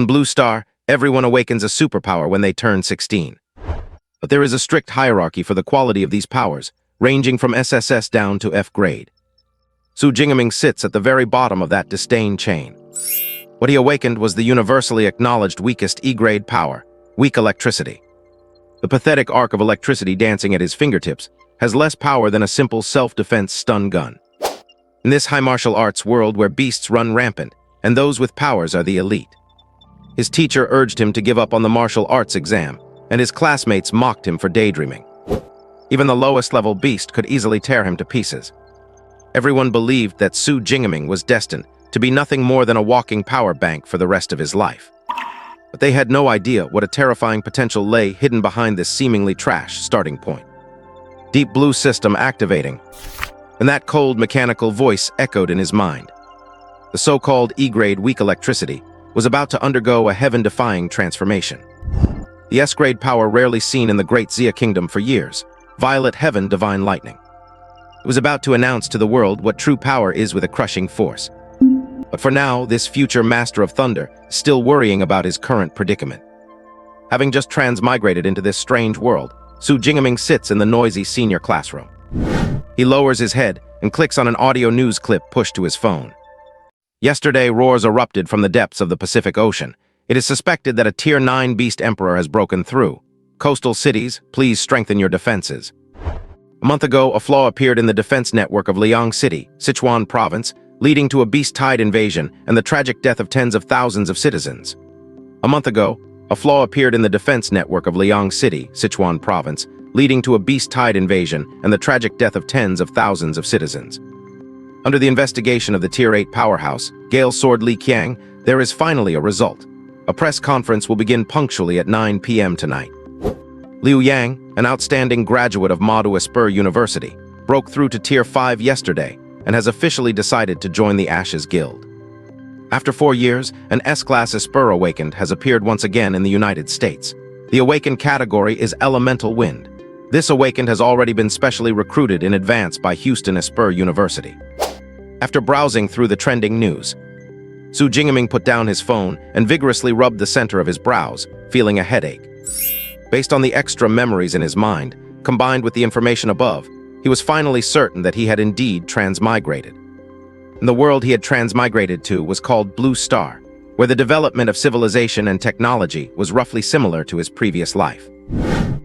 On Blue Star, everyone awakens a superpower when they turn 16. But there is a strict hierarchy for the quality of these powers, ranging from SSS down to F grade. Su Jingaming sits at the very bottom of that disdain chain. What he awakened was the universally acknowledged weakest E-grade power, weak electricity. The pathetic arc of electricity dancing at his fingertips has less power than a simple self-defense stun gun. In this high martial arts world where beasts run rampant, and those with powers are the elite. His teacher urged him to give up on the martial arts exam, and his classmates mocked him for daydreaming. Even the lowest level beast could easily tear him to pieces. Everyone believed that Su Jingaming was destined to be nothing more than a walking power bank for the rest of his life. But they had no idea what a terrifying potential lay hidden behind this seemingly trash starting point. Deep Blue system activating, and that cold mechanical voice echoed in his mind. The so-called E-grade weak electricity was about to undergo a heaven-defying transformation. The S-grade power rarely seen in the Great Xia Kingdom for years, Violet Heaven Divine Lightning. It was about to announce to the world what true power is with a crushing force. But for now, this future Master of Thunder is still worrying about his current predicament. Having just transmigrated into this strange world, Su Jingaming sits in the noisy senior classroom. He lowers his head and clicks on an audio news clip pushed to his phone. Yesterday, roars erupted from the depths of the Pacific Ocean. It is suspected that a Tier 9 Beast Emperor has broken through. Coastal cities, please strengthen your defenses. A month ago, a flaw appeared in the defense network of Liang City, Sichuan Province, leading to a beast-tide invasion and the tragic death of tens of thousands of citizens. A month ago, a flaw appeared in the defense network of Liang City, Sichuan Province, leading to a beast-tide invasion and the tragic death of tens of thousands of citizens. Under the investigation of the Tier 8 powerhouse, Gale Sword Li Qiang, there is finally a result. A press conference will begin punctually at 9 p.m. tonight. Liu Yang, an outstanding graduate of Madu Esper University, broke through to Tier 5 yesterday and has officially decided to join the Ashes Guild. After 4 years, an S-Class Esper Awakened has appeared once again in the United States. The Awakened category is Elemental Wind. This Awakened has already been specially recruited in advance by Houston Esper University. After browsing through the trending news, Su Jingaming put down his phone and vigorously rubbed the center of his brows, feeling a headache. Based on the extra memories in his mind, combined with the information above, he was finally certain that he had indeed transmigrated. And the world he had transmigrated to was called Blue Star, where the development of civilization and technology was roughly similar to his previous life.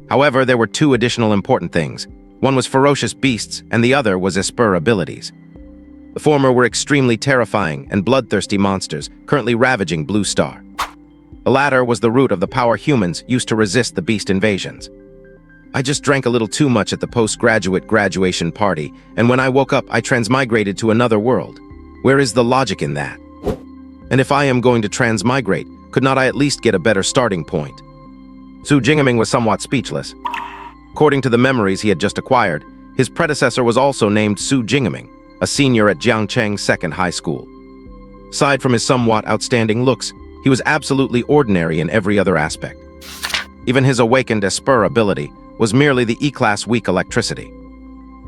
However, there were two additional important things. One was ferocious beasts, and the other was Esper abilities. The former were extremely terrifying and bloodthirsty monsters currently ravaging Blue Star. The latter was the root of the power humans used to resist the beast invasions. I just drank a little too much at the postgraduate graduation party, and when I woke up, I transmigrated to another world. Where is the logic in that? And if I am going to transmigrate, could not I at least get a better starting point? Su Jingaming was somewhat speechless. According to the memories he had just acquired, his predecessor was also named Su Jingaming, a senior at Jiangcheng Second High School. Aside from his somewhat outstanding looks, he was absolutely ordinary in every other aspect. Even his awakened Esper ability was merely the E-Class weak electricity.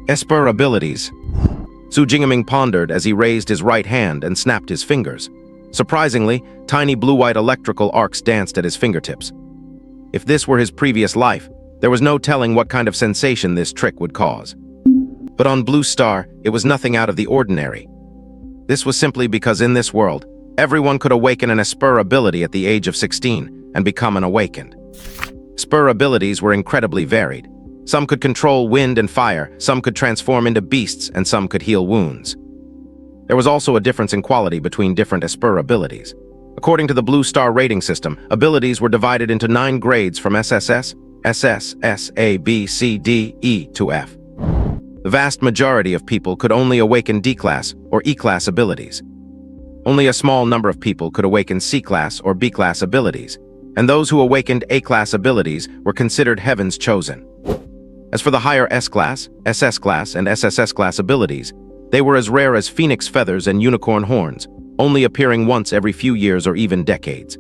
Esper abilities. Su Jingaming pondered as he raised his right hand and snapped his fingers. Surprisingly, tiny blue-white electrical arcs danced at his fingertips. If this were his previous life, there was no telling what kind of sensation this trick would cause. But on Blue Star, it was nothing out of the ordinary. This was simply because in this world, everyone could awaken an Esper ability at the age of 16 and become an awakened. Esper abilities were incredibly varied. Some could control wind and fire, some could transform into beasts, and some could heal wounds. There was also a difference in quality between different Esper abilities. According to the Blue Star rating system, abilities were divided into 9 grades from SSS, SS, S, A, B, C, D, E to F. The vast majority of people could only awaken D-Class or E-Class abilities. Only a small number of people could awaken C-Class or B-Class abilities, and those who awakened A-Class abilities were considered Heaven's chosen. As for the higher S-Class, SS-Class, and SSS-Class abilities, they were as rare as phoenix feathers and unicorn horns, only appearing once every few years or even decades.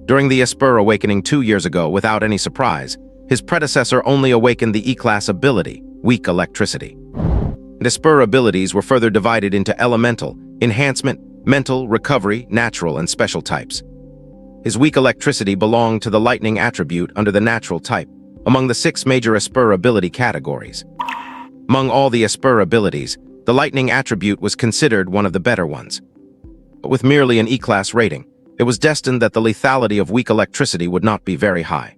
During the Esper awakening 2 years ago, without any surprise, his predecessor only awakened the E-Class ability, weak electricity. And Esper abilities were further divided into elemental, enhancement, mental, recovery, natural, and special types. His weak electricity belonged to the lightning attribute under the natural type, among the 6 major Esper ability categories. Among all the Esper abilities, the lightning attribute was considered one of the better ones. But with merely an E-class rating, it was destined that the lethality of weak electricity would not be very high.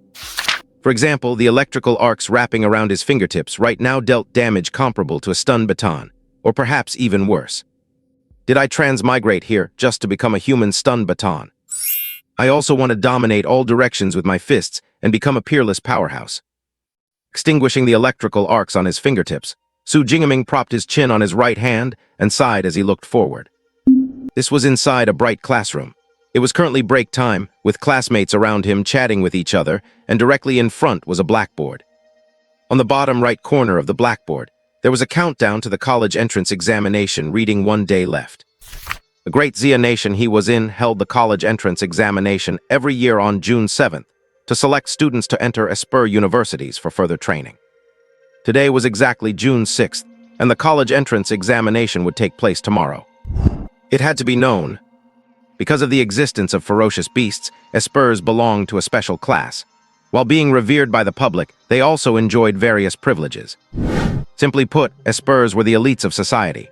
For example, the electrical arcs wrapping around his fingertips right now dealt damage comparable to a stun baton, or perhaps even worse. Did I transmigrate here just to become a human stun baton? I also want to dominate all directions with my fists and become a peerless powerhouse. Extinguishing the electrical arcs on his fingertips, Su Jingeming propped his chin on his right hand and sighed as he looked forward. This was inside a bright classroom. It was currently break time, with classmates around him chatting with each other, and directly in front was a blackboard. On the bottom right corner of the blackboard, there was a countdown to the college entrance examination reading 1 day left. The great Xia nation he was in held the college entrance examination every year on June 7th to select students to enter Esper universities for further training. Today was exactly June 6th, and the college entrance examination would take place tomorrow. It had to be known. Because of the existence of ferocious beasts, Espers belonged to a special class. While being revered by the public, they also enjoyed various privileges. Simply put, Espers were the elites of society.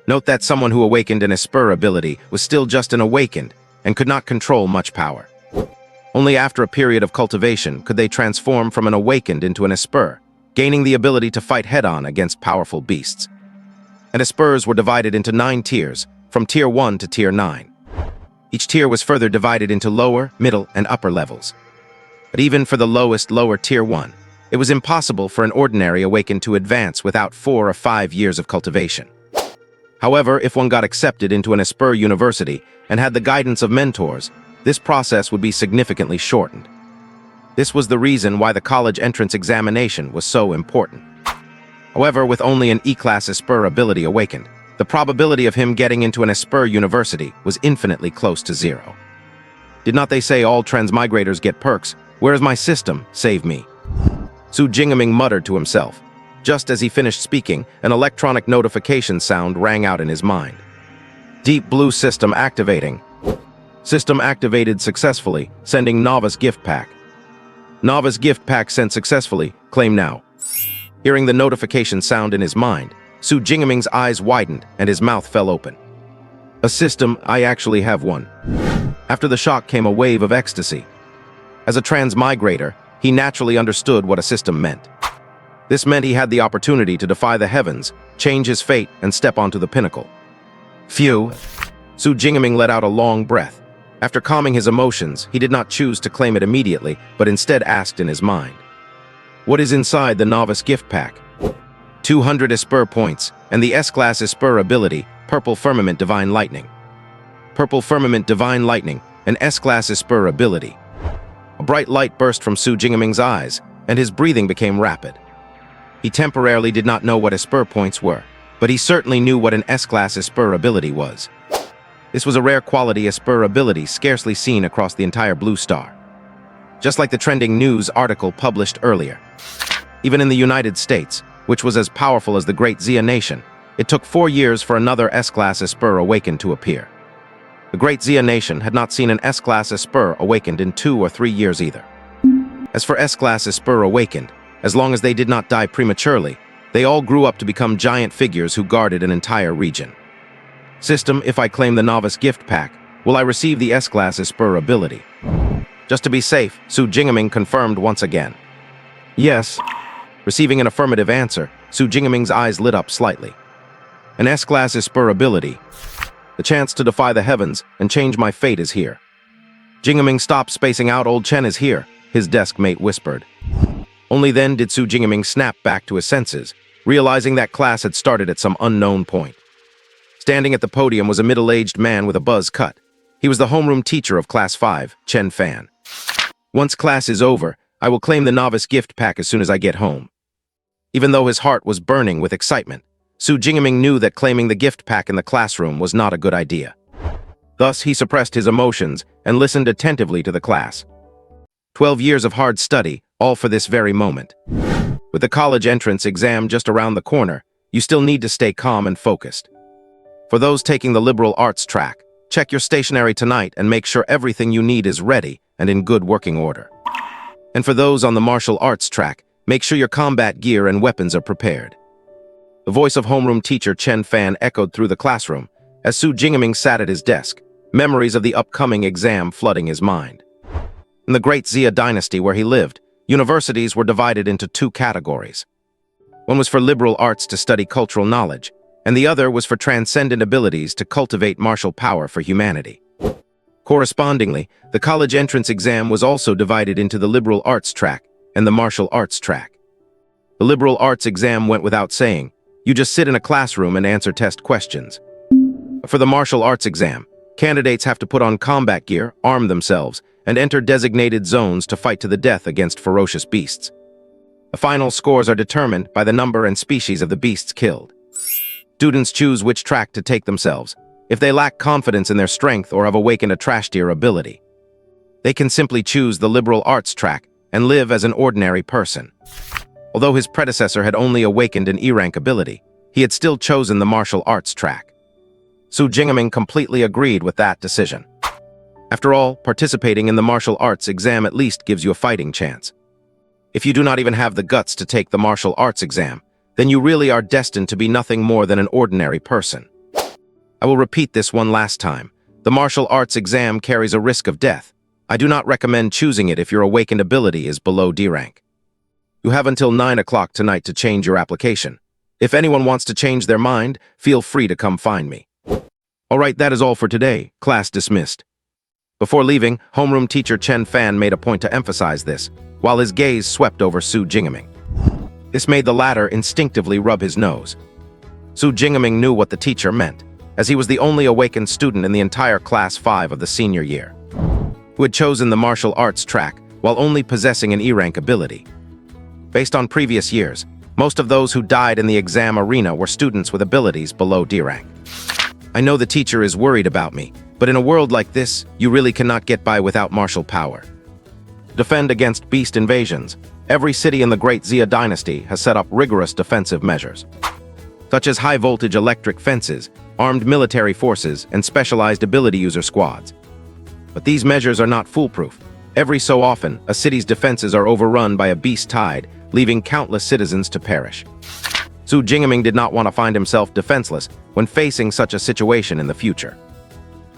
Note that someone who awakened an Esper ability was still just an awakened and could not control much power. Only after a period of cultivation could they transform from an awakened into an Esper, gaining the ability to fight head-on against powerful beasts. And Espers were divided into 9 tiers, from Tier 1 to Tier 9. Each tier was further divided into lower, middle, and upper levels. But even for the lowest lower Tier 1, it was impossible for an ordinary awakened to advance without 4 or 5 years of cultivation. However, if one got accepted into an Esper university and had the guidance of mentors, this process would be significantly shortened. This was the reason why the college entrance examination was so important. However, with only an E-class Esper ability awakened, the probability of him getting into an Esper university was infinitely close to 0. Did not they say all transmigrators get perks? Where is my system? Save me. Su Jingeming muttered to himself. Just as he finished speaking, an electronic notification sound rang out in his mind. Deep Blue system activating. System activated successfully, sending Novice gift pack. Novice gift pack sent successfully, claim now. Hearing the notification sound in his mind, Su Jingeming's eyes widened and his mouth fell open. A system, I actually have one. After the shock came a wave of ecstasy. As a transmigrator, he naturally understood what a system meant. This meant he had the opportunity to defy the heavens, change his fate, and step onto the pinnacle. Phew! Su Jingeming let out a long breath. After calming his emotions, he did not choose to claim it immediately, but instead asked in his mind. What is inside the Novice gift pack? 200 Esper points, and the S-Class Esper ability, Purple Firmament Divine Lightning. Purple Firmament Divine Lightning, an S-Class Esper ability. A bright light burst from Su Jingeming's eyes, and his breathing became rapid. He temporarily did not know what Esper points were, but he certainly knew what an S-Class Esper ability was. This was a rare quality Esper ability scarcely seen across the entire Blue Star. Just like the trending news article published earlier. Even in the United States, which was as powerful as the great Xia nation, it took 4 years for another S-Class Esper awakened to appear. The great Xia nation had not seen an S-Class Esper awakened in 2 or 3 years either. As for S-Class Esper awakened, as long as they did not die prematurely, they all grew up to become giant figures who guarded an entire region. System, if I claim the Novice gift pack, will I receive the S-Class Esper ability? Just to be safe, Su Jingeming confirmed once again. Yes. Receiving an affirmative answer, Su Jingeming's eyes lit up slightly. An S-Class Esper ability. The chance to defy the heavens and change my fate is here. Jingeming stopped spacing out. Old Chen is here, his desk mate whispered. Only then did Su Jingeming snap back to his senses, realizing that class had started at some unknown point. Standing at the podium was a middle-aged man with a buzz cut. He was the homeroom teacher of Class 5, Chen Fan. Once class is over, I will claim the Novice gift pack as soon as I get home. Even though his heart was burning with excitement, Su Jingeming knew that claiming the gift pack in the classroom was not a good idea. Thus, he suppressed his emotions and listened attentively to the class. 12 years of hard study, all for this very moment. With the college entrance exam just around the corner, you still need to stay calm and focused. For those taking the liberal arts track, Check your stationery tonight and make sure everything you need is ready and in good working order. And for those on the martial arts track, make sure your combat gear and weapons are prepared. The voice of homeroom teacher Chen Fan echoed through the classroom as Su Jingaming sat at his desk, memories of the upcoming exam flooding his mind. In the Great Xia dynasty where he lived, universities were divided into two categories. One was for liberal arts to study cultural knowledge, and the other was for transcendent abilities to cultivate martial power for humanity. Correspondingly, the college entrance exam was also divided into the liberal arts track and the martial arts track. The liberal arts exam went without saying. You just sit in a classroom and answer test questions. For the martial arts exam, candidates have to put on combat gear, arm themselves, and enter designated zones to fight to the death against ferocious beasts. The final scores are determined by the number and species of the beasts killed. Students choose which track to take themselves, if they lack confidence in their strength or have awakened a trash tier ability. They can simply choose the liberal arts track and live as an ordinary person. Although his predecessor had only awakened an E-rank ability, he had still chosen the martial arts track. Su Jingaming completely agreed with that decision. After all, participating in the martial arts exam at least gives you a fighting chance. If you do not even have the guts to take the martial arts exam, then you really are destined to be nothing more than an ordinary person. I will repeat this one last time. The martial arts exam carries a risk of death. I do not recommend choosing it if your awakened ability is below D rank. You have until 9 o'clock tonight to change your application. If anyone wants to change their mind, feel free to come find me. Alright, that is all for today. Class dismissed. Before leaving, homeroom teacher Chen Fan made a point to emphasize this, while his gaze swept over Su Jingaming. This made the latter instinctively rub his nose. Su Jingaming knew what the teacher meant, as he was the only awakened student in the entire Class 5 of the senior year, who had chosen the martial arts track while only possessing an E-rank ability. Based on previous years, most of those who died in the exam arena were students with abilities below D rank. I know the teacher is worried about me, but in a world like this, you really cannot get by without martial power. Defend against beast invasions. Every city in the Great Xia dynasty has set up rigorous defensive measures, such as high-voltage electric fences, armed military forces, and specialized ability user squads. But these measures are not foolproof. Every so often, a city's defenses are overrun by a beast tide, leaving countless citizens to perish. Su Jingaming did not want to find himself defenseless when facing such a situation in the future.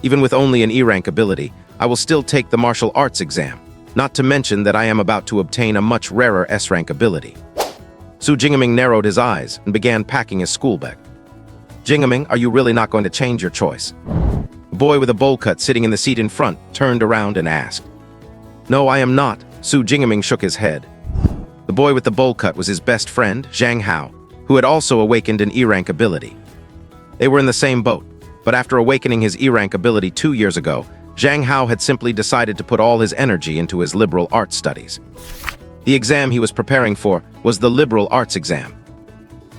Even with only an E-rank ability, I will still take the martial arts exam, not to mention that I am about to obtain a much rarer S-rank ability. Su Jingaming narrowed his eyes and began packing his school bag. Jingaming, are you really not going to change your choice? A boy with a bowl cut sitting in the seat in front turned around and asked. No, I am not. Su Jingaming shook his head. The boy with the bowl cut was his best friend, Zhang Hao, who had also awakened an E-rank ability. They were in the same boat, but after awakening his E-rank ability 2 years ago, Zhang Hao had simply decided to put all his energy into his liberal arts studies. The exam he was preparing for was the liberal arts exam.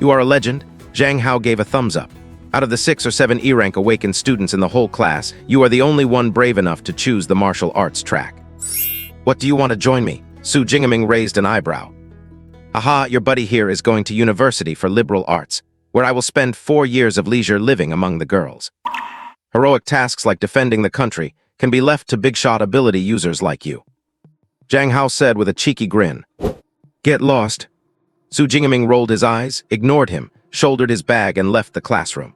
You are a legend, Zhang Hao gave a thumbs up. Out of the 6 or 7 E-rank awakened students in the whole class, you are the only one brave enough to choose the martial arts track. What do you want to join me? Su Jingaming raised an eyebrow. Aha, your buddy here is going to university for liberal arts, where I will spend 4 years of leisure living among the girls. Heroic tasks like defending the country can be left to big-shot ability users like you. Zhang Hao said with a cheeky grin. Get lost. Su Jingaming rolled his eyes, ignored him, shouldered his bag, and left the classroom.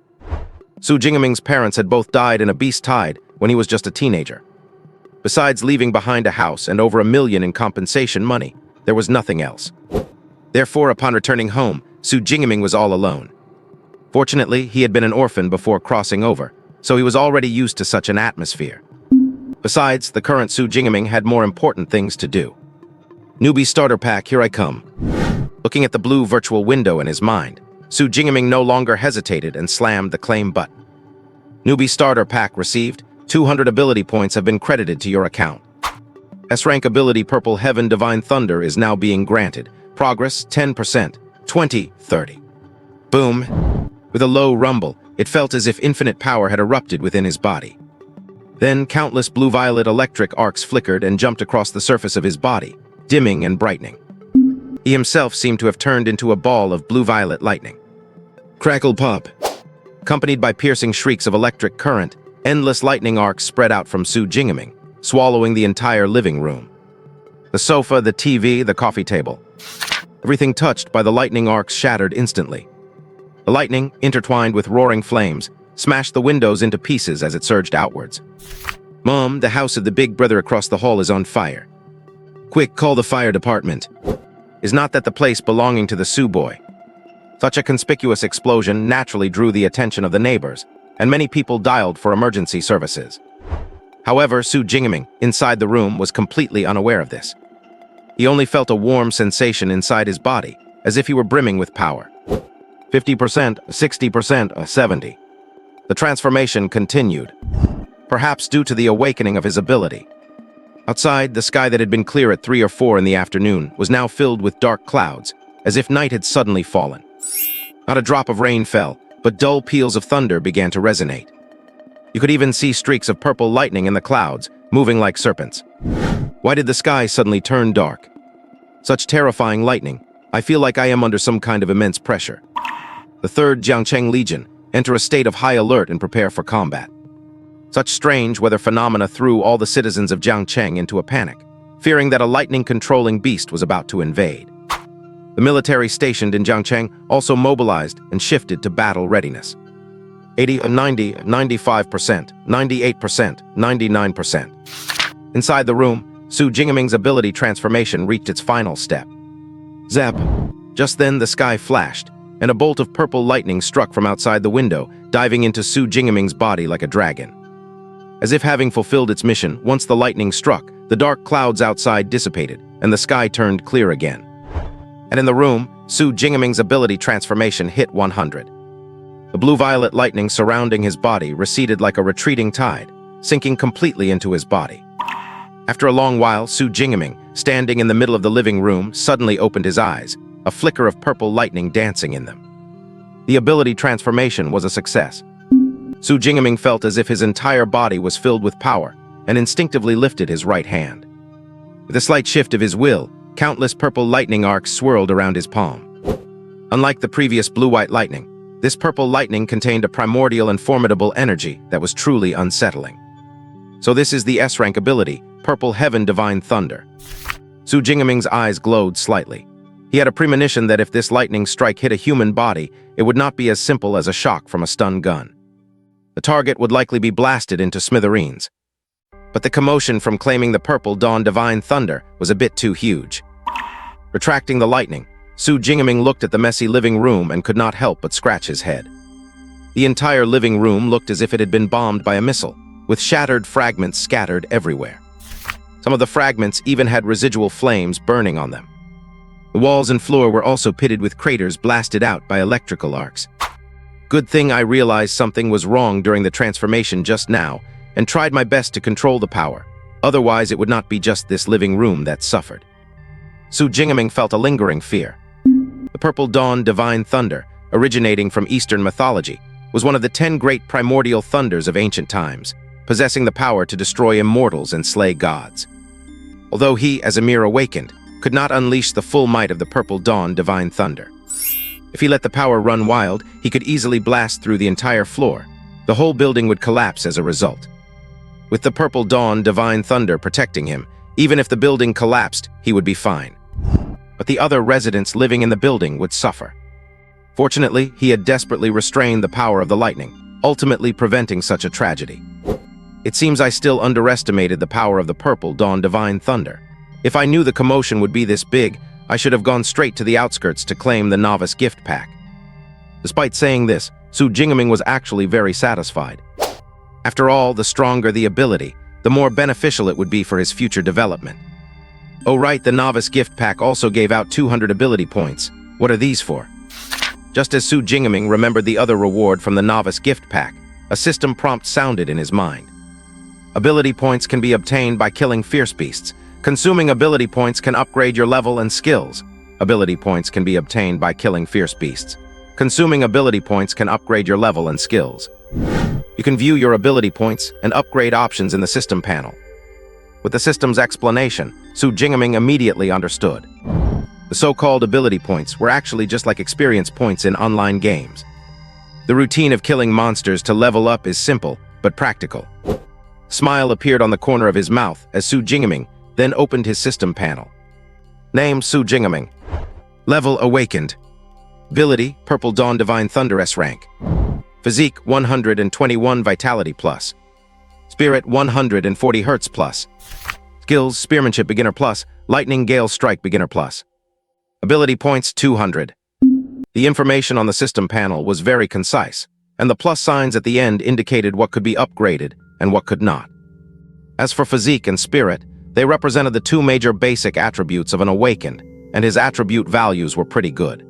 Su Jingaming's parents had both died in a beast tide when he was just a teenager. Besides leaving behind a house and over $1 million in compensation money, there was nothing else. Therefore, upon returning home, Su Jingaming was all alone. Fortunately, he had been an orphan before crossing over, so he was already used to such an atmosphere. Besides, the current Su Jingaming had more important things to do. Newbie starter pack, here I come. Looking at the blue virtual window in his mind, Su Jingaming no longer hesitated and slammed the claim button. Newbie starter pack received. 200 ability points have been credited to your account. S-rank ability Purple Heaven Divine Thunder is now being granted. Progress 10%, 20-30. Boom. With a low rumble, it felt as if infinite power had erupted within his body. Then countless blue-violet electric arcs flickered and jumped across the surface of his body, dimming and brightening. He himself seemed to have turned into a ball of blue-violet lightning. Crackle pop. Accompanied by piercing shrieks of electric current, Endless lightning arcs spread out from Su Jingaming, swallowing the entire living room. The sofa, the TV, the coffee table. Everything touched by the lightning arcs shattered instantly. The lightning, intertwined with roaring flames, smashed the windows into pieces as it surged outwards. "Mom, the house of the big brother across the hall is on fire. Quick, call the fire department." Is not that the place belonging to the Su boy. Such a conspicuous explosion naturally drew the attention of the neighbors, and many people dialed for emergency services. However, Su Jingaming, inside the room, was completely unaware of this. He only felt a warm sensation inside his body, as if he were brimming with power. 50%, 60%, 70%. The transformation continued, perhaps due to the awakening of his ability. Outside, the sky that had been clear at 3 or 4 in the afternoon was now filled with dark clouds, as if night had suddenly fallen. Not a drop of rain fell, but dull peals of thunder began to resonate. You could even see streaks of purple lightning in the clouds, moving like serpents. Why did the sky suddenly turn dark? Such terrifying lightning. I feel like I am under some kind of immense pressure. The 3rd Jiangcheng Legion enter a state of high alert and prepare for combat. Such strange weather phenomena threw all the citizens of Jiangcheng into a panic, fearing that a lightning-controlling beast was about to invade. The military stationed in Jiangcheng also mobilized and shifted to battle readiness. 80, 90, 95%, 98%, 99%. Inside the room, Su Jingaming's ability transformation reached its final step. Zap! Just then the sky flashed, and a bolt of purple lightning struck from outside the window, diving into Su Jingaming's body like a dragon. As if having fulfilled its mission, once the lightning struck, the dark clouds outside dissipated, and the sky turned clear again. And in the room, Su Jingaming's ability transformation hit 100. The blue-violet lightning surrounding his body receded like a retreating tide, sinking completely into his body. After a long while, Su Jingaming, standing in the middle of the living room, suddenly opened his eyes, a flicker of purple lightning dancing in them. The ability transformation was a success. Su Jingaming felt as if his entire body was filled with power, and instinctively lifted his right hand. With a slight shift of his will, countless purple lightning arcs swirled around his palm. Unlike the previous blue-white lightning, this purple lightning contained a primordial and formidable energy that was truly unsettling. So this is the S-rank ability, Purple Heaven Divine Thunder. Su Jingaming's eyes glowed slightly. He had a premonition that if this lightning strike hit a human body, it would not be as simple as a shock from a stun gun. The target would likely be blasted into smithereens. But the commotion from claiming the Purple Dawn Divine Thunder was a bit too huge. Retracting the lightning, Su Jingaming looked at the messy living room and could not help but scratch his head. The entire living room looked as if it had been bombed by a missile, with shattered fragments scattered everywhere. Some of the fragments even had residual flames burning on them. The walls and floor were also pitted with craters blasted out by electrical arcs. Good thing I realized something was wrong during the transformation just now and tried my best to control the power. Otherwise, it would not be just this living room that suffered. Su Jingaming felt a lingering fear. The Purple Dawn Divine Thunder, originating from Eastern mythology, was one of the 10 great primordial thunders of ancient times, possessing the power to destroy immortals and slay gods. Although he, as Amir awakened, could not unleash the full might of the Purple Dawn Divine Thunder. If he let the power run wild, he could easily blast through the entire floor. The whole building would collapse as a result. With the Purple Dawn Divine Thunder protecting him, even if the building collapsed, he would be fine. But the other residents living in the building would suffer. Fortunately, he had desperately restrained the power of the lightning, ultimately preventing such a tragedy. It seems I still underestimated the power of the Purple Dawn Divine Thunder. If I knew the commotion would be this big, I should have gone straight to the outskirts to claim the novice gift pack. Despite saying this, Su Jingaming was actually very satisfied. After all, the stronger the ability, the more beneficial it would be for his future development. Oh right, the novice gift pack also gave out 200 ability points. What are these for? Just as Su Jingaming remembered the other reward from the novice gift pack, a system prompt sounded in his mind. Ability points can be obtained by killing fierce beasts. Consuming ability points can upgrade your level and skills. Ability points can be obtained by killing fierce beasts. Consuming ability points can upgrade your level and skills. You can view your ability points and upgrade options in the system panel. With the system's explanation, Su Jingaming immediately understood. The so-called ability points were actually just like experience points in online games. The routine of killing monsters to level up is simple, but practical. Smile appeared on the corner of his mouth as Su Jingaming then opened his system panel. Name Su Jingaming. Level Awakened. Ability Purple Dawn Divine Thunder S rank. Physique 121 Vitality plus. Spirit 140 Hertz plus. Skills Spearmanship Beginner plus, Lightning Gale Strike Beginner plus. Ability points 200. The information on the system panel was very concise, and the plus signs at the end indicated what could be upgraded and what could not. As for physique and spirit, they represented the two major basic attributes of an awakened, and his attribute values were pretty good.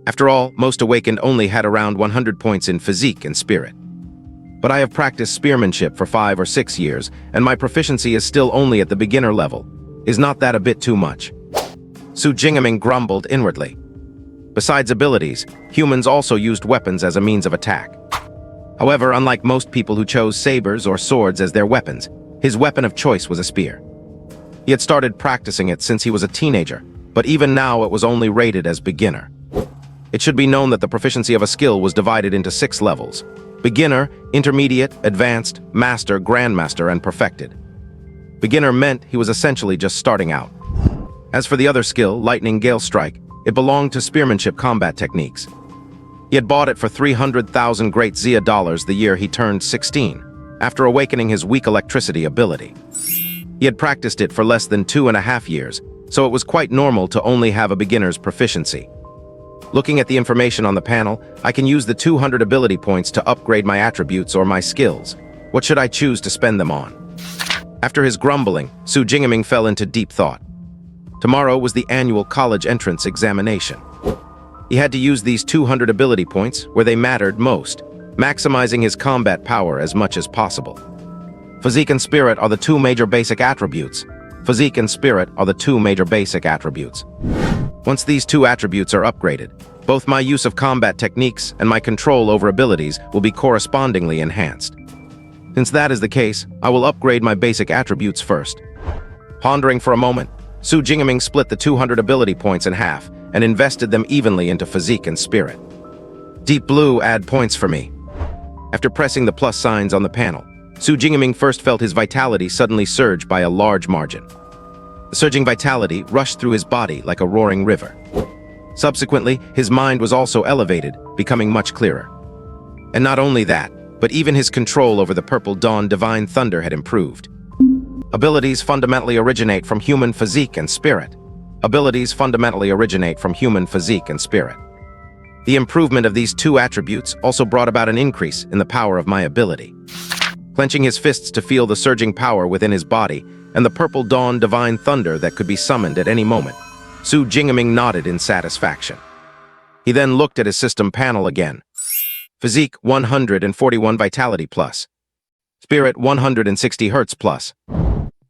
After all, most awakened only had around 100 points in physique and spirit. But I have practiced spearmanship for 5 or 6 years, and my proficiency is still only at the beginner level. Is not that a bit too much? Su Jingaming grumbled inwardly. Besides abilities, humans also used weapons as a means of attack. However, unlike most people who chose sabers or swords as their weapons, his weapon of choice was a spear. He had started practicing it since he was a teenager, but even now it was only rated as beginner. It should be known that the proficiency of a skill was divided into 6 levels: beginner, intermediate, advanced, master, grandmaster, and perfected. Beginner meant he was essentially just starting out. As for the other skill, Lightning Gale Strike, it belonged to spearmanship combat techniques. He had bought it for 300,000 Great Zia dollars the year he turned 16, after awakening his weak electricity ability. He had practiced it for less than 2.5 years, so it was quite normal to only have a beginner's proficiency. Looking at the information on the panel, I can use the 200 ability points to upgrade my attributes or my skills. What should I choose to spend them on? After his grumbling, Su Jingaming fell into deep thought. Tomorrow was the annual college entrance examination. He had to use these 200 ability points where they mattered most, maximizing his combat power as much as possible. Physique and spirit are the two major basic attributes. Physique and spirit are the two major basic attributes. Once these two attributes are upgraded, both my use of combat techniques and my control over abilities will be correspondingly enhanced. Since that is the case, I will upgrade my basic attributes first. Pondering for a moment, Su Jingaming split the 200 ability points in half and invested them evenly into physique and spirit. Deep Blue add points for me. After pressing the plus signs on the panel, Su Jingaming first felt his vitality suddenly surge by a large margin. The surging vitality rushed through his body like a roaring river. Subsequently, his mind was also elevated, becoming much clearer. And not only that, but even his control over the Purple Dawn Divine Thunder had improved. Abilities fundamentally originate from human physique and spirit. Abilities fundamentally originate from human physique and spirit. The improvement of these two attributes also brought about an increase in the power of my ability. Clenching his fists to feel the surging power within his body and the Purple Dawn Divine Thunder that could be summoned at any moment, Su Jingaming nodded in satisfaction. He then looked at his system panel again. Physique 141 Vitality plus. Spirit 160 Hertz plus.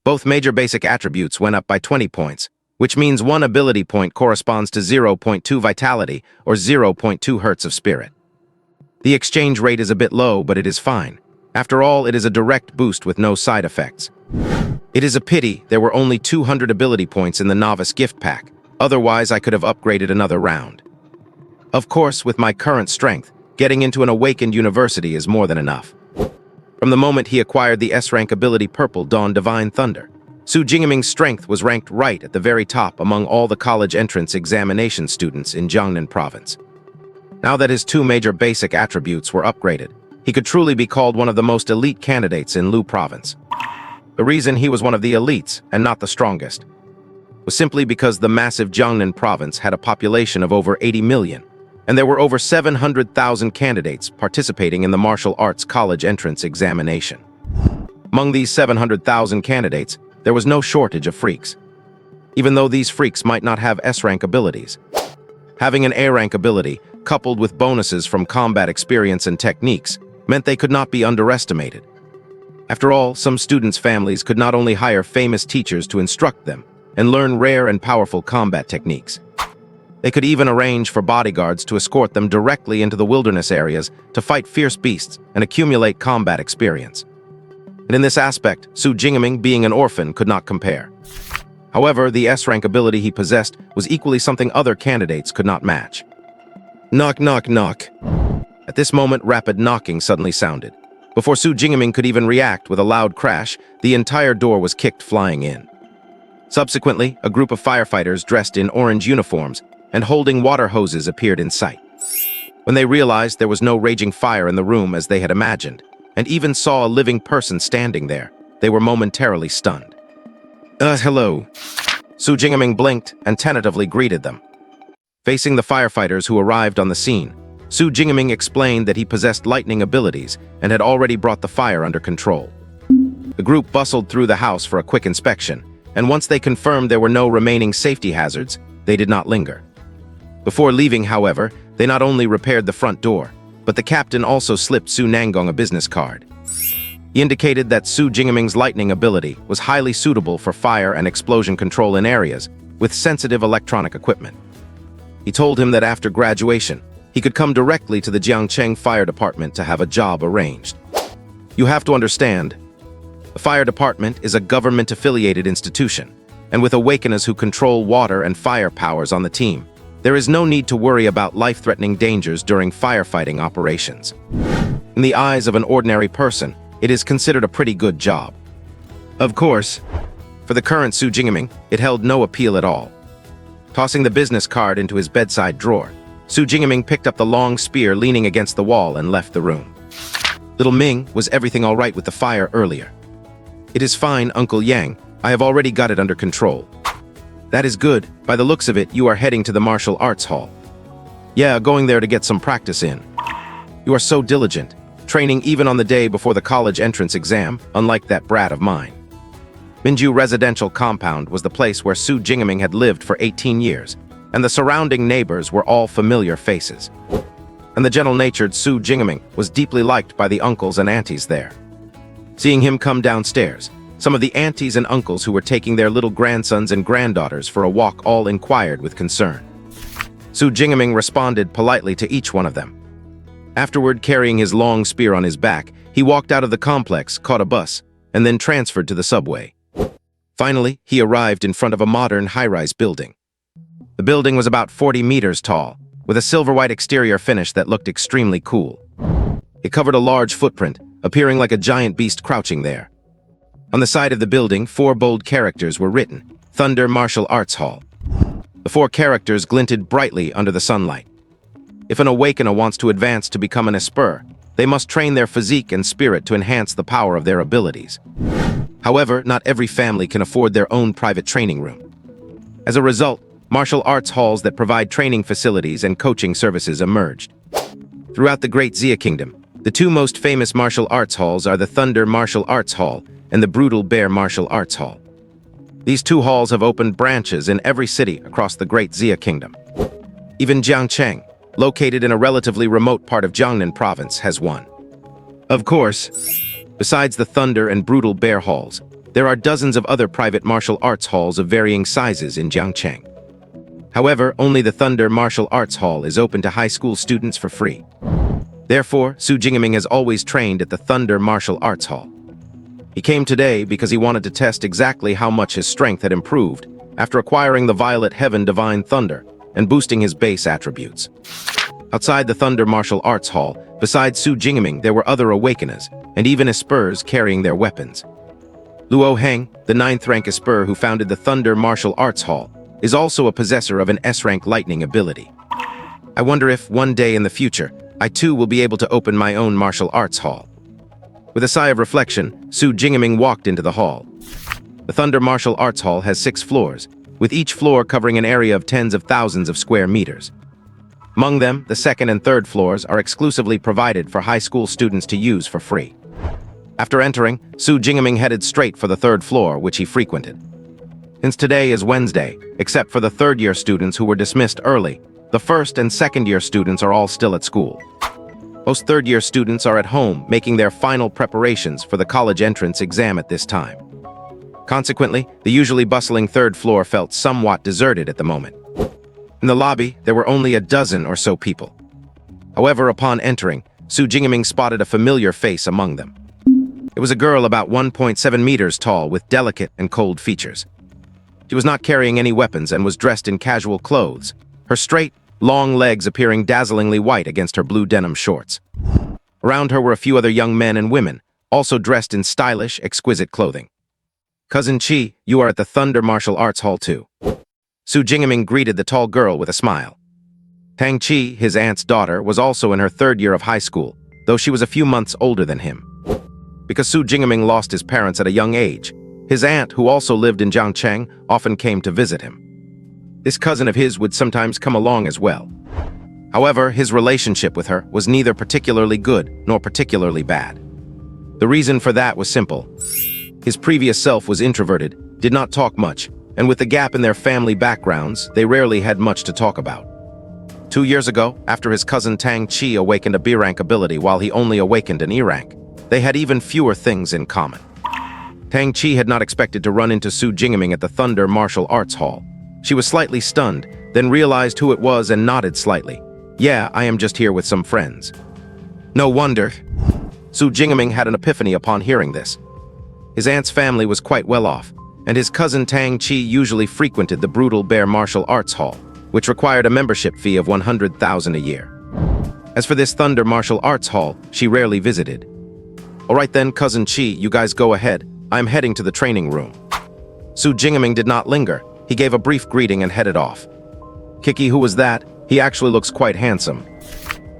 Both major basic attributes went up by 20 points, which means one ability point corresponds to 0.2 Vitality or 0.2 Hertz of Spirit. The exchange rate is a bit low, but it is fine. After all, it is a direct boost with no side effects. It is a pity there were only 200 ability points in the Novice Gift Pack, otherwise I could have upgraded another round. Of course, with my current strength, getting into an Awakened University is more than enough. From the moment he acquired the S-rank ability Purple Dawn Divine Thunder, Su Jingaming's strength was ranked right at the very top among all the college entrance examination students in Jiangnan Province. Now that his two major basic attributes were upgraded, he could truly be called one of the most elite candidates in Lu Province. The reason he was one of the elites and not the strongest was simply because the massive Jiangnan Province had a population of over 80 million, and there were over 700,000 candidates participating in the martial arts college entrance examination. Among these 700,000 candidates, there was no shortage of freaks. Even though these freaks might not have S-rank abilities, having an A-rank ability, coupled with bonuses from combat experience and techniques, meant they could not be underestimated. After all, some students' families could not only hire famous teachers to instruct them and learn rare and powerful combat techniques, they could even arrange for bodyguards to escort them directly into the wilderness areas to fight fierce beasts and accumulate combat experience. And in this aspect, Su Jingaming, being an orphan, could not compare. However, the S-rank ability he possessed was equally something other candidates could not match. Knock, knock, knock. At this moment, rapid knocking suddenly sounded. Before Su Jingming could even react with a loud crash, the entire door was kicked flying in. Subsequently, a group of firefighters dressed in orange uniforms and holding water hoses appeared in sight. When they realized there was no raging fire in the room as they had imagined, and even saw a living person standing there, they were momentarily stunned. Hello. Su Jingming blinked and tentatively greeted them. Facing the firefighters who arrived on the scene, Su Jingming explained that he possessed lightning abilities and had already brought the fire under control. The group bustled through the house for a quick inspection, and once they confirmed there were no remaining safety hazards, they did not linger. Before leaving, however, they not only repaired the front door, but the captain also slipped Su Nanggong a business card. He indicated that Su Jingming's lightning ability was highly suitable for fire and explosion control in areas with sensitive electronic equipment. He told him that after graduation, he could come directly to the Jiangcheng Fire Department to have a job arranged. You have to understand, the fire department is a government-affiliated institution, and with awakeners who control water and fire powers on the team, there is no need to worry about life-threatening dangers during firefighting operations. In the eyes of an ordinary person, it is considered a pretty good job. Of course, for the current Su Jingming, it held no appeal at all. Tossing the business card into his bedside drawer, Su Jingming picked up the long spear leaning against the wall and left the room. Little Ming, was everything all right with the fire earlier? It is fine, Uncle Yang. I have already got it under control. That is good. By the looks of it, you are heading to the martial arts hall. Yeah, going there to get some practice in. You are so diligent, training even on the day before the college entrance exam, unlike that brat of mine. Minju Residential Compound was the place where Su Jingming had lived for 18 years, and the surrounding neighbors were all familiar faces. And the gentle-natured Su Jingming was deeply liked by the uncles and aunties there. Seeing him come downstairs, some of the aunties and uncles who were taking their little grandsons and granddaughters for a walk all inquired with concern. Su Jingming responded politely to each one of them. Afterward, carrying his long spear on his back, he walked out of the complex, caught a bus, and then transferred to the subway. Finally, he arrived in front of a modern high-rise building. The building was about 40 meters tall, with a silver-white exterior finish that looked extremely cool. It covered a large footprint, appearing like a giant beast crouching there. On the side of the building, 4 bold characters were written, Thunder Martial Arts Hall. The 4 characters glinted brightly under the sunlight. If an awakener wants to advance to become an Esper, they must train their physique and spirit to enhance the power of their abilities. However, not every family can afford their own private training room. As a result, martial arts halls that provide training facilities and coaching services emerged. Throughout the Great Xia Kingdom, the 2 most famous martial arts halls are the Thunder Martial Arts Hall and the Brutal Bear Martial Arts Hall. These 2 halls have opened branches in every city across the Great Xia Kingdom. Even Jiangcheng, located in a relatively remote part of Jiangnan Province, has one. Of course, besides the Thunder and Brutal Bear halls, there are dozens of other private martial arts halls of varying sizes in Jiangcheng. However, only the Thunder Martial Arts Hall is open to high school students for free. Therefore, Su Jingming has always trained at the Thunder Martial Arts Hall. He came today because he wanted to test exactly how much his strength had improved after acquiring the Violet Heaven Divine Thunder and boosting his base attributes. Outside the Thunder Martial Arts Hall, besides Su Jingming, there were other awakeners, and even Espers carrying their weapons. Luo Heng, the 9th rank Esper who founded the Thunder Martial Arts Hall, is also a possessor of an S-rank lightning ability. I wonder if, one day in the future, I too will be able to open my own martial arts hall. With a sigh of reflection, Su Jingming walked into the hall. The Thunder Martial Arts Hall has 6 floors, with each floor covering an area of tens of thousands of square meters. Among them, the 2nd and 3rd floors are exclusively provided for high school students to use for free. After entering, Su Jingming headed straight for the 3rd floor, which he frequented. Since today is Wednesday, except for the 3rd-year students who were dismissed early, the 1st and 2nd-year students are all still at school. Most 3rd-year students are at home making their final preparations for the college entrance exam at this time. Consequently, the usually bustling 3rd floor felt somewhat deserted at the moment. In the lobby, there were only a dozen or so people. However, upon entering, Su Jingming spotted a familiar face among them. It was a girl about 1.7 meters tall with delicate and cold features. She was not carrying any weapons and was dressed in casual clothes, her straight, long legs appearing dazzlingly white against her blue denim shorts. Around her were a few other young men and women, also dressed in stylish, exquisite clothing. "Cousin Chi, you are at the Thunder Martial Arts Hall too." Su Jingming greeted the tall girl with a smile. Tang Chi, his aunt's daughter, was also in her third year of high school, though she was a few months older than him. Because Su Jingming lost his parents at a young age, his aunt, who also lived in Jiangcheng, often came to visit him. This cousin of his would sometimes come along as well. However, his relationship with her was neither particularly good nor particularly bad. The reason for that was simple. His previous self was introverted, did not talk much, and with the gap in their family backgrounds, they rarely had much to talk about. 2 years ago, after his cousin Tang Chi awakened a B-rank ability while he only awakened an E-rank, they had even fewer things in common. Tang Chi had not expected to run into Su Jingming at the Thunder Martial Arts Hall. She was slightly stunned, then realized who it was and nodded slightly. "Yeah, I am just here with some friends." No wonder. Su Jingming had an epiphany upon hearing this. His aunt's family was quite well off, and his cousin Tang Chi usually frequented the Brutal Bear Martial Arts Hall, which required a membership fee of 100,000 a year. As for this Thunder Martial Arts Hall, she rarely visited. "All right then, Cousin Chi, you guys go ahead. I'm heading to the training room." Su Jingming did not linger. He gave a brief greeting and headed off. "Kiki, who was that? He actually looks quite handsome."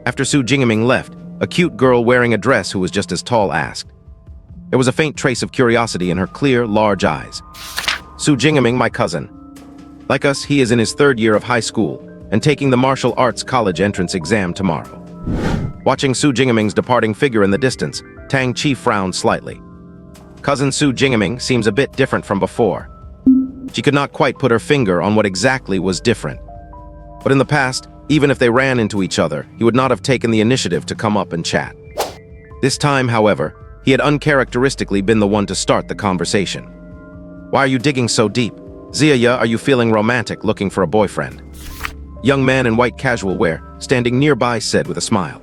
After Su Jingming left, a cute girl wearing a dress who was just as tall asked. There was a faint trace of curiosity in her clear, large eyes. "Su Jingming, my cousin. Like us, he is in his third year of high school and taking the martial arts college entrance exam tomorrow." Watching Su Jingming's departing figure in the distance, Tang Chi frowned slightly. Cousin Su Jingming seems a bit different from before. She could not quite put her finger on what exactly was different. But in the past, even if they ran into each other, he would not have taken the initiative to come up and chat. This time, however, he had uncharacteristically been the one to start the conversation. "Why are you digging so deep? Ziya, are you feeling romantic, looking for a boyfriend?" Young man in white casual wear, standing nearby, said with a smile.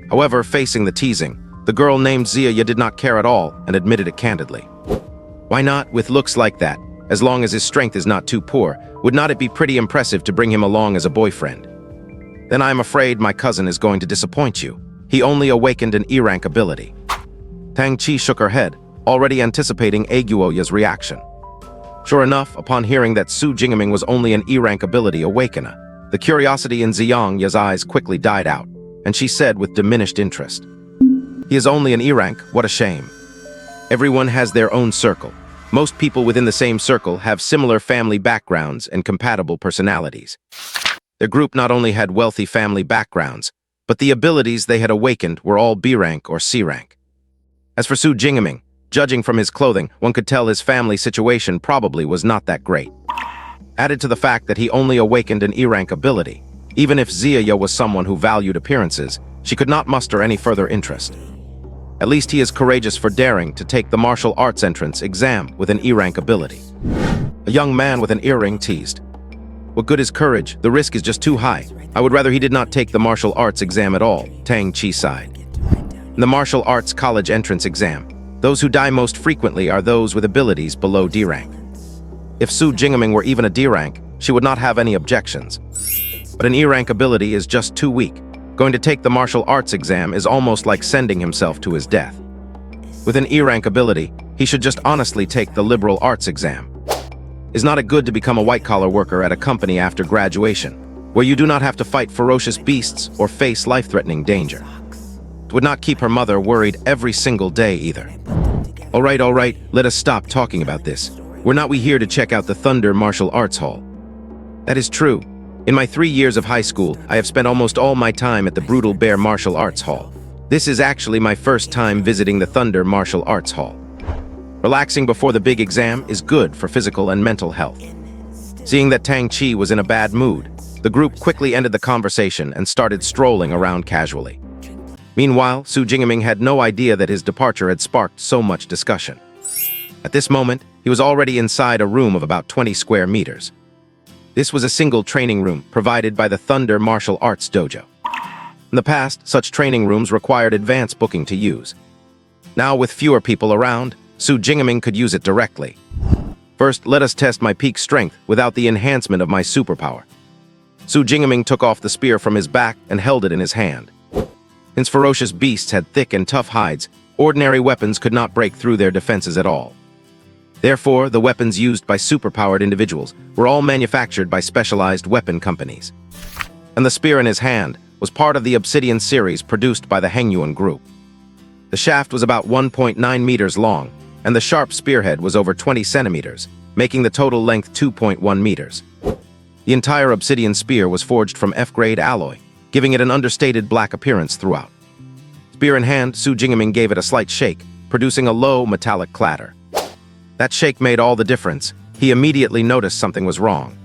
However, facing the teasing, the girl named Ziya did not care at all and admitted it candidly. "Why not, with looks like that? As long as his strength is not too poor, would not it be pretty impressive to bring him along as a boyfriend?" "Then I am afraid my cousin is going to disappoint you. He only awakened an E-rank ability." Tang Chi shook her head, already anticipating Aguoya's reaction. Sure enough, upon hearing that Su Jingming was only an E-rank ability awakener, the curiosity in Ziyang's eyes quickly died out, and she said with diminished interest, "He is only an E-rank, what a shame. Everyone has their own circle. Most people within the same circle have similar family backgrounds and compatible personalities. Their group not only had wealthy family backgrounds, but the abilities they had awakened were all B-rank or C-rank. As for Su Jingming, judging from his clothing, one could tell his family situation probably was not that great. Added to the fact that he only awakened an E-rank ability, even if Ziya was someone who valued appearances, she could not muster any further interest. At least he is courageous for daring to take the martial arts entrance exam with an E-rank ability." A young man with an earring teased. "What good is courage? The risk is just too high. I would rather he did not take the martial arts exam at all," Tang Chi sighed. In the martial arts college entrance exam, those who die most frequently are those with abilities below D-rank. If Su Jingming were even a D-rank, she would not have any objections. But an E-rank ability is just too weak. Going to take the martial arts exam is almost like sending himself to his death. With an E-rank ability, he should just honestly take the liberal arts exam. Is not it good to become a white-collar worker at a company after graduation, where you do not have to fight ferocious beasts or face life-threatening danger? It would not keep her mother worried every single day either. All right, let us stop talking about this. We're not here to check out the Thunder Martial Arts Hall." "That is true. In my 3 years of high school, I have spent almost all my time at the Brutal Bear Martial Arts Hall. This is actually my first time visiting the Thunder Martial Arts Hall. Relaxing before the big exam is good for physical and mental health." Seeing that Tang Chi was in a bad mood, the group quickly ended the conversation and started strolling around casually. Meanwhile, Su Jingming had no idea that his departure had sparked so much discussion. At this moment, he was already inside a room of about 20 square meters. This was a single training room provided by the Thunder Martial Arts Dojo. In the past, such training rooms required advance booking to use. Now, with fewer people around, Su Jingming could use it directly. "First, let us test my peak strength without the enhancement of my superpower." Su Jingming took off the spear from his back and held it in his hand. Since ferocious beasts had thick and tough hides, ordinary weapons could not break through their defenses at all. Therefore, the weapons used by superpowered individuals were all manufactured by specialized weapon companies. And the spear in his hand was part of the Obsidian series produced by the Hengyuan Group. The shaft was about 1.9 meters long, and the sharp spearhead was over 20 centimeters, making the total length 2.1 meters. The entire Obsidian spear was forged from F-grade alloy, giving it an understated black appearance throughout. Spear in hand, Su Jingaming gave it a slight shake, producing a low, metallic clatter. That shake made all the difference. He immediately noticed something was wrong.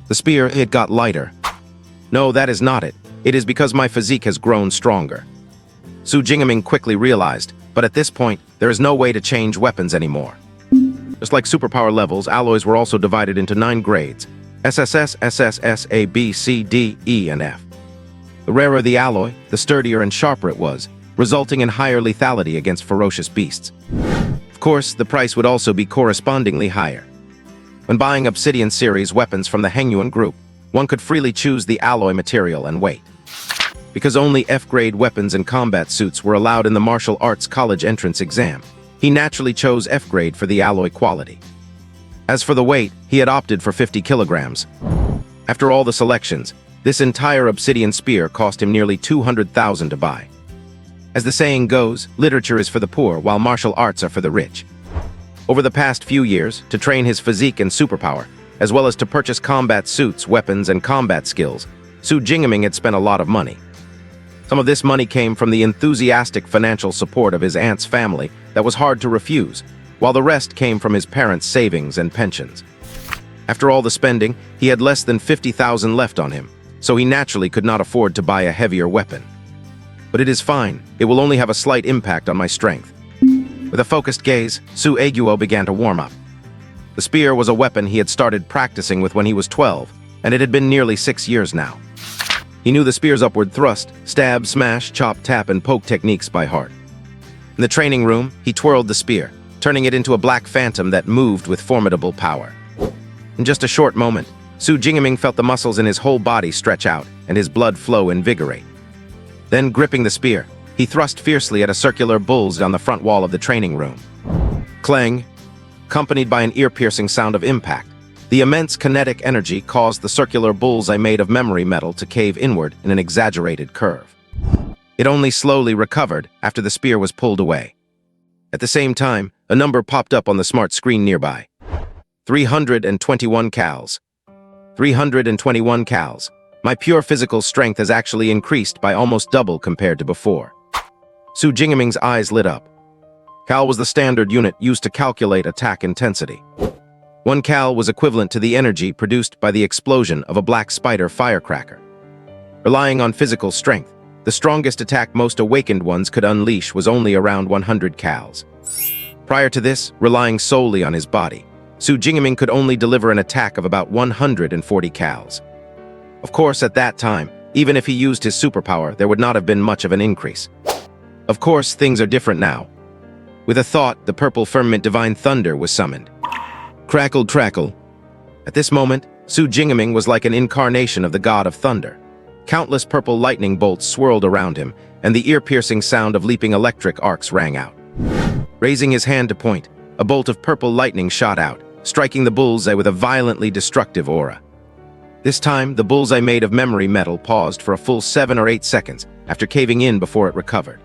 The spear, it got lighter. No, that is not it. It is because my physique has grown stronger. Su Jingaming quickly realized, but at this point, there is no way to change weapons anymore. Just like superpower levels, alloys were also divided into 9 grades: SSS, SSS, A, B, C, D, E, and F. The rarer the alloy, the sturdier and sharper it was, resulting in higher lethality against ferocious beasts. Of course, the price would also be correspondingly higher. When buying Obsidian series weapons from the Hengyuan Group, one could freely choose the alloy material and weight. Because only F-grade weapons and combat suits were allowed in the martial arts college entrance exam, he naturally chose F-grade for the alloy quality. As for the weight, he had opted for 50 kilograms. After all the selections, this entire Obsidian spear cost him nearly 200,000 to buy. As the saying goes, literature is for the poor, while martial arts are for the rich. Over the past few years, to train his physique and superpower, as well as to purchase combat suits, weapons, and combat skills, Su Jingaming had spent a lot of money. Some of this money came from the enthusiastic financial support of his aunt's family that was hard to refuse, while the rest came from his parents' savings and pensions. After all the spending, he had less than 50,000 left on him, so he naturally could not afford to buy a heavier weapon. But it is fine, it will only have a slight impact on my strength. With a focused gaze, Su Aguo began to warm up. The spear was a weapon he had started practicing with when he was 12, and it had been nearly 6 years now. He knew the spear's upward thrust, stab, smash, chop, tap, and poke techniques by heart. In the training room, he twirled the spear, turning it into a black phantom that moved with formidable power. In just a short moment, Su Jingaming felt the muscles in his whole body stretch out and his blood flow invigorate. Then, gripping the spear, he thrust fiercely at a circular bullseye on the front wall of the training room. Clang! Accompanied by an ear-piercing sound of impact, the immense kinetic energy caused the circular bullseye made of memory metal to cave inward in an exaggerated curve. It only slowly recovered after the spear was pulled away. At the same time, a number popped up on the smart screen nearby. 321 cals. 321 cals. My pure physical strength has actually increased by almost double compared to before. Su Jingaming's eyes lit up. Cal was the standard unit used to calculate attack intensity. 1 cal was equivalent to the energy produced by the explosion of a black spider firecracker. Relying on physical strength, the strongest attack most awakened ones could unleash was only around 100 cals. Prior to this, relying solely on his body, Su Jingaming could only deliver an attack of about 140 cals. Of course, at that time, even if he used his superpower, there would not have been much of an increase. Of course, things are different now. With a thought, the purple firmament Divine Thunder was summoned. Crackle, crackle. At this moment, Su Jingaming was like an incarnation of the god of thunder. Countless purple lightning bolts swirled around him, and the ear-piercing sound of leaping electric arcs rang out. Raising his hand to point, a bolt of purple lightning shot out, striking the bullseye with a violently destructive aura. This time, the bullseye made of memory metal paused for a full 7 or 8 seconds after caving in before it recovered.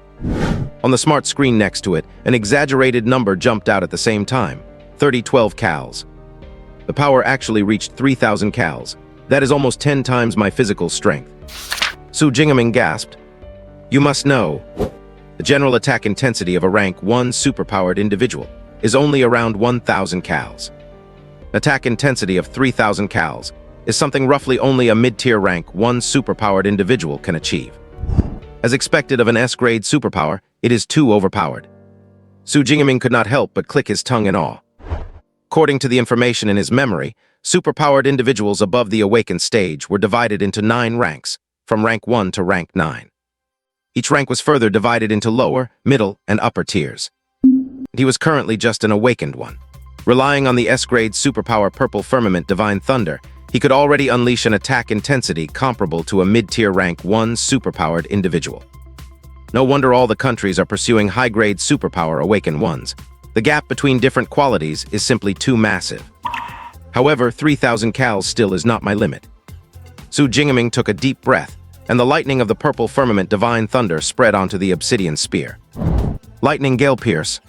On the smart screen next to it, an exaggerated number jumped out at the same time, 3012 cals. The power actually reached 3,000 cals. That is almost 10 times my physical strength. Su Jingaming gasped. You must know, the general attack intensity of a rank 1 superpowered individual is only around 1,000 cals. Attack intensity of 3,000 cals is something roughly only a mid-tier rank 1 superpowered individual can achieve. As expected of an S-grade superpower, it is too overpowered. Su Jingaming could not help but click his tongue in awe. According to the information in his memory, superpowered individuals above the awakened stage were divided into 9 ranks, from rank 1 to rank 9. Each rank was further divided into lower, middle, and upper tiers. He was currently just an awakened one. Relying on the S-grade superpower Purple Firmament Divine Thunder, he could already unleash an attack intensity comparable to a mid-tier rank 1 superpowered individual. No wonder all the countries are pursuing high-grade superpower awakened ones. The gap between different qualities is simply too massive. However, 3,000 cals still is not my limit. Su Jingaming took a deep breath, and the lightning of the purple firmament divine thunder spread onto the obsidian spear. Lightning Gale Pierce.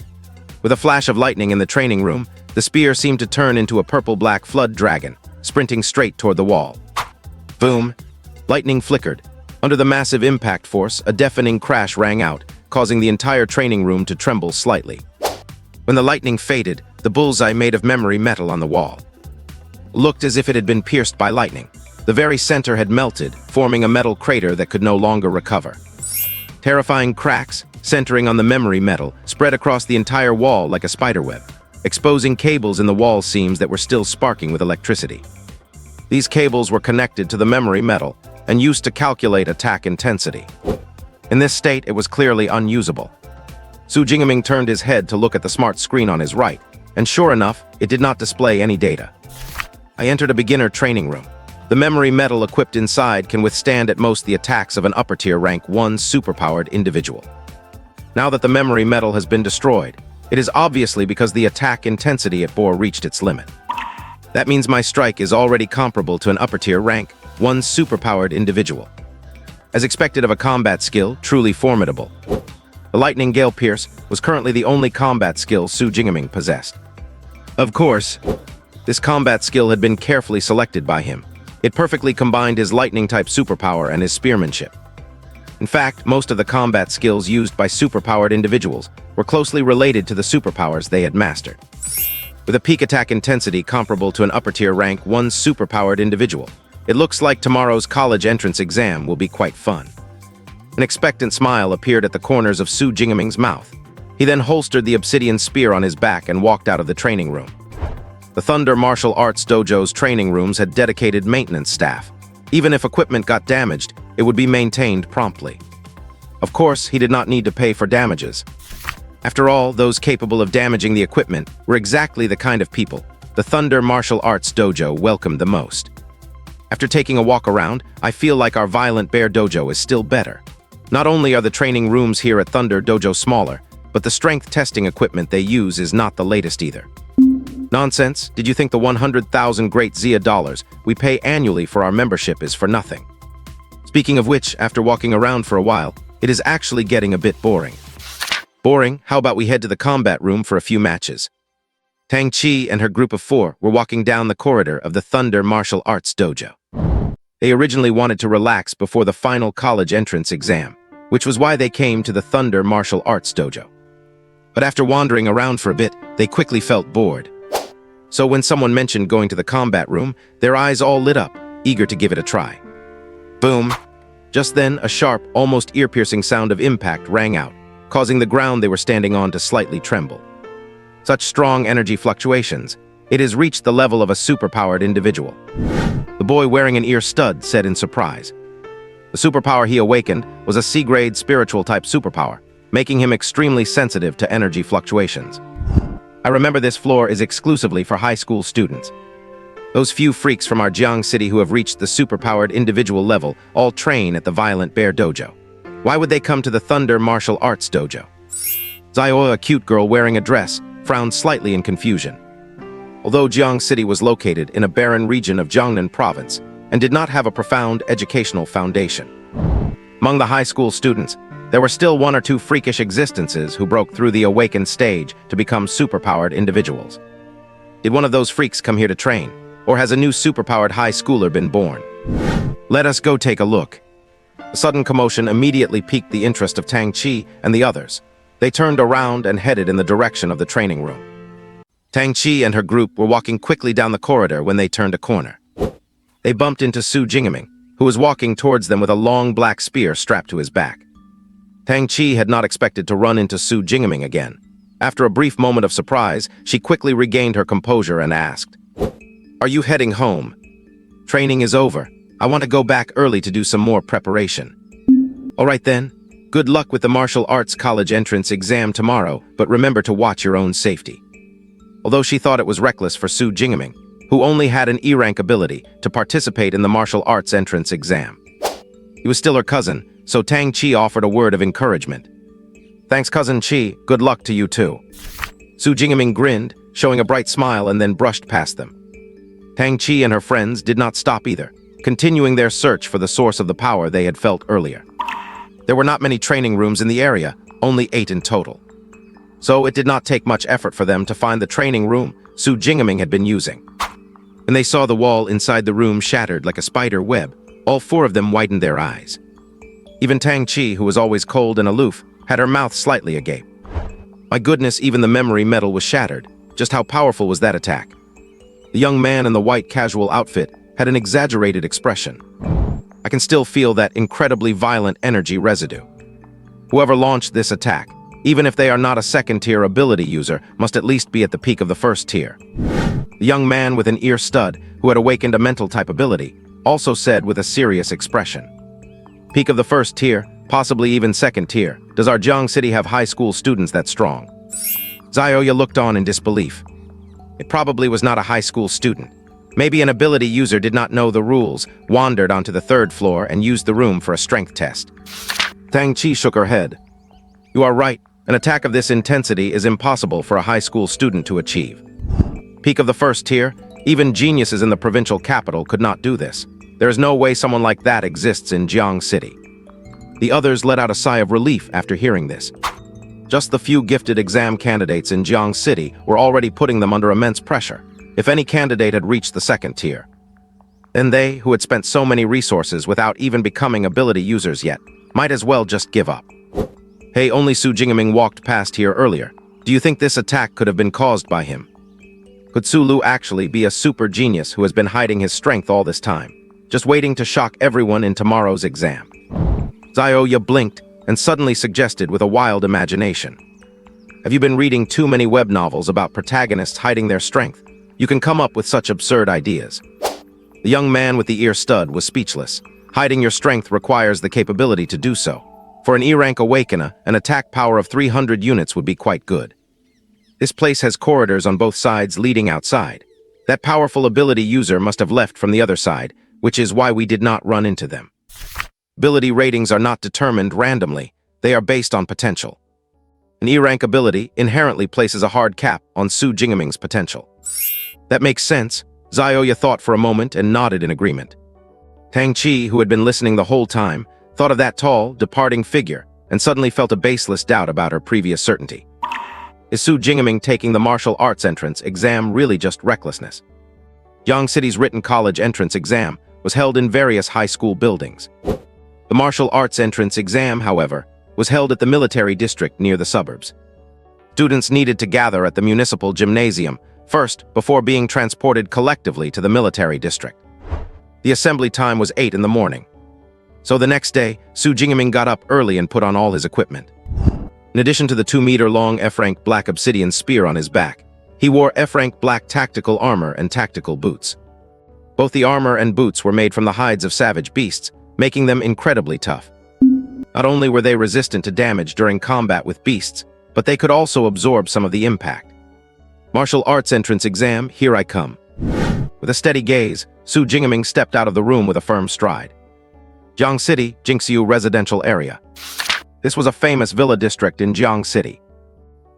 With a flash of lightning in the training room, the spear seemed to turn into a purple-black flood dragon, sprinting straight toward the wall. Boom! Lightning flickered. Under the massive impact force, a deafening crash rang out, causing the entire training room to tremble slightly. When the lightning faded, the bullseye made of memory metal on the wall looked as if it had been pierced by lightning. The very center had melted, forming a metal crater that could no longer recover. Terrifying cracks, centering on the memory metal, spread across the entire wall like a spiderweb, exposing cables in the wall seams that were still sparking with electricity. These cables were connected to the memory metal and used to calculate attack intensity. In this state, it was clearly unusable. Su Jingaming turned his head to look at the smart screen on his right, and sure enough, it did not display any data. I entered a beginner training room. The memory metal equipped inside can withstand at most the attacks of an upper-tier rank 1 superpowered individual. Now that the memory metal has been destroyed, it is obviously because the attack intensity it bore reached its limit. That means my strike is already comparable to an upper-tier rank 1 superpowered individual. As expected of a combat skill, truly formidable. The Lightning Gale Pierce was currently the only combat skill Su Jingaming possessed. Of course, this combat skill had been carefully selected by him. It perfectly combined his lightning-type superpower and his spearmanship. In fact, most of the combat skills used by superpowered individuals were closely related to the superpowers they had mastered. With a peak attack intensity comparable to an upper-tier rank 1 superpowered individual, it looks like tomorrow's college entrance exam will be quite fun. An expectant smile appeared at the corners of Su Jingaming's mouth. He then holstered the obsidian spear on his back and walked out of the training room. The Thunder Martial Arts Dojo's training rooms had dedicated maintenance staff. Even if equipment got damaged, it would be maintained promptly. Of course, he did not need to pay for damages. After all, those capable of damaging the equipment were exactly the kind of people the Thunder Martial Arts Dojo welcomed the most. After taking a walk around, I feel like our Violent Bear Dojo is still better. Not only are the training rooms here at Thunder Dojo smaller, but the strength testing equipment they use is not the latest either. Nonsense. Did you think the 100,000 Great Zia dollars we pay annually for our membership is for nothing? Speaking of which, after walking around for a while, it is actually getting a bit boring. Boring? How about we head to the combat room for a few matches? Tang Chi and her group of 4 were walking down the corridor of the Thunder Martial Arts Dojo. They originally wanted to relax before the final college entrance exam, which was why they came to the Thunder Martial Arts Dojo. But after wandering around for a bit, they quickly felt bored. So when someone mentioned going to the combat room, their eyes all lit up, eager to give it a try. Boom! Just then, a sharp, almost ear-piercing sound of impact rang out, causing the ground they were standing on to slightly tremble. Such strong energy fluctuations, it has reached the level of a superpowered individual. The boy wearing an ear stud said in surprise. The superpower he awakened was a C-grade spiritual-type superpower, making him extremely sensitive to energy fluctuations. I remember this floor is exclusively for high school students. Those few freaks from our Jiang city who have reached the superpowered individual level all train at the Violent Bear Dojo. Why would they come to the Thunder Martial Arts Dojo? Zio, a cute girl wearing a dress, frowned slightly in confusion. Although Jiang City was located in a barren region of Jiangnan Province and did not have a profound educational foundation, among the high school students, there were still 1 or 2 freakish existences who broke through the awakened stage to become superpowered individuals. Did one of those freaks come here to train, or has a new superpowered high schooler been born? Let us go take a look. A sudden commotion immediately piqued the interest of Tang Chi and the others. They turned around and headed in the direction of the training room. Tang Chi and her group were walking quickly down the corridor when they turned a corner. They bumped into Su Jingaming, who was walking towards them with a long black spear strapped to his back. Tang Chi had not expected to run into Su Jingaming again. After a brief moment of surprise, she quickly regained her composure and asked, "Are you heading home? Training is over. I want to go back early to do some more preparation." "All right then. Good luck with the martial arts college entrance exam tomorrow, but remember to watch your own safety." Although she thought it was reckless for Su Jingaming, who only had an E-rank ability, to participate in the martial arts entrance exam. He was still her cousin, so Tang Chi offered a word of encouragement. "Thanks, Cousin Chi. Good luck to you too." Su Jingming grinned, showing a bright smile, and then brushed past them. Tang Chi and her friends did not stop either, continuing their search for the source of the power they had felt earlier. There were not many training rooms in the area, only 8 in total. So it did not take much effort for them to find the training room Su Jingming had been using. When they saw the wall inside the room shattered like a spider web, all 4 of them widened their eyes. Even Tang Chi, who was always cold and aloof, had her mouth slightly agape. My goodness, even the memory metal was shattered. Just how powerful was that attack? The young man in the white casual outfit had an exaggerated expression. I can still feel that incredibly violent energy residue. Whoever launched this attack, even if they are not a second-tier ability user, must at least be at the peak of the first tier. The young man with an ear stud, who had awakened a mental-type ability, also said with a serious expression. "Peak of the first tier, possibly even second tier. Does our Jiang City have high school students that strong?" Xiaoya looked on in disbelief. It probably was not a high school student. Maybe an ability user did not know the rules, wandered onto the 3rd floor, and used the room for a strength test. Tang Chi shook her head. "You are right. An attack of this intensity is impossible for a high school student to achieve. Peak of the first tier, even geniuses in the provincial capital could not do this. There is no way someone like that exists in Jiang City." The others let out a sigh of relief after hearing this. Just the few gifted exam candidates in Jiang City were already putting them under immense pressure, if any candidate had reached the 2nd tier. Then they, who had spent so many resources without even becoming ability users yet, might as well just give up. Hey, only Su Jingming walked past here earlier. Do you think this attack could have been caused by him? Could Su Lu actually be a super genius who has been hiding his strength all this time, just waiting to shock everyone in tomorrow's exam? Xiaoya blinked and suddenly suggested with a wild imagination. Have you been reading too many web novels about protagonists hiding their strength? You can come up with such absurd ideas. The young man with the ear stud was speechless. Hiding your strength requires the capability to do so. For an E-rank awakener, an attack power of 300 units would be quite good. This place has corridors on both sides leading outside. That powerful ability user must have left from the other side, which is why we did not run into them. Ability ratings are not determined randomly. They are based on potential. An E-rank ability inherently places a hard cap on Su Jingming's potential. That makes sense. Xiaoya thought for a moment and nodded in agreement. Tang Chi, who had been listening the whole time, thought of that tall, departing figure and suddenly felt a baseless doubt about her previous certainty. Is Su Jingming taking the martial arts entrance exam really just recklessness? Jiang City's written college entrance exam was held in various high school buildings. The martial arts entrance exam, however, was held at the military district near the suburbs. Students needed to gather at the municipal gymnasium first before being transported collectively to the military district. The assembly time was 8 in the morning. So the next day, Su Jingming got up early and put on all his equipment. In addition to the 2-meter-long F-rank black obsidian spear on his back, he wore F-rank black tactical armor and tactical boots. Both the armor and boots were made from the hides of savage beasts, making them incredibly tough. Not only were they resistant to damage during combat with beasts, but they could also absorb some of the impact. Martial arts entrance exam, here I come. With a steady gaze, Su Jingming stepped out of the room with a firm stride. Jiang City, Jingxiu residential area. This was a famous villa district in Jiang City.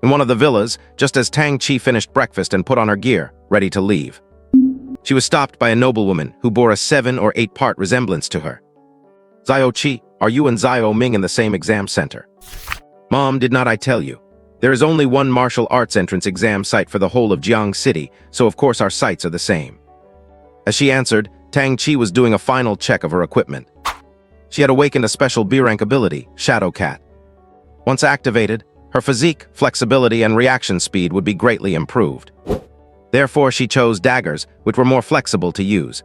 In one of the villas, just as Tang Chi finished breakfast and put on her gear, ready to leave, she was stopped by a noblewoman who bore a 7 or 8-part resemblance to her. Xiao Qi, are you and Xiao Ming in the same exam center? Mom, did not I tell you? There is only one martial arts entrance exam site for the whole of Jiang City, so of course our sites are the same. As she answered, Tang Chi was doing a final check of her equipment. She had awakened a special B-rank ability, Shadow Cat. Once activated, her physique, flexibility, and reaction speed would be greatly improved. Therefore, she chose daggers, which were more flexible to use.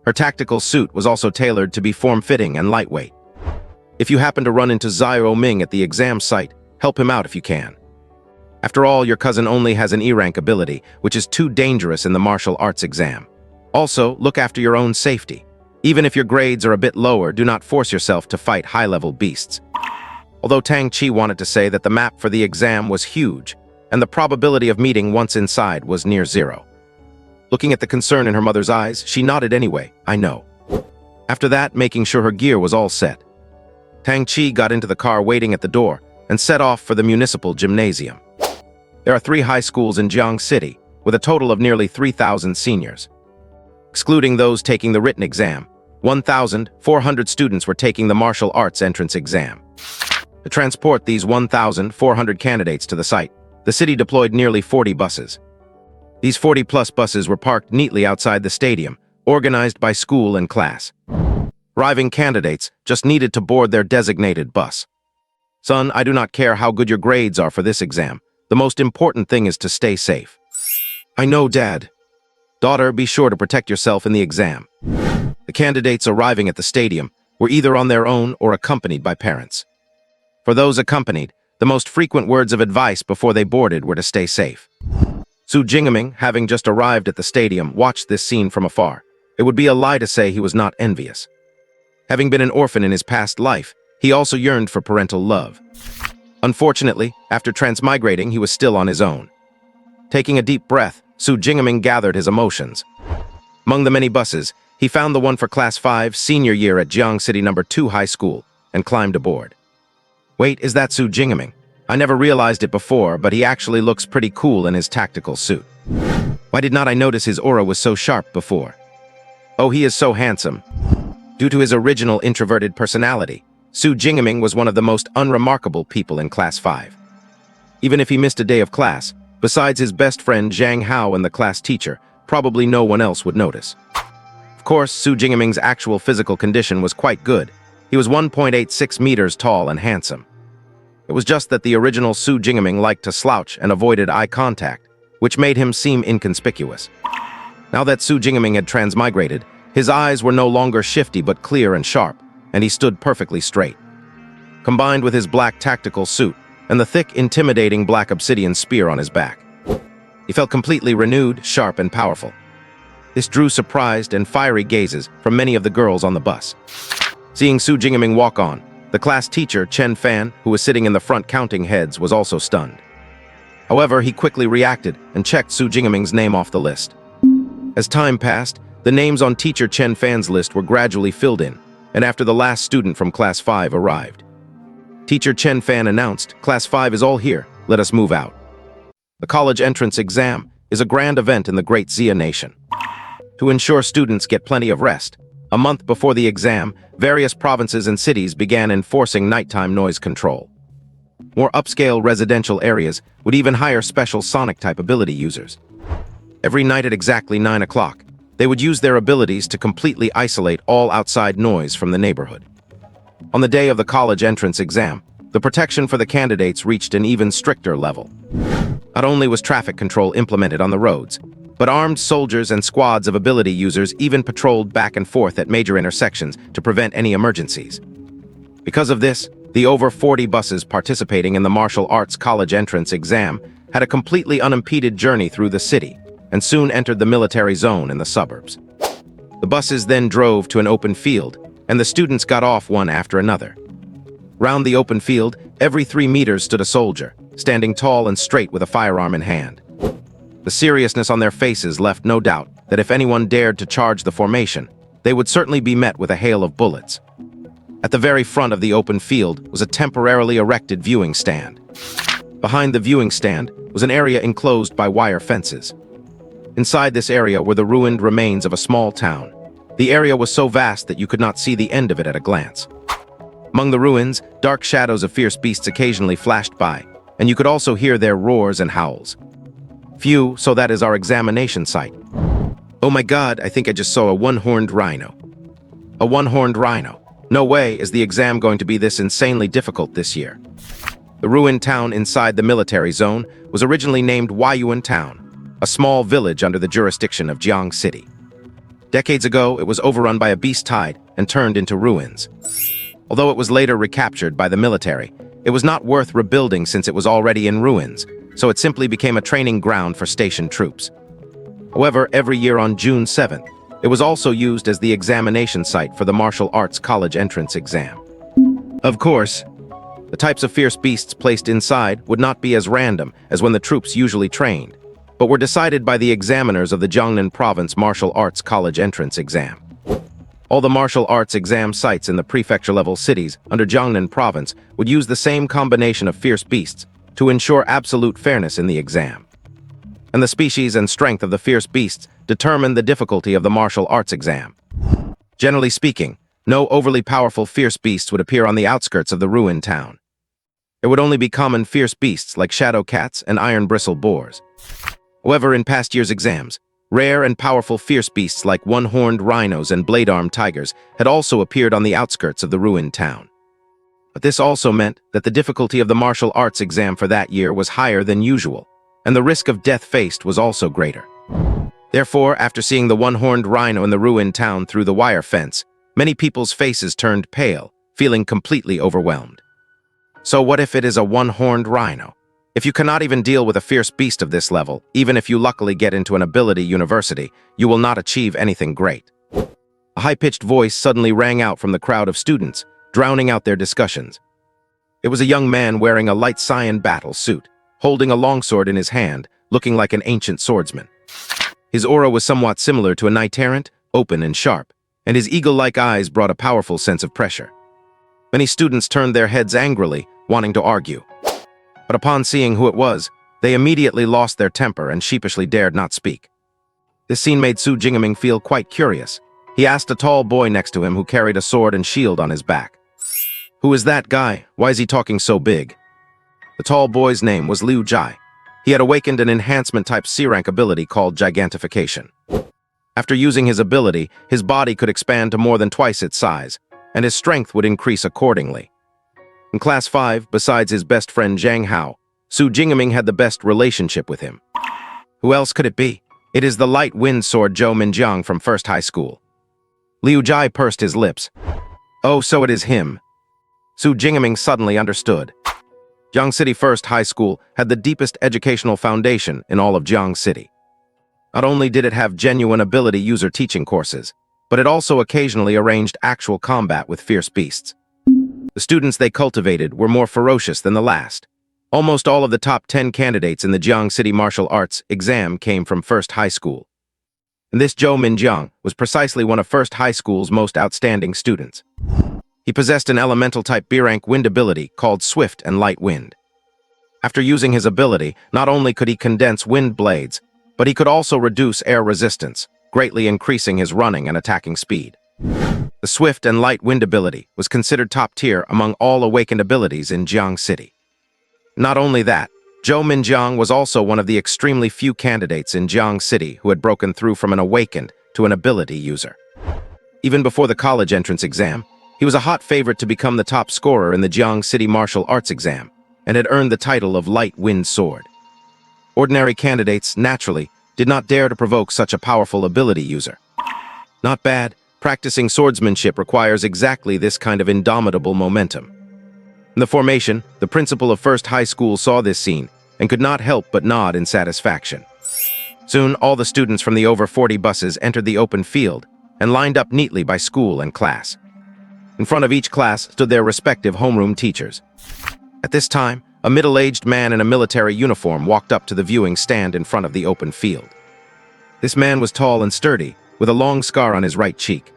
Her tactical suit was also tailored to be form-fitting and lightweight. If you happen to run into Xiao Ming at the exam site, help him out if you can. After all, your cousin only has an E-rank ability, which is too dangerous in the martial arts exam. Also, look after your own safety. Even if your grades are a bit lower, do not force yourself to fight high-level beasts. Although Tang Chi wanted to say that the map for the exam was huge, and the probability of meeting once inside was near 0. Looking at the concern in her mother's eyes, she nodded anyway. I know. After that, making sure her gear was all set, Tang Chi got into the car waiting at the door and set off for the municipal gymnasium. There are 3 high schools in Jiang City, with a total of nearly 3,000 seniors. Excluding those taking the written exam, 1,400 students were taking the martial arts entrance exam. To transport these 1,400 candidates to the site, the city deployed nearly 40 buses. These 40-plus buses were parked neatly outside the stadium, organized by school and class. Arriving candidates just needed to board their designated bus. Son, I do not care how good your grades are for this exam. The most important thing is to stay safe. I know, Dad. Daughter, be sure to protect yourself in the exam. The candidates arriving at the stadium were either on their own or accompanied by parents. For those accompanied, the most frequent words of advice before they boarded were to stay safe. Su Jingming, having just arrived at the stadium, watched this scene from afar. It would be a lie to say he was not envious. Having been an orphan in his past life, he also yearned for parental love. Unfortunately, after transmigrating, he was still on his own. Taking a deep breath, Su Jingming gathered his emotions. Among the many buses, he found the one for Class 5, senior year at Jiang City No. 2 High School, and climbed aboard. Wait, is that Su Jingming? I never realized it before, but he actually looks pretty cool in his tactical suit. Why did not I notice his aura was so sharp before? Oh, he is so handsome. Due to his original introverted personality, Su Jingming was one of the most unremarkable people in Class 5. Even if he missed a day of class, besides his best friend Zhang Hao and the class teacher, probably no one else would notice. Of course, Su Jingming's actual physical condition was quite good. He was 1.86 meters tall and handsome. It was just that the original Su Jingming liked to slouch and avoided eye contact, which made him seem inconspicuous. Now that Su Jingming had transmigrated, his eyes were no longer shifty but clear and sharp, and he stood perfectly straight. Combined with his black tactical suit and the thick, intimidating black obsidian spear on his back, he felt completely renewed, sharp, and powerful. This drew surprised and fiery gazes from many of the girls on the bus. Seeing Su Jingming walk on, the class teacher, Chen Fan, who was sitting in the front counting heads, was also stunned. However, he quickly reacted and checked Su Jingming's name off the list. As time passed, the names on teacher Chen Fan's list were gradually filled in, and after the last student from Class 5 arrived, Teacher Chen Fan announced, "Class 5 is all here, let us move out." The college entrance exam is a grand event in the Great Xia Nation. To ensure students get plenty of rest, a month before the exam, various provinces and cities began enforcing nighttime noise control. More upscale residential areas would even hire special sonic-type ability users. Every night at exactly 9 o'clock, they would use their abilities to completely isolate all outside noise from the neighborhood. On the day of the college entrance exam, the protection for the candidates reached an even stricter level. Not only was traffic control implemented on the roads, but armed soldiers and squads of ability users even patrolled back and forth at major intersections to prevent any emergencies. Because of this, the over 40 buses participating in the martial arts college entrance exam had a completely unimpeded journey through the city and soon entered the military zone in the suburbs. The buses then drove to an open field, and the students got off one after another. Round the open field, every 3 meters stood a soldier, standing tall and straight with a firearm in hand. The seriousness on their faces left no doubt that if anyone dared to charge the formation, they would certainly be met with a hail of bullets. At the very front of the open field was a temporarily erected viewing stand. Behind the viewing stand was an area enclosed by wire fences. Inside this area were the ruined remains of a small town. The area was so vast that you could not see the end of it at a glance. Among the ruins, dark shadows of fierce beasts occasionally flashed by, and you could also hear their roars and howls. Phew, so that is our examination site. Oh my god, I think I just saw a one-horned rhino. A one-horned rhino. No way is the exam going to be this insanely difficult this year. The ruined town inside the military zone was originally named Huayuan Town, a small village under the jurisdiction of Jiang City. Decades ago, it was overrun by a beast tide and turned into ruins. Although it was later recaptured by the military, it was not worth rebuilding since it was already in ruins, so it simply became a training ground for stationed troops. However, every year on June 7th, it was also used as the examination site for the martial arts college entrance exam. Of course, the types of fierce beasts placed inside would not be as random as when the troops usually trained, but were decided by the examiners of the Jiangnan Province Martial Arts College entrance exam. All the martial arts exam sites in the prefecture-level cities under Jiangnan province would use the same combination of fierce beasts to ensure absolute fairness in the exam. And the species and strength of the fierce beasts determined the difficulty of the martial arts exam. Generally speaking, no overly powerful fierce beasts would appear on the outskirts of the ruined town. There would only be common fierce beasts like shadow cats and iron-bristled boars. However, in past years' exams, rare and powerful fierce beasts like one-horned rhinos and blade-armed tigers had also appeared on the outskirts of the ruined town. But this also meant that the difficulty of the martial arts exam for that year was higher than usual, and the risk of death faced was also greater. Therefore, after seeing the one-horned rhino in the ruined town through the wire fence, many people's faces turned pale, feeling completely overwhelmed. So what if it is a one-horned rhino? If you cannot even deal with a fierce beast of this level, even if you luckily get into an ability university, you will not achieve anything great. A high-pitched voice suddenly rang out from the crowd of students, drowning out their discussions. It was a young man wearing a light cyan battle suit, holding a longsword in his hand, looking like an ancient swordsman. His aura was somewhat similar to a knight errant, open and sharp, and his eagle-like eyes brought a powerful sense of pressure. Many students turned their heads angrily, wanting to argue. But upon seeing who it was, they immediately lost their temper and sheepishly dared not speak. This scene made Su Jingaming feel quite curious. He asked a tall boy next to him who carried a sword and shield on his back. "Who is that guy? Why is he talking so big?" The tall boy's name was Liu Jai. He had awakened an enhancement-type C-rank ability called Gigantification. After using his ability, his body could expand to more than twice its size, and his strength would increase accordingly. In Class 5, besides his best friend Zhang Hao, Su Jingaming had the best relationship with him. Who else could it be? It is the light wind sword Zhou Minjiang from First High School. Liu Jai pursed his lips. Oh, so it is him. Su Jingaming suddenly understood. Jiang City First High School had the deepest educational foundation in all of Jiang City. Not only did it have genuine ability user teaching courses, but it also occasionally arranged actual combat with fierce beasts. The students they cultivated were more ferocious than the last. Almost all of the top 10 candidates in the Jiang City Martial Arts exam came from First High School. And this Zhou Minjiang was precisely one of First High School's most outstanding students. He possessed an elemental-type B-rank wind ability called Swift and Light Wind. After using his ability, not only could he condense wind blades, but he could also reduce air resistance, greatly increasing his running and attacking speed. The Swift and Light Wind ability was considered top tier among all awakened abilities in Jiang City. Not only that, Zhou Minjiang was also one of the extremely few candidates in Jiang City who had broken through from an awakened to an ability user. Even before the college entrance exam, he was a hot favorite to become the top scorer in the Jiang City Martial Arts exam and had earned the title of Light Wind Sword. Ordinary candidates, naturally, did not dare to provoke such a powerful ability user. Not bad. Practicing swordsmanship requires exactly this kind of indomitable momentum. In the formation, the principal of First High School saw this scene and could not help but nod in satisfaction. Soon, all the students from the over 40 buses entered the open field and lined up neatly by school and class. In front of each class stood their respective homeroom teachers. At this time, a middle-aged man in a military uniform walked up to the viewing stand in front of the open field. This man was tall and sturdy, with a long scar on his right cheek.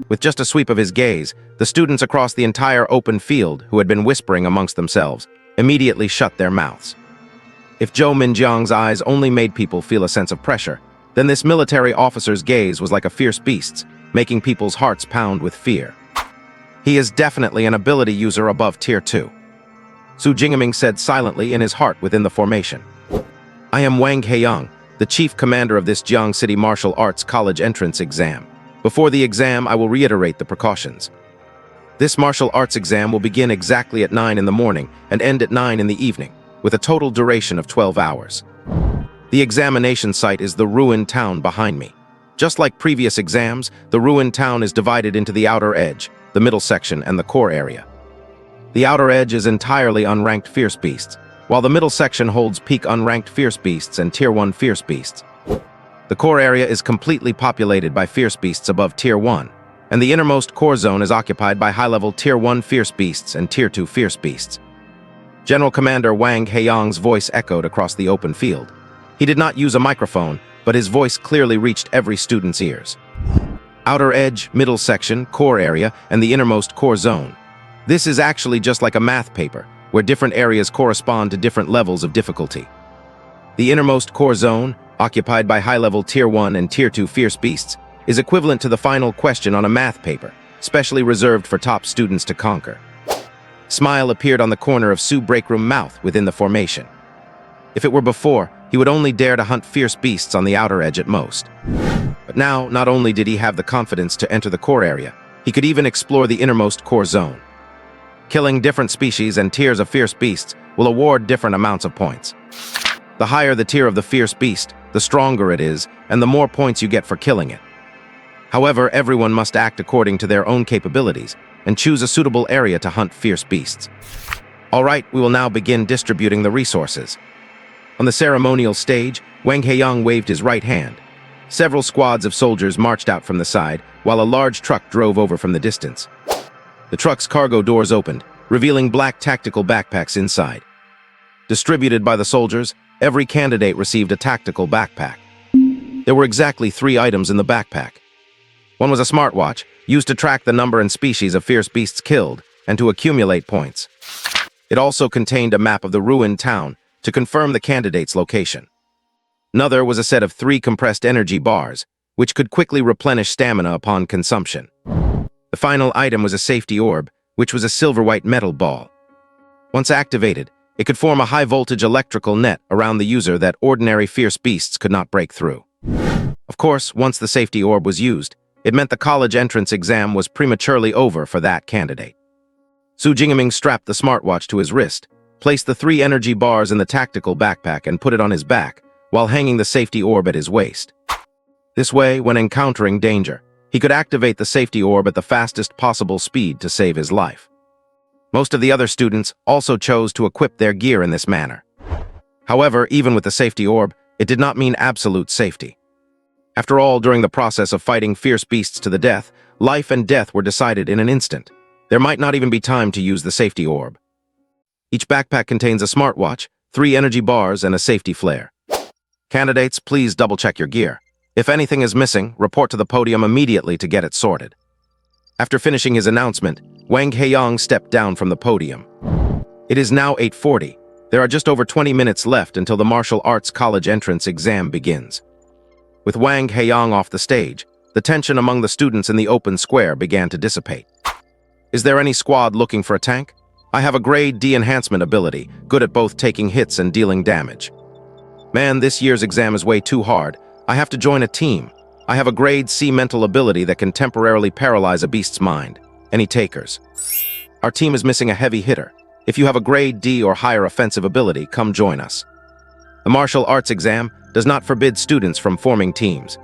With just a sweep of his gaze, the students across the entire open field, who had been whispering amongst themselves, immediately shut their mouths. If Zhou Minjiang's eyes only made people feel a sense of pressure, then this military officer's gaze was like a fierce beast's, making people's hearts pound with fear. He is definitely an ability user above Tier 2. Su Jingaming said silently in his heart within the formation. I am Wang Heiyang, the chief commander of this Jiang City Martial Arts College entrance exam. Before the exam, I will reiterate the precautions. This martial arts exam will begin exactly at 9 in the morning and end at 9 in the evening, with a total duration of 12 hours. The examination site is the ruined town behind me. Just like previous exams, the ruined town is divided into the outer edge, the middle section, and the core area. The outer edge is entirely unranked fierce beasts, while the middle section holds peak unranked fierce beasts and Tier 1 fierce beasts. The core area is completely populated by fierce beasts above Tier 1, and the innermost core zone is occupied by high-level Tier 1 fierce beasts and Tier 2 fierce beasts. General Commander Wang Heiyang's voice echoed across the open field. He did not use a microphone, but his voice clearly reached every student's ears. Outer edge, middle section, core area, and the innermost core zone. This is actually just like a math paper, where different areas correspond to different levels of difficulty. The innermost core zone, occupied by high-level Tier 1 and Tier 2 fierce beasts, is equivalent to the final question on a math paper, specially reserved for top students to conquer. Smile appeared on the corner of Su Breakroom mouth within the formation. If it were before, he would only dare to hunt fierce beasts on the outer edge at most. But now, not only did he have the confidence to enter the core area, he could even explore the innermost core zone. Killing different species and tiers of fierce beasts will award different amounts of points. The higher the tier of the fierce beast, the stronger it is, and the more points you get for killing it. However, everyone must act according to their own capabilities and choose a suitable area to hunt fierce beasts. All right, we will now begin distributing the resources. On the ceremonial stage, Wang Heiyang waved his right hand. Several squads of soldiers marched out from the side, while a large truck drove over from the distance. The truck's cargo doors opened, revealing black tactical backpacks inside. Distributed by the soldiers, every candidate received a tactical backpack. There were exactly 3 items in the backpack. One was a smartwatch, used to track the number and species of fierce beasts killed, and to accumulate points. It also contained a map of the ruined town, to confirm the candidate's location. Another was a set of 3 compressed energy bars, which could quickly replenish stamina upon consumption. The final item was a safety orb, which was a silver-white metal ball. Once activated, it could form a high-voltage electrical net around the user that ordinary fierce beasts could not break through. Of course, once the safety orb was used, it meant the college entrance exam was prematurely over for that candidate. Su Jingming strapped the smartwatch to his wrist, placed the 3 energy bars in the tactical backpack and put it on his back, while hanging the safety orb at his waist. This way, when encountering danger, he could activate the safety orb at the fastest possible speed to save his life. Most of the other students also chose to equip their gear in this manner. However, even with the safety orb, it did not mean absolute safety. After all, during the process of fighting fierce beasts to the death, life and death were decided in an instant. There might not even be time to use the safety orb. Each backpack contains a smartwatch, 3 energy bars, and a safety flare. Candidates, please double-check your gear. If anything is missing, report to the podium immediately to get it sorted. After finishing his announcement, Wang Heiyang stepped down from the podium. It is now 8:40. There are just over 20 minutes left until the martial arts college entrance exam begins. With Wang Heiyang off the stage, the tension among the students in the open square began to dissipate. Is there any squad looking for a tank? I have a grade D enhancement ability, good at both taking hits and dealing damage. Man, this year's exam is way too hard. I have to join a team. I have a grade C mental ability that can temporarily paralyze a beast's mind. Any takers? Our team is missing a heavy hitter. If you have a grade D or higher offensive ability, come join us. The martial arts exam does not forbid students from forming teams.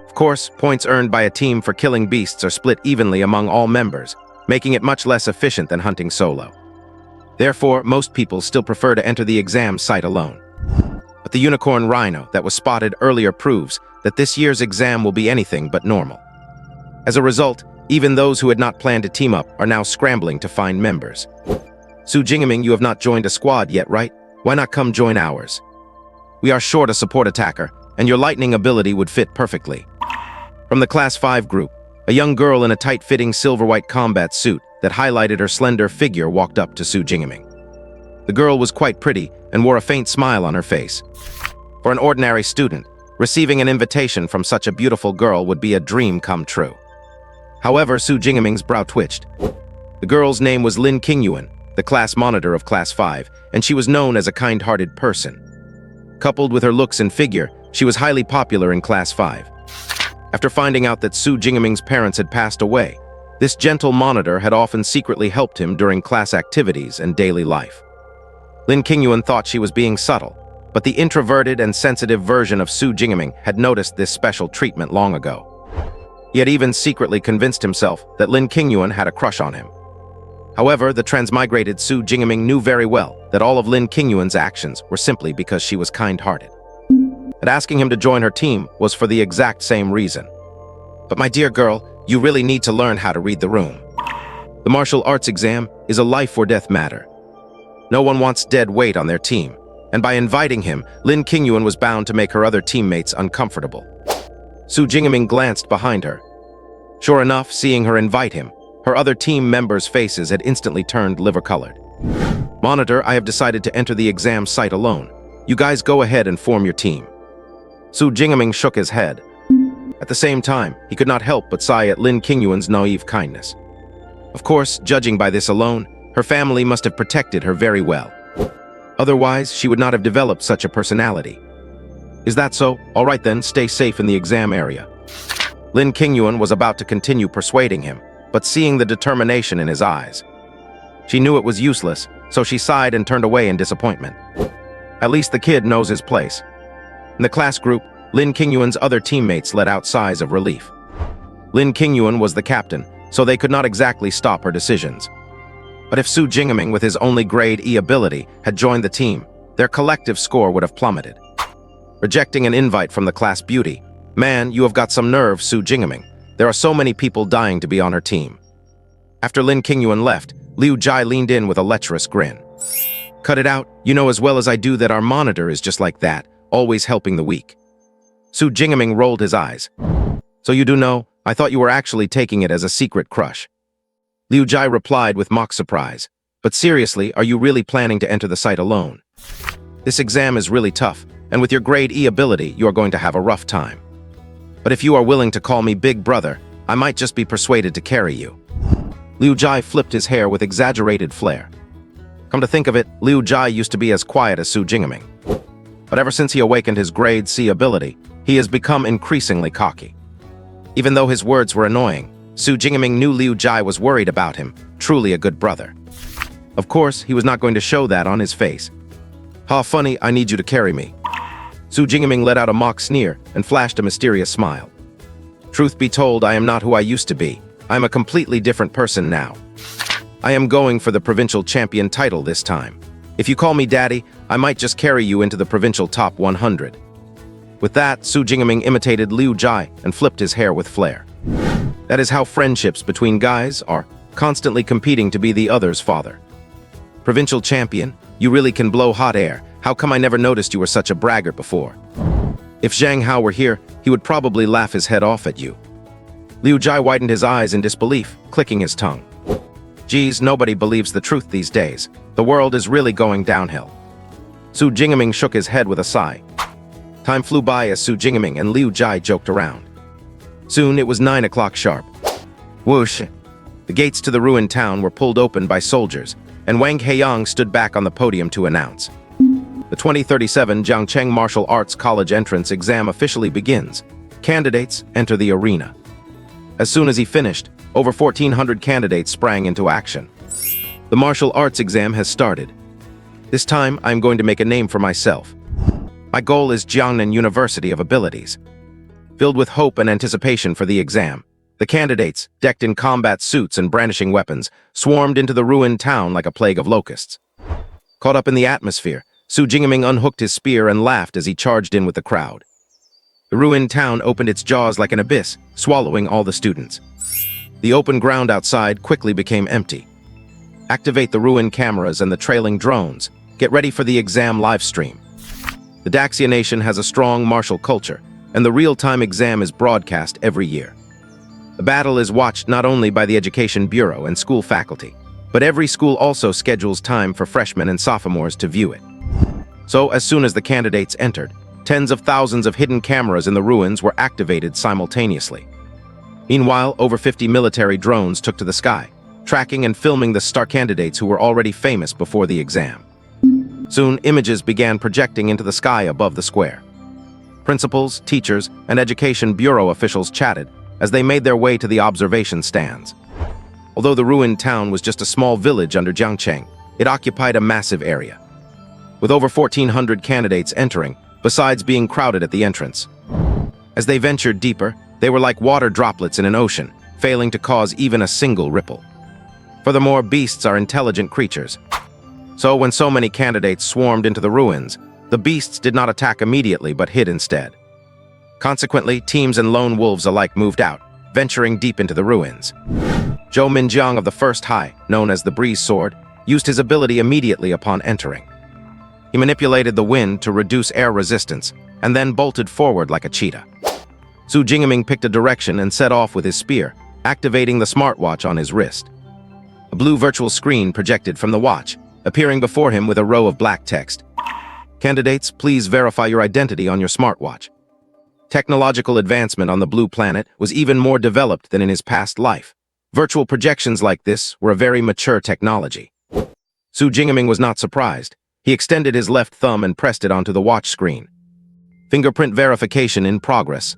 Of course, points earned by a team for killing beasts are split evenly among all members, making it much less efficient than hunting solo. Therefore, most people still prefer to enter the exam site alone. But the unicorn rhino that was spotted earlier proves that this year's exam will be anything but normal. As a result, even those who had not planned to team up are now scrambling to find members. Su Jingming, you have not joined a squad yet, right? Why not come join ours? We are short a support attacker, and your lightning ability would fit perfectly. From the Class 5 group, a young girl in a tight-fitting silver-white combat suit that highlighted her slender figure walked up to Su Jingming. The girl was quite pretty and wore a faint smile on her face. For an ordinary student, receiving an invitation from such a beautiful girl would be a dream come true. However, Su Jingming's brow twitched. The girl's name was Lin Qingyuan, the class monitor of Class 5, and she was known as a kind-hearted person. Coupled with her looks and figure, she was highly popular in Class 5. After finding out that Su Jingming's parents had passed away, this gentle monitor had often secretly helped him during class activities and daily life. Lin Qingyuan thought she was being subtle, but the introverted and sensitive version of Su Jingming had noticed this special treatment long ago. He had even secretly convinced himself that Lin Qingyuan had a crush on him. However, the transmigrated Su Jingming knew very well that all of Lin Qingyuan's actions were simply because she was kind-hearted. And asking him to join her team was for the exact same reason. But my dear girl, you really need to learn how to read the room. The martial arts exam is a life-or-death matter. No one wants dead weight on their team, and by inviting him, Lin Qingyuan was bound to make her other teammates uncomfortable. Su Jingming glanced behind her. Sure enough, seeing her invite him, her other team members' faces had instantly turned liver-colored. "Monitor, I have decided to enter the exam site alone. You guys go ahead and form your team." Su Jingaming shook his head. At the same time, he could not help but sigh at Lin Qingyuan's naive kindness. Of course, judging by this alone, her family must have protected her very well. Otherwise, she would not have developed such a personality. Is that so? All right then, stay safe in the exam area. Lin Qingyuan was about to continue persuading him, but seeing the determination in his eyes, she knew it was useless, so she sighed and turned away in disappointment. At least the kid knows his place. In the class group, Lin Qingyuan's other teammates let out sighs of relief. Lin Qingyuan was the captain, so they could not exactly stop her decisions. But if Su Jingaming, with his only grade E ability, had joined the team, their collective score would have plummeted. Rejecting an invite from the class beauty, "Man, you have got some nerve, Su Jingaming. There are so many people dying to be on her team." After Lin Qingyuan left, Liu Jai leaned in with a lecherous grin. "Cut it out. You know as well as I do that our monitor is just like that, always helping the weak." Su Jingaming rolled his eyes. "So you do know? I thought you were actually taking it as a secret crush." Liu Jai replied with mock surprise. "But seriously, are you really planning to enter the site alone? This exam is really tough, and with your grade E ability, you are going to have a rough time. But if you are willing to call me Big Brother, I might just be persuaded to carry you." Liu Jai flipped his hair with exaggerated flair. Come to think of it, Liu Jai used to be as quiet as Su Jingaming. But ever since he awakened his grade C ability, he has become increasingly cocky. Even though his words were annoying, Su Jingaming knew Liu Jai was worried about him, truly a good brother. Of course, he was not going to show that on his face. "Ha, funny, I need you to carry me." Su Jingaming let out a mock sneer and flashed a mysterious smile. "Truth be told, I am not who I used to be. I am a completely different person now. I am going for the provincial champion title this time. If you call me daddy, I might just carry you into the provincial top 100. With that, Su Jingaming imitated Liu Jai and flipped his hair with flair. That is how friendships between guys are, constantly competing to be the other's father. "Provincial champion, you really can blow hot air. How come I never noticed you were such a braggart before? If Zhang Hao were here, he would probably laugh his head off at you." Liu Jai widened his eyes in disbelief, clicking his tongue. Geez, nobody believes the truth these days. The world is really going downhill. Su Jingaming shook his head with a sigh. Time flew by as Su Jingaming and Liu Jai joked around. Soon it was 9 o'clock sharp. Whoosh! The gates to the ruined town were pulled open by soldiers, and Wang Heiyang stood back on the podium to announce. The 2037 Jiangcheng Martial Arts College entrance exam officially begins. Candidates enter the arena. As soon as he finished, over 1,400 candidates sprang into action. The martial arts exam has started. This time, I'm going to make a name for myself. My goal is Jiangnan University of Abilities. Filled with hope and anticipation for the exam, the candidates, decked in combat suits and brandishing weapons, swarmed into the ruined town like a plague of locusts. Caught up in the atmosphere, Su Jingaming unhooked his spear and laughed as he charged in with the crowd. The ruined town opened its jaws like an abyss, swallowing all the students. The open ground outside quickly became empty. Activate the ruined cameras and the trailing drones. Get ready for the exam live stream. The Daxia Nation has a strong martial culture, and the real-time exam is broadcast every year. The battle is watched not only by the Education Bureau and school faculty, but every school also schedules time for freshmen and sophomores to view it. So, as soon as the candidates entered, tens of thousands of hidden cameras in the ruins were activated simultaneously. Meanwhile, over 50 military drones took to the sky, tracking and filming the star candidates who were already famous before the exam. Soon, images began projecting into the sky above the square. Principals, teachers, and Education Bureau officials chatted as they made their way to the observation stands. Although the ruined town was just a small village under Jiangcheng, it occupied a massive area. With over 1,400 candidates entering, besides being crowded at the entrance. As they ventured deeper, they were like water droplets in an ocean, failing to cause even a single ripple. Furthermore, beasts are intelligent creatures. So when so many candidates swarmed into the ruins, the beasts did not attack immediately but hid instead. Consequently, teams and lone wolves alike moved out, venturing deep into the ruins. Zhou Minjiang of the First High, known as the Breeze Sword, used his ability immediately upon entering. He manipulated the wind to reduce air resistance, and then bolted forward like a cheetah. Su Jingaming picked a direction and set off with his spear, activating the smartwatch on his wrist. A blue virtual screen projected from the watch, appearing before him with a row of black text. Candidates, please verify your identity on your smartwatch. Technological advancement on the blue planet was even more developed than in his past life. Virtual projections like this were a very mature technology. Su Jingaming was not surprised. He extended his left thumb and pressed it onto the watch screen. Fingerprint verification in progress.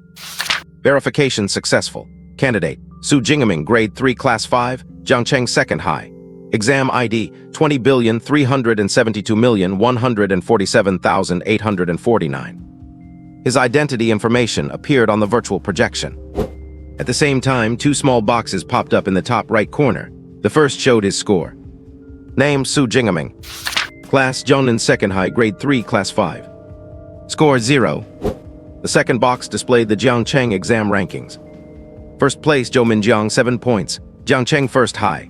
Verification successful. Candidate, Su Jingaming, Grade 3, Class 5, Jiangcheng Second High. Exam ID, 20,372,147,849. His identity information appeared on the virtual projection. At the same time, two small boxes popped up in the top right corner. The first showed his score. Name, Su Jingaming. Class, Jiangnan Second High, Grade 3, Class 5. Score, 0. The second box displayed the Jiangcheng exam rankings. First place, Zhou Minjiang, 7 points, Jiangcheng First High.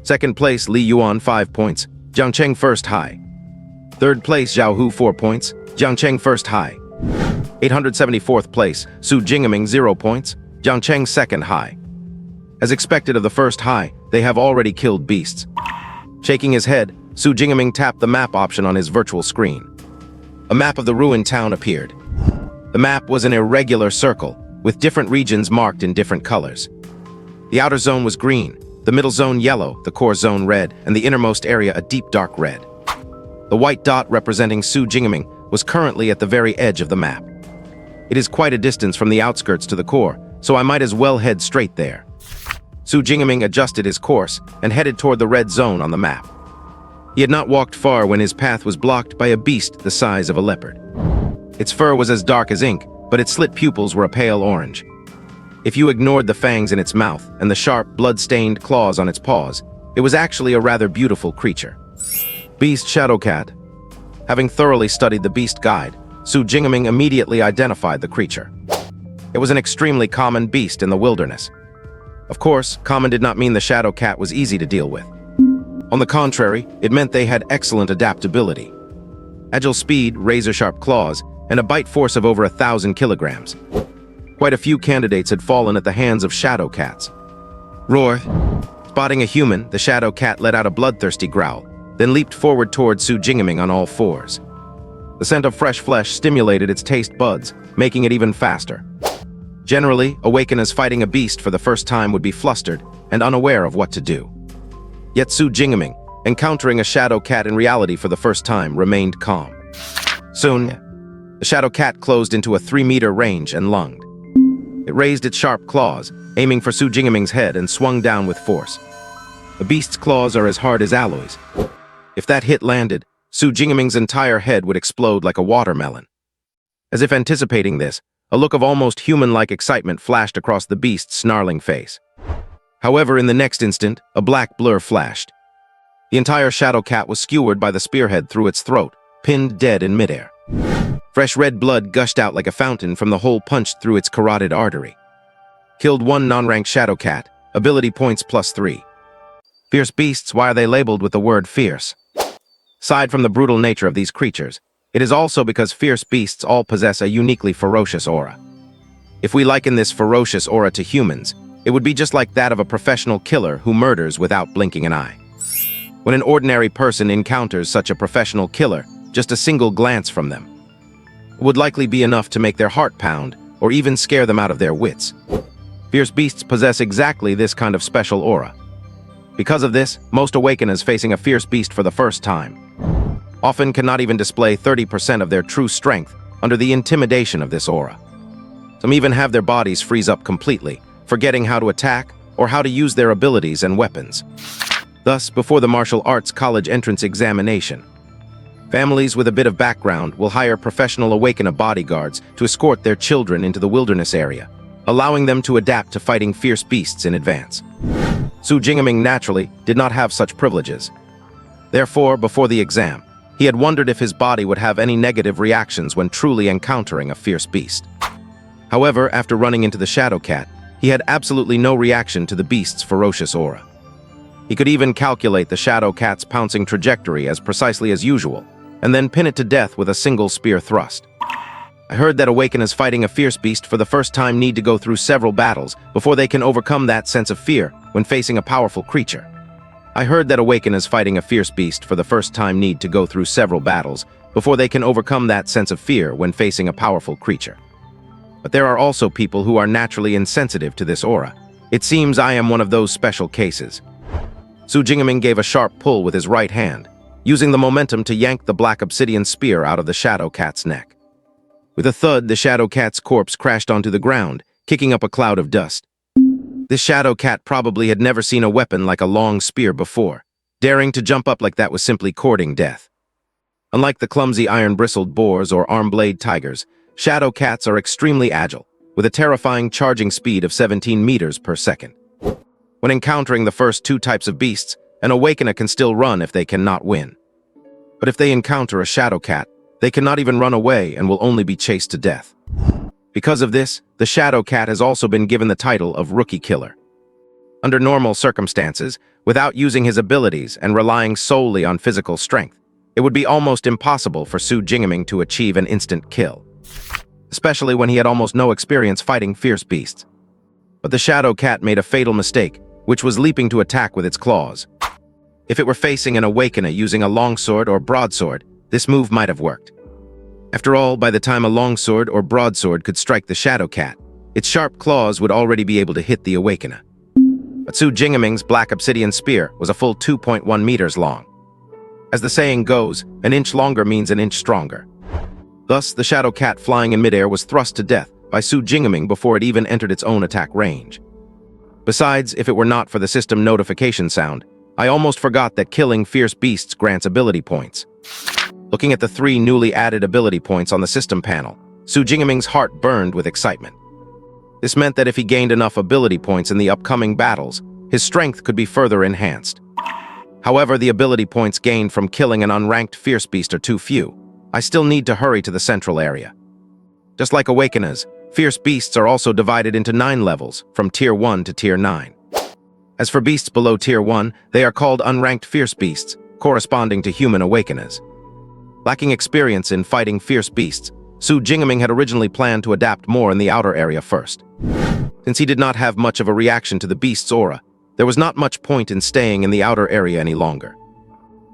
Second place, Li Yuan, 5 points, Jiangcheng First High. Third place, Zhao Hu, 4 points, Jiangcheng First High. 874th place, Su Jingaming, 0 points, Jiangcheng Second High. As expected of the first high, they have already killed beasts. Shaking his head, Su Jingaming tapped the map option on his virtual screen. A map of the ruined town appeared. The map was an irregular circle, with different regions marked in different colors. The outer zone was green, the middle zone yellow, the core zone red, and the innermost area a deep dark red. The white dot representing Su Jingaming was currently at the very edge of the map. It is quite a distance from the outskirts to the core, so I might as well head straight there. Su Jingaming adjusted his course and headed toward the red zone on the map. He had not walked far when his path was blocked by a beast the size of a leopard. Its fur was as dark as ink, but its slit pupils were a pale orange. If you ignored the fangs in its mouth and the sharp, blood-stained claws on its paws, it was actually a rather beautiful creature. Beast Shadowcat. Having thoroughly studied the beast guide, Su Jingaming immediately identified the creature. It was an extremely common beast in the wilderness. Of course, common did not mean the Shadowcat was easy to deal with. On the contrary, it meant they had excellent adaptability. Agile speed, razor-sharp claws, and a bite force of over 1,000 kilograms. Quite a few candidates had fallen at the hands of shadow cats. Roar. Spotting a human, the shadow cat let out a bloodthirsty growl, then leaped forward toward Su Jingaming on all fours. The scent of fresh flesh stimulated its taste buds, making it even faster. Generally, awakeners fighting a beast for the first time would be flustered and unaware of what to do. Yet Su Jingaming, encountering a shadow cat in reality for the first time, remained calm. Soon, the shadow cat closed into a 3-meter range and lunged. It raised its sharp claws, aiming for Su Jingaming's head, and swung down with force. The beast's claws are as hard as alloys. If that hit landed, Su Jingaming's entire head would explode like a watermelon. As if anticipating this, a look of almost human-like excitement flashed across the beast's snarling face. However, in the next instant, a black blur flashed. The entire shadow cat was skewered by the spearhead through its throat, pinned dead in midair. Fresh red blood gushed out like a fountain from the hole punched through its carotid artery. Killed one non-ranked shadow cat, ability points +3. Fierce beasts, why are they labeled with the word fierce? Aside from the brutal nature of these creatures, it is also because fierce beasts all possess a uniquely ferocious aura. If we liken this ferocious aura to humans, it would be just like that of a professional killer who murders without blinking an eye. When an ordinary person encounters such a professional killer, just a single glance from them would likely be enough to make their heart pound or even scare them out of their wits. Fierce beasts possess exactly this kind of special aura. Because of this, most awakeners facing a fierce beast for the first time often cannot even display 30% of their true strength under the intimidation of this aura. Some even have their bodies freeze up completely, forgetting how to attack or how to use their abilities and weapons. Thus, before the martial arts college entrance examination, families with a bit of background will hire professional awakener bodyguards to escort their children into the wilderness area, allowing them to adapt to fighting fierce beasts in advance. Su Jingaming naturally did not have such privileges. Therefore, before the exam, he had wondered if his body would have any negative reactions when truly encountering a fierce beast. However, after running into the shadow cat, he had absolutely no reaction to the beast's ferocious aura. He could even calculate the shadow cat's pouncing trajectory as precisely as usual, and then pin it to death with a single spear thrust. I heard that Awakeners fighting a fierce beast for the first time need to go through several battles before they can overcome that sense of fear when facing a powerful creature. I heard that Awakeners fighting a fierce beast for the first time need to go through several battles before they can overcome that sense of fear when facing a powerful creature. But there are also people who are naturally insensitive to this aura. It seems I am one of those special cases. Su Jingming gave a sharp pull with his right hand, using the momentum to yank the black obsidian spear out of the Shadow Cat's neck. With a thud, the Shadow Cat's corpse crashed onto the ground, kicking up a cloud of dust. This Shadow Cat probably had never seen a weapon like a long spear before. Daring to jump up like that was simply courting death. Unlike the clumsy iron-bristled boars or arm-blade tigers, Shadow Cats are extremely agile, with a terrifying charging speed of 17 meters per second. When encountering the first two types of beasts, an Awakener can still run if they cannot win. But if they encounter a Shadow Cat, they cannot even run away and will only be chased to death. Because of this, the Shadow Cat has also been given the title of Rookie Killer. Under normal circumstances, without using his abilities and relying solely on physical strength, it would be almost impossible for Su Jingming to achieve an instant kill, especially when he had almost no experience fighting fierce beasts. But the Shadow Cat made a fatal mistake, which was leaping to attack with its claws. If it were facing an Awakener using a longsword or broadsword, this move might have worked. After all, by the time a longsword or broadsword could strike the Shadow Cat, its sharp claws would already be able to hit the Awakener. But Su Jingming's black obsidian spear was a full 2.1 meters long. As the saying goes, an inch longer means an inch stronger. Thus, the Shadow Cat flying in midair was thrust to death by Su Jingming before it even entered its own attack range. Besides, if it were not for the system notification sound, I almost forgot that killing fierce beasts grants ability points. Looking at the 3 newly added ability points on the system panel, Su Jingming's heart burned with excitement. This meant that if he gained enough ability points in the upcoming battles, his strength could be further enhanced. However, the ability points gained from killing an unranked fierce beast are too few. I still need to hurry to the central area. Just like Awakeners, fierce beasts are also divided into 9 levels, from Tier 1 to Tier 9. As for beasts below Tier 1, they are called unranked fierce beasts, corresponding to human Awakeners. Lacking experience in fighting fierce beasts, Su Jingming had originally planned to adapt more in the outer area first. Since he did not have much of a reaction to the beast's aura, there was not much point in staying in the outer area any longer.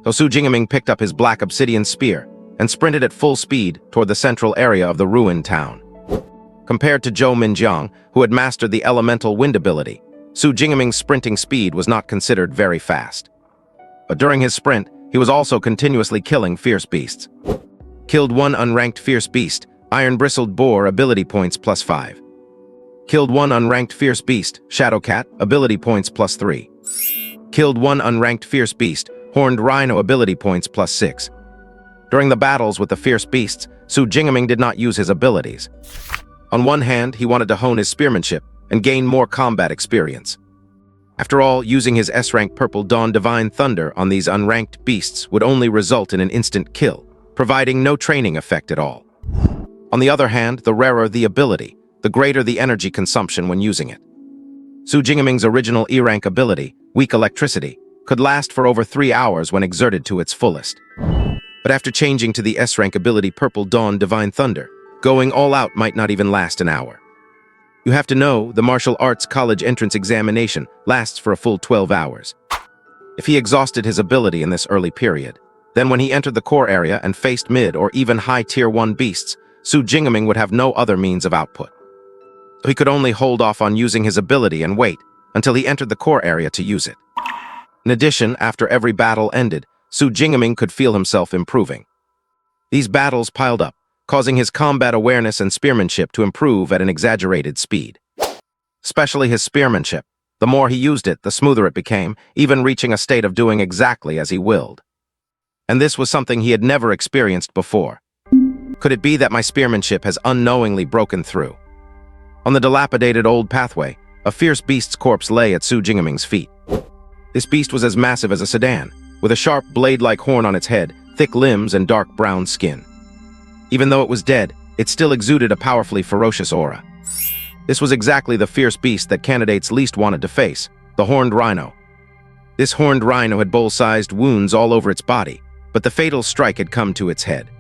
So Su Jingming picked up his black obsidian spear and sprinted at full speed toward the central area of the ruined town. Compared to Zhou Minjiang, who had mastered the elemental wind ability, Su Jingming's sprinting speed was not considered very fast. But during his sprint, he was also continuously killing fierce beasts. Killed 1 unranked fierce beast, iron-bristled boar, ability points +5. Killed 1 unranked fierce beast, Shadow Cat, ability points +3. Killed 1 unranked fierce beast, horned rhino, ability points +6. During the battles with the fierce beasts, Su Jingming did not use his abilities. On one hand, he wanted to hone his spearmanship and gain more combat experience. After all, using his S-rank Purple Dawn Divine Thunder on these unranked beasts would only result in an instant kill, providing no training effect at all. On the other hand, the rarer the ability, the greater the energy consumption when using it. Su Jingming's original E-rank ability, Weak Electricity, could last for over 3 hours when exerted to its fullest. But after changing to the S-rank ability Purple Dawn Divine Thunder, going all out might not even last an hour. You have to know, the martial arts college entrance examination lasts for a full 12 hours. If he exhausted his ability in this early period, then when he entered the core area and faced mid or even high Tier 1 beasts, Su Jingming would have no other means of output. So he could only hold off on using his ability and wait until he entered the core area to use it. In addition, after every battle ended, Su Jingming could feel himself improving. These battles piled up, causing his combat awareness and spearmanship to improve at an exaggerated speed. Especially his spearmanship. The more he used it, the smoother it became, even reaching a state of doing exactly as he willed. And this was something he had never experienced before. Could it be that my spearmanship has unknowingly broken through? On the dilapidated old pathway, a fierce beast's corpse lay at Su Jingming's feet. This beast was as massive as a sedan, with a sharp blade-like horn on its head, thick limbs, and dark brown skin. Even though it was dead, it still exuded a powerfully ferocious aura. This was exactly the fierce beast that candidates least wanted to face, the horned rhino. This horned rhino had bull-sized wounds all over its body, but the fatal strike had come to its head.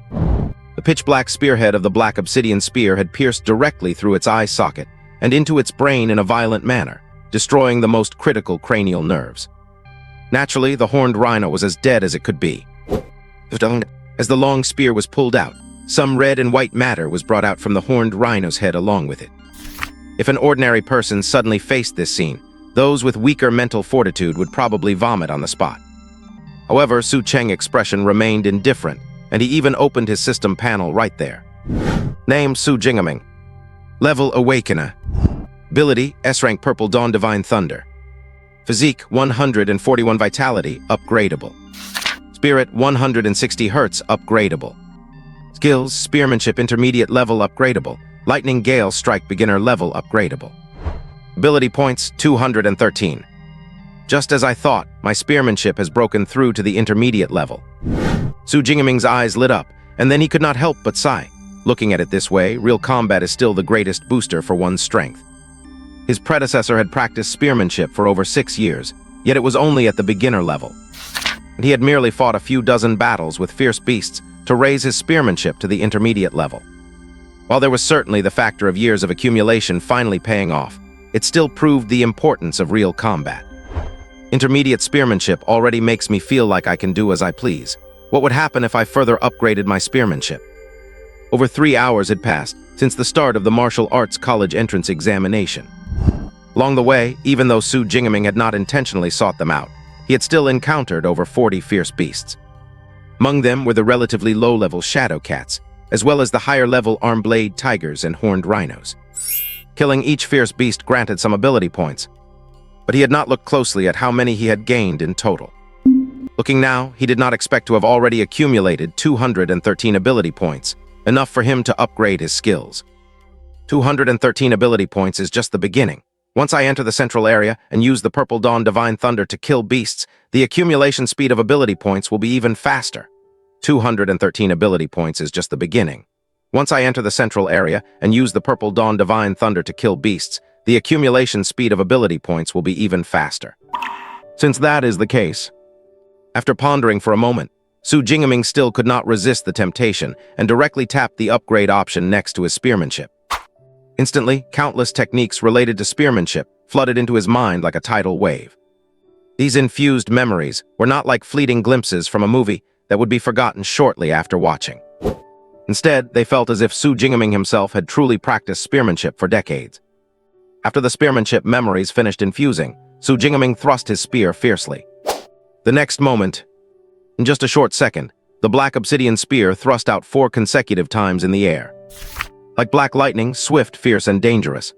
The pitch-black spearhead of the black obsidian spear had pierced directly through its eye socket and into its brain in a violent manner, destroying the most critical cranial nerves. Naturally, the horned rhino was as dead as it could be. As the long spear was pulled out, some red and white matter was brought out from the horned rhino's head along with it. If an ordinary person suddenly faced this scene, those with weaker mental fortitude would probably vomit on the spot. However, Su Cheng's expression remained indifferent, and he even opened his system panel right there. Name: Su Jingaming. Level: Awakener. Ability: S-Rank Purple Dawn Divine Thunder. Physique: 141 Vitality, upgradable. Spirit: 160 Hz, upgradable. Skills: Spearmanship Intermediate level, upgradable. Lightning Gale Strike Beginner level, upgradable. Ability points: 213. Just as I thought, my spearmanship has broken through to the intermediate level. Su Jingaming's eyes lit up, and then he could not help but sigh. Looking at it this way, real combat is still the greatest booster for one's strength. His predecessor had practiced spearmanship for over 6 years, yet it was only at the beginner level. And he had merely fought a few dozen battles with fierce beasts to raise his spearmanship to the intermediate level. While there was certainly the factor of years of accumulation finally paying off, it still proved the importance of real combat. Intermediate spearmanship already makes me feel like I can do as I please. What would happen if I further upgraded my spearmanship? Over 3 hours had passed since the start of the martial arts college entrance examination. Along the way, even though Su Jingaming had not intentionally sought them out, he had still encountered over 40 fierce beasts. Among them were the relatively low-level shadow cats, as well as the higher-level arm-blade tigers and horned rhinos. Killing each fierce beast granted some ability points, but he had not looked closely at how many he had gained in total. Looking now, he did not expect to have already accumulated 213 ability points, enough for him to upgrade his skills. 213 ability points is just the beginning. Once I enter the central area and use the Purple Dawn Divine Thunder to kill beasts, the accumulation speed of ability points will be even faster. 213 ability points is just the beginning. Once I enter the central area and use the Purple Dawn Divine Thunder to kill beasts, the accumulation speed of ability points will be even faster. Since that is the case, after pondering for a moment, Su Jingaming still could not resist the temptation and directly tapped the upgrade option next to his spearmanship. Instantly, countless techniques related to spearmanship flooded into his mind like a tidal wave. These infused memories were not like fleeting glimpses from a movie that would be forgotten shortly after watching. Instead, they felt as if Su Jingaming himself had truly practiced spearmanship for decades. After the spearmanship memories finished infusing, Su Jingaming thrust his spear fiercely. The next moment, in just a short second, the black obsidian spear thrust out 4 consecutive times in the air. Like black lightning, swift, fierce, and dangerous.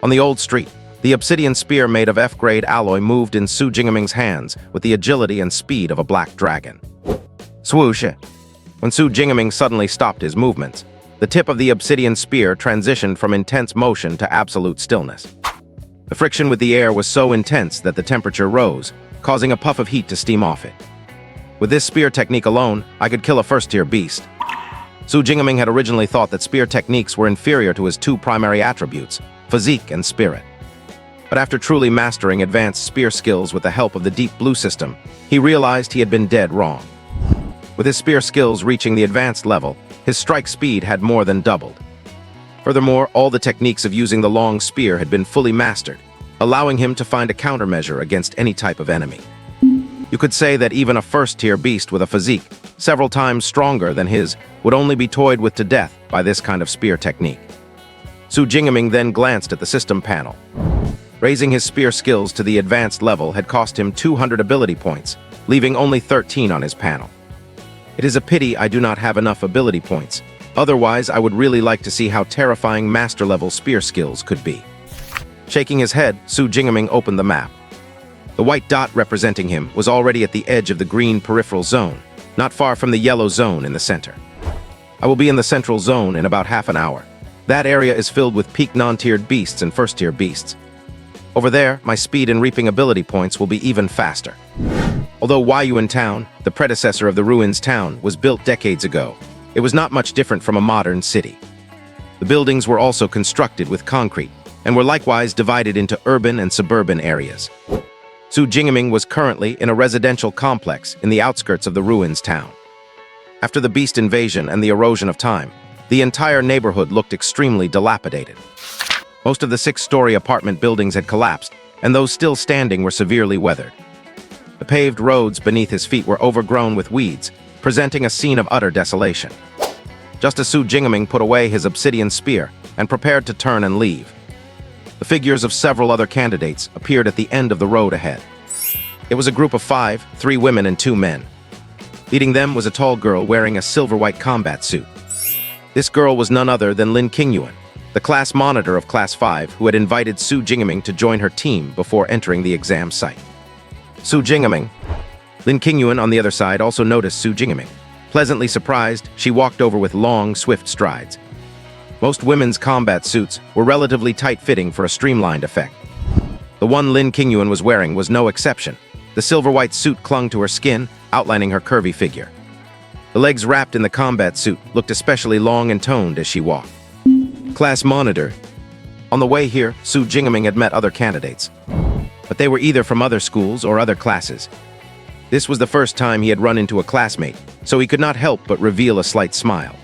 On the old street, the obsidian spear made of F-grade alloy moved in Su Jingaming's hands with the agility and speed of a black dragon. Swoosh! When Su Jingaming suddenly stopped his movements, the tip of the obsidian spear transitioned from intense motion to absolute stillness. The friction with the air was so intense that the temperature rose, causing a puff of heat to steam off it. With this spear technique alone, I could kill a first-tier beast. Su Jingaming had originally thought that spear techniques were inferior to his 2 primary attributes, physique and spirit. But after truly mastering advanced spear skills with the help of the Deep Blue system, he realized he had been dead wrong. With his spear skills reaching the advanced level, his strike speed had more than doubled. Furthermore, all the techniques of using the long spear had been fully mastered, allowing him to find a countermeasure against any type of enemy. You could say that even a first-tier beast with a physique several times stronger than his would only be toyed with to death by this kind of spear technique. Su Jingaming then glanced at the system panel. Raising his spear skills to the advanced level had cost him 200 ability points, leaving only 13 on his panel. It is a pity I do not have enough ability points. Otherwise, I would really like to see how terrifying master-level spear skills could be. Shaking his head, Su Jingaming opened the map. The white dot representing him was already at the edge of the green peripheral zone, not far from the yellow zone in the center. I will be in the central zone in about half an hour. That area is filled with peak non-tiered beasts and first-tier beasts. Over there, my speed and reaping ability points will be even faster. Although Huayuan Town, the predecessor of the Ruins Town, was built decades ago, it was not much different from a modern city. The buildings were also constructed with concrete and were likewise divided into urban and suburban areas. Su Jingaming was currently in a residential complex in the outskirts of the Ruins Town. After the beast invasion and the erosion of time, the entire neighborhood looked extremely dilapidated. Most of the 6-story apartment buildings had collapsed, and those still standing were severely weathered. The paved roads beneath his feet were overgrown with weeds, presenting a scene of utter desolation. Just as Su Jingming put away his obsidian spear and prepared to turn and leave, the figures of several other candidates appeared at the end of the road ahead. It was a group of 5, 3 women and 2 men. Leading them was a tall girl wearing a silver-white combat suit. This girl was none other than Lin Qingyuan, the class monitor of Class 5 who had invited Su Jingming to join her team before entering the exam site. Su Jingming. Lin Qingyuan on the other side also noticed Su Jingming. Pleasantly surprised, she walked over with long, swift strides. Most women's combat suits were relatively tight-fitting for a streamlined effect. The one Lin Qingyuan was wearing was no exception. The silver-white suit clung to her skin, outlining her curvy figure. The legs wrapped in the combat suit looked especially long and toned as she walked. Class monitor. On the way here, Su Jingming had met other candidates, but they were either from other schools or other classes. This was the first time he had run into a classmate, so he could not help but reveal a slight smile.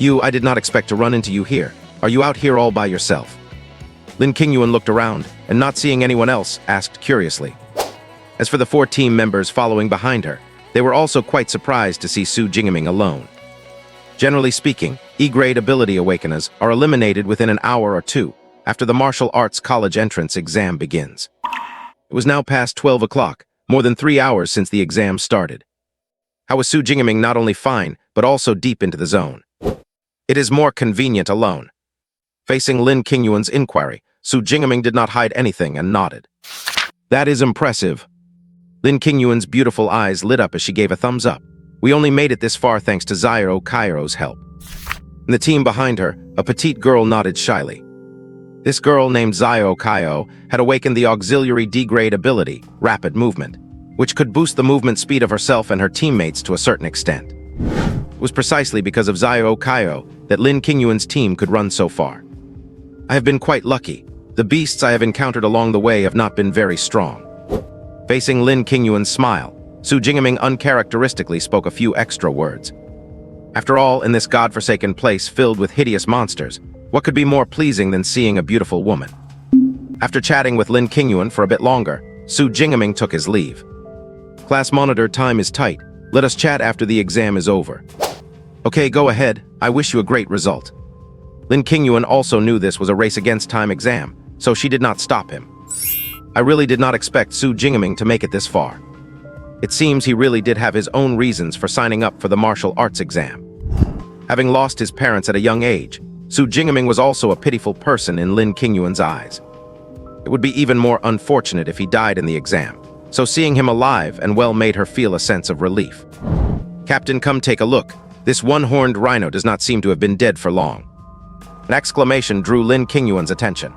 I did not expect to run into you here. Are you out here all by yourself? Lin Qingyuan looked around, and not seeing anyone else, asked curiously. As for the 4 team members following behind her, they were also quite surprised to see Su Jingming alone. Generally speaking, E-grade ability awakeners are eliminated within an hour or 2 after the martial arts college entrance exam begins. It was now past 12 o'clock, more than 3 hours since the exam started. How was Su Jingming not only fine, but also deep into the zone? It is more convenient alone. Facing Lin Qingyuan's inquiry, Su Jingming did not hide anything and nodded. That is impressive. Lin Qingyuan's beautiful eyes lit up as she gave a thumbs up. We only made it this far thanks to Xiao Kairo's help. In the team behind her, a petite girl nodded shyly. This girl, named Xiao Kaio, had awakened the auxiliary D-grade ability, Rapid Movement, which could boost the movement speed of herself and her teammates to a certain extent. It was precisely because of Xiao Kaio that Lin Qingyuan's team could run so far. I have been quite lucky. The beasts I have encountered along the way have not been very strong. Facing Lin Qingyuan's smile, Su Jingming uncharacteristically spoke a few extra words. After all, in this godforsaken place filled with hideous monsters, what could be more pleasing than seeing a beautiful woman? After chatting with Lin Qingyuan for a bit longer, Su Jingming took his leave. Class monitor, time is tight. Let us chat after the exam is over. Okay, go ahead. I wish you a great result. Lin Qingyuan also knew this was a race against time exam, so she did not stop him. I really did not expect Su Jingming to make it this far. It seems he really did have his own reasons for signing up for the martial arts exam. Having lost his parents at a young age, Su Jingming was also a pitiful person in Lin Qingyuan's eyes. It would be even more unfortunate if he died in the exam, so seeing him alive and well made her feel a sense of relief. Captain, come take a look. This one-horned rhino does not seem to have been dead for long. An exclamation drew Lin Qingyuan's attention.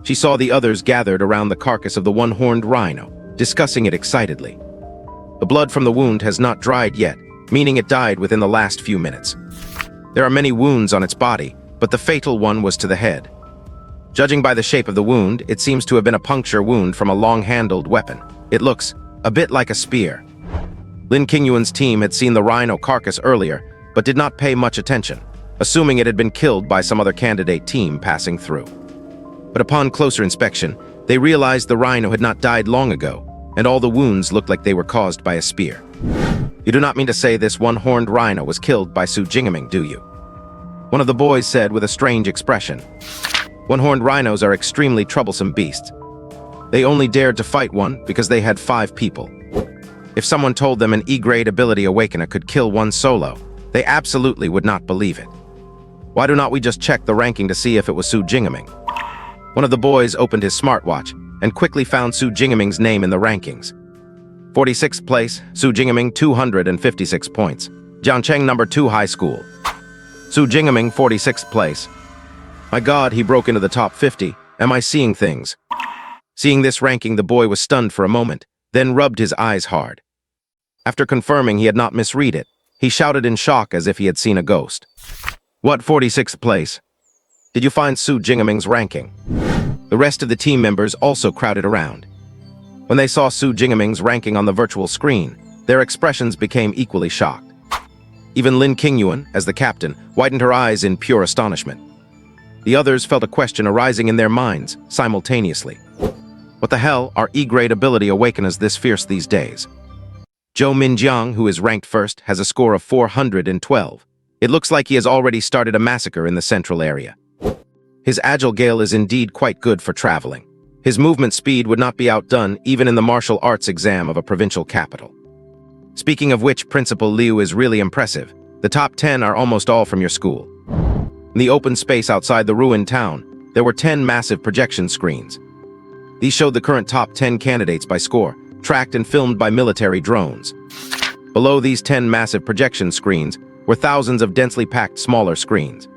She saw the others gathered around the carcass of the one-horned rhino, discussing it excitedly. The blood from the wound has not dried yet, meaning it died within the last few minutes. There are many wounds on its body, but the fatal one was to the head. Judging by the shape of the wound, it seems to have been a puncture wound from a long-handled weapon. It looks a bit like a spear. Lin Qingyuan's team had seen the rhino carcass earlier, but did not pay much attention, assuming it had been killed by some other candidate team passing through. But upon closer inspection, they realized the rhino had not died long ago, and all the wounds looked like they were caused by a spear. You do not mean to say this one-horned rhino was killed by Su Jingming, do you? One of the boys said with a strange expression. One-horned rhinos are extremely troublesome beasts. They only dared to fight one because they had 5 people. If someone told them an E-grade ability awakener could kill one solo, they absolutely would not believe it. Why do not we just check the ranking to see if it was Su Jingming? One of the boys opened his smartwatch and quickly found Su Jingming's name in the rankings. 46th place, Su Jingming, 256 points. Jiangcheng number 2 high school. Su Jingming, 46th place. My God, he broke into the top 50. Am I seeing things? Seeing this ranking, the boy was stunned for a moment, then rubbed his eyes hard. After confirming he had not misread it, he shouted in shock as if he had seen a ghost. What 46th place? Did you find Su Jingming's ranking? The rest of the team members also crowded around. When they saw Su Jingming's ranking on the virtual screen, their expressions became equally shocked. Even Lin Qingyuan, as the captain, widened her eyes in pure astonishment. The others felt a question arising in their minds simultaneously. What the hell are E-grade ability awakeners this fierce these days? Zhou Minjiang, who is ranked first, has a score of 412. It looks like he has already started a massacre in the central area. His agile gale is indeed quite good for traveling. His movement speed would not be outdone even in the martial arts exam of a provincial capital. Speaking of which, Principal Liu is really impressive. The top 10 are almost all from your school. In the open space outside the ruined town, there were 10 massive projection screens. These showed the current top 10 candidates by score, tracked and filmed by military drones. Below these 10 massive projection screens were thousands of densely packed smaller screens.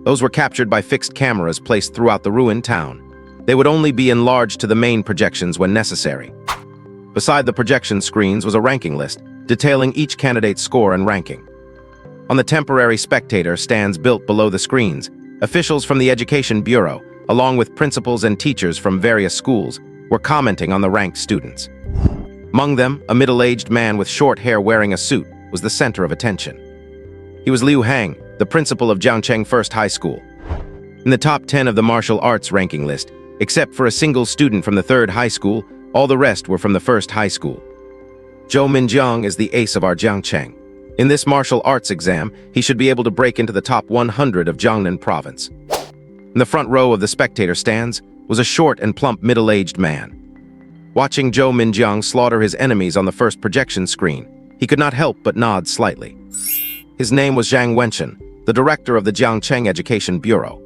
Those were captured by fixed cameras placed throughout the ruined town. They would only be enlarged to the main projections when necessary. Beside the projection screens was a ranking list, detailing each candidate's score and ranking. On the temporary spectator stands built below the screens, officials from the Education Bureau, along with principals and teachers from various schools, were commenting on the ranked students. Among them, a middle-aged man with short hair wearing a suit was the center of attention. He was Liu Hang, the principal of Jiangcheng First High School. In the top 10 of the martial arts ranking list, except for a single student from the third high school, all the rest were from the first high school. Zhou Minjiang is the ace of our Jiangcheng. In this martial arts exam, he should be able to break into the top 100 of Jiangnan province. In the front row of the spectator stands was a short and plump middle-aged man. Watching Zhou Minjiang slaughter his enemies on the first projection screen, he could not help but nod slightly. His name was Zhang Wenchen, the director of the Jiangcheng Education Bureau.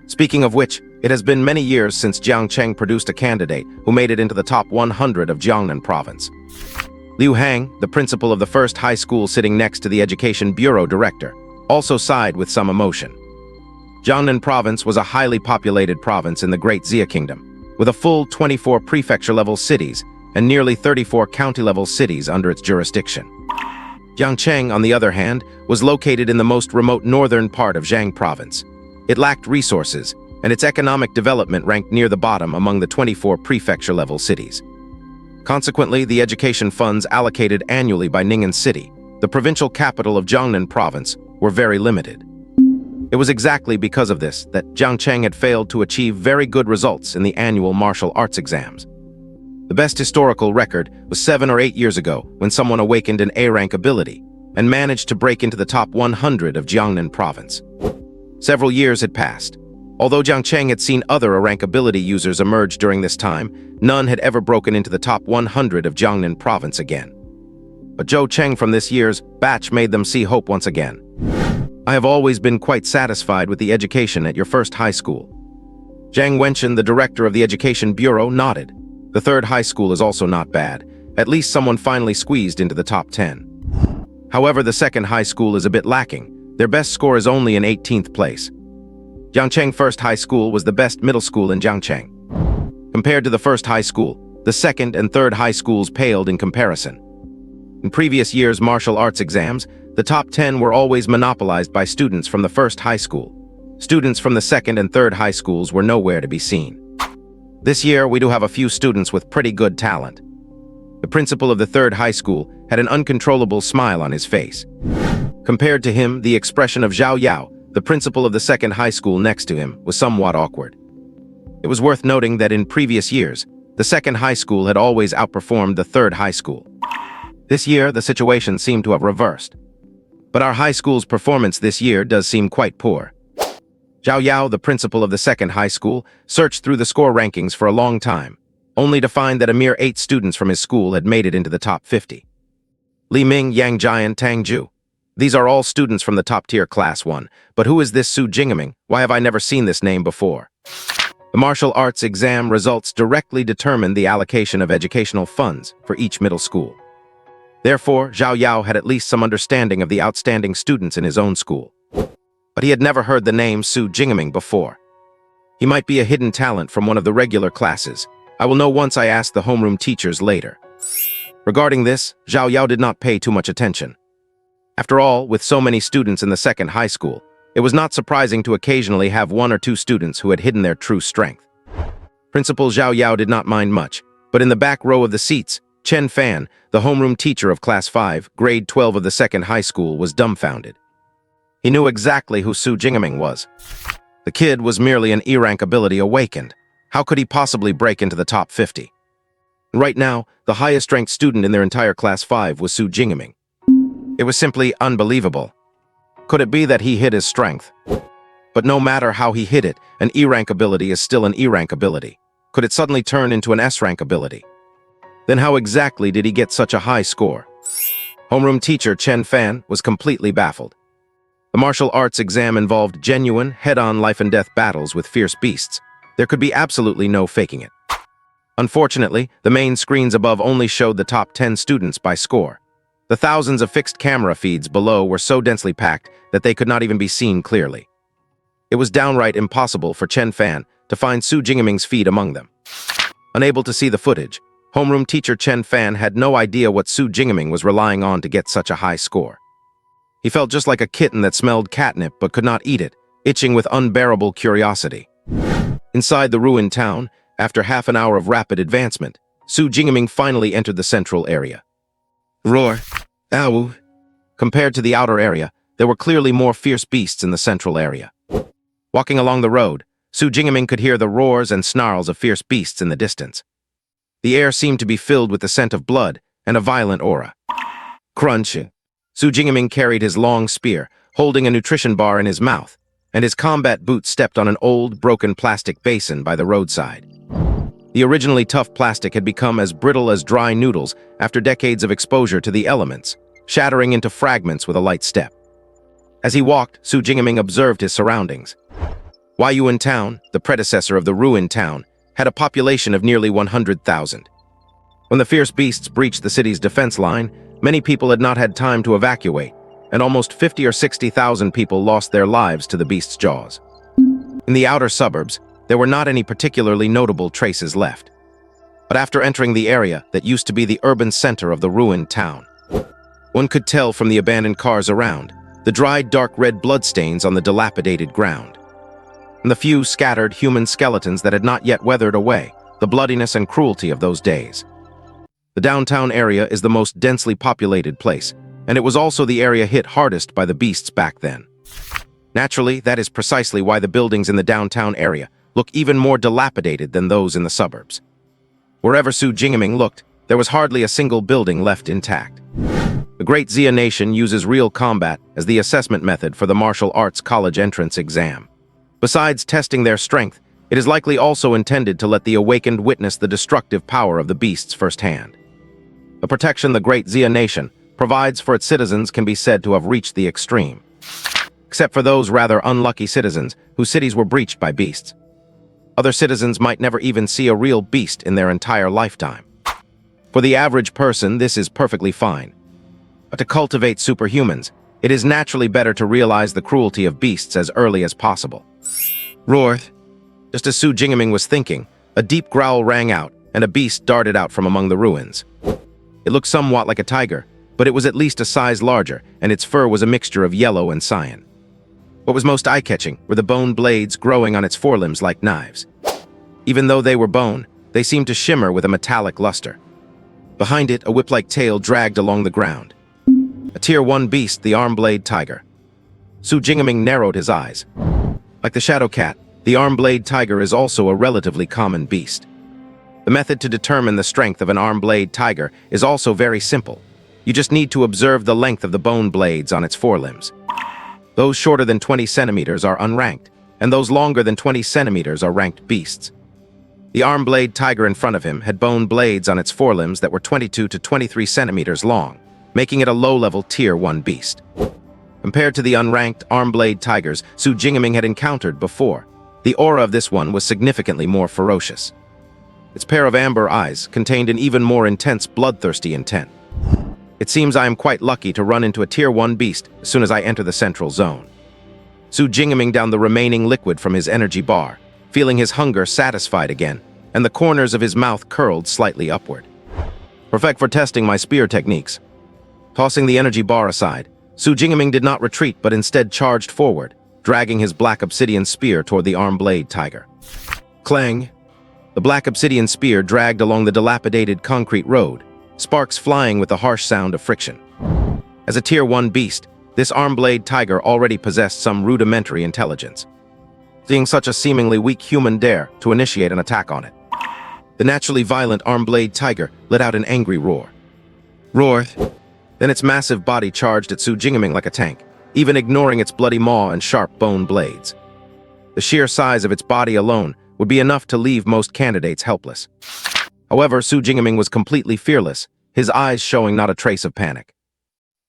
Speaking of which, it has been many years since Jiangcheng produced a candidate who made it into the top 100 of Jiangnan province. Liu Hang, the principal of the first high school sitting next to the Education Bureau director, also sighed with some emotion. Jiangnan province was a highly populated province in the Great Xia Kingdom, with a full 24 prefecture-level cities and nearly 34 county-level cities under its jurisdiction. Jiangcheng, on the other hand, was located in the most remote northern part of Zhang province. It lacked resources, and its economic development ranked near the bottom among the 24 prefecture-level cities. Consequently, the education funds allocated annually by Ning'an City, the provincial capital of Jiangnan province, were very limited. It was exactly because of this that Jiangcheng had failed to achieve very good results in the annual martial arts exams. The best historical record was 7 or 8 years ago when someone awakened an A-rank ability and managed to break into the top 100 of Jiangnan province. Several years had passed. Although Jiangcheng had seen other A-rank ability users emerge during this time, none had ever broken into the top 100 of Jiangnan province again. But Zhou Cheng from this year's batch made them see hope once again. I have always been quite satisfied with the education at your first high school. Zhang Wenchen, the director of the Education Bureau, nodded. The third high school is also not bad. At least someone finally squeezed into the top 10. However, the second high school is a bit lacking. Their best score is only in 18th place. Jiangcheng First High School was the best middle school in Jiangcheng. Compared to the first high school, the second and third high schools paled in comparison. In previous years' martial arts exams, the top 10 were always monopolized by students from the first high school. Students from the second and third high schools were nowhere to be seen. This year, we do have a few students with pretty good talent. The principal of the third high school had an uncontrollable smile on his face. Compared to him, the expression of Zhao Yao, the principal of the second high school next to him, was somewhat awkward. It was worth noting that in previous years, the second high school had always outperformed the third high school. This year, the situation seemed to have reversed. But our high school's performance this year does seem quite poor. Zhao Yao, the principal of the second high school, searched through the score rankings for a long time, only to find that a mere 8 students from his school had made it into the top 50. Li Ming, Yang Jian, Tang Ju. These are all students from the top-tier Class 1, but who is this Su Jingaming? Why have I never seen this name before? The martial arts exam results directly determine the allocation of educational funds for each middle school. Therefore, Zhao Yao had at least some understanding of the outstanding students in his own school. But he had never heard the name Su Jingaming before. He might be a hidden talent from one of the regular classes. I will know once I ask the homeroom teachers later. Regarding this, Zhao Yao did not pay too much attention. After all, with so many students in the second high school, it was not surprising to occasionally have 1 or 2 students who had hidden their true strength. Principal Zhao Yao did not mind much, but in the back row of the seats, Chen Fan, the homeroom teacher of Class 5, Grade 12 of the second high school, was dumbfounded. He knew exactly who Su Jingaming was. The kid was merely an E-rank ability awakened. How could he possibly break into the top 50? Right now, the highest-ranked student in their entire Class 5 was Su Jingaming. It was simply unbelievable. Could it be that he hid his strength? But no matter how he hid it, an E-rank ability is still an E-rank ability. Could it suddenly turn into an S-rank ability? Then how exactly did he get such a high score? Homeroom teacher Chen Fan was completely baffled. The martial arts exam involved genuine, head-on life-and-death battles with fierce beasts. There could be absolutely no faking it. Unfortunately, the main screens above only showed the top 10 students by score. The thousands of fixed camera feeds below were so densely packed that they could not even be seen clearly. It was downright impossible for Chen Fan to find Su Jingaming's feed among them. Unable to see the footage, homeroom teacher Chen Fan had no idea what Su Jingaming was relying on to get such a high score. He felt just like a kitten that smelled catnip but could not eat it, itching with unbearable curiosity. Inside the ruined town, after half an hour of rapid advancement, Su Jingaming finally entered the central area. Roar! Ow! Compared to the outer area, there were clearly more fierce beasts in the central area. Walking along the road, Su Jingaming could hear the roars and snarls of fierce beasts in the distance. The air seemed to be filled with the scent of blood and a violent aura. Crunch! Su Jingaming carried his long spear, holding a nutrition bar in his mouth, and his combat boots stepped on an old, broken plastic basin by the roadside. The originally tough plastic had become as brittle as dry noodles after decades of exposure to the elements, shattering into fragments with a light step. As he walked, Su Jingaming observed his surroundings. Huayuan Town, the predecessor of the ruined town, had a population of nearly 100,000. When the fierce beasts breached the city's defense line, many people had not had time to evacuate, and almost 50 or 60,000 people lost their lives to the beast's jaws. In the outer suburbs, there were not any particularly notable traces left. But after entering the area that used to be the urban center of the ruined town, one could tell from the abandoned cars around, the dried dark red bloodstains on the dilapidated ground, and the few scattered human skeletons that had not yet weathered away, the bloodiness and cruelty of those days. The downtown area is the most densely populated place, and it was also the area hit hardest by the beasts back then. Naturally, that is precisely why the buildings in the downtown area look even more dilapidated than those in the suburbs. Wherever Su Jingaming looked, there was hardly a single building left intact. The Great Xia Nation uses real combat as the assessment method for the martial arts college entrance exam. Besides testing their strength, it is likely also intended to let the awakened witness the destructive power of the beasts firsthand. The protection the Great Xia Nation provides for its citizens can be said to have reached the extreme. Except for those rather unlucky citizens whose cities were breached by beasts. Other citizens might never even see a real beast in their entire lifetime. For the average person, this is perfectly fine. But to cultivate superhumans, it is naturally better to realize the cruelty of beasts as early as possible. Roar! Just as Su Jingaming was thinking, a deep growl rang out, and a beast darted out from among the ruins. It looked somewhat like a tiger, but it was at least a size larger, and its fur was a mixture of yellow and cyan. What was most eye-catching were the bone blades growing on its forelimbs like knives. Even though they were bone, they seemed to shimmer with a metallic luster. Behind it, a whip-like tail dragged along the ground. A Tier 1 beast, the Arm-Blade Tiger. Su Jingaming narrowed his eyes. Like the Shadow Cat, the Arm-Blade Tiger is also a relatively common beast. The method to determine the strength of an Arm-Blade Tiger is also very simple. You just need to observe the length of the bone blades on its forelimbs. Those shorter than 20 centimeters are unranked, and those longer than 20 centimeters are ranked beasts. The Arm-Blade Tiger in front of him had bone blades on its forelimbs that were 22 to 23 centimeters long, making it a low-level Tier 1 beast. Compared to the unranked Arm-Blade Tigers Su Jingaming had encountered before, the aura of this one was significantly more ferocious. Its pair of amber eyes contained an even more intense, bloodthirsty intent. It seems I am quite lucky to run into a Tier 1 beast as soon as I enter the central zone. Su Jingaming down the remaining liquid from his energy bar, feeling his hunger satisfied again, and the corners of his mouth curled slightly upward. Perfect for testing my spear techniques. Tossing the energy bar aside, Su Jingaming did not retreat but instead charged forward, dragging his black obsidian spear toward the Arm-Blade Tiger. Clang! The black obsidian spear dragged along the dilapidated concrete road, sparks flying with the harsh sound of friction. As a Tier 1 beast, this Armblade Tiger already possessed some rudimentary intelligence. Seeing such a seemingly weak human dare to initiate an attack on it, the naturally violent Armblade Tiger let out an angry roar. Then its massive body charged at Su Jingming like a tank, even ignoring its bloody maw and sharp bone blades. The sheer size of its body alone would be enough to leave most candidates helpless. However, Su Jingming was completely fearless, his eyes showing not a trace of panic.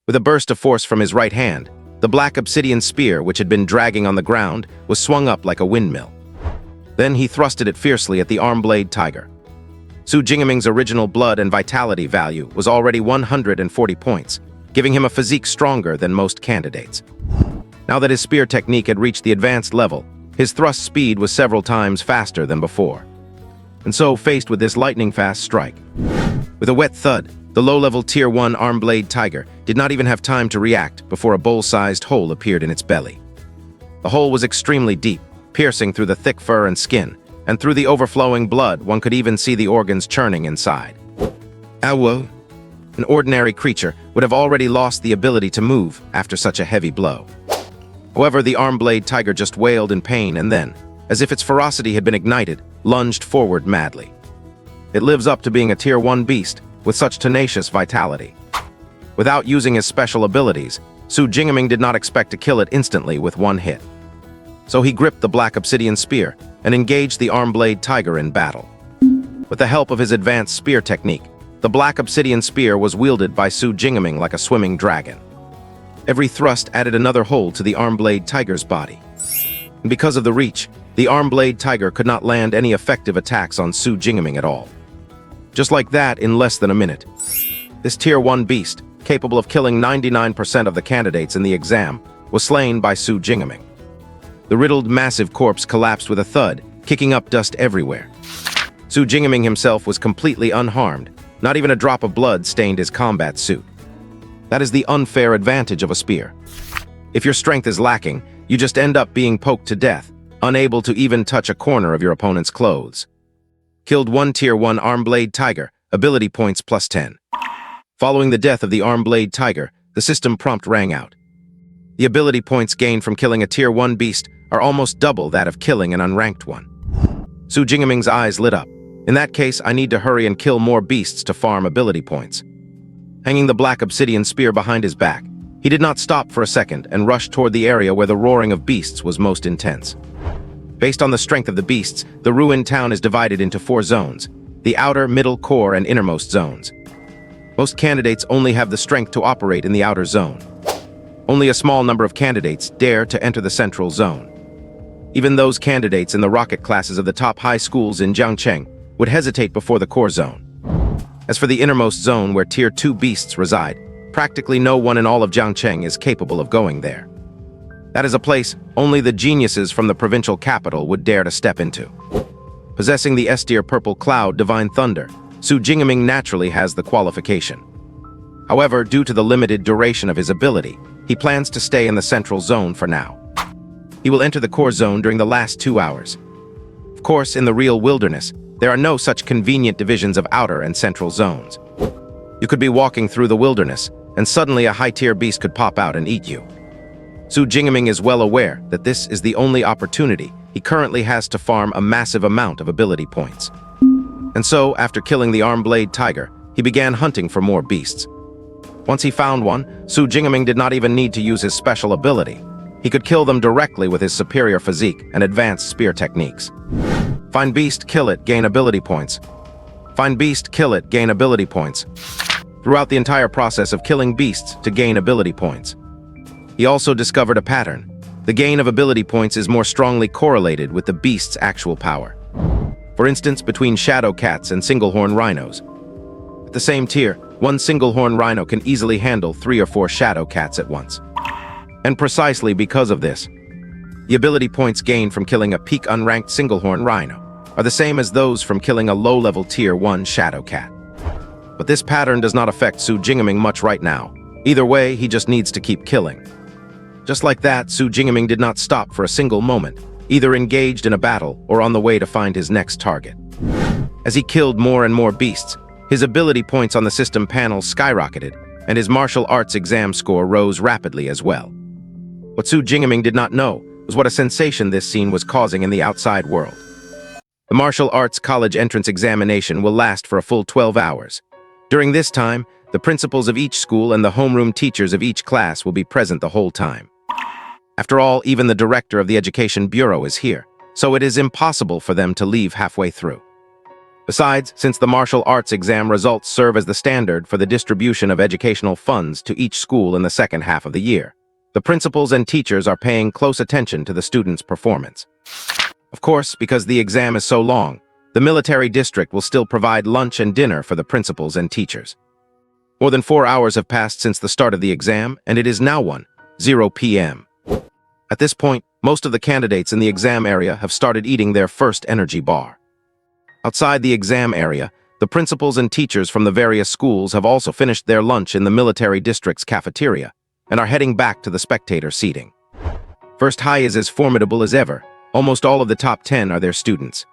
With a burst of force from his right hand, the black obsidian spear, which had been dragging on the ground, was swung up like a windmill. Then he thrusted it fiercely at the Armblade Tiger. Su Jingming's original blood and vitality value was already 140 points, giving him a physique stronger than most candidates. Now that his spear technique had reached the advanced level, his thrust speed was several times faster than before. And so, faced with this lightning-fast strike, with a wet thud, the low-level Tier 1 Armblade Tiger did not even have time to react before a bowl-sized hole appeared in its belly. The hole was extremely deep, piercing through the thick fur and skin, and through the overflowing blood one could even see the organs churning inside. Awo! An ordinary creature would have already lost the ability to move after such a heavy blow. However, the Armblade Tiger just wailed in pain and then, as if its ferocity had been ignited, lunged forward madly. It lives up to being a Tier 1 beast with such tenacious vitality. Without using his special abilities, Su Jingming did not expect to kill it instantly with one hit. So he gripped the black obsidian spear and engaged the Armblade Tiger in battle. With the help of his advanced spear technique, the black obsidian spear was wielded by Su Jingming like a swimming dragon. Every thrust added another hole to the Armblade Tiger's body. And because of the reach, the Armblade Tiger could not land any effective attacks on Su Jingming at all. Just like that, in less than a minute, this Tier 1 beast, capable of killing 99% of the candidates in the exam, was slain by Su Jingming. The riddled, massive corpse collapsed with a thud, kicking up dust everywhere. Su Jingming himself was completely unharmed. Not even a drop of blood stained his combat suit. That is the unfair advantage of a spear. If your strength is lacking, you just end up being poked to death, unable to even touch a corner of your opponent's clothes. Killed one Tier 1 Armblade Tiger, ability points plus 10. Following the death of the Armblade Tiger, the system prompt rang out. The ability points gained from killing a Tier 1 beast are almost double that of killing an unranked one. Su Jingming's eyes lit up. In that case, I need to hurry and kill more beasts to farm ability points. Hanging the black obsidian spear behind his back, he did not stop for a second and rushed toward the area where the roaring of beasts was most intense. Based on the strength of the beasts, the ruined town is divided into 4 zones: the outer, middle, core, and innermost zones. Most candidates only have the strength to operate in the outer zone. Only a small number of candidates dare to enter the central zone. Even those candidates in the rocket classes of the top high schools in Jiangcheng would hesitate before the core zone. As for the innermost zone where Tier 2 beasts reside, practically no one in all of Jiangcheng is capable of going there. That is a place only the geniuses from the provincial capital would dare to step into. Possessing the S-tier Purple Cloud Divine Thunder, Su Jingming naturally has the qualification. However, due to the limited duration of his ability, he plans to stay in the central zone for now. He will enter the core zone during the last 2 hours. Of course, in the real wilderness, there are no such convenient divisions of outer and central zones. You could be walking through the wilderness, and suddenly a high-tier beast could pop out and eat you. Su Jingming is well aware that this is the only opportunity he currently has to farm a massive amount of ability points. And so, after killing the Armblade Tiger, he began hunting for more beasts. Once he found one, Su Jingming did not even need to use his special ability. He could kill them directly with his superior physique and advanced spear techniques. Find beast, kill it, gain ability points. Find beast, kill it, gain ability points. Throughout the entire process of killing beasts to gain ability points. He also discovered a pattern. The gain of ability points is more strongly correlated with the beast's actual power. For instance, between shadow cats and single-horn rhinos. At the same tier, one single-horn rhino can easily handle 3 or 4 shadow cats at once. And precisely because of this, the ability points gained from killing a peak unranked single-horn rhino are the same as those from killing a low-level Tier 1 shadow cat. But this pattern does not affect Su Jingming much right now. Either way, he just needs to keep killing. Just like that, Su Jingming did not stop for a single moment, either engaged in a battle or on the way to find his next target. As he killed more and more beasts, His ability points on the system panel skyrocketed, and his martial arts exam score rose rapidly as well. What Su Jingaming did not know was what a sensation this scene was causing in the outside world. The martial arts college entrance examination will last for a full 12 hours. During this time, the principals of each school and the homeroom teachers of each class will be present the whole time. After all, even the director of the Education Bureau is here, so it is impossible for them to leave halfway through. Besides, since the martial arts exam results serve as the standard for the distribution of educational funds to each school in the second half of the year, the principals and teachers are paying close attention to the students' performance. Of course, because the exam is so long, the military district will still provide lunch and dinner for the principals and teachers. More than 4 hours have passed since the start of the exam, and it is now 1:00 p.m. At this point, most of the candidates in the exam area have started eating their first energy bar. Outside the exam area, the principals and teachers from the various schools have also finished their lunch in the military district's cafeteria and are heading back to the spectator seating. First High is as formidable as ever. Almost all of the top 10 are their students.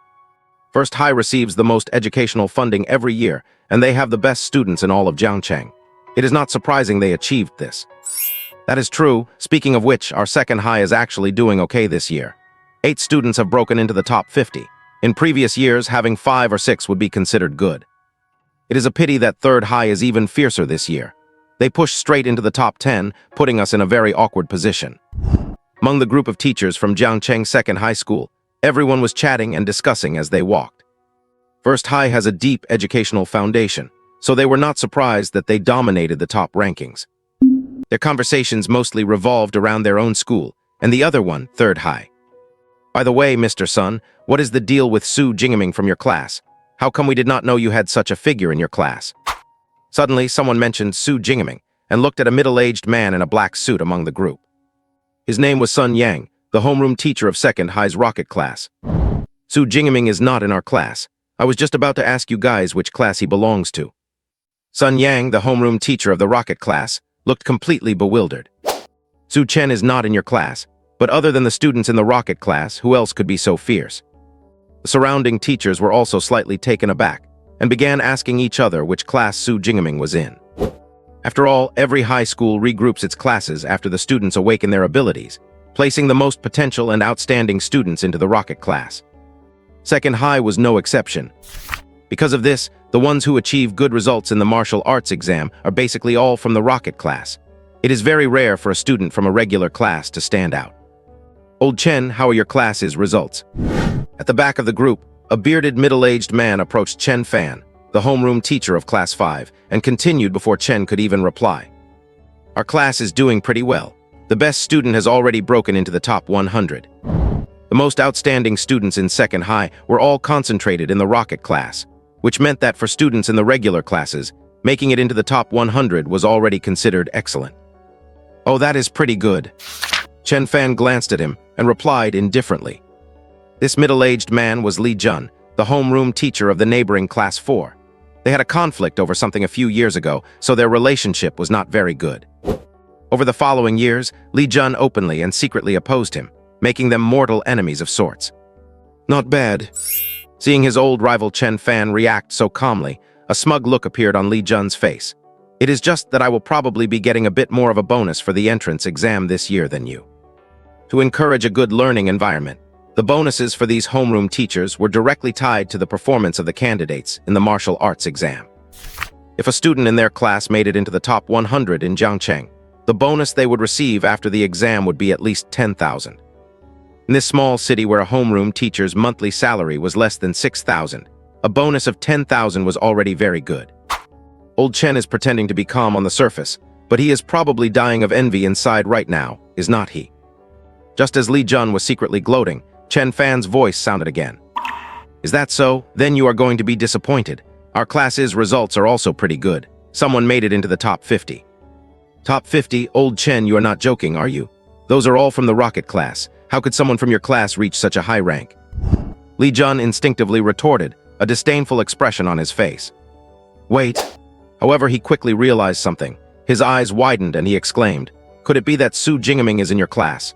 First High receives the most educational funding every year, and they have the best students in all of Jiangcheng. It is not surprising they achieved this. That is true. Speaking of which, our Second High is actually doing okay this year. 8 students have broken into the top 50. In previous years, having 5 or 6 would be considered good. It is a pity that Third High is even fiercer this year. They pushed straight into the top 10, putting us in a very awkward position. Among the group of teachers from Jiangcheng Second High School, everyone was chatting and discussing as they walked. First High has a deep educational foundation, so they were not surprised that they dominated the top rankings. Their conversations mostly revolved around their own school, and the other one, Third High. By the way, Mr. Sun, what is the deal with Su Jingaming from your class? How come we did not know you had such a figure in your class? Suddenly, someone mentioned Su Jingaming and looked at a middle-aged man in a black suit among the group. His name was Sun Yang, the homeroom teacher of Second High's rocket class. Su Jingaming is not in our class. I was just about to ask you guys which class he belongs to. Sun Yang, the homeroom teacher of the rocket class, looked completely bewildered. Su Chen is not in your class, but other than the students in the rocket class, who else could be so fierce? The surrounding teachers were also slightly taken aback and began asking each other which class Su Jingaming was in. After all, every high school regroups its classes after the students awaken their abilities, placing the most potential and outstanding students into the rocket class. Second High was no exception. Because of this, the ones who achieve good results in the martial arts exam are basically all from the rocket class. It is very rare for a student from a regular class to stand out. Old Chen, how are your class's results? At the back of the group, a bearded middle-aged man approached Chen Fan, the homeroom teacher of Class 5, and continued before Chen could even reply. Our class is doing pretty well. The best student has already broken into the top 100. The most outstanding students in Second High were all concentrated in the rocket class, which meant that for students in the regular classes, making it into the top 100 was already considered excellent. Oh, that is pretty good. Chen Fan glanced at him and replied indifferently. This middle-aged man was Li Jun, the homeroom teacher of the neighboring Class 4. They had a conflict over something a few years ago, so their relationship was not very good. Over the following years, Li Jun openly and secretly opposed him, making them mortal enemies of sorts. Not bad. Seeing his old rival Chen Fan react so calmly, a smug look appeared on Li Jun's face. It is just that I will probably be getting a bit more of a bonus for the entrance exam this year than you. To encourage a good learning environment, the bonuses for these homeroom teachers were directly tied to the performance of the candidates in the martial arts exam. If a student in their class made it into the top 100 in Jiangcheng, the bonus they would receive after the exam would be at least 10,000. In this small city where a homeroom teacher's monthly salary was less than 6,000, a bonus of 10,000 was already very good. Old Chen is pretending to be calm on the surface, but he is probably dying of envy inside right now, is not he? Just as Li Jun was secretly gloating, Chen Fan's voice sounded again. Is that so? Then you are going to be disappointed. Our class's results are also pretty good. Someone made it into the top 50. Top 50? Old Chen, you are not joking, are you? Those are all from the rocket class. How could someone from your class reach such a high rank? Li Jun instinctively retorted, a disdainful expression on his face. Wait. However, he quickly realized something. His eyes widened and he exclaimed, could it be that Su Jingaming is in your class?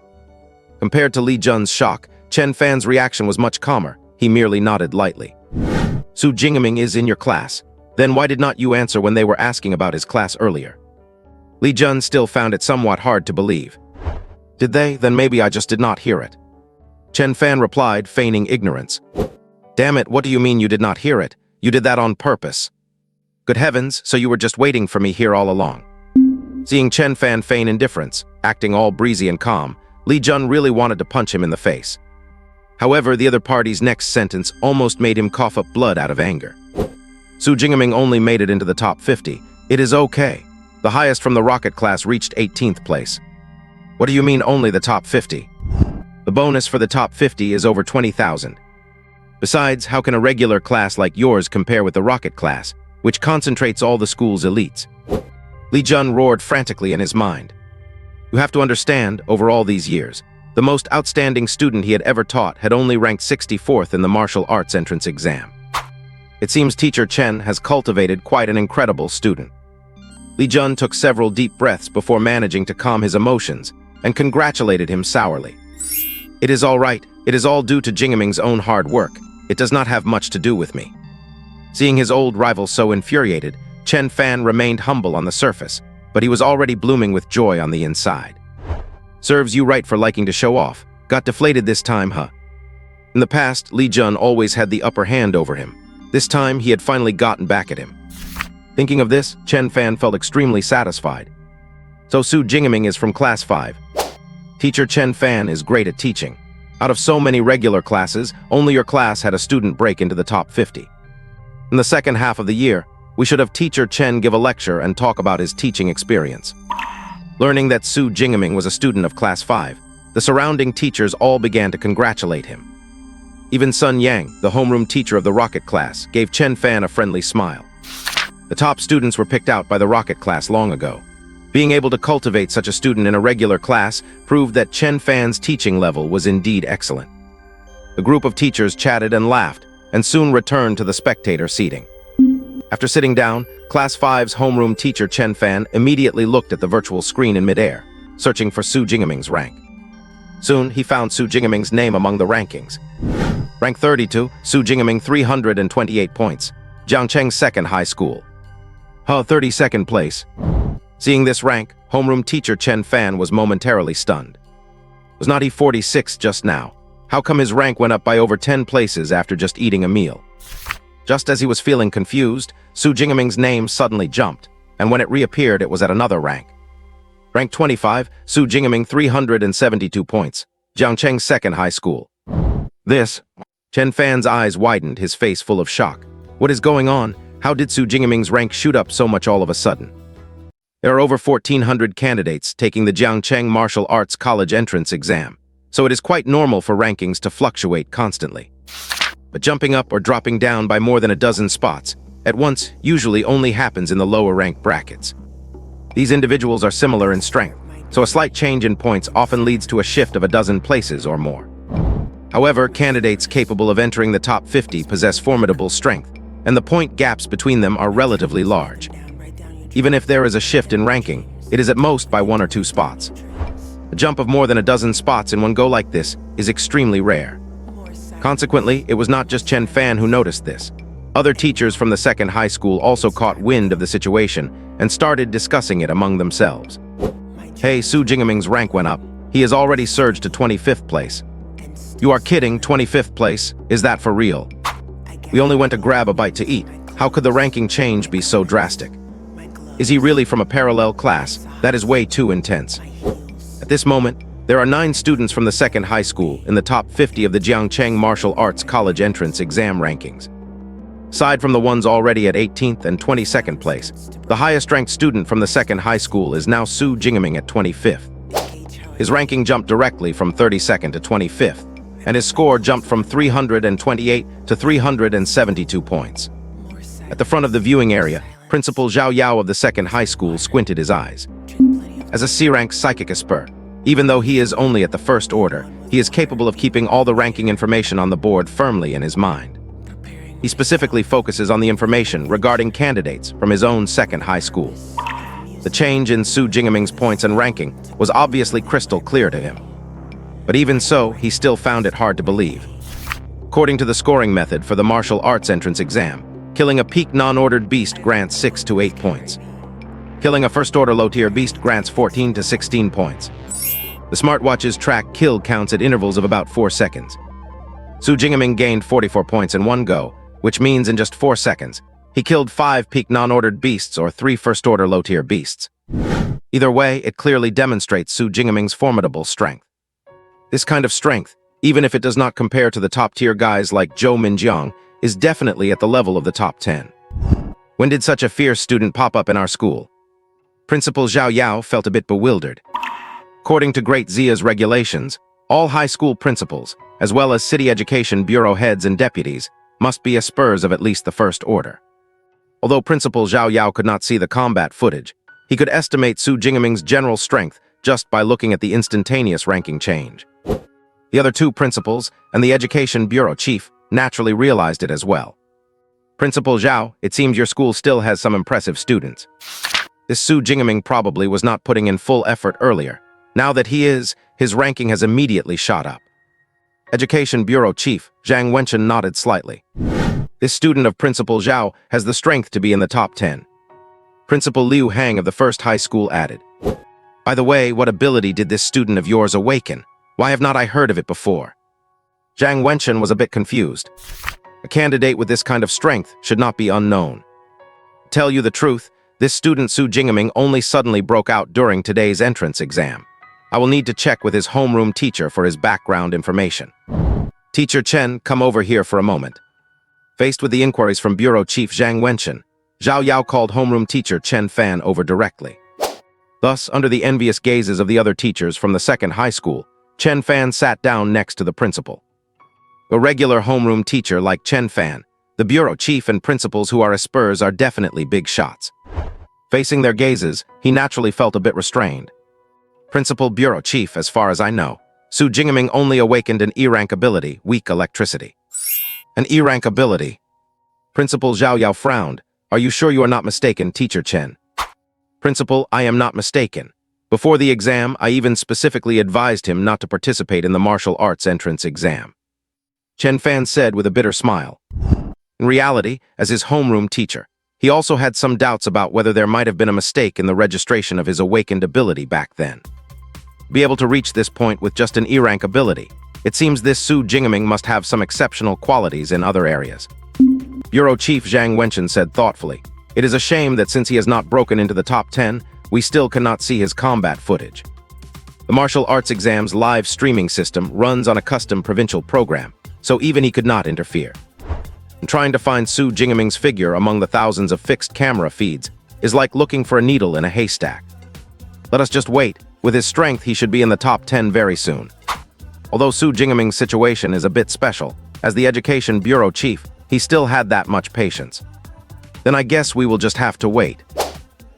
Compared to Li Jun's shock, Chen Fan's reaction was much calmer. He merely nodded lightly. Su Jingaming is in your class. Then why did not you answer when they were asking about his class earlier? Li Jun still found it somewhat hard to believe. Did they? Then maybe I just did not hear it. Chen Fan replied, feigning ignorance. Damn it, what do you mean you did not hear it? You did that on purpose. Good heavens, so you were just waiting for me here all along. Seeing Chen Fan feign indifference, acting all breezy and calm, Li Jun really wanted to punch him in the face. However, the other party's next sentence almost made him cough up blood out of anger. Su Jingeming only made it into the top 50. It is okay. The highest from the rocket class reached 18th place. What do you mean only the top 50? The bonus for the top 50 is over 20,000. Besides, how can a regular class like yours compare with the rocket class, which concentrates all the school's elites? Li Jun roared frantically in his mind. You have to understand, over all these years, the most outstanding student he had ever taught had only ranked 64th in the martial arts entrance exam. It seems Teacher Chen has cultivated quite an incredible student. Li Jun took several deep breaths before managing to calm his emotions and congratulated him sourly. It is all right. It is all due to Jingeming's own hard work. It does not have much to do with me. Seeing his old rival so infuriated, Chen Fan remained humble on the surface, but he was already blooming with joy on the inside. Serves you right for liking to show off. Got deflated this time, huh? In the past, Li Jun always had the upper hand over him. This time, he had finally gotten back at him. Thinking of this, Chen Fan felt extremely satisfied. So Su Jingeming is from class 5. Teacher Chen Fan is great at teaching. Out of so many regular classes, only your class had a student break into the top 50. In the second half of the year, we should have Teacher Chen give a lecture and talk about his teaching experience. Learning that Su Jingeming was a student of class 5, the surrounding teachers all began to congratulate him. Even Sun Yang, the homeroom teacher of the rocket class, gave Chen Fan a friendly smile. The top students were picked out by the rocket class long ago. Being able to cultivate such a student in a regular class proved that Chen Fan's teaching level was indeed excellent. The group of teachers chatted and laughed, and soon returned to the spectator seating. After sitting down, Class 5's homeroom teacher Chen Fan immediately looked at the virtual screen in midair, searching for Su Jingeming's rank. Soon, he found Su Jingeming's name among the rankings. Rank 32, Su Jingeming 328 points, Jiangcheng Second High School. 32nd place. Seeing this rank, homeroom teacher Chen Fan was momentarily stunned. Was not he 46 just now? How come his rank went up by over 10 places after just eating a meal? Just as he was feeling confused, Su Jingeming's name suddenly jumped, and when it reappeared, it was at another rank. Rank 25, Su Jingeming 372 points, Jiangcheng Second High School. This, Chen Fan's eyes widened, his face full of shock. What is going on? How did Su Jingeming's rank shoot up so much all of a sudden? There are over 1,400 candidates taking the Jiangcheng Martial Arts College entrance exam, so it is quite normal for rankings to fluctuate constantly. But jumping up or dropping down by more than a dozen spots at once usually only happens in the lower rank brackets. These individuals are similar in strength, so a slight change in points often leads to a shift of a dozen places or more. However, candidates capable of entering the top 50 possess formidable strength, and the point gaps between them are relatively large. Even if there is a shift in ranking, it is at most by 1 or 2 spots. A jump of more than a dozen spots in one go like this is extremely rare. Consequently, it was not just Chen Fan who noticed this. Other teachers from the second high school also caught wind of the situation and started discussing it among themselves. Hey, Su Jingeming's rank went up. He has already surged to 25th place. You are kidding, 25th place? Is that for real? We only went to grab a bite to eat. How could the ranking change be so drastic? Is he really from a parallel class? That is way too intense. At this moment, there are 9 students from the second high school in the top 50 of the Jiangcheng Martial Arts College entrance exam rankings. Aside from the ones already at 18th and 22nd place, the highest-ranked student from the second high school is now Su Jingeming at 25th. His ranking jumped directly from 32nd to 25th, and his score jumped from 328 to 372 points. At the front of the viewing area, Principal Zhao Yao of the second high school squinted his eyes. As a C-rank psychic expert, even though he is only at the first order, he is capable of keeping all the ranking information on the board firmly in his mind. He specifically focuses on the information regarding candidates from his own second high school. The change in Su Jingeming's points and ranking was obviously crystal clear to him. But even so, he still found it hard to believe. According to the scoring method for the martial arts entrance exam, Killing a peak non-ordered beast grants 6 to 8 points. Killing a first-order low-tier beast grants 14 to 16 points. The smartwatch's track kill counts at intervals of about 4 seconds. Su Jingaming gained 44 points in one go, which means in just 4 seconds, he killed 5 peak non-ordered beasts or 3 first-order low-tier beasts. Either way, it clearly demonstrates Su Jingaming's formidable strength. This kind of strength, even if it does not compare to the top-tier guys like Zhou Minjiang, is definitely at the level of the top 10. When did such a fierce student pop up in our school? Principal Zhao Yao felt a bit bewildered. According to Great Zia's regulations, all high school principals, as well as city education bureau heads and deputies, must be aspers of at least the first order. Although Principal Zhao Yao could not see the combat footage, he could estimate Su Jingaming's general strength just by looking at the instantaneous ranking change. The other two principals and the education bureau chief naturally realized it as well. Principal Zhao, it seems your school still has some impressive students. This Su Jingaming probably was not putting in full effort earlier. Now that he is, his ranking has immediately shot up. Education Bureau Chief Zhang Wenchen nodded slightly. This student of Principal Zhao has the strength to be in the top 10. Principal Liu Hang of the first high school added. By the way, what ability did this student of yours awaken? Why have not I heard of it before? Zhang Wenchen was a bit confused. A candidate with this kind of strength should not be unknown. To tell you the truth, this student Su Jingaming only suddenly broke out during today's entrance exam. I will need to check with his homeroom teacher for his background information. Teacher Chen, come over here for a moment. Faced with the inquiries from Bureau Chief Zhang Wenchen, Zhao Yao called homeroom teacher Chen Fan over directly. Thus, under the envious gazes of the other teachers from the second high school, Chen Fan sat down next to the principal. A regular homeroom teacher like Chen Fan, the bureau chief and principals who are aspers are definitely big shots. Facing their gazes, he naturally felt a bit restrained. Principal bureau chief, as far as I know, Su Jingaming only awakened an E-rank ability, weak electricity. An E-rank ability. Principal Zhao Yao frowned. Are you sure you are not mistaken, Teacher Chen? Principal, I am not mistaken. Before the exam, I even specifically advised him not to participate in the martial arts entrance exam. Chen Fan said with a bitter smile. In reality, as his homeroom teacher, he also had some doubts about whether there might have been a mistake in the registration of his awakened ability back then. To be able to reach this point with just an E-rank ability, it seems this Su Jingaming must have some exceptional qualities in other areas. Bureau Chief Zhang Wenchen said thoughtfully, it is a shame that since he has not broken into the top 10, we still cannot see his combat footage. The martial arts exam's live streaming system runs on a custom provincial program, so even he could not interfere. And trying to find Su Jingaming's figure among the thousands of fixed camera feeds is like looking for a needle in a haystack. Let us just wait. With his strength, he should be in the top 10 very soon. Although Su Jingaming's situation is a bit special, as the education bureau chief, he still had that much patience. Then I guess we will just have to wait.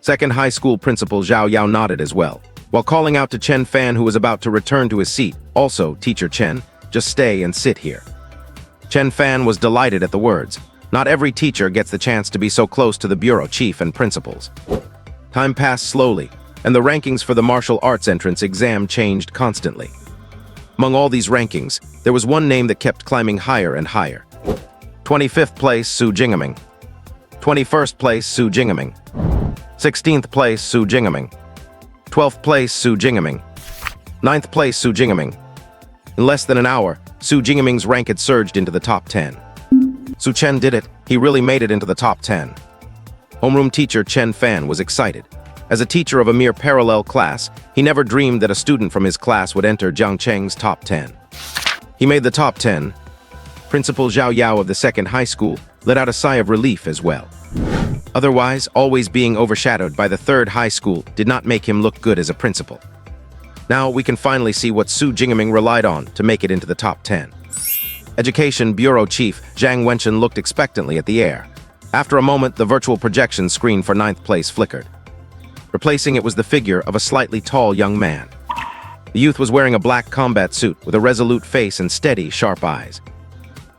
Second high school principal Zhao Yao nodded as well, while calling out to Chen Fan, who was about to return to his seat. Also, Teacher Chen, just stay and sit here. Chen Fan was delighted at the words. Not every teacher gets the chance to be so close to the bureau chief and principals. Time passed slowly, and the rankings for the martial arts entrance exam changed constantly. Among all these rankings, there was one name that kept climbing higher and higher. 25th place, Su Jingaming. 21st place, Su Jingaming. 16th place, Su Jingaming. 12th place, Su Jingaming. 9th place, Su Jingaming. In less than an hour, Su Jingaming's rank had surged into the top 10. Su Chen did it. He really made it into the top 10. Homeroom teacher Chen Fan was excited. As a teacher of a mere parallel class, he never dreamed that a student from his class would enter Jiang Cheng's top 10. He made the top 10. Principal Zhao Yao of the second high school let out a sigh of relief as well. Otherwise, always being overshadowed by the third high school did not make him look good as a principal. Now we can finally see what Su Jingaming relied on to make it into the top 10. Education Bureau Chief Zhang Wenchen looked expectantly at the air. After a moment, the virtual projection screen for 9th place flickered. Replacing it was the figure of a slightly tall young man. The youth was wearing a black combat suit with a resolute face and steady, sharp eyes.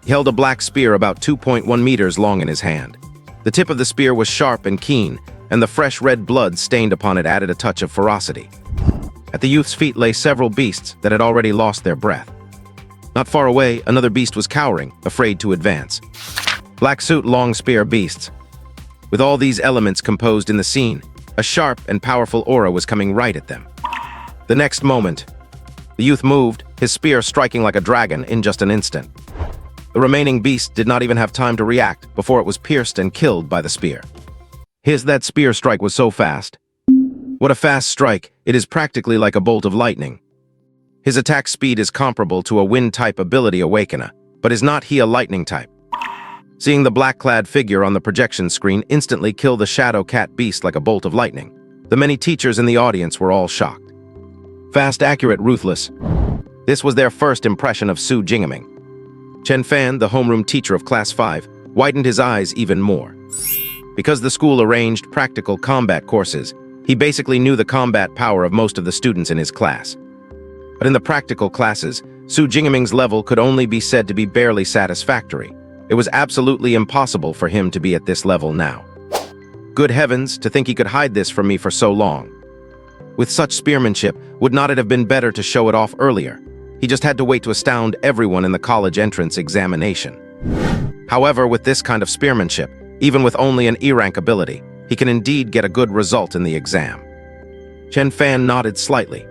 He held a black spear about 2.1 meters long in his hand. The tip of the spear was sharp and keen, and the fresh red blood stained upon it added a touch of ferocity. At the youth's feet lay several beasts that had already lost their breath. Not far away, another beast was cowering, afraid to advance. Black suit, long spear, beasts. With all these elements composed in the scene, a sharp and powerful aura was coming right at them. The next moment, the youth moved, his spear striking like a dragon in just an instant. The remaining beast did not even have time to react before it was pierced and killed by the spear. That spear strike was so fast. What a fast strike, it is practically like a bolt of lightning. His attack speed is comparable to a wind-type ability Awakener, but is not he a lightning type? Seeing the black-clad figure on the projection screen instantly kill the Shadow Cat beast like a bolt of lightning, the many teachers in the audience were all shocked. Fast, accurate, ruthless. This was their first impression of Su Jingeming. Chen Fan, the homeroom teacher of Class 5, widened his eyes even more. Because the school arranged practical combat courses, he basically knew the combat power of most of the students in his class. But in the practical classes, Su Jingeming's level could only be said to be barely satisfactory. It was absolutely impossible for him to be at this level now. Good heavens, to think he could hide this from me for so long. With such spearmanship, would not it have been better to show it off earlier? He just had to wait to astound everyone in the college entrance examination. However, with this kind of spearmanship, even with only an E-rank ability, he can indeed get a good result in the exam. Chen Fan nodded slightly.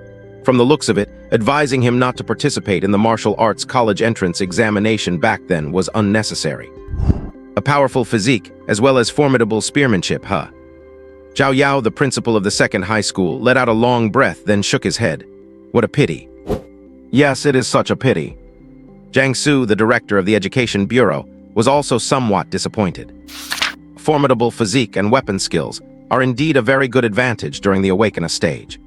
From the looks of it, advising him not to participate in the martial arts college entrance examination back then was unnecessary. A powerful physique, as well as formidable spearmanship, huh? Zhao Yao, the principal of the second high school, let out a long breath, then shook his head. What a pity. Yes, it is such a pity. Jiang Su, the director of the Education Bureau, was also somewhat disappointed. Formidable physique and weapon skills are indeed a very good advantage during the Awakener stage.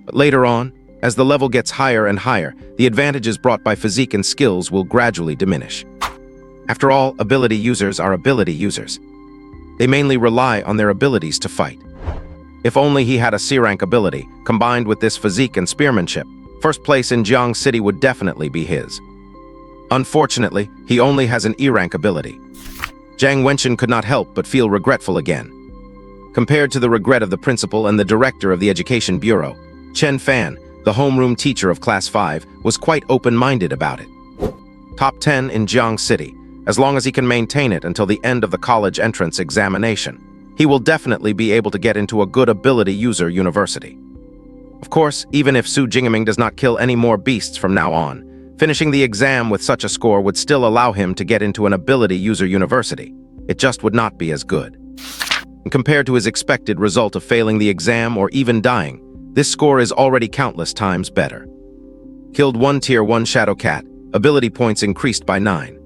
But later on, as the level gets higher and higher, the advantages brought by physique and skills will gradually diminish. After all, ability users are ability users. They mainly rely on their abilities to fight. If only he had a C-rank ability, combined with this physique and spearmanship, first place in Jiang City would definitely be his. Unfortunately, he only has an E-rank ability. Jiang Wenchen could not help but feel regretful again. Compared to the regret of the principal and the director of the Education Bureau, Chen Fan, the homeroom teacher of Class 5, was quite open-minded about it. Top 10 in Jiang City, as long as he can maintain it until the end of the college entrance examination, he will definitely be able to get into a good ability user university. Of course, even if Su Jingeming does not kill any more beasts from now on, finishing the exam with such a score would still allow him to get into an ability user university. It just would not be as good. And compared to his expected result of failing the exam or even dying, this score is already countless times better. Killed 1 Tier 1 Shadow Cat, ability points increased by 9.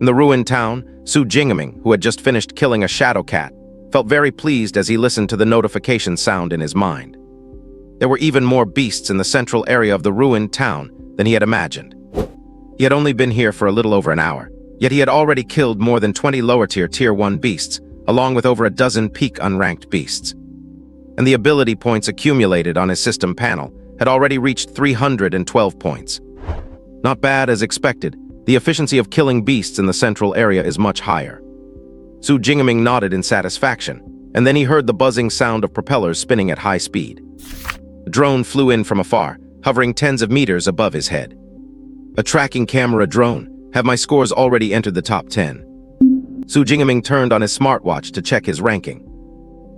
In the ruined town, Su Jingeming, who had just finished killing a Shadow Cat, felt very pleased as he listened to the notification sound in his mind. There were even more beasts in the central area of the ruined town than he had imagined. He had only been here for a little over an hour, yet he had already killed more than 20 lower-tier Tier 1 beasts, along with over a dozen peak unranked beasts. And the ability points accumulated on his system panel had already reached 312 points. Not bad as expected, the efficiency of killing beasts in the central area is much higher. Su Jingeming nodded in satisfaction, and then he heard the buzzing sound of propellers spinning at high speed. A drone flew in from afar, hovering tens of meters above his head. A tracking camera drone. Have my scores already entered the top 10? Su Jingeming turned on his smartwatch to check his ranking.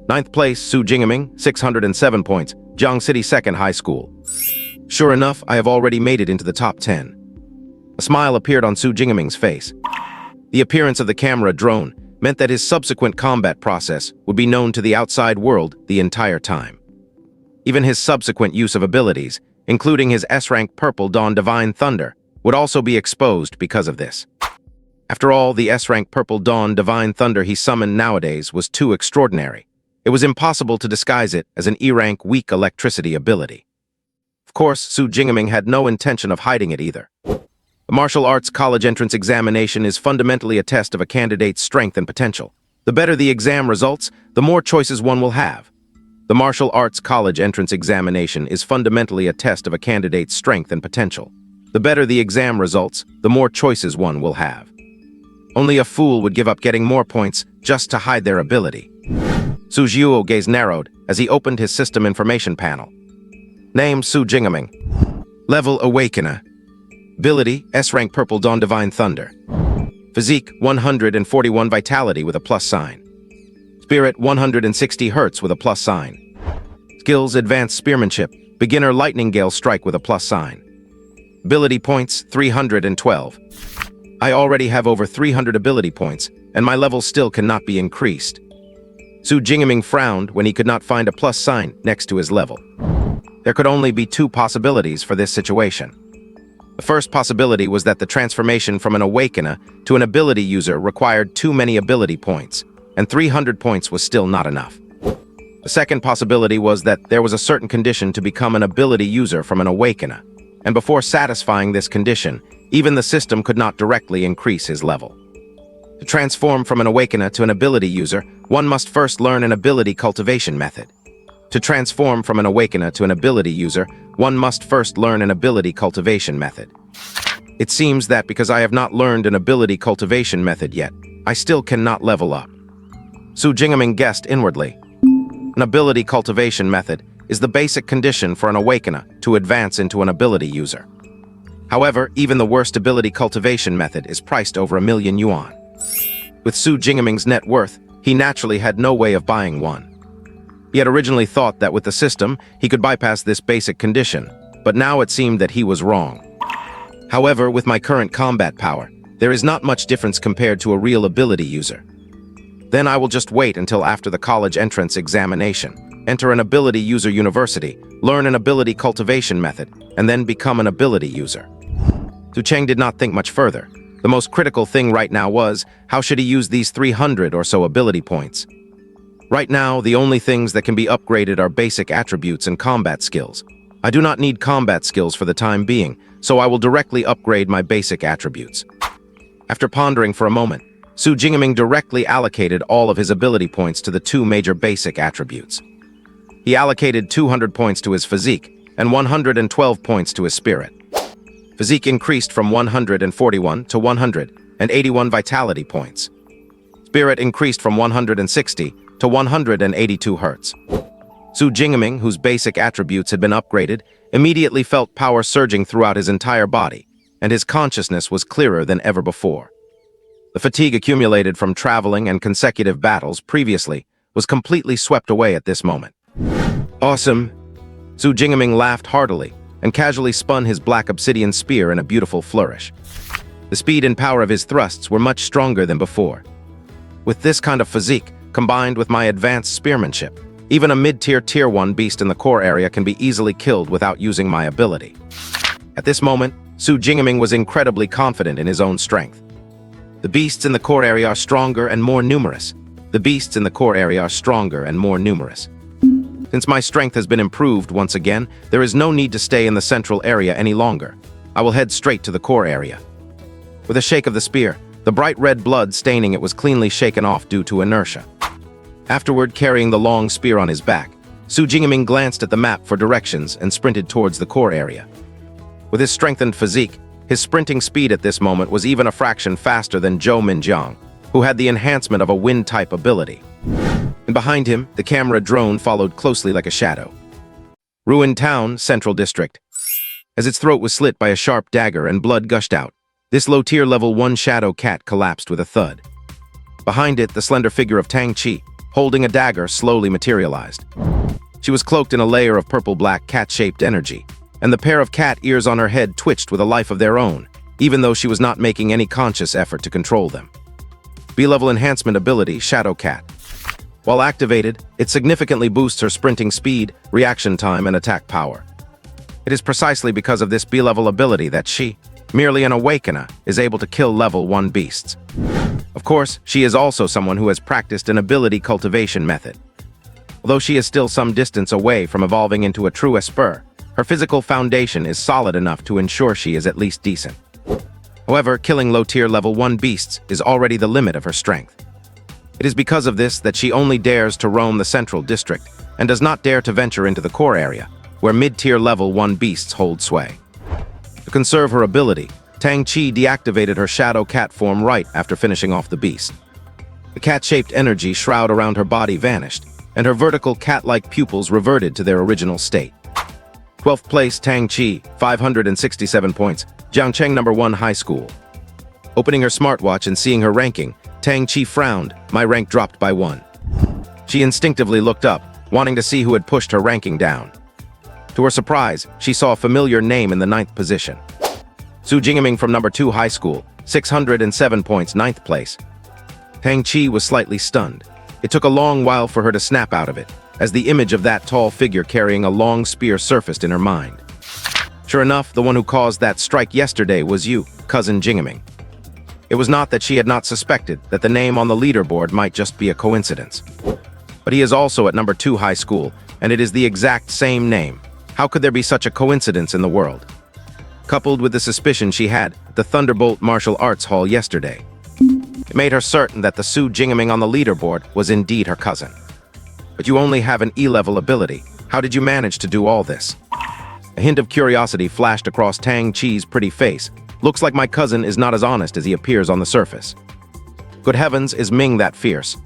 9th place, Su Jingeming, 607 points, Jiang City Second High School. Sure enough, I have already made it into the top 10. A smile appeared on Su Jingeming's face. The appearance of the camera drone meant that his subsequent combat process would be known to the outside world the entire time. Even his subsequent use of abilities, including his S-rank Purple Dawn Divine Thunder, would also be exposed because of this. After all, the S-rank Purple Dawn Divine Thunder he summoned nowadays was too extraordinary. It was impossible to disguise it as an E-rank weak electricity ability. Of course, Su Jingeming had no intention of hiding it either. The martial arts college entrance examination is fundamentally a test of a candidate's strength and potential. The better the exam results, the more choices one will have. The martial arts college entrance examination is fundamentally a test of a candidate's strength and potential. The better the exam results, the more choices one will have. Only a fool would give up getting more points just to hide their ability. Su Jiuo gaze narrowed as he opened his system information panel. Name Su Jingeming. Level Awakener. Ability S-rank Purple Dawn Divine Thunder. Physique 141 vitality with a plus sign. Spirit 160 hertz with a plus sign. Skills advanced spearmanship, beginner lightning gale strike with a plus sign. Ability points 312. I already have over 300 ability points, and my level still cannot be increased. Su Jingaming frowned when he could not find a plus sign next to his level. There could only be two possibilities for this situation. The first possibility was that the transformation from an Awakener to an ability user required too many ability points, and 300 points was still not enough. The second possibility was that there was a certain condition to become an ability user from an Awakener, and before satisfying this condition, even the system could not directly increase his level. To transform from an Awakener to an ability user, one must first learn an ability cultivation method. To transform from an Awakener to an ability user, one must first learn an ability cultivation method. It seems that because I have not learned an ability cultivation method yet, I still cannot level up. Su Jingaming guessed inwardly. An ability cultivation method is the basic condition for an Awakener to advance into an ability user. However, even the worst ability cultivation method is priced over 1,000,000 yuan. With Su Jingaming's net worth, he naturally had no way of buying one. He had originally thought that with the system, he could bypass this basic condition, but now it seemed that he was wrong. However, with my current combat power, there is not much difference compared to a real ability user. Then I will just wait until after the college entrance examination, enter an ability user university, learn an ability cultivation method, and then become an ability user. Su Cheng did not think much further. The most critical thing right now was, how should he use these 300 or so ability points? Right now, the only things that can be upgraded are basic attributes and combat skills. I do not need combat skills for the time being, so I will directly upgrade my basic attributes. After pondering for a moment, Su Jingaming directly allocated all of his ability points to the two major basic attributes. He allocated 200 points to his physique and 112 points to his spirit. Physique increased from 141 to 181 vitality points. Spirit increased from 160 to 182 hertz. Su Jingaming, whose basic attributes had been upgraded, immediately felt power surging throughout his entire body, and his consciousness was clearer than ever before. The fatigue accumulated from traveling and consecutive battles previously was completely swept away at this moment. Awesome! Su Jingaming laughed heartily and casually spun his black obsidian spear in a beautiful flourish. The speed and power of his thrusts were much stronger than before. With this kind of physique, combined with my advanced spearmanship, even a mid-tier Tier 1 beast in the core area can be easily killed without using my ability. At this moment, Su Jingaming was incredibly confident in his own strength. The beasts in the core area are stronger and more numerous. The beasts in the core area are stronger and more numerous. Since my strength has been improved once again, there is no need to stay in the central area any longer. I will head straight to the core area. With a shake of the spear, the bright red blood staining it was cleanly shaken off due to inertia. Afterward, carrying the long spear on his back, Su Jingaming glanced at the map for directions and sprinted towards the core area. With his strengthened physique, his sprinting speed at this moment was even a fraction faster than Zhou Minjiang, who had the enhancement of a wind-type ability. And behind him, the camera drone followed closely like a shadow. Ruined Town, Central District. As its throat was slit by a sharp dagger and blood gushed out, this low-tier level 1 shadow cat collapsed with a thud. Behind it, the slender figure of Tang Qi, holding a dagger, slowly materialized. She was cloaked in a layer of purple-black cat-shaped energy, and the pair of cat ears on her head twitched with a life of their own, even though she was not making any conscious effort to control them. B-level enhancement ability, Shadow Cat. While activated, it significantly boosts her sprinting speed, reaction time, and attack power. It is precisely because of this B-level ability that she, merely an Awakener, is able to kill level 1 beasts. Of course, she is also someone who has practiced an ability cultivation method. Although she is still some distance away from evolving into a true Esper, her physical foundation is solid enough to ensure she is at least decent. However, killing low-tier level 1 beasts is already the limit of her strength. It is because of this that she only dares to roam the central district and does not dare to venture into the core area, where mid-tier level 1 beasts hold sway. To conserve her ability, Tang Qi deactivated her shadow cat form right after finishing off the beast. The cat-shaped energy shroud around her body vanished, and her vertical cat-like pupils reverted to their original state. 12th place, Tang Qi, 567 points, Jiangcheng No. 1 High School. Opening her smartwatch and seeing her ranking, Tang Chi frowned. My rank dropped by 1. She instinctively looked up, wanting to see who had pushed her ranking down. To her surprise, she saw a familiar name in the 9th position. Su Jingaming from number 2 high school, 607 points, 9th place. Tang Chi was slightly stunned. It took a long while for her to snap out of it, as the image of that tall figure carrying a long spear surfaced in her mind. Sure enough, the one who caused that strike yesterday was you, cousin Jingaming. It was not that she had not suspected that the name on the leaderboard might just be a coincidence. But he is also at number 2 high school, and it is the exact same name. How could there be such a coincidence in the world? Coupled with the suspicion she had at the Thunderbolt Martial Arts Hall yesterday, it made her certain that the Su Jingaming on the leaderboard was indeed her cousin. But you only have an E-level ability. How did you manage to do all this? A hint of curiosity flashed across Tang Chi's pretty face. Looks like my cousin is not as honest as he appears on the surface. Good heavens, is Ming that fierce?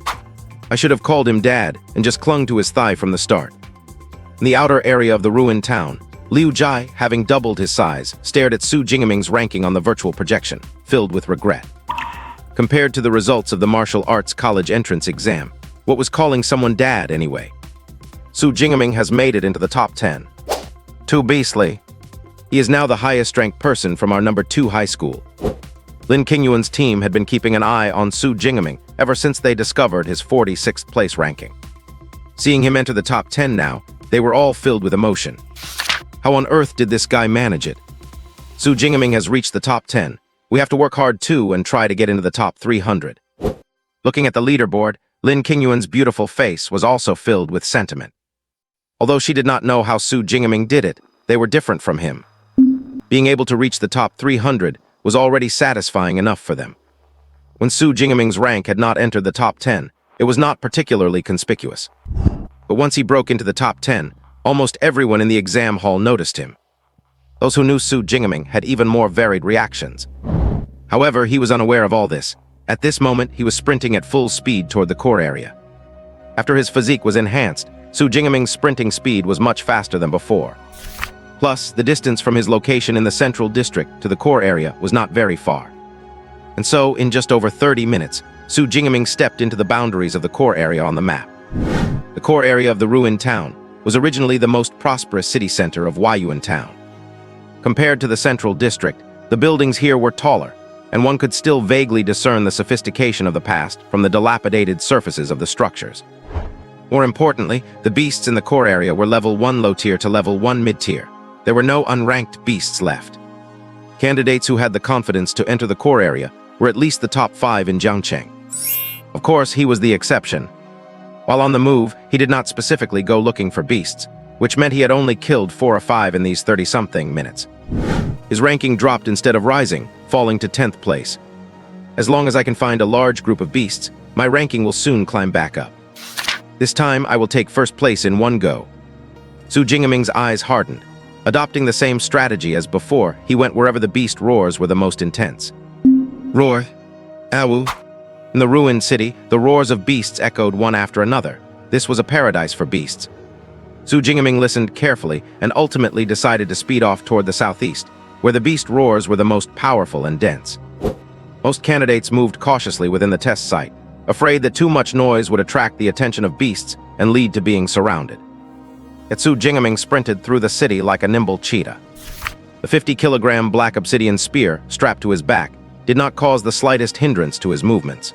I should have called him Dad and just clung to his thigh from the start. In the outer area of the ruined town, Liu Jai, having doubled his size, stared at Su Jingaming's ranking on the virtual projection, filled with regret. Compared to the results of the martial arts college entrance exam, what was calling someone Dad anyway? Su Jingaming has made it into the top 10. Too beastly. He is now the highest-ranked person from our number 2 high school. Lin Qingyuan's team had been keeping an eye on Su Jingaming ever since they discovered his 46th place ranking. Seeing him enter the top 10 now, they were all filled with emotion. How on earth did this guy manage it? Su Jingaming has reached the top 10. We have to work hard too and try to get into the top 300. Looking at the leaderboard, Lin Qingyuan's beautiful face was also filled with sentiment. Although she did not know how Su Jingaming did it, they were different from him. Being able to reach the top 300 was already satisfying enough for them. When Su Jingaming's rank had not entered the top 10, it was not particularly conspicuous. But once he broke into the top 10, almost everyone in the exam hall noticed him. Those who knew Su Jingaming had even more varied reactions. However, he was unaware of all this. At this moment, he was sprinting at full speed toward the core area. After his physique was enhanced, Su Jingaming's sprinting speed was much faster than before. Plus, the distance from his location in the central district to the core area was not very far. And so, in just over 30 minutes, Su Jingaming stepped into the boundaries of the core area on the map. The core area of the ruined town was originally the most prosperous city center of Huayuan Town. Compared to the central district, the buildings here were taller, and one could still vaguely discern the sophistication of the past from the dilapidated surfaces of the structures. More importantly, the beasts in the core area were level 1 low tier to level 1 mid-tier. There were no unranked beasts left. Candidates who had the confidence to enter the core area were at least the top 5 in Jiangcheng. Of course, he was the exception. While on the move, he did not specifically go looking for beasts, which meant he had only killed 4 or 5 in these 30-something minutes. His ranking dropped instead of rising, falling to 10th place. As long as I can find a large group of beasts, my ranking will soon climb back up. This time, I will take first place in one go. Su Jingaming's eyes hardened. Adopting the same strategy as before, he went wherever the beast roars were the most intense. Roar. Awu. In the ruined city, the roars of beasts echoed one after another. This was a paradise for beasts. Su Jingaming listened carefully and ultimately decided to speed off toward the southeast, where the beast roars were the most powerful and dense. Most candidates moved cautiously within the test site, afraid that too much noise would attract the attention of beasts and lead to being surrounded. Yet Su Jingaming sprinted through the city like a nimble cheetah. The 50-kilogram black obsidian spear, strapped to his back, did not cause the slightest hindrance to his movements.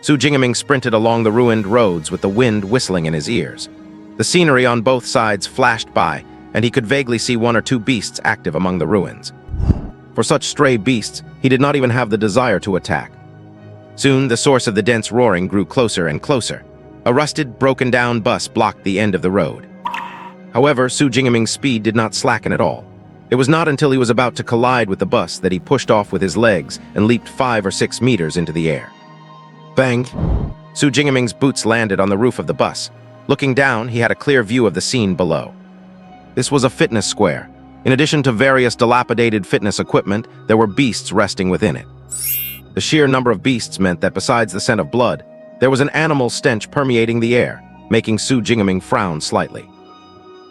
Su Jingaming sprinted along the ruined roads with the wind whistling in his ears. The scenery on both sides flashed by, and he could vaguely see 1 or 2 beasts active among the ruins. For such stray beasts, he did not even have the desire to attack. Soon, the source of the dense roaring grew closer and closer. A rusted, broken-down bus blocked the end of the road. However, Su Jingaming's speed did not slacken at all. It was not until he was about to collide with the bus that he pushed off with his legs and leaped 5 or 6 meters into the air. Bang! Su Jingaming's boots landed on the roof of the bus. Looking down, he had a clear view of the scene below. This was a fitness square. In addition to various dilapidated fitness equipment, there were beasts resting within it. The sheer number of beasts meant that besides the scent of blood, there was an animal stench permeating the air, making Su Jingaming frown slightly.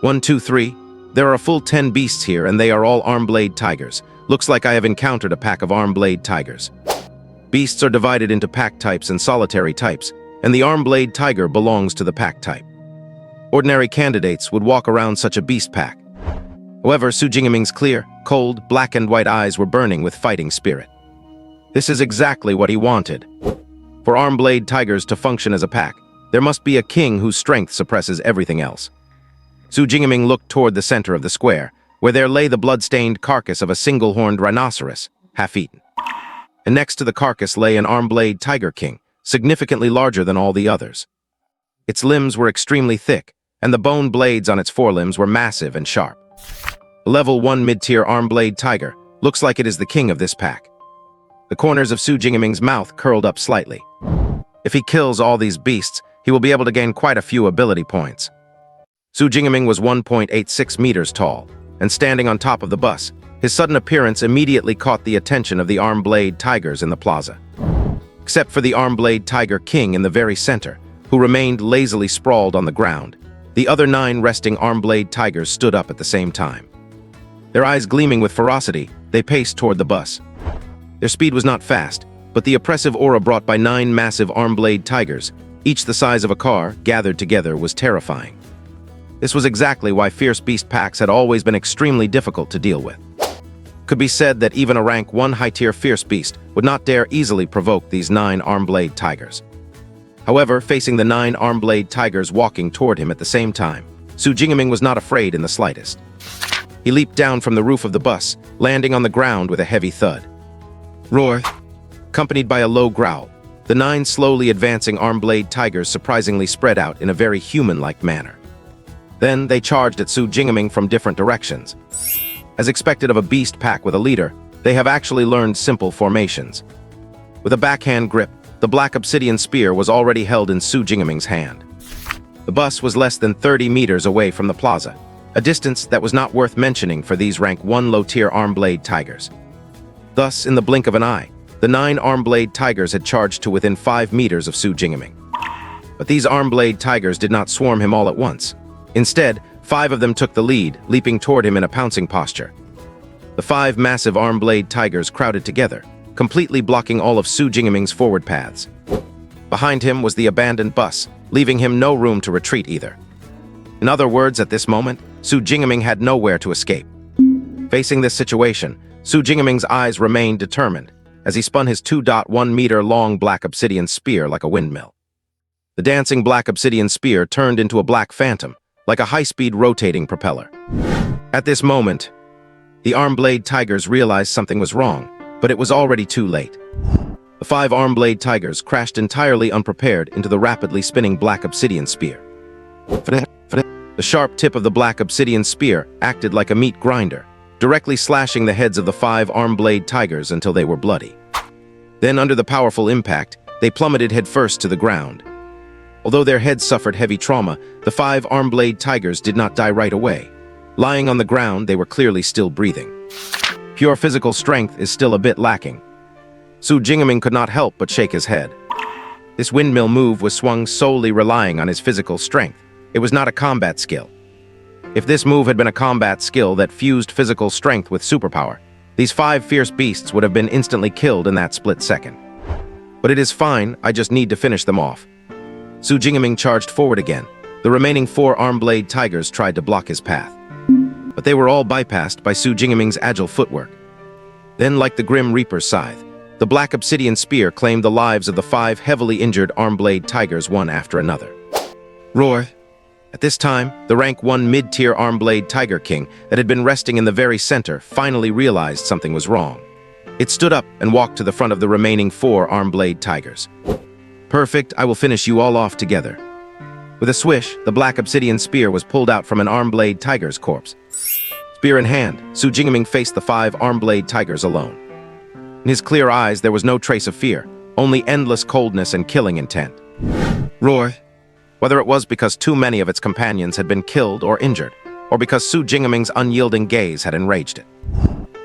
1, 2, 3. There are a full 10 beasts here, and they are all arm-blade tigers. Looks like I have encountered a pack of arm-blade tigers. Beasts are divided into pack types and solitary types, and the arm-blade tiger belongs to the pack type. Ordinary candidates would walk around such a beast pack. However, Su Jingaming's clear, cold, black and white eyes were burning with fighting spirit. This is exactly what he wanted. For arm-blade tigers to function as a pack, there must be a king whose strength suppresses everything else. Su Jingaming looked toward the center of the square, where there lay the blood-stained carcass of a single-horned rhinoceros, half-eaten. And next to the carcass lay an arm-blade tiger king, significantly larger than all the others. Its limbs were extremely thick, and the bone blades on its forelimbs were massive and sharp. The level 1 mid-tier arm-blade tiger looks like it is the king of this pack. The corners of Su Jingaming's mouth curled up slightly. If he kills all these beasts, he will be able to gain quite a few ability points. Su Jingaming was 1.86 meters tall, and standing on top of the bus, his sudden appearance immediately caught the attention of the arm-blade tigers in the plaza. Except for the arm-blade tiger king in the very center, who remained lazily sprawled on the ground, the other 9 resting arm-blade tigers stood up at the same time. Their eyes gleaming with ferocity, they paced toward the bus. Their speed was not fast, but the oppressive aura brought by 9 massive arm-blade tigers, each the size of a car, gathered together, was terrifying. This was exactly why fierce beast packs had always been extremely difficult to deal with. Could be said that even a rank 1 high-tier fierce beast would not dare easily provoke these 9 arm-blade tigers. However, facing the 9 arm-blade tigers walking toward him at the same time, Su Jingaming was not afraid in the slightest. He leaped down from the roof of the bus, landing on the ground with a heavy thud. Roar! Accompanied by a low growl, the 9 slowly advancing arm-blade tigers surprisingly spread out in a very human-like manner. Then they charged at Su Jingaming from different directions. As expected of a beast pack with a leader, they have actually learned simple formations. With a backhand grip, the black obsidian spear was already held in Su Jingaming's hand. The bus was less than 30 meters away from the plaza, a distance that was not worth mentioning for these rank 1 low-tier arm-blade tigers. Thus, in the blink of an eye, the 9 arm-blade tigers had charged to within 5 meters of Su Jingaming. But these arm-blade tigers did not swarm him all at once. Instead, 5 of them took the lead, leaping toward him in a pouncing posture. The 5 massive arm-blade tigers crowded together, completely blocking all of Su Jingaming's forward paths. Behind him was the abandoned bus, leaving him no room to retreat either. In other words, at this moment, Su Jingaming had nowhere to escape. Facing this situation, Su Jingaming's eyes remained determined, as he spun his 2.1-meter-long black obsidian spear like a windmill. The dancing black obsidian spear turned into a black phantom, like a high-speed rotating propeller. At this moment, the arm-blade tigers realized something was wrong, but it was already too late. The 5 arm-blade tigers crashed entirely unprepared into the rapidly spinning black obsidian spear. The sharp tip of the black obsidian spear acted like a meat grinder, directly slashing the heads of the 5 arm-blade tigers until they were bloody. Then, under the powerful impact, they plummeted headfirst to the ground. Although their heads suffered heavy trauma, the 5 arm-blade tigers did not die right away. Lying on the ground, they were clearly still breathing. Pure physical strength is still a bit lacking. Su Jingaming could not help but shake his head. This windmill move was swung solely relying on his physical strength. It was not a combat skill. If this move had been a combat skill that fused physical strength with superpower, these 5 fierce beasts would have been instantly killed in that split second. But it is fine, I just need to finish them off. Su Jingaming charged forward again. The remaining 4 arm-blade tigers tried to block his path. But they were all bypassed by Su Jingaming's agile footwork. Then, like the Grim Reaper's scythe, the black obsidian spear claimed the lives of the 5 heavily injured arm-blade tigers one after another. Roar! At this time, the rank 1 mid-tier arm-blade tiger king that had been resting in the very center finally realized something was wrong. It stood up and walked to the front of the remaining 4 arm-blade tigers. Perfect, I will finish you all off together. With a swish, the black obsidian spear was pulled out from an arm-blade tiger's corpse. Spear in hand, Su Jingaming faced the 5 arm-blade tigers alone. In his clear eyes, there was no trace of fear, only endless coldness and killing intent. Roar! Whether it was because too many of its companions had been killed or injured, or because Su Jingaming's unyielding gaze had enraged it.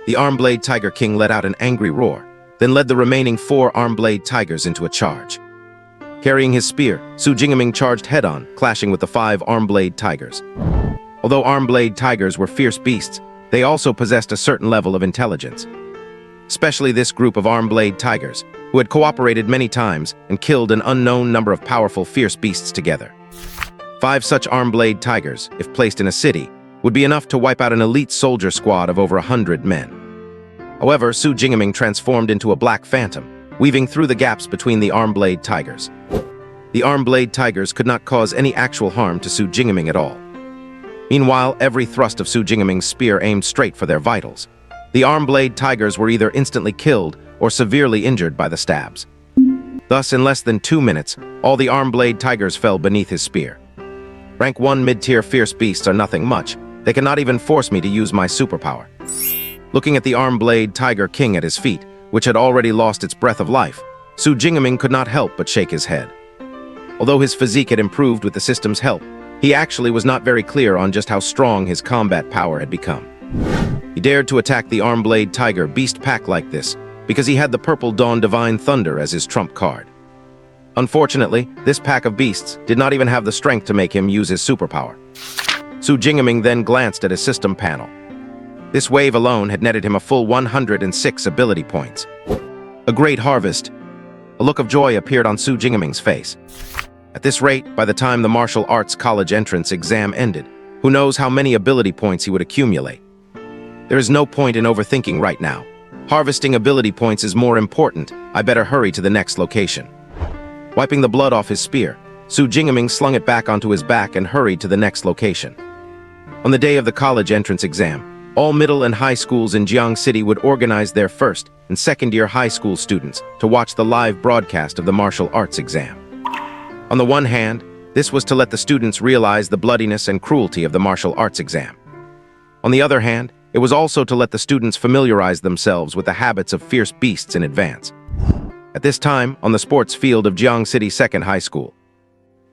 The arm-blade tiger king let out an angry roar, then led the remaining 4 arm-blade tigers into a charge. Carrying his spear, Su Jingaming charged head-on, clashing with the 5 arm-blade tigers. Although arm-blade tigers were fierce beasts, they also possessed a certain level of intelligence. Especially this group of arm-blade tigers, who had cooperated many times and killed an unknown number of powerful fierce beasts together. 5 such arm-blade tigers, if placed in a city, would be enough to wipe out an elite soldier squad of over 100 men. However, Su Jingaming transformed into a black phantom, weaving through the gaps between the arm-blade tigers. The arm-blade tigers could not cause any actual harm to Su Jingaming at all. Meanwhile, every thrust of Su Jingaming's spear aimed straight for their vitals. The arm-blade tigers were either instantly killed or severely injured by the stabs. Thus, in less than 2 minutes, all the arm-blade tigers fell beneath his spear. Rank 1 mid-tier fierce beasts are nothing much. They cannot even force me to use my superpower. Looking at the arm-blade tiger king at his feet, which had already lost its breath of life, Su Jingaming could not help but shake his head. Although his physique had improved with the system's help, he actually was not very clear on just how strong his combat power had become. He dared to attack the arm-blade tiger beast pack like this because he had the Purple Dawn Divine Thunder as his trump card. Unfortunately, this pack of beasts did not even have the strength to make him use his superpower. Su Jingaming then glanced at his system panel. This wave alone had netted him a full 106 ability points. A great harvest. A look of joy appeared on Su Jingaming's face. At this rate, by the time the martial arts college entrance exam ended, who knows how many ability points he would accumulate. There is no point in overthinking right now. Harvesting ability points is more important. I better hurry to the next location. Wiping the blood off his spear, Su Jingaming slung it back onto his back and hurried to the next location. On the day of the college entrance exam, all middle and high schools in Jiang City would organize their first and second-year high school students to watch the live broadcast of the martial arts exam. On the one hand, this was to let the students realize the bloodiness and cruelty of the martial arts exam. On the other hand, it was also to let the students familiarize themselves with the habits of fierce beasts in advance. At this time, on the sports field of Jiang City Second High School,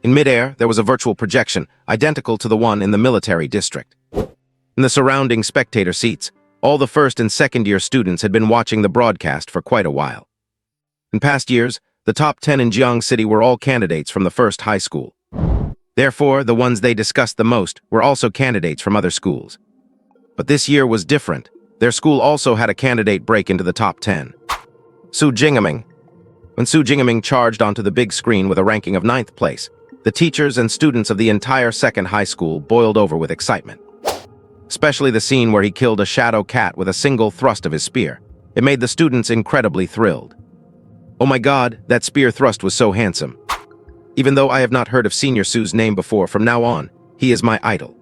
in midair, there was a virtual projection identical to the one in the military district. In the surrounding spectator seats, all the first and second-year students had been watching the broadcast for quite a while. In past years, the top 10 in Jiang City were all candidates from the first high school. Therefore, the ones they discussed the most were also candidates from other schools. But this year was different. Their school also had a candidate break into the top 10. Su Jingaming. When Su Jingaming charged onto the big screen with a ranking of 9th place, the teachers and students of the entire second high school boiled over with excitement. Especially the scene where he killed a shadow cat with a single thrust of his spear. It made the students incredibly thrilled. Oh my god, that spear thrust was so handsome. Even though I have not heard of Senior Su's name before, from now on, he is my idol.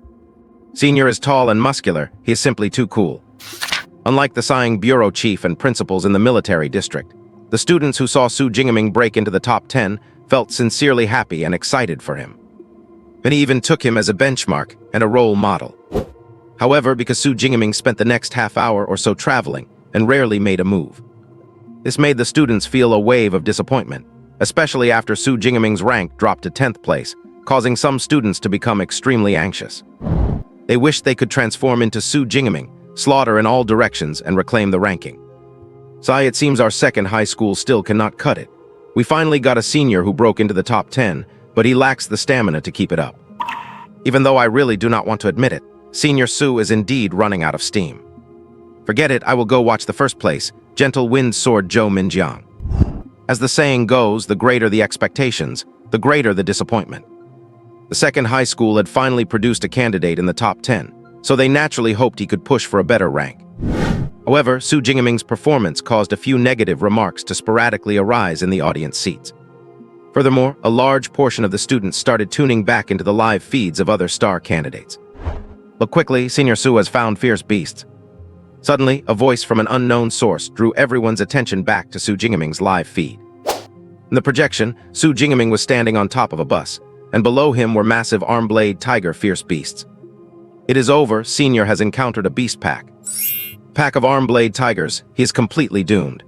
Senior is tall and muscular, he is simply too cool. Unlike the sighing bureau chief and principals in the military district, the students who saw Su Jingaming break into the top 10 felt sincerely happy and excited for him. Many even took him as a benchmark and a role model. However, because Su Jingaming spent the next half hour or so traveling and rarely made a move. This made the students feel a wave of disappointment, especially after Su Jingaming's rank dropped to 10th place, causing some students to become extremely anxious. They wished they could transform into Su Jingaming, slaughter in all directions, and reclaim the ranking. Sai, it seems our second high school still cannot cut it. We finally got a senior who broke into the top 10, but he lacks the stamina to keep it up. Even though I really do not want to admit it, Senior Su is indeed running out of steam. Forget it, I will go watch the first place, Gentle Wind Sword Zhou Minjiang. As the saying goes, the greater the expectations, the greater the disappointment. The second high school had finally produced a candidate in the top 10, so they naturally hoped he could push for a better rank. However, Su Jingaming's performance caused a few negative remarks to sporadically arise in the audience seats. Furthermore, a large portion of the students started tuning back into the live feeds of other star candidates. Look quickly, Senior Su has found fierce beasts. Suddenly, a voice from an unknown source drew everyone's attention back to Su Jingaming's live feed. In the projection, Su Jingaming was standing on top of a bus, and below him were massive arm-blade tiger fierce beasts. It is over, Senior has encountered a beast pack. Pack of arm-blade tigers, he is completely doomed.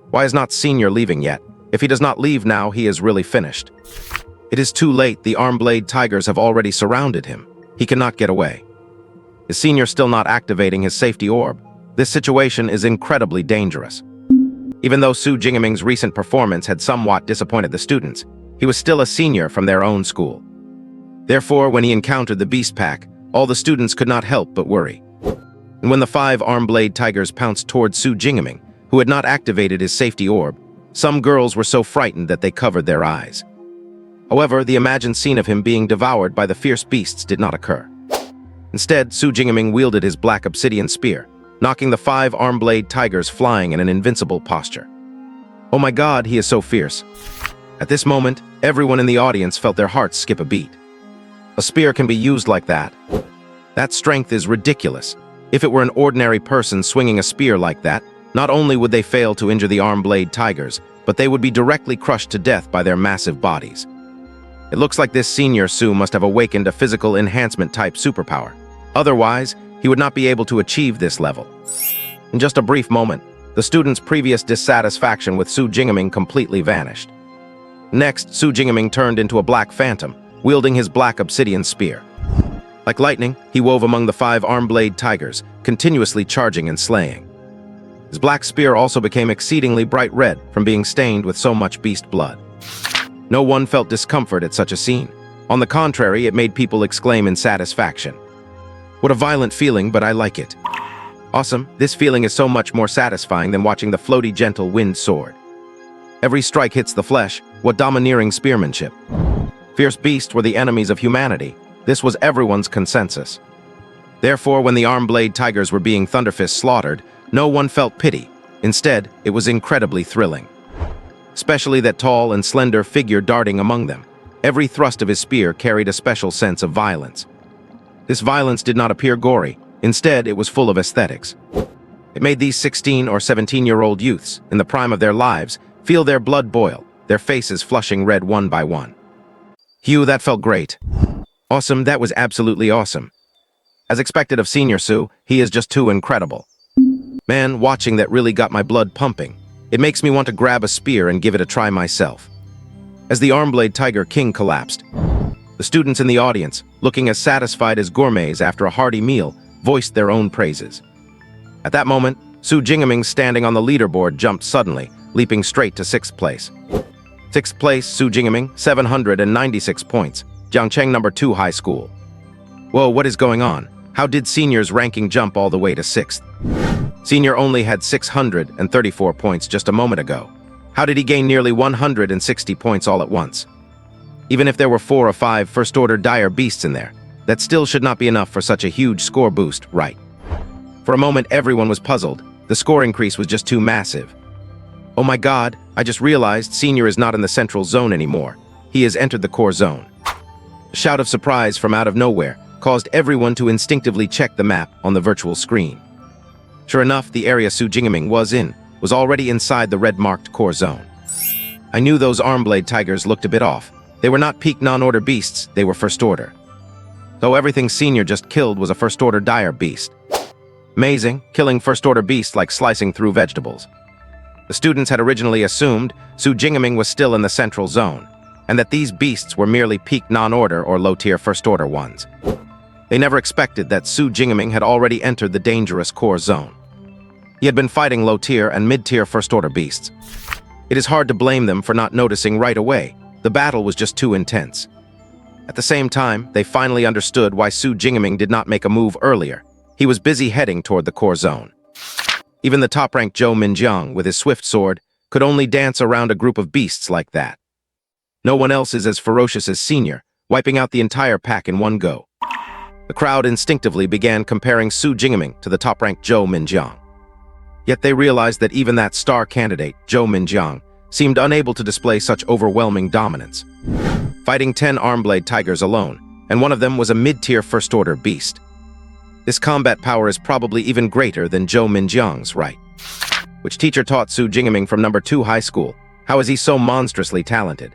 Why is not Senior leaving yet? If he does not leave now, he is really finished. It is too late, the arm-blade tigers have already surrounded him. He cannot get away. Is Senior still not activating his safety orb? This situation is incredibly dangerous. Even though Su Jingaming's recent performance had somewhat disappointed the students, he was still a senior from their own school. Therefore, when he encountered the beast pack, all the students could not help but worry. And when the 5 arm-blade tigers pounced towards Su Jingaming, who had not activated his safety orb, Some girls were so frightened that they covered their eyes. However, the imagined scene of him being devoured by the fierce beasts did not occur. Instead, Su Jingaming wielded his black obsidian spear, knocking the 5 arm-blade tigers flying in an invincible posture. Oh my God, he is so fierce. At this moment, everyone in the audience felt their hearts skip a beat. A spear can be used like that. That strength is ridiculous. If it were an ordinary person swinging a spear like that, not only would they fail to injure the arm-blade tigers, but they would be directly crushed to death by their massive bodies. It looks like this senior Su must have awakened a physical enhancement type superpower. Otherwise, he would not be able to achieve this level. In just a brief moment, the student's previous dissatisfaction with Su Jingaming completely vanished. Next, Su Jingaming turned into a black phantom, wielding his black obsidian spear. Like lightning, he wove among the 5 arm-blade tigers, continuously charging and slaying. His black spear also became exceedingly bright red from being stained with so much beast blood. No one felt discomfort at such a scene. On the contrary, it made people exclaim in satisfaction. What a violent feeling, but I like it. Awesome, this feeling is so much more satisfying than watching the floaty gentle wind sword. Every strike hits the flesh, what domineering spearmanship. Fierce beasts were the enemies of humanity. This was everyone's consensus. Therefore, when the arm-blade tigers were being Thunderfist slaughtered, no one felt pity. Instead, it was incredibly thrilling. Especially that tall and slender figure darting among them. Every thrust of his spear carried a special sense of violence. This violence did not appear gory. Instead, it was full of aesthetics. It made these 16 or 17-year-old youths, in the prime of their lives, feel their blood boil, their faces flushing red one by one. Hugh, that felt great. Awesome, that was absolutely awesome. As expected of Senior Su, he is just too incredible. Man, watching that really got my blood pumping. It makes me want to grab a spear and give it a try myself. As the Armblade Tiger King collapsed, the students in the audience, looking as satisfied as gourmets after a hearty meal, voiced their own praises. At that moment, Su Jingaming standing on the leaderboard jumped suddenly, leaping straight to 6th place. 6th place, Su Jingaming, 796 points, Jiangcheng No. 2 High School. Whoa, what is going on? How did Senior's ranking jump all the way to 6th? Senior only had 634 points just a moment ago. How did he gain nearly 160 points all at once? Even if there were 4 or 5 first-order dire beasts in there, that still should not be enough for such a huge score boost, right? For a moment, everyone was puzzled. The score increase was just too massive. Oh my God, I just realized Senior is not in the central zone anymore. He has entered the core zone. A shout of surprise from out of nowhere caused everyone to instinctively check the map on the virtual screen. Sure enough, the area Su Jingaming was already inside the red-marked core zone. I knew those Armblade Tigers looked a bit off. They were not peak non-order beasts, they were first-order. Though everything Senior just killed was a first-order dire beast. Amazing, killing first-order beasts like slicing through vegetables. The students had originally assumed Su Jingaming was still in the central zone, and that these beasts were merely peak non-order or low-tier first-order ones. They never expected that Su Jingaming had already entered the dangerous core zone. He had been fighting low-tier and mid-tier first-order beasts. It is hard to blame them for not noticing right away. The battle was just too intense. At the same time, they finally understood why Su Jingaming did not make a move earlier. He was busy heading toward the core zone. Even the top-ranked Zhou Minjiang, with his swift sword, could only dance around a group of beasts like that. No one else is as ferocious as Senior, wiping out the entire pack in one go. The crowd instinctively began comparing Su Jingaming to the top-ranked Zhou Minjiang. Yet they realized that even that star candidate, Zhou Minjiang, seemed unable to display such overwhelming dominance. Fighting 10 Armblade Tigers alone, and one of them was a mid-tier first-order beast. This combat power is probably even greater than Zhou Minjiang's, right? Which teacher taught Su Jingaming from No. 2 High School? How is he so monstrously talented?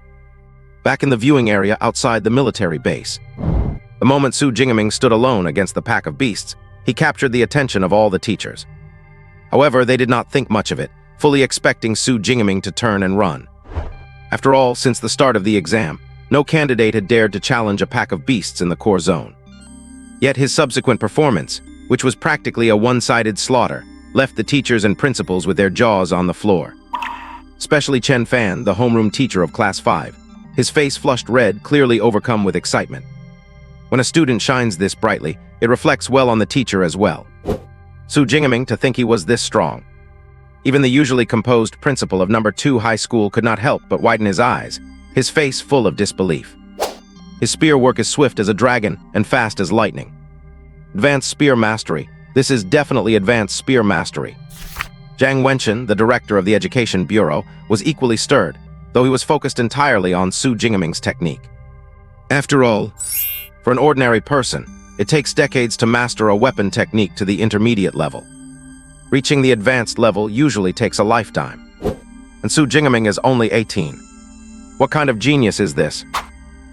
Back in the viewing area outside the military base. The moment Su Jingaming stood alone against the pack of beasts, he captured the attention of all the teachers. However, they did not think much of it, fully expecting Su Jingaming to turn and run. After all, since the start of the exam, no candidate had dared to challenge a pack of beasts in the core zone. Yet his subsequent performance, which was practically a one-sided slaughter, left the teachers and principals with their jaws on the floor. Especially Chen Fan, the homeroom teacher of Class 5. His face flushed red, clearly overcome with excitement. When a student shines this brightly, it reflects well on the teacher as well. Su Jingaming to think he was this strong. Even the usually composed principal of number 2 high school could not help but widen his eyes, his face full of disbelief. His spear work is swift as a dragon and fast as lightning. Advanced spear mastery. This is definitely advanced spear mastery. Zhang Wenchen, the director of the Education Bureau, was equally stirred, though he was focused entirely on Su Jingming's technique. After all, for an ordinary person, it takes decades to master a weapon technique to the intermediate level. Reaching the advanced level usually takes a lifetime. And Su Jingming is only 18. What kind of genius is this?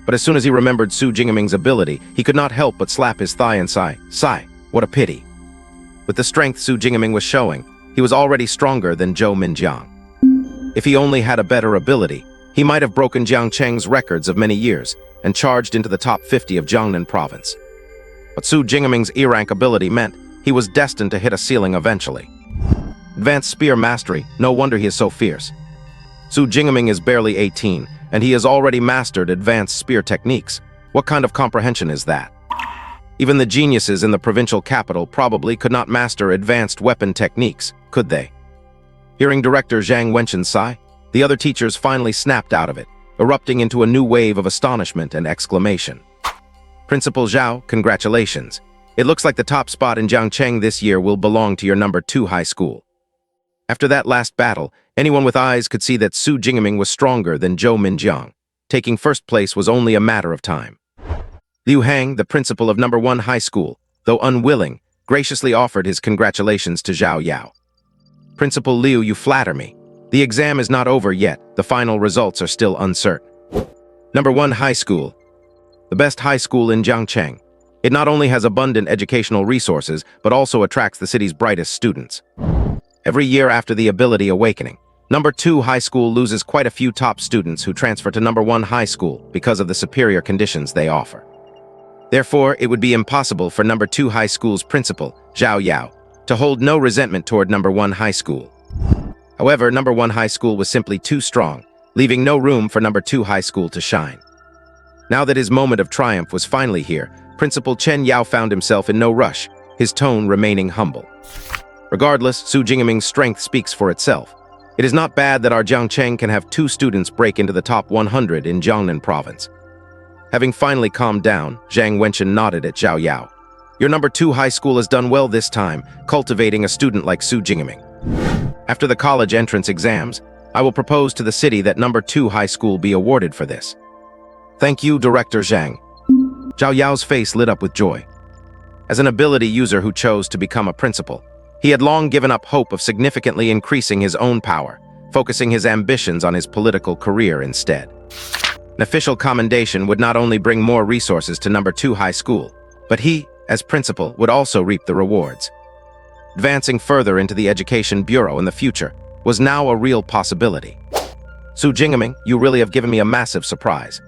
But as soon as he remembered Su Jingming's ability, he could not help but slap his thigh and sigh. Sigh, what a pity. With the strength Su Jingming was showing, he was already stronger than Zhou Minjiang. If he only had a better ability, he might have broken Jiang Cheng's records of many years and charged into the top 50 of Jiangnan province. But Su Jingming's E-rank ability meant he was destined to hit a ceiling eventually. Advanced spear mastery, no wonder he is so fierce. Su Jingming is barely 18, and he has already mastered advanced spear techniques. What kind of comprehension is that? Even the geniuses in the provincial capital probably could not master advanced weapon techniques, could they? Hearing Director Zhang Wenchen sigh, the other teachers finally snapped out of it, erupting into a new wave of astonishment and exclamation. Principal Zhao, congratulations. It looks like the top spot in Jiangcheng this year will belong to your number 2 high school. After that last battle, anyone with eyes could see that Su Jingming was stronger than Zhou Minjiang. Taking first place was only a matter of time. Liu Hang, the principal of number 1 high school, though unwilling, graciously offered his congratulations to Zhao Yao. Principal Liu, you flatter me. The exam is not over yet. The final results are still uncertain. Number 1 high school. The best high school in Jiangcheng. It not only has abundant educational resources, but also attracts the city's brightest students. Every year after the ability awakening, number 2 high school loses quite a few top students who transfer to number 1 high school because of the superior conditions they offer. Therefore, it would be impossible for number 2 high school's principal, Zhao Yao, to hold no resentment toward number 1 high school. However, number 1 high school was simply too strong, leaving no room for number 2 high school to shine. Now that his moment of triumph was finally here, Principal Chen Yao found himself in no rush, his tone remaining humble. Regardless, Su Jingming's strength speaks for itself. It is not bad that our Jiangcheng can have 2 students break into the top 100 in Jiangnan province. Having finally calmed down, Zhang Wenchen nodded at Zhao Yao. Your number 2 high school has done well this time, cultivating a student like Su Jingming. After the college entrance exams, I will propose to the city that number 2 high school be awarded for this. Thank you, Director Zhang. Zhao Yao's face lit up with joy. As an ability user who chose to become a principal, he had long given up hope of significantly increasing his own power, focusing his ambitions on his political career instead. An official commendation would not only bring more resources to number 2 high school, but he, as principal, would also reap the rewards. Advancing further into the Education Bureau in the future was now a real possibility. Su Jingming, you really have given me a massive surprise.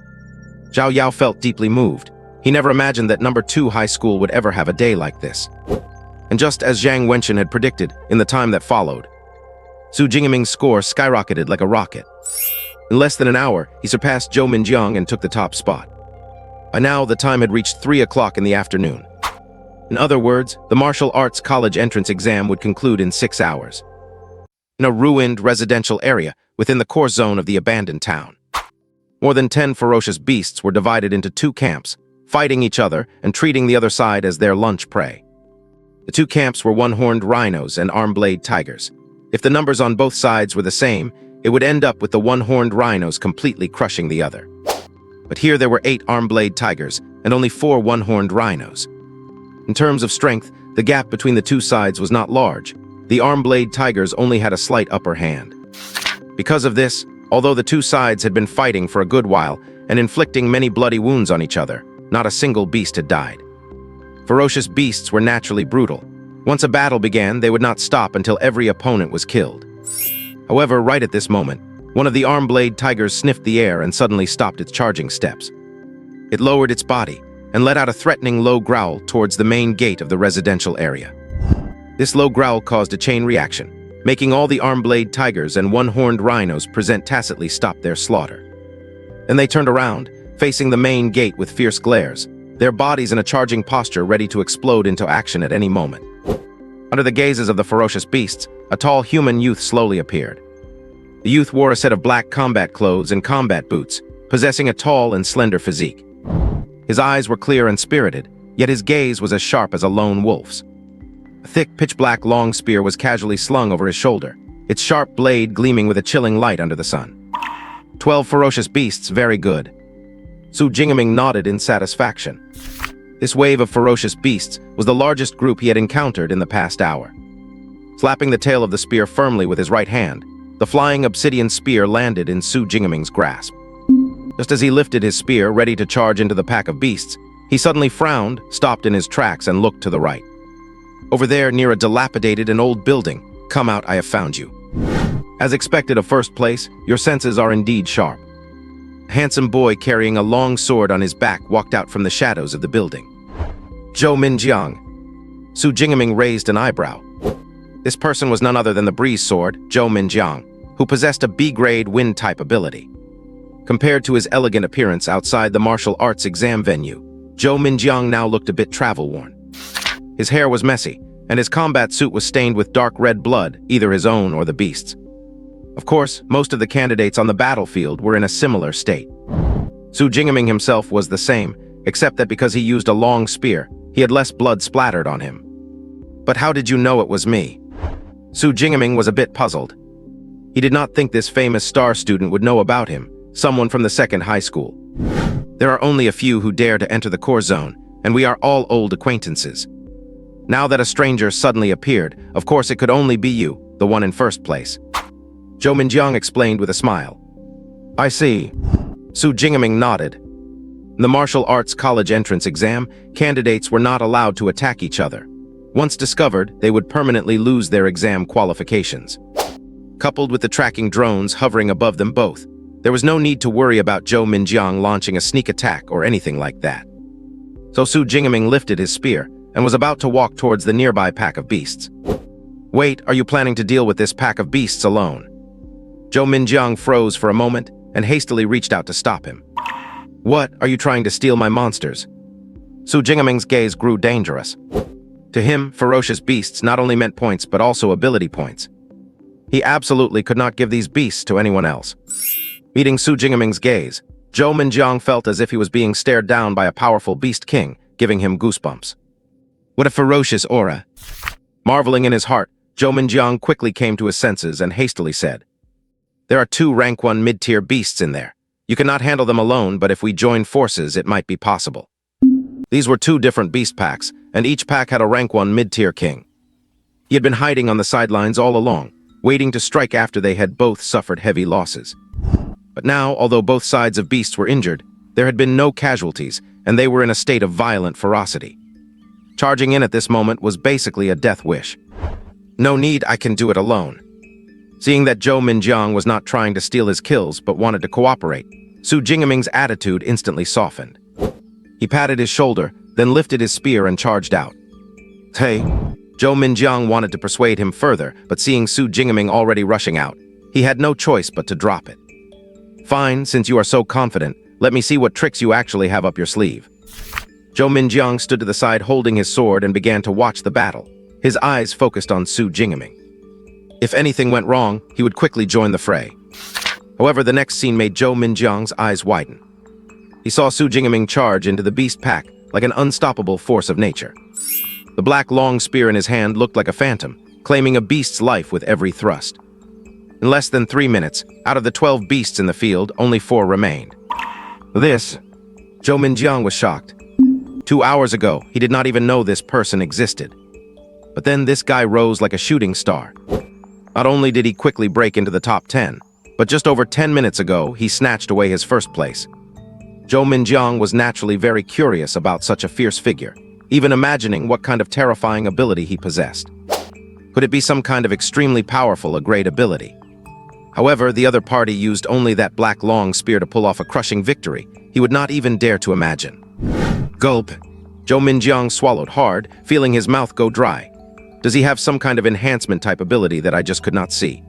Zhao Yao felt deeply moved. He never imagined that number 2 high school would ever have a day like this. And just as Zhang Wenchen had predicted in the time that followed, Su Jingming's score skyrocketed like a rocket. In less than an hour, he surpassed Zhou Minjiang and took the top spot. By now, the time had reached 3 o'clock in the afternoon. In other words, the martial arts college entrance exam would conclude in 6 hours. In a ruined residential area within the core zone of the abandoned town. More than 10 ferocious beasts were divided into 2 camps, fighting each other and treating the other side as their lunch prey. The 2 camps were one-horned rhinos and arm-blade tigers. If the numbers on both sides were the same, it would end up with the one-horned rhinos completely crushing the other. But here there were 8 arm-blade tigers and only 4 one-horned rhinos. In terms of strength, the gap between the 2 sides was not large. The arm-blade tigers only had a slight upper hand. Because of this, although the 2 sides had been fighting for a good while and inflicting many bloody wounds on each other, not a single beast had died. Ferocious beasts were naturally brutal. Once a battle began, they would not stop until every opponent was killed. However, right at this moment, one of the arm-blade tigers sniffed the air and suddenly stopped its charging steps. It lowered its body and let out a threatening low growl towards the main gate of the residential area. This low growl caused a chain reaction, making all the arm-blade tigers and one-horned rhinos present tacitly stop their slaughter. Then they turned around, facing the main gate with fierce glares, their bodies in a charging posture ready to explode into action at any moment. Under the gazes of the ferocious beasts, a tall human youth slowly appeared. The youth wore a set of black combat clothes and combat boots, possessing a tall and slender physique. His eyes were clear and spirited, yet his gaze was as sharp as a lone wolf's. A thick, pitch-black long spear was casually slung over his shoulder, its sharp blade gleaming with a chilling light under the sun. 12 ferocious beasts, very good. Su Jingaming nodded in satisfaction. This wave of ferocious beasts was the largest group he had encountered in the past hour. Slapping the tail of the spear firmly with his right hand, the flying obsidian spear landed in Su Jingaming's grasp. Just as he lifted his spear, ready to charge into the pack of beasts, he suddenly frowned, stopped in his tracks, and looked to the right. Over there, near a dilapidated and old building, "Come out, I have found you." As expected of First Place, your senses are indeed sharp. A handsome boy carrying a long sword on his back walked out from the shadows of the building. Zhou Minjiang. Su Jingaming raised an eyebrow. This person was none other than the Breeze Sword, Zhou Minjiang, who possessed a B-grade wind-type ability. Compared to his elegant appearance outside the martial arts exam venue, Zhou Minjiang now looked a bit travel-worn. His hair was messy, and his combat suit was stained with dark red blood, either his own or the beast's. Of course, most of the candidates on the battlefield were in a similar state. Su Jingaming himself was the same, except that because he used a long spear, he had less blood splattered on him. But how did you know it was me? Su Jingaming was a bit puzzled. He did not think this famous star student would know about him, someone from the second high school. There are only a few who dare to enter the core zone, and we are all old acquaintances. Now that a stranger suddenly appeared, of course it could only be you, the one in first place. Zhou Minjiang explained with a smile. I see. Su Jingaming nodded. In the martial arts college entrance exam, candidates were not allowed to attack each other. Once discovered, they would permanently lose their exam qualifications. Coupled with the tracking drones hovering above them both, there was no need to worry about Zhou Minjiang launching a sneak attack or anything like that. So Su Jingaming lifted his spear and was about to walk towards the nearby pack of beasts. Wait, are you planning to deal with this pack of beasts alone? Zhou Minjiang froze for a moment and hastily reached out to stop him. What, are you trying to steal my monsters? Su Jingaming's gaze grew dangerous. To him, ferocious beasts not only meant points but also ability points. He absolutely could not give these beasts to anyone else. Meeting Su Jingaming's gaze, Zhou Minjiang felt as if he was being stared down by a powerful beast king, giving him goosebumps. What a ferocious aura! Marveling in his heart, Zhou Minjiang quickly came to his senses and hastily said, There are 2 rank 1 mid-tier beasts in there. You cannot handle them alone, but if we join forces, it might be possible. These were 2 different beast packs, and each pack had a rank 1 mid-tier king. He had been hiding on the sidelines all along, waiting to strike after they had both suffered heavy losses. But now, although both sides of beasts were injured, there had been no casualties, and they were in a state of violent ferocity. Charging in at this moment was basically a death wish. No need, I can do it alone. Seeing that Zhou Minjiang was not trying to steal his kills but wanted to cooperate, Su Jingaming's attitude instantly softened. He patted his shoulder, then lifted his spear and charged out. Hey, Zhou Minjiang wanted to persuade him further, but seeing Su Jingaming already rushing out, he had no choice but to drop it. Fine, since you are so confident, let me see what tricks you actually have up your sleeve. Zhou Minjiang stood to the side holding his sword and began to watch the battle, his eyes focused on Su Jingaming. If anything went wrong, he would quickly join the fray. However, the next scene made Zhou Minjiang's eyes widen. He saw Su Jingaming charge into the beast pack like an unstoppable force of nature. The black long spear in his hand looked like a phantom, claiming a beast's life with every thrust. In less than 3 minutes, out of the 12 beasts in the field, only 4 remained. Zhou Minjiang was shocked. 2 hours ago, he did not even know this person existed. But then this guy rose like a shooting star. Not only did he quickly break into the top 10, but just over 10 minutes ago, he snatched away his first place. Zhou Minjiang was naturally very curious about such a fierce figure, even imagining what kind of terrifying ability he possessed. Could it be some kind of extremely powerful, a great ability? However, the other party used only that black long spear to pull off a crushing victory he would not even dare to imagine. Gulp. Zhou Minjiang swallowed hard, feeling his mouth go dry. Does he have some kind of enhancement type ability that I just could not see?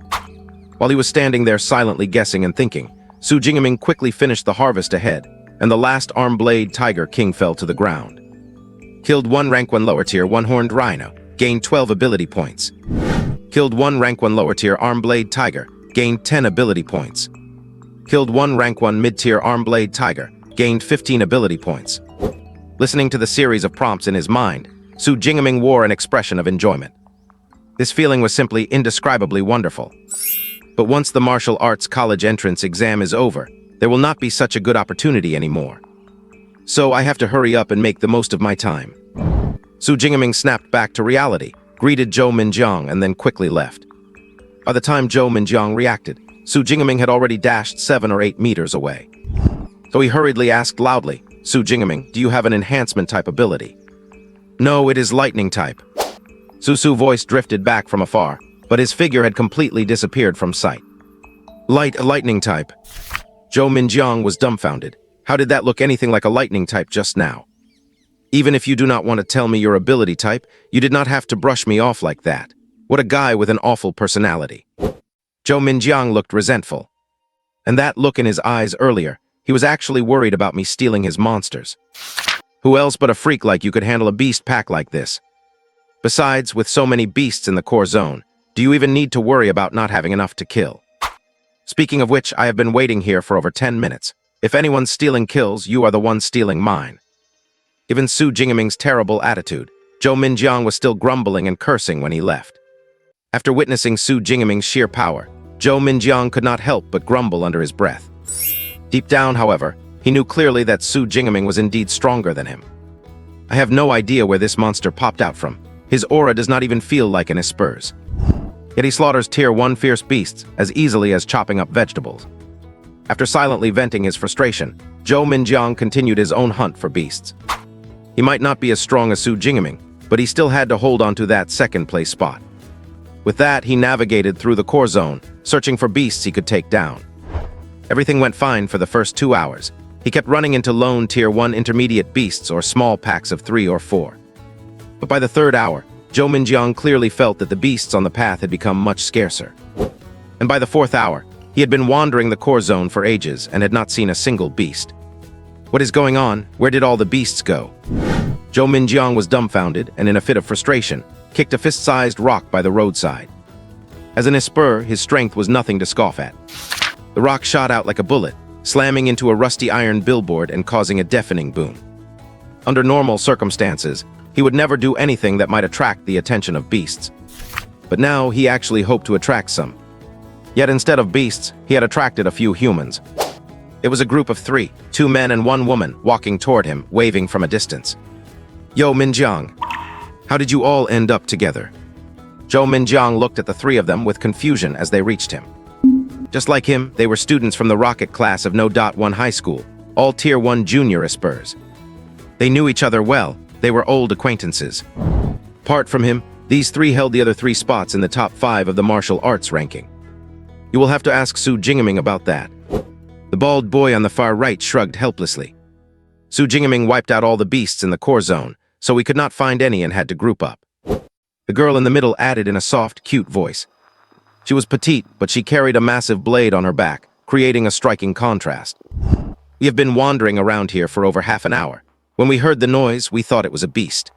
While he was standing there silently guessing and thinking, Su Jingaming quickly finished the harvest ahead, and the last arm blade tiger king fell to the ground. Killed 1 rank 1 lower tier 1 horned rhino. gained 12 ability points. Killed one rank 1 lower tier Arm Blade Tiger, gained 10 ability points. Killed one rank 1 mid-tier Arm Blade Tiger, gained 15 ability points. Listening to the series of prompts in his mind, Su Jingaming wore an expression of enjoyment. This feeling was simply indescribably wonderful. But once the martial arts college entrance exam is over, there will not be such a good opportunity anymore. So I have to hurry up and make the most of my time. Su Jingaming snapped back to reality, greeted Zhou Minjiang, and then quickly left. By the time Zhou Minjiang reacted, Su Jingaming had already dashed 7 or 8 meters away. So he hurriedly asked loudly, "Su Jingaming, do you have an enhancement type ability?" "No, it is lightning type." Su's voice drifted back from afar, but his figure had completely disappeared from sight. Lightning type. Zhou Minjiang was dumbfounded. How did that look anything like a lightning type just now? Even if you do not want to tell me your ability type, you did not have to brush me off like that. What a guy with an awful personality. Zhou Minjiang looked resentful. And that look in his eyes earlier, he was actually worried about me stealing his monsters. Who else but a freak like you could handle a beast pack like this? Besides, with so many beasts in the core zone, do you even need to worry about not having enough to kill? Speaking of which, I have been waiting here for over 10 minutes. If anyone's stealing kills, you are the one stealing mine. Given Su Jingaming's terrible attitude, Zhou Minjiang was still grumbling and cursing when he left. After witnessing Su Jingaming's sheer power, Zhou Minjiang could not help but grumble under his breath. Deep down, however, he knew clearly that Su Jingaming was indeed stronger than him. I have no idea where this monster popped out from. His aura does not even feel like an Esper's. Yet he slaughters tier 1 fierce beasts as easily as chopping up vegetables. After silently venting his frustration, Zhou Minjiang continued his own hunt for beasts. He might not be as strong as Su Jingaming, but he still had to hold on to that second-place spot. With that, he navigated through the core zone, searching for beasts he could take down. Everything went fine for the first 2 hours. He kept running into lone tier 1 intermediate beasts or small packs of 3 or 4. But by the 3rd hour, Zhou Minjiang clearly felt that the beasts on the path had become much scarcer. And by the 4th hour, he had been wandering the core zone for ages and had not seen a single beast. What is going on? Where did all the beasts go? Zhou Minjiang was dumbfounded and, in a fit of frustration, kicked a fist-sized rock by the roadside. As an Esper, his strength was nothing to scoff at. The rock shot out like a bullet, slamming into a rusty iron billboard and causing a deafening boom. Under normal circumstances, he would never do anything that might attract the attention of beasts. But now he actually hoped to attract some. Yet instead of beasts, he had attracted a few humans. It was a group of 3, 2 men and 1 woman, walking toward him, waving from a distance. "Yo, Minjiang, how did you all end up together?" Zhou Minjiang looked at the 3 of them with confusion as they reached him. Just like him, they were students from the rocket class of No.1 High School, all Tier 1 junior Espers. They knew each other well. They were old acquaintances. Apart from him, these 3 held the other 3 spots in the top 5 of the martial arts ranking. You will have to ask Su Jingaming about that. The bald boy on the far right shrugged helplessly. Su Jingaming wiped out all the beasts in the core zone, so we could not find any and had to group up. The girl in the middle added in a soft, cute voice. She was petite, but she carried a massive blade on her back, creating a striking contrast. We have been wandering around here for over half an hour. When we heard the noise, we thought it was a beast.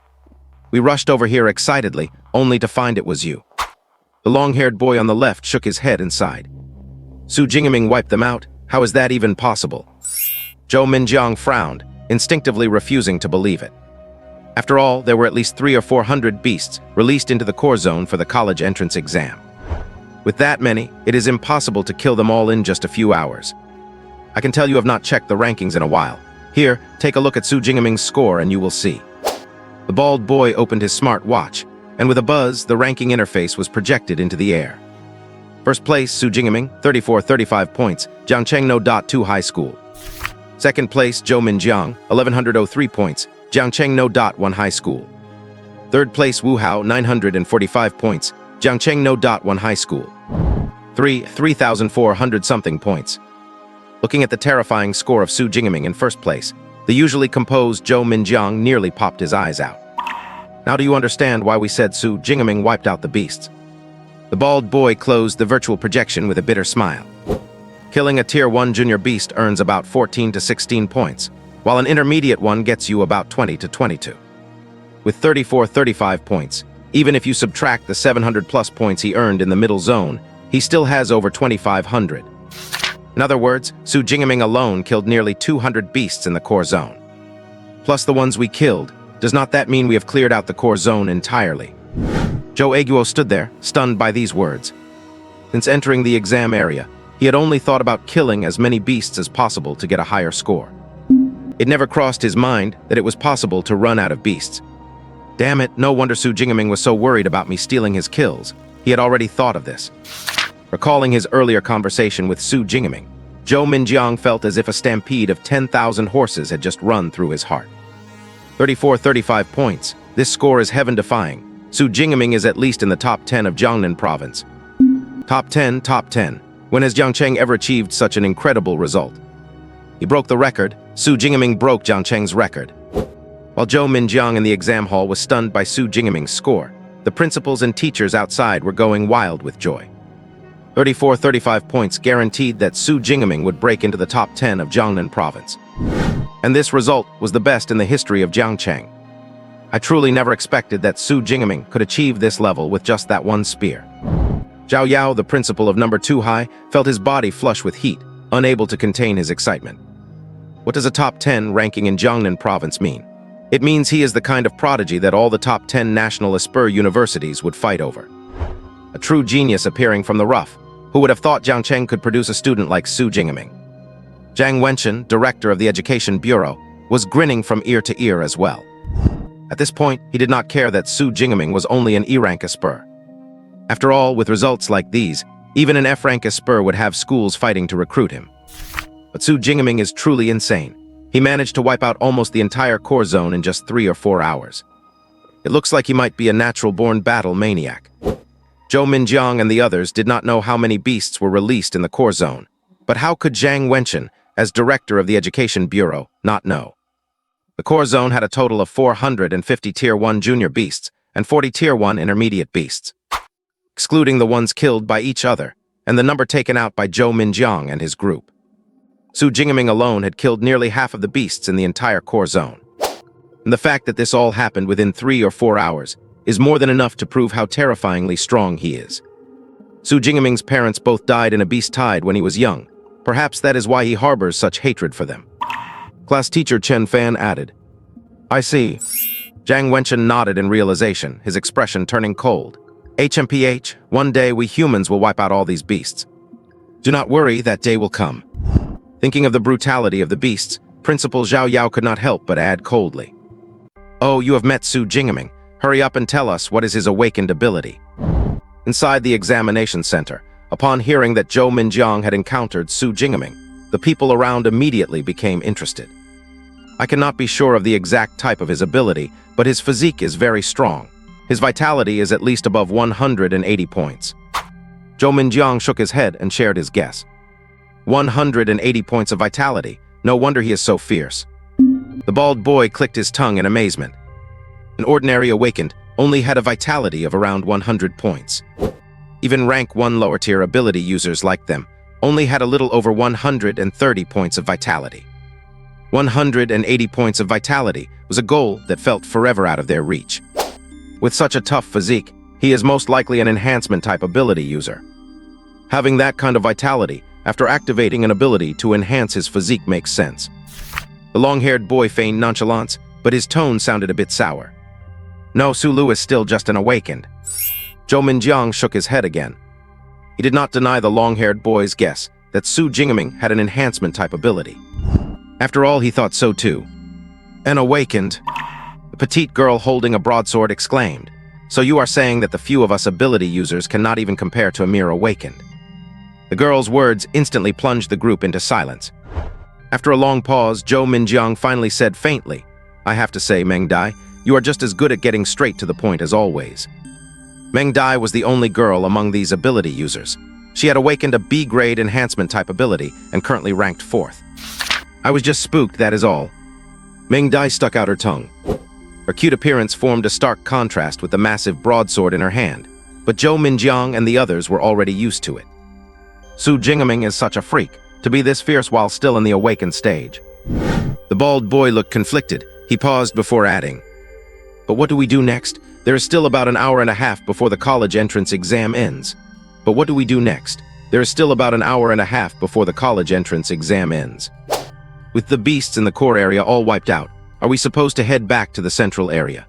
We rushed over here excitedly, only to find it was you. The long-haired boy on the left shook his head and sighed. Su Jingaming wiped them out. How is that even possible? Zhou Minjiang frowned, instinctively refusing to believe it. After all, there were at least 300 or 400 beasts released into the core zone for the college entrance exam. With that many, it is impossible to kill them all in just a few hours. I can tell you have not checked the rankings in a while. Here, take a look at Su Jingaming's score and you will see. The bald boy opened his smart watch, and with a buzz, the ranking interface was projected into the air. First place, Su Jingaming, 3435 points, Jiangcheng No.2 High School. Second place, Zhou Minjiang, 1103 points, Jiangcheng No.1 High School. Third place, Wu Hao, 945 points, Jiangcheng No.1 High School. 3,400-something points. Looking at the terrifying score of Su Jingaming in first place, the usually composed Zhou Minjiang nearly popped his eyes out. Now do you understand why we said Su Jingaming wiped out the beasts? The bald boy closed the virtual projection with a bitter smile. Killing a Tier 1 junior beast earns about 14 to 16 points, while an intermediate one gets you about 20 to 22. With 34-35 points, Even if you subtract the 700+ points he earned in the middle zone, he still has over 2,500. In other words, Su Jingming alone killed nearly 200 beasts in the core zone. Plus the ones we killed, does not that mean we have cleared out the core zone entirely? Zhou Eguo stood there, stunned by these words. Since entering the exam area, he had only thought about killing as many beasts as possible to get a higher score. It never crossed his mind that it was possible to run out of beasts. Damn it, no wonder Su Jingming was so worried about me stealing his kills. He had already thought of this. Recalling his earlier conversation with Su Jingming, Zhou Minjiang felt as if a stampede of 10,000 horses had just run through his heart. 34-35 points. This score is heaven-defying. Su Jingming is at least in the top 10 of Jiangnan province. Top 10, top 10. When has Jiang Cheng ever achieved such an incredible result? He broke the record. Su Jingming broke Jiang Cheng's record. While Zhou Minjiang in the exam hall was stunned by Su Jingming's score, the principals and teachers outside were going wild with joy. 34-35 points guaranteed that Su Jingming would break into the top 10 of Jiangnan province. And this result was the best in the history of Jiang Cheng. I truly never expected that Su Jingming could achieve this level with just that one spear. Zhao Yao, the principal of number 2 high, felt his body flush with heat, unable to contain his excitement. What does a top 10 ranking in Jiangnan province mean? It means he is the kind of prodigy that all the top 10 national Esper universities would fight over. A true genius appearing from the rough. Who would have thought Jiang Cheng could produce a student like Su Jingming? Zhang Wenchen, director of the Education Bureau, was grinning from ear to ear as well. At this point, he did not care that Su Jingming was only an E-rank Esper. After all, with results like these, even an F-rank Esper would have schools fighting to recruit him. But Su Jingming is truly insane. He managed to wipe out almost the entire core zone in just 3 or 4 hours. It looks like he might be a natural-born battle maniac. Zhou Minjiang and the others did not know how many beasts were released in the core zone. But how could Zhang Wenchen, as director of the Education Bureau, not know? The core zone had a total of 450 Tier 1 junior beasts and 40 Tier 1 intermediate beasts, excluding the ones killed by each other, and the number taken out by Zhou Minjiang and his group. Su Jingming alone had killed nearly half of the beasts in the entire core zone. And the fact that this all happened within 3 or 4 hours is more than enough to prove how terrifyingly strong he is. Su Jingming's parents both died in a beast tide when he was young. Perhaps that is why he harbors such hatred for them. Class teacher Chen Fan added, "I see." Zhang Wenchen nodded in realization, his expression turning cold. HMPH, one day we humans will wipe out all these beasts. Do not worry, that day will come. Thinking of the brutality of the beasts, Principal Zhao Yao could not help but add coldly, "Oh, you have met Su Jingming. Hurry up and tell us what is his awakened ability." Inside the examination center, upon hearing that Zhou Minjiang had encountered Su Jingming, the people around immediately became interested. I cannot be sure of the exact type of his ability, but his physique is very strong. His vitality is at least above 180 points. Zhou Minjiang shook his head and shared his guess. 180 points of vitality. No wonder he is so fierce. The bald boy clicked his tongue in amazement. An ordinary awakened only had a vitality of around 100 points. Even rank 1 lower tier ability users like them only had a little over 130 points of vitality. 180 points of vitality was a goal that felt forever out of their reach. With such a tough physique, he is most likely an enhancement type ability user. Having that kind of vitality after activating an ability to enhance his physique makes sense. The long-haired boy feigned nonchalance, but his tone sounded a bit sour. No, Su Lu is still just an awakened. Zhou Minjiang shook his head again. He did not deny the long-haired boy's guess that Su Jingming had an enhancement type ability. After all, he thought so too. An awakened? The petite girl holding a broadsword exclaimed. So you are saying that the few of us ability users cannot even compare to a mere awakened? The girl's words instantly plunged the group into silence. After a long pause, Zhou Minjiang finally said faintly, "I have to say, Meng Dai, you are just as good at getting straight to the point as always." Meng Dai was the only girl among these ability users. She had awakened a B-grade enhancement type ability and currently ranked 4th. "I was just spooked, that is all." Meng Dai stuck out her tongue. Her cute appearance formed a stark contrast with the massive broadsword in her hand, but Zhou Minjiang and the others were already used to it. Su Jingming is such a freak, to be this fierce while still in the awakened stage. The bald boy looked conflicted. He paused before adding, But what do we do next? There is still about an hour and a half before the college entrance exam ends. But what do we do next? There is still about an hour and a half before the college entrance exam ends. With the beasts in the core area all wiped out, are we supposed to head back to the central area?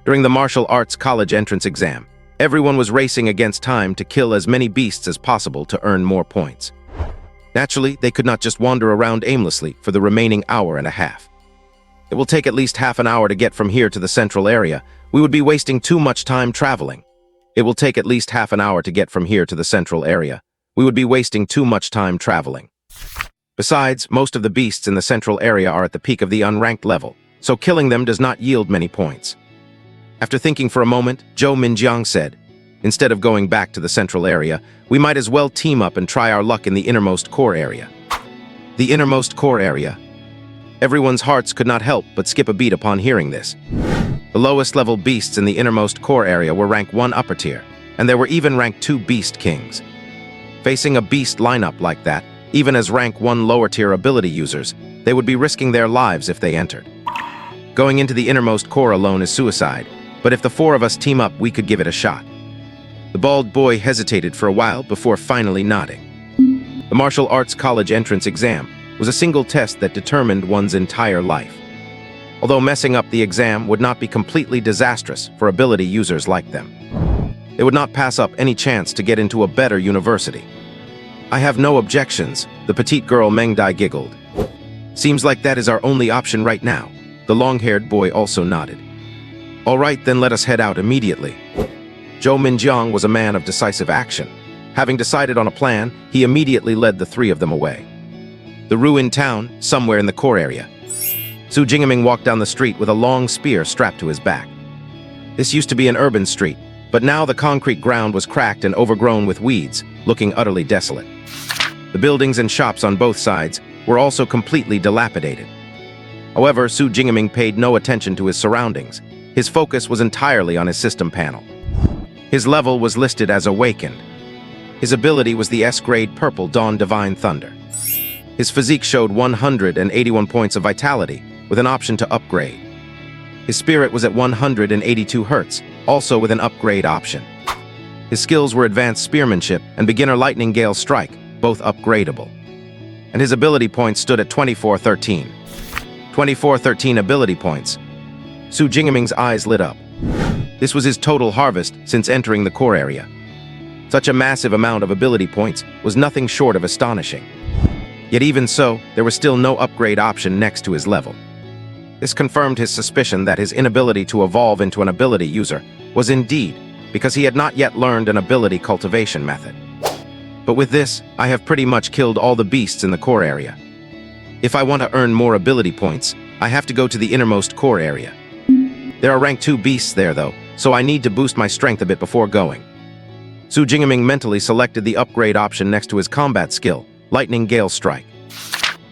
During the martial arts college entrance exam, everyone was racing against time to kill as many beasts as possible to earn more points. Naturally, they could not just wander around aimlessly for the remaining hour and a half. It will take at least half an hour to get from here to the central area. We would be wasting too much time traveling. It will take at least half an hour to get from here to the central area. We would be wasting too much time traveling. Besides, most of the beasts in the central area are at the peak of the unranked level, so killing them does not yield many points. After thinking for a moment, Zhou Minjiang said, "Instead of going back to the central area, we might as well team up and try our luck in the innermost core area." The innermost core area. Everyone's hearts could not help but skip a beat upon hearing this. The lowest level beasts in the innermost core area were rank 1 upper tier, and there were even rank 2 beast kings. Facing a beast lineup like that, even as rank 1 lower tier ability users, they would be risking their lives if they entered. Going into the innermost core alone is suicide, but if the 4 of us team up, we could give it a shot. The bald boy hesitated for a while before finally nodding. The martial arts college entrance exam was a single test that determined one's entire life. Although messing up the exam would not be completely disastrous for ability users like them. They would not pass up any chance to get into a better university. "I have no objections," the petite girl Meng Dai giggled. "Seems like that is our only option right now." The long-haired boy also nodded. "All right, then let us head out immediately." Zhou Minjiang was a man of decisive action. Having decided on a plan, he immediately led the 3 of them away. The ruined town, somewhere in the core area. Su Jingaming walked down the street with a long spear strapped to his back. This used to be an urban street, but now the concrete ground was cracked and overgrown with weeds, looking utterly desolate. The buildings and shops on both sides were also completely dilapidated. However, Su Jingaming paid no attention to his surroundings. His focus was entirely on his system panel. His level was listed as Awakened. His ability was the S-grade Purple Dawn Divine Thunder. His physique showed 181 points of vitality, with an option to upgrade. His spirit was at 182 Hz, also with an upgrade option. His skills were Advanced Spearmanship and Beginner Lightning Gale Strike, both upgradable. And his ability points stood at 2413. 2413 ability points. Su Jingaming's eyes lit up. This was his total harvest since entering the core area. Such a massive amount of ability points was nothing short of astonishing. Yet even so, there was still no upgrade option next to his level. This confirmed his suspicion that his inability to evolve into an ability user was indeed because he had not yet learned an ability cultivation method. But with this, I have pretty much killed all the beasts in the core area. If I want to earn more ability points, I have to go to the innermost core area. There are rank 2 beasts there though, so I need to boost my strength a bit before going. Su Jingaming mentally selected the upgrade option next to his combat skill, Lightning Gale Strike.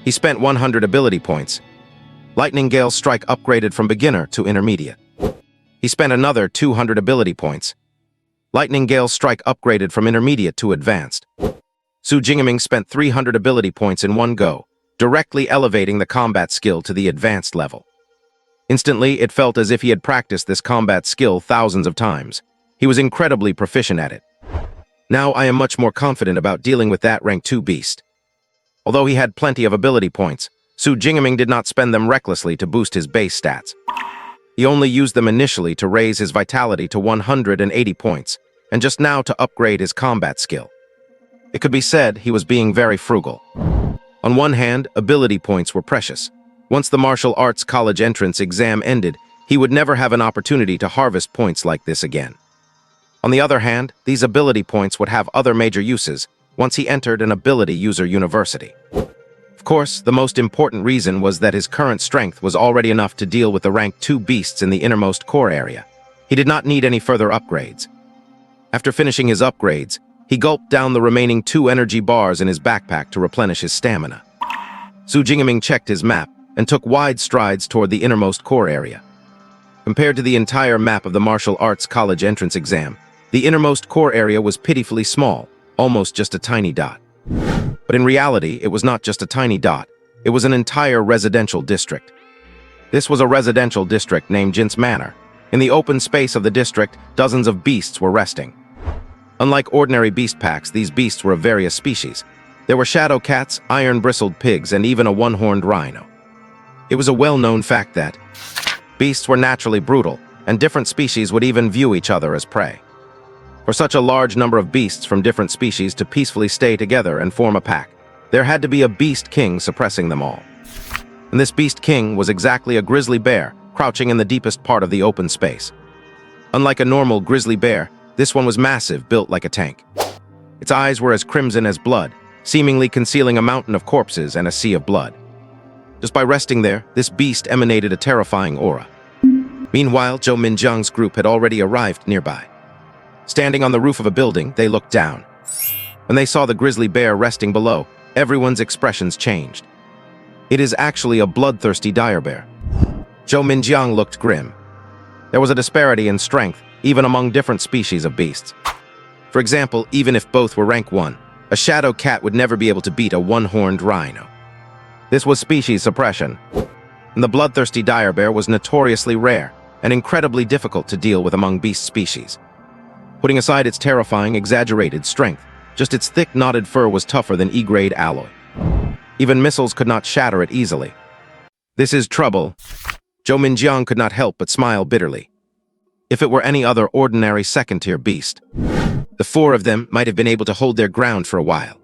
He spent 100 ability points. Lightning Gale Strike upgraded from beginner to intermediate. He spent another 200 ability points. Lightning Gale Strike upgraded from intermediate to advanced. Su Jingaming spent 300 ability points in one go, directly elevating the combat skill to the advanced level. Instantly, it felt as if he had practiced this combat skill thousands of times. He was incredibly proficient at it. Now I am much more confident about dealing with that rank 2 beast. Although he had plenty of ability points, Su Jingaming did not spend them recklessly to boost his base stats. He only used them initially to raise his vitality to 180 points, and just now to upgrade his combat skill. It could be said he was being very frugal. On one hand, ability points were precious. Once the martial arts college entrance exam ended, he would never have an opportunity to harvest points like this again. On the other hand, these ability points would have other major uses once he entered an ability user university. Of course, the most important reason was that his current strength was already enough to deal with the rank 2 beasts in the innermost core area. He did not need any further upgrades. After finishing his upgrades, he gulped down the remaining 2 energy bars in his backpack to replenish his stamina. Su Jingaming checked his map and took wide strides toward the innermost core area. Compared to the entire map of the martial arts college entrance exam, the innermost core area was pitifully small, almost just a tiny dot. But in reality, it was not just a tiny dot, it was an entire residential district. This was a residential district named Jin's Manor, In the open space of the district, dozens of beasts were resting. Unlike ordinary beast packs, these beasts were of various species. There were shadow cats, iron-bristled pigs, and even a one-horned rhino. It was a well-known fact that beasts were naturally brutal, and different species would even view each other as prey. For such a large number of beasts from different species to peacefully stay together and form a pack, there had to be a beast king suppressing them all. And this beast king was exactly a grizzly bear, crouching in the deepest part of the open space. Unlike a normal grizzly bear, this one was massive, built like a tank. Its eyes were as crimson as blood, seemingly concealing a mountain of corpses and a sea of blood. Just by resting there, this beast emanated a terrifying aura. Meanwhile, Zhou Minjiang's group had already arrived nearby. Standing on the roof of a building, they looked down. When they saw the grizzly bear resting below, everyone's expressions changed. It is actually a bloodthirsty dire bear. Zhou Minjiang looked grim. There was a disparity in strength, even among different species of beasts. For example, even if both were rank 1, a shadow cat would never be able to beat a one-horned rhino. This was species suppression, and the bloodthirsty dire bear was notoriously rare and incredibly difficult to deal with among beast species. Putting aside its terrifying, exaggerated strength, just its thick, knotted fur was tougher than E-grade alloy. Even missiles could not shatter it easily. This is trouble. Zhou Minjiang could not help but smile bitterly. If it were any other ordinary second-tier beast, the 4 of them might have been able to hold their ground for a while.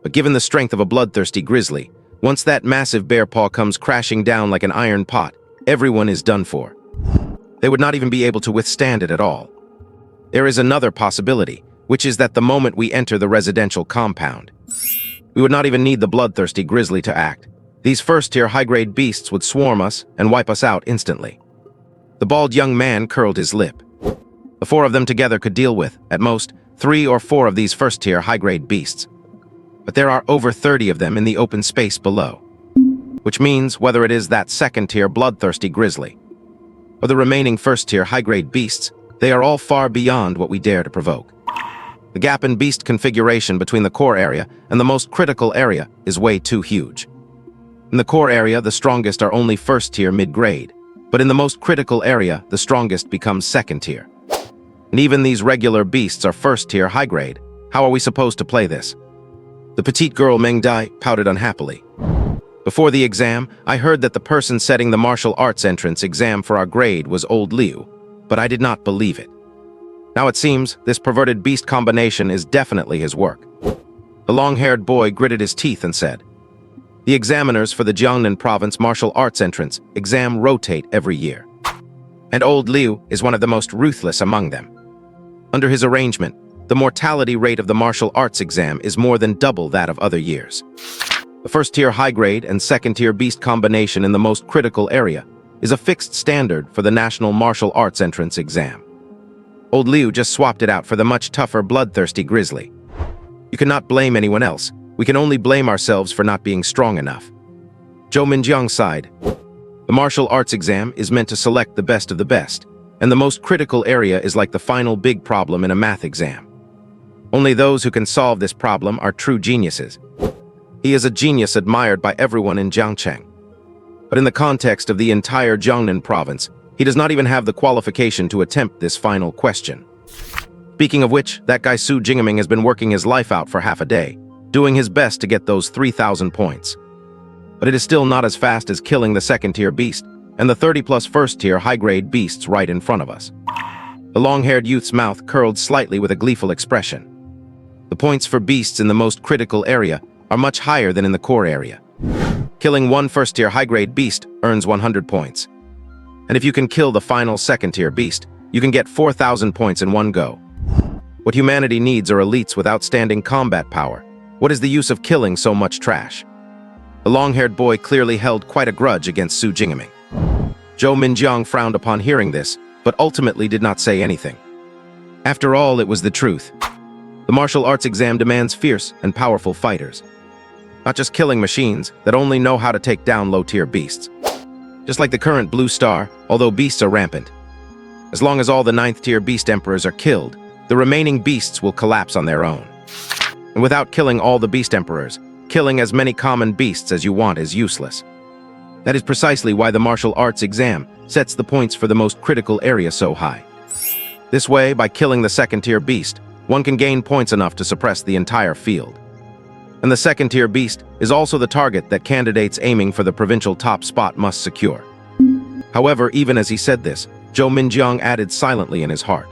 But given the strength of a bloodthirsty grizzly, once that massive bear paw comes crashing down like an iron pot, everyone is done for. They would not even be able to withstand it at all. There is another possibility, which is that the moment we enter the residential compound, we would not even need the bloodthirsty grizzly to act. These first-tier high-grade beasts would swarm us and wipe us out instantly. The bald young man curled his lip. The 4 of them together could deal with, at most, 3 or 4 of these first-tier high-grade beasts. But there are over 30 of them in the open space below. Which means whether it is that second-tier bloodthirsty grizzly or the remaining first-tier high-grade beasts, they are all far beyond what we dare to provoke. The gap in beast configuration between the core area and the most critical area is way too huge. In the core area, the strongest are only first-tier mid-grade, but in the most critical area, the strongest becomes second-tier. And even these regular beasts are first-tier high-grade. How are we supposed to play this? The petite girl Meng Dai pouted unhappily. Before the exam, I heard that the person setting the martial arts entrance exam for our grade was old Liu, but I did not believe it. Now it seems this perverted beast combination is definitely his work. The long-haired boy gritted his teeth and said, "The examiners for the Jiangnan province martial arts entrance exam rotate every year. And old Liu is one of the most ruthless among them. Under his arrangement, the mortality rate of the martial arts exam is more than double that of other years. The first-tier high-grade and second-tier beast combination in the most critical area is a fixed standard for the National Martial Arts Entrance exam. Old Liu just swapped it out for the much tougher bloodthirsty grizzly. You cannot blame anyone else. We can only blame ourselves for not being strong enough." Zhou Minjiang sighed. The martial arts exam is meant to select the best of the best, and the most critical area is like the final big problem in a math exam. Only those who can solve this problem are true geniuses. He is a genius admired by everyone in Jiangcheng. But in the context of the entire Jiangnan province, he does not even have the qualification to attempt this final question. Speaking of which, that guy Su Jingaming has been working his life out for half a day, doing his best to get those 3,000 points. But it is still not as fast as killing the second-tier beast and the 30-plus first-tier high-grade beasts right in front of us. The long-haired youth's mouth curled slightly with a gleeful expression. The points for beasts in the most critical area are much higher than in the core area. Killing one first-tier high-grade beast earns 100 points. And if you can kill the final second-tier beast, you can get 4,000 points in one go. What humanity needs are elites with outstanding combat power. What is the use of killing so much trash? The long-haired boy clearly held quite a grudge against Su Jingaming. Zhou Minjiang frowned upon hearing this, but ultimately did not say anything. After all, it was the truth. The martial arts exam demands fierce and powerful fighters. Not just killing machines that only know how to take down low-tier beasts. Just like the current Blue Star, although beasts are rampant. As long as all the 9th-tier beast emperors are killed, the remaining beasts will collapse on their own. And without killing all the beast emperors, killing as many common beasts as you want is useless. That is precisely why the martial arts exam sets the points for the most critical area so high. This way, by killing the second-tier beast, one can gain points enough to suppress the entire field. And the second-tier beast is also the target that candidates aiming for the provincial top spot must secure. However, even as he said this, Zhou Minjiang added silently in his heart,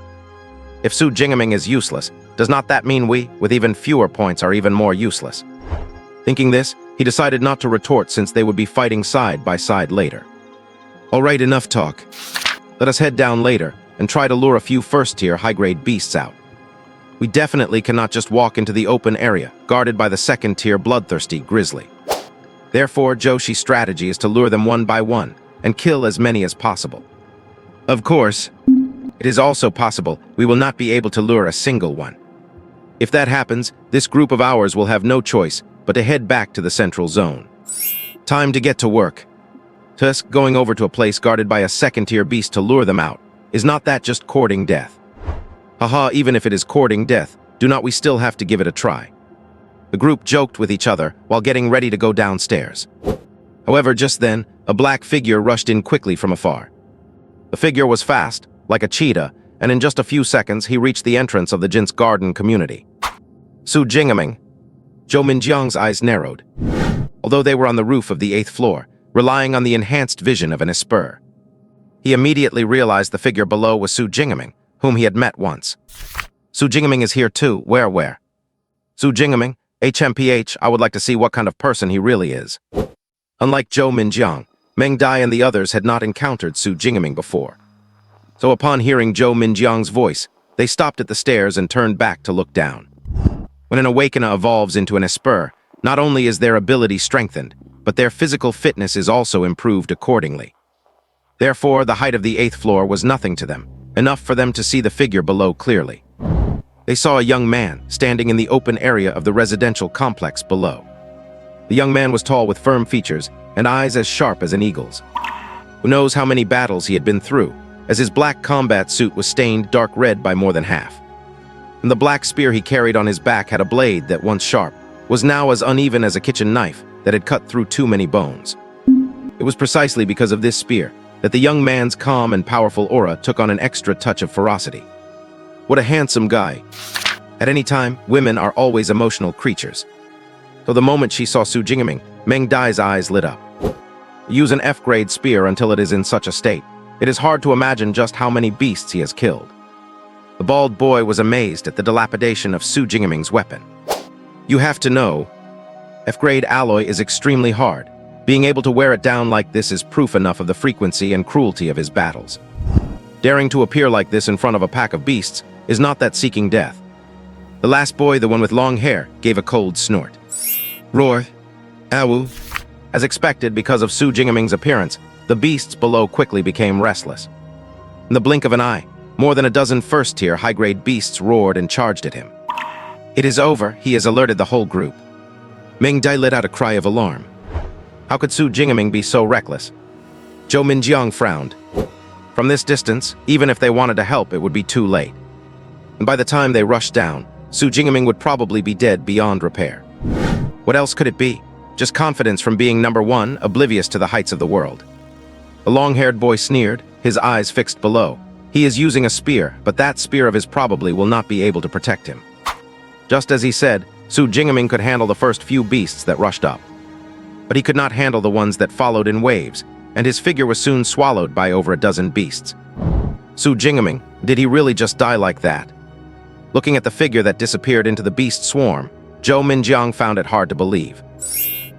"If Su Jingming is useless, does not that mean we, with even fewer points, are even more useless?" Thinking this, he decided not to retort since they would be fighting side by side later. "All right, enough talk. Let us head down later and try to lure a few first-tier high-grade beasts out. We definitely cannot just walk into the open area, guarded by the second-tier bloodthirsty grizzly. Therefore, Joshi's strategy is to lure them one by one and kill as many as possible. Of course, it is also possible we will not be able to lure a single one. If that happens, this group of ours will have no choice but to head back to the central zone. Time to get to work. Tusk going over to a place guarded by a second-tier beast to lure them out. Is not that just courting death? Haha, even if it is courting death, do not we still have to give it a try?" The group joked with each other while getting ready to go downstairs. However, just then, a black figure rushed in quickly from afar. The figure was fast, like a cheetah, and in just a few seconds he reached the entrance of the Jin's garden community. Su Jingming. Zhou Minjiang's eyes narrowed. Although they were on the roof of the 8th floor, relying on the enhanced vision of an esper, he immediately realized the figure below was Su Jingming, whom he had met once. "Su Jingming is here too. Where? Su Jingming, HMPH, I would like to see what kind of person he really is." Unlike Zhou Minjiang, Meng Dai and the others had not encountered Su Jingming before. So upon hearing Zhou Minjiang's voice, they stopped at the stairs and turned back to look down. When an Awakener evolves into an Esper, not only is their ability strengthened, but their physical fitness is also improved accordingly. Therefore, the height of the 8th floor was nothing to them, enough for them to see the figure below clearly. They saw a young man standing in the open area of the residential complex below. The young man was tall with firm features and eyes as sharp as an eagle's. Who knows how many battles he had been through, as his black combat suit was stained dark red by more than half. And the black spear he carried on his back had a blade that, once sharp, was now as uneven as a kitchen knife that had cut through too many bones. It was precisely because of this spear that the young man's calm and powerful aura took on an extra touch of ferocity. What a handsome guy. At any time, women are always emotional creatures. So the moment she saw Su Jingming, Meng Dai's eyes lit up. Use an F-grade spear until it is in such a state. It is hard to imagine just how many beasts he has killed. The bald boy was amazed at the dilapidation of Su Jingming's weapon. You have to know, F-grade alloy is extremely hard. Being able to wear it down like this is proof enough of the frequency and cruelty of his battles. Daring to appear like this in front of a pack of beasts is not that seeking death. The last boy, the one with long hair, gave a cold snort. Roar. Awu. As expected, because of Su Jingming's appearance, the beasts below quickly became restless. In the blink of an eye, more than a dozen first-tier high-grade beasts roared and charged at him. It is over, he has alerted the whole group. Meng Dai let out a cry of alarm. How could Su Jingming be so reckless? Zhou Minjiang frowned. From this distance, even if they wanted to help, it would be too late. And by the time they rushed down, Su Jingming would probably be dead beyond repair. What else could it be? Just confidence from being number one, oblivious to the heights of the world. The long-haired boy sneered, his eyes fixed below. He is using a spear, but that spear of his probably will not be able to protect him. Just as he said, Su Jingming could handle the first few beasts that rushed up. But he could not handle the ones that followed in waves, and his figure was soon swallowed by over a dozen beasts. Su Jingming, did he really just die like that? Looking at the figure that disappeared into the beast swarm, Zhou Minjiang found it hard to believe.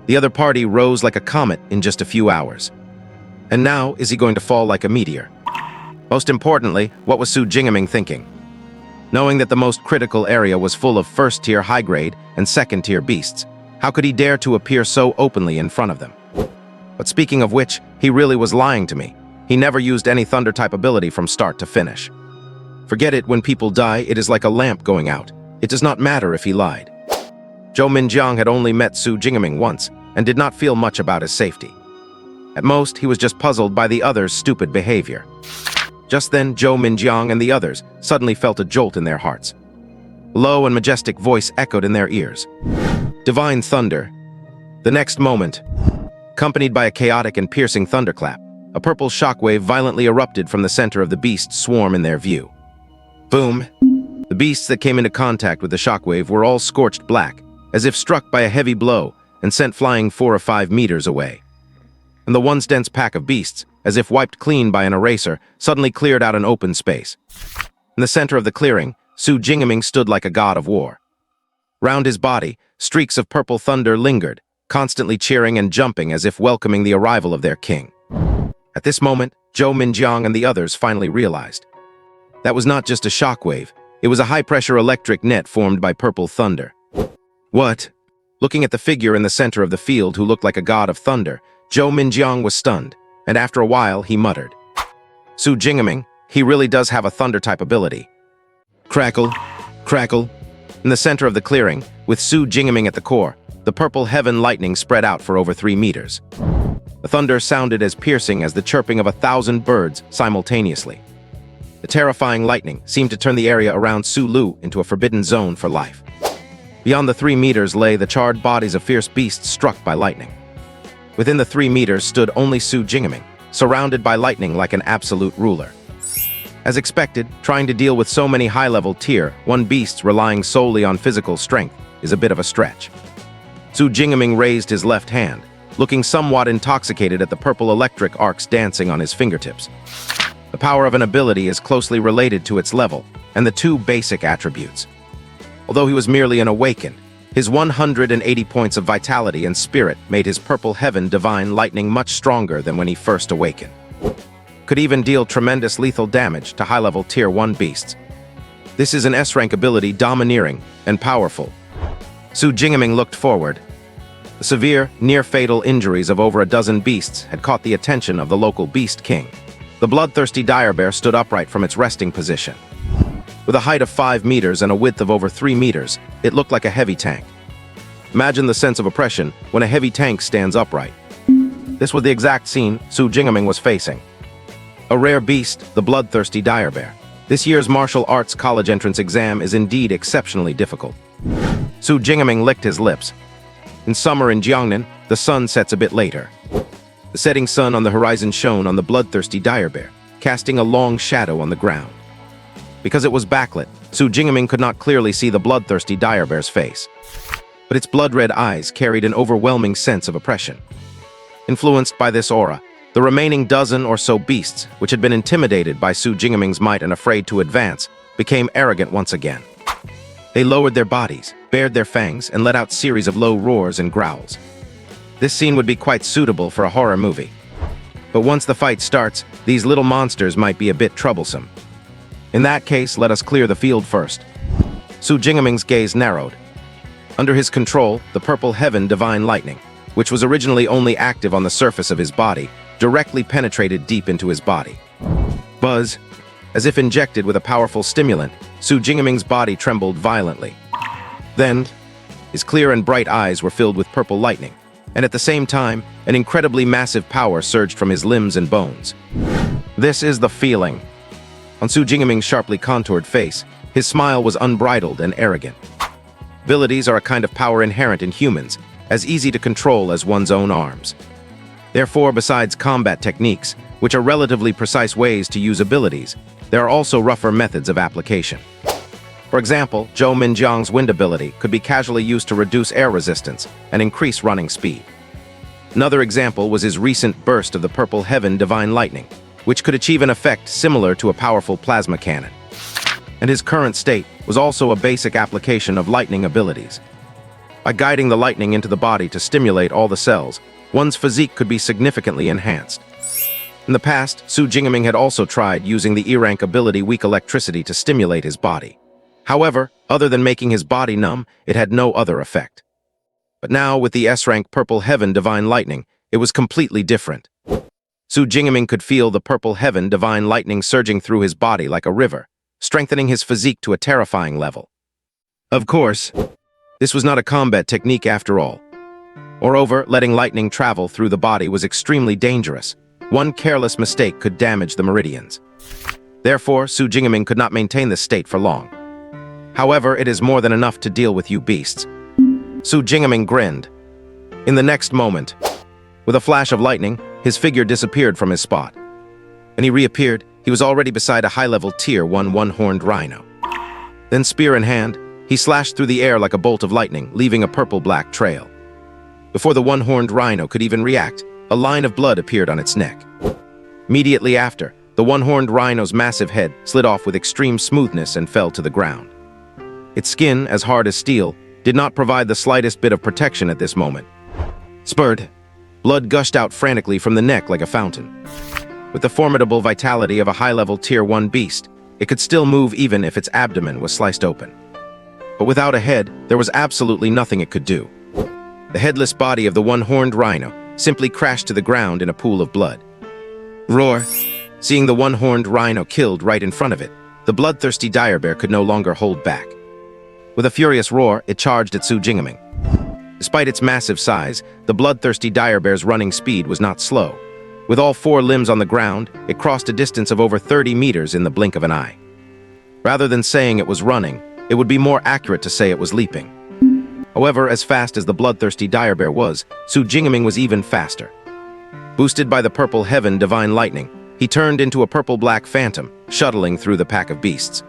The other party rose like a comet in just a few hours. And now, is he going to fall like a meteor? Most importantly, what was Su Jingming thinking? Knowing that the most critical area was full of first-tier high-grade and second-tier beasts, how could he dare to appear so openly in front of them? But speaking of which, he really was lying to me. He never used any thunder-type ability from start to finish. Forget it, when people die, it is like a lamp going out. It does not matter if he lied. Zhou Minjiang had only met Su Jingming once, and did not feel much about his safety. At most, he was just puzzled by the others' stupid behavior. Just then, Zhou Minjiang and the others suddenly felt a jolt in their hearts. A low and majestic voice echoed in their ears. Divine thunder. The next moment, Accompanied by a chaotic and piercing thunderclap, a purple shockwave violently erupted from the center of the beast's swarm in their view. Boom! The beasts that came into contact with the shockwave were all scorched black, as if struck by a heavy blow and sent flying 4 or 5 meters away. And the once dense pack of beasts, as if wiped clean by an eraser, suddenly cleared out an open space. In the center of the clearing, Su Jingming stood like a god of war. Round his body, streaks of purple thunder lingered, constantly cheering and jumping as if welcoming the arrival of their king. At this moment, Zhou Minjiang and the others finally realized. That was not just a shockwave, it was a high-pressure electric net formed by purple thunder. What? Looking at the figure in the center of the field who looked like a god of thunder, Zhou Minjiang was stunned, and after a while he muttered, "Su Jingming, he really does have a thunder-type ability." Crackle, crackle. In the center of the clearing, with Su Jingming at the core, the purple heaven lightning spread out for over 3 meters. The thunder sounded as piercing as the chirping of 1,000 birds simultaneously. The terrifying lightning seemed to turn the area around Su Lu into a forbidden zone for life. Beyond the 3 meters lay the charred bodies of fierce beasts struck by lightning. Within the 3 meters stood only Su Jingming, surrounded by lightning like an absolute ruler. As expected, trying to deal with so many high-level Tier 1 beasts relying solely on physical strength is a bit of a stretch. Su Jingming raised his left hand, looking somewhat intoxicated at the purple electric arcs dancing on his fingertips. The power of an ability is closely related to its level and the 2 basic attributes. Although he was merely an awakened, his 180 points of vitality and spirit made his purple heaven divine lightning much stronger than when he first awakened. Could even deal tremendous lethal damage to high-level Tier 1 beasts. This is an S-rank ability, domineering and powerful. Su Jingming looked forward. The severe, near-fatal injuries of over a dozen beasts had caught the attention of the local beast king. The bloodthirsty dire bear stood upright from its resting position. With a height of 5 meters and a width of over 3 meters, it looked like a heavy tank. Imagine the sense of oppression when a heavy tank stands upright. This was the exact scene Su Jingming was facing. A rare beast, the bloodthirsty dire bear. This year's martial arts college entrance exam is indeed exceptionally difficult. Su Jingming licked his lips. In summer in Jiangnan, the sun sets a bit later. The setting sun on the horizon shone on the bloodthirsty dire bear, casting a long shadow on the ground. Because it was backlit, Su Jingming could not clearly see the bloodthirsty dire bear's face. But its blood-red eyes carried an overwhelming sense of oppression. Influenced by this aura, the remaining dozen or so beasts, which had been intimidated by Su Jingming's might and afraid to advance, became arrogant once again. They lowered their bodies, bared their fangs, and let out series of low roars and growls. This scene would be quite suitable for a horror movie. But once the fight starts, these little monsters might be a bit troublesome. In that case, let us clear the field first. Su Jingming's gaze narrowed. Under his control, the purple heaven divine lightning, which was originally only active on the surface of his body, directly penetrated deep into his body. Buzz. As if injected with a powerful stimulant, Su Jingming's body trembled violently. Then, his clear and bright eyes were filled with purple lightning, and at the same time, an incredibly massive power surged from his limbs and bones. This is the feeling. On Su Jingming's sharply contoured face, his smile was unbridled and arrogant. Abilities are a kind of power inherent in humans, as easy to control as one's own arms. Therefore, besides combat techniques, which are relatively precise ways to use abilities, there are also rougher methods of application. For example, Zhou Minjiang's wind ability could be casually used to reduce air resistance and increase running speed. Another example was his recent burst of the purple heaven divine lightning, which could achieve an effect similar to a powerful plasma cannon. And his current state was also a basic application of lightning abilities. By guiding the lightning into the body to stimulate all the cells, one's physique could be significantly enhanced. In the past, Su Jingming had also tried using the E-rank ability weak electricity to stimulate his body. However, other than making his body numb, it had no other effect. But now, with the S-rank purple heaven divine lightning, it was completely different. Su Jingming could feel the purple heaven divine lightning surging through his body like a river, strengthening his physique to a terrifying level. Of course, this was not a combat technique after all. Moreover, letting lightning travel through the body was extremely dangerous. One careless mistake could damage the meridians. Therefore, Su Jingming could not maintain this state for long. However, it is more than enough to deal with you beasts. Su Jingming grinned. In the next moment, With a flash of lightning, his figure disappeared from his spot. When he reappeared, he was already beside a high-level Tier 1 one-horned rhino. Then, spear in hand, he slashed through the air like a bolt of lightning, leaving a purple-black trail. Before the one-horned rhino could even react, a line of blood appeared on its neck. Immediately after, the one-horned rhino's massive head slid off with extreme smoothness and fell to the ground. Its skin, as hard as steel, did not provide the slightest bit of protection at this moment. Spurred, blood gushed out frantically from the neck like a fountain. With the formidable vitality of a high-level Tier 1 beast, it could still move even if its abdomen was sliced open. But without a head, there was absolutely nothing it could do. The headless body of the one-horned rhino simply crashed to the ground in a pool of blood. Roar! Seeing the one-horned rhino killed right in front of it, the bloodthirsty dire bear could no longer hold back. With a furious roar, it charged at Su Jingming. Despite its massive size, the bloodthirsty dire bear's running speed was not slow. With all four limbs on the ground, it crossed a distance of over 30 meters in the blink of an eye. Rather than saying it was running, it would be more accurate to say it was leaping. However, as fast as the bloodthirsty dire bear was, Su Jingming was even faster. Boosted by the purple heaven divine lightning, he turned into a purple-black phantom, shuttling through the pack of beasts.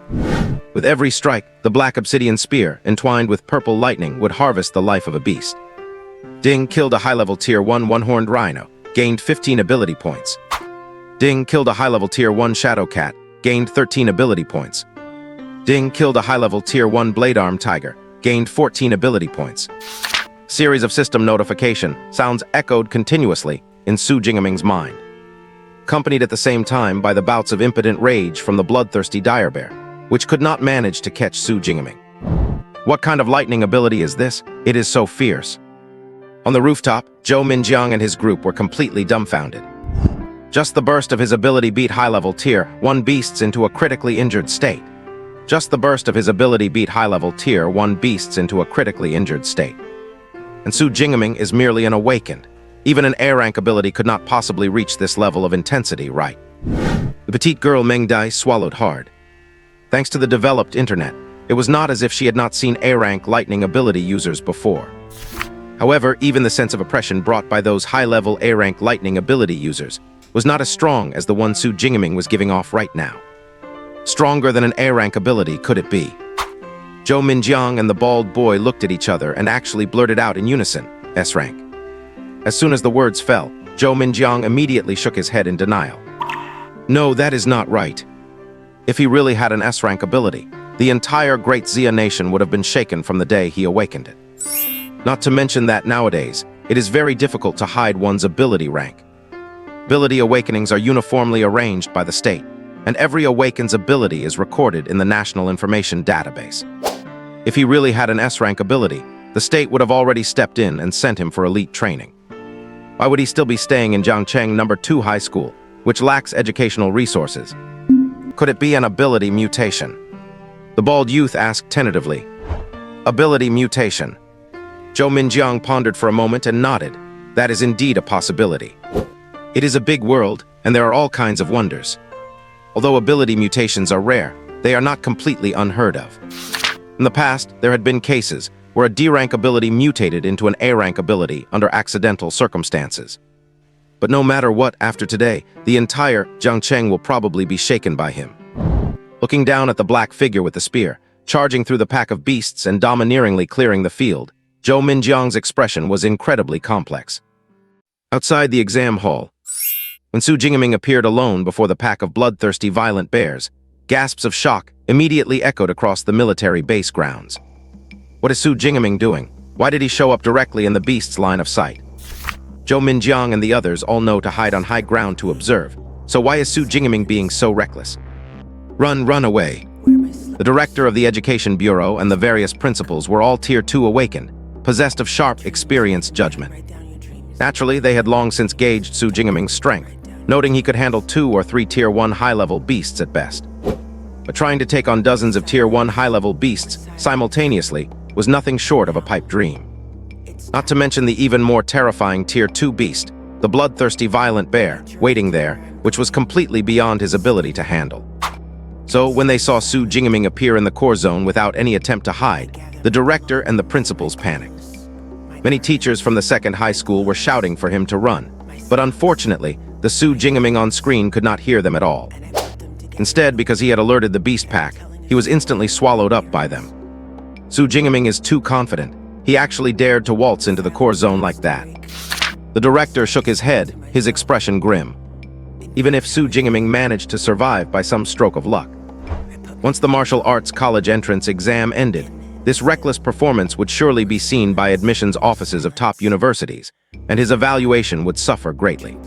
With every strike, the black obsidian spear, entwined with purple lightning, would harvest the life of a beast. Ding killed a high-level Tier 1 one-horned rhino, gained 15 ability points. Ding killed a high-level Tier 1 shadow cat, gained 13 ability points. Ding killed a high-level Tier 1 blade arm tiger, gained 14 ability points. Series of system notification sounds echoed continuously in Su Jingming's mind, accompanied at the same time by the bouts of impotent rage from the bloodthirsty dire bear, which could not manage to catch Su Jingming. What kind of lightning ability is this? It is so fierce. On the rooftop, Zhou Minjiang and his group were completely dumbfounded. Just the burst of his ability beat high-level Tier 1 beasts into a critically injured state. Just the burst of his ability beat high-level Tier 1 beasts into a critically injured state. And Su Jingming is merely an awakened. Even an A-rank ability could not possibly reach this level of intensity, right? The petite girl Meng Dai swallowed hard. Thanks to the developed internet, it was not as if she had not seen A-rank lightning ability users before. However, even the sense of oppression brought by those high-level A-rank lightning ability users was not as strong as the one Su Jingming was giving off right now. Stronger than an A-rank ability could it be? Zhou Minjiang and the bald boy looked at each other and actually blurted out in unison, S-rank. As soon as the words fell, Zhou Minjiang immediately shook his head in denial. No, that is not right. If he really had an S-rank ability, the entire Great Xia nation would have been shaken from the day he awakened it. Not to mention that nowadays, it is very difficult to hide one's ability rank. Ability awakenings are uniformly arranged by the state, and every awaken's ability is recorded in the National Information Database. If he really had an S-rank ability, the state would have already stepped in and sent him for elite training. Why would he still be staying in Jiangcheng No. 2 High School, which lacks educational resources? Could it be an ability mutation? The bald youth asked tentatively. Ability mutation. Zhou Minjiang pondered for a moment and nodded. That is indeed a possibility. It is a big world, and there are all kinds of wonders. Although ability mutations are rare, they are not completely unheard of. In the past, there had been cases where a D-rank ability mutated into an A-rank ability under accidental circumstances. But no matter what, after today, the entire Jiangcheng will probably be shaken by him. Looking down at the black figure with the spear, charging through the pack of beasts and domineeringly clearing the field, Zhou Minjiang's expression was incredibly complex. Outside the exam hall, when Su Jingming appeared alone before the pack of bloodthirsty violent bears, gasps of shock immediately echoed across the military base grounds. What is Su Jingming doing? Why did he show up directly in the beast's line of sight? Zhou Minjiang and the others all know to hide on high ground to observe, so why is Su Jingming being so reckless? Run away. The director of the Education Bureau and the various principals were all Tier 2 awakened, possessed of sharp, experienced judgment. Naturally, they had long since gauged Su Jingming's strength, noting he could handle 2 or 3 Tier 1 high-level beasts at best. But trying to take on dozens of Tier 1 high-level beasts simultaneously was nothing short of a pipe dream. Not to mention the even more terrifying Tier 2 beast, the bloodthirsty violent bear, waiting there, which was completely beyond his ability to handle. So when they saw Su Jingming appear in the core zone without any attempt to hide, the director and the principals panicked. Many teachers from the second high school were shouting for him to run, but unfortunately, the Su Jingaming on screen could not hear them at all. Instead, because he had alerted the Beast Pack, he was instantly swallowed up by them. Su Jingaming is too confident. He actually dared to waltz into the core zone like that. The director shook his head, his expression grim. Even if Su Jingaming managed to survive by some stroke of luck. Once the martial arts college entrance exam ended, this reckless performance would surely be seen by admissions offices of top universities, and his evaluation would suffer greatly.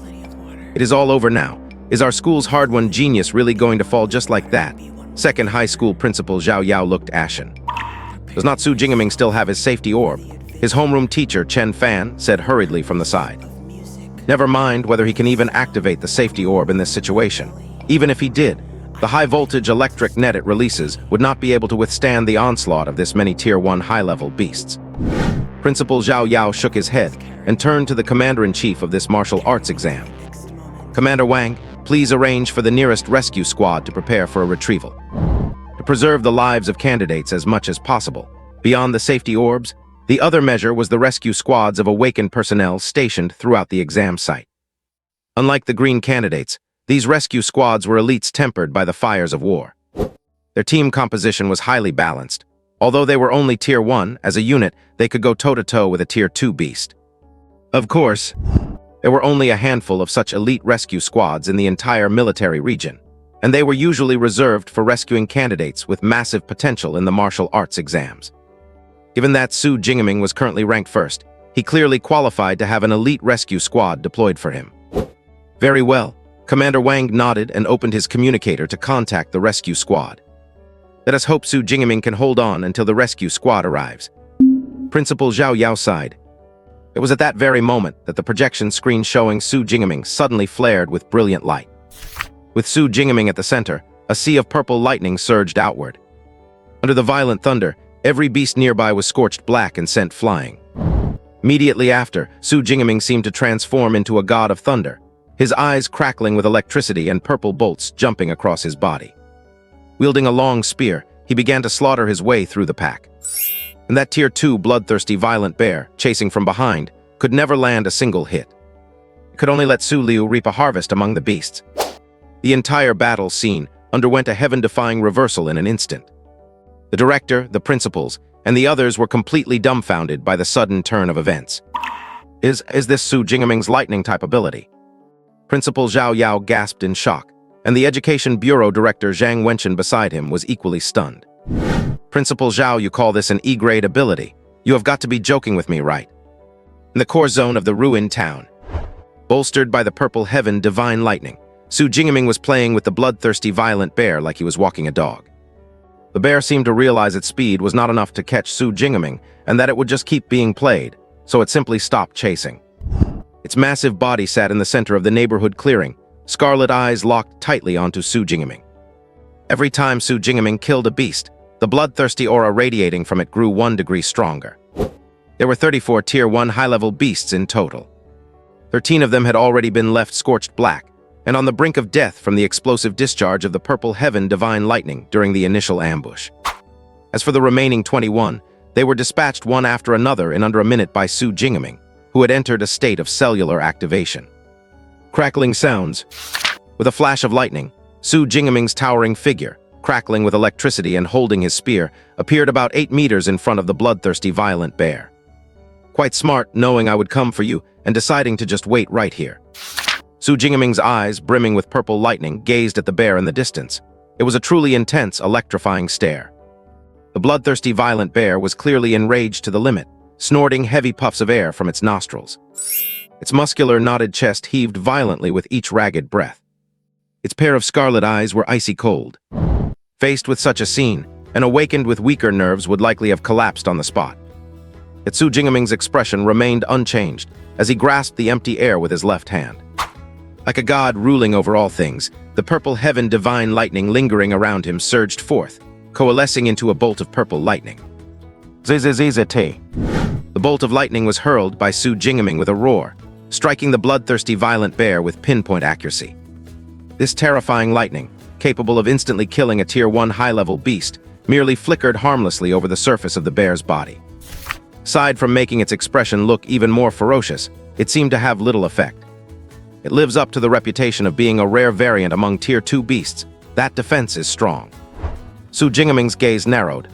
It is all over now. Is our school's hard-won genius really going to fall just like that? Second high school principal Zhao Yao looked ashen. Does not Su Jingaming still have his safety orb? His homeroom teacher, Chen Fan, said hurriedly from the side. Never mind whether he can even activate the safety orb in this situation. Even if he did, the high-voltage electric net it releases would not be able to withstand the onslaught of this many Tier 1 high-level beasts. Principal Zhao Yao shook his head and turned to the commander-in-chief of this martial arts exam. Commander Wang, please arrange for the nearest rescue squad to prepare for a retrieval. To preserve the lives of candidates as much as possible. Beyond the safety orbs, the other measure was the rescue squads of awakened personnel stationed throughout the exam site. Unlike the green candidates, these rescue squads were elites tempered by the fires of war. Their team composition was highly balanced. Although they were only Tier 1, as a unit, they could go toe-to-toe with a Tier 2 beast. Of course, there were only a handful of such elite rescue squads in the entire military region, and they were usually reserved for rescuing candidates with massive potential in the martial arts exams. Given that Su Jingaming was currently ranked first, he clearly qualified to have an elite rescue squad deployed for him. Very well. Commander Wang nodded and opened his communicator to contact the rescue squad. Let us hope Su Jingaming can hold on until the rescue squad arrives. Principal Zhao Yao sighed. It was at that very moment that the projection screen showing Su Jingaming suddenly flared with brilliant light. With Su Jingaming at the center, a sea of purple lightning surged outward. Under the violent thunder, every beast nearby was scorched black and sent flying. Immediately after, Su Jingaming seemed to transform into a god of thunder, his eyes crackling with electricity and purple bolts jumping across his body. Wielding a long spear, he began to slaughter his way through the pack. And that Tier 2 bloodthirsty violent bear, chasing from behind, could never land a single hit. It could only let Su Liu reap a harvest among the beasts. The entire battle scene underwent a heaven-defying reversal in an instant. The director, the principals, and the others were completely dumbfounded by the sudden turn of events. Is this Su Jingaming's lightning-type ability? Principal Zhao Yao gasped in shock, and the Education Bureau Director Zhang Wenchen beside him was equally stunned. Principal Zhao, you call this an E-grade ability? You have got to be joking with me, right? In the core zone of the ruined town, bolstered by the purple heaven divine lightning, Su Jingaming was playing with the bloodthirsty violent bear like he was walking a dog. The bear seemed to realize its speed was not enough to catch Su Jingaming and that it would just keep being played, so it simply stopped chasing. Its massive body sat in the center of the neighborhood clearing, scarlet eyes locked tightly onto Su Jingaming. Every time Su Jingaming killed a beast, the bloodthirsty aura radiating from it grew 1 degree stronger. There were 34 Tier 1 high-level beasts in total. 13 of them had already been left scorched black, and on the brink of death from the explosive discharge of the purple heaven divine lightning during the initial ambush. As for the remaining 21, they were dispatched one after another in under a minute by Su Jingaming, who had entered a state of cellular activation. Crackling sounds. With a flash of lightning, Su Jingaming's towering figure, crackling with electricity and holding his spear, appeared about 8 meters in front of the bloodthirsty violent bear. Quite smart, knowing I would come for you and deciding to just wait right here. Su Jingaming's eyes, brimming with purple lightning, gazed at the bear in the distance. It was a truly intense, electrifying stare. The bloodthirsty violent bear was clearly enraged to the limit, snorting heavy puffs of air from its nostrils. Its muscular, knotted chest heaved violently with each ragged breath. Its pair of scarlet eyes were icy cold. Faced with such a scene, an awakened with weaker nerves would likely have collapsed on the spot. Yet Su Jingaming's expression remained unchanged as he grasped the empty air with his left hand. Like a god ruling over all things, the purple heaven divine lightning lingering around him surged forth, coalescing into a bolt of purple lightning. Zzzt. The bolt of lightning was hurled by Su Jingaming with a roar, striking the bloodthirsty violent bear with pinpoint accuracy. This terrifying lightning, capable of instantly killing a Tier 1 high-level beast, merely flickered harmlessly over the surface of the bear's body. Aside from making its expression look even more ferocious, it seemed to have little effect. It lives up to the reputation of being a rare variant among Tier 2 beasts. That defense is strong. Su Jingaming's gaze narrowed.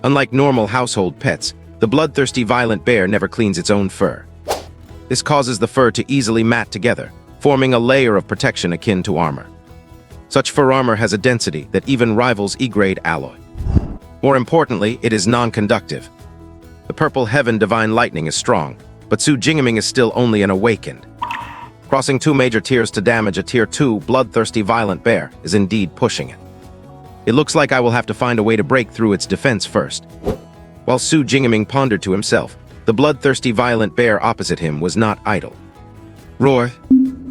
Unlike normal household pets, the bloodthirsty violent bear never cleans its own fur. This causes the fur to easily mat together, forming a layer of protection akin to armor. Such fur armor has a density that even rivals E-grade alloy. More importantly, it is non-conductive. The Purple Heaven Divine Lightning is strong, but Su Jingaming is still only an awakened. Crossing 2 major tiers to damage a Tier 2 bloodthirsty violent bear is indeed pushing it. It looks like I will have to find a way to break through its defense first. While Su Jingaming pondered to himself, the bloodthirsty violent bear opposite him was not idle. Roar!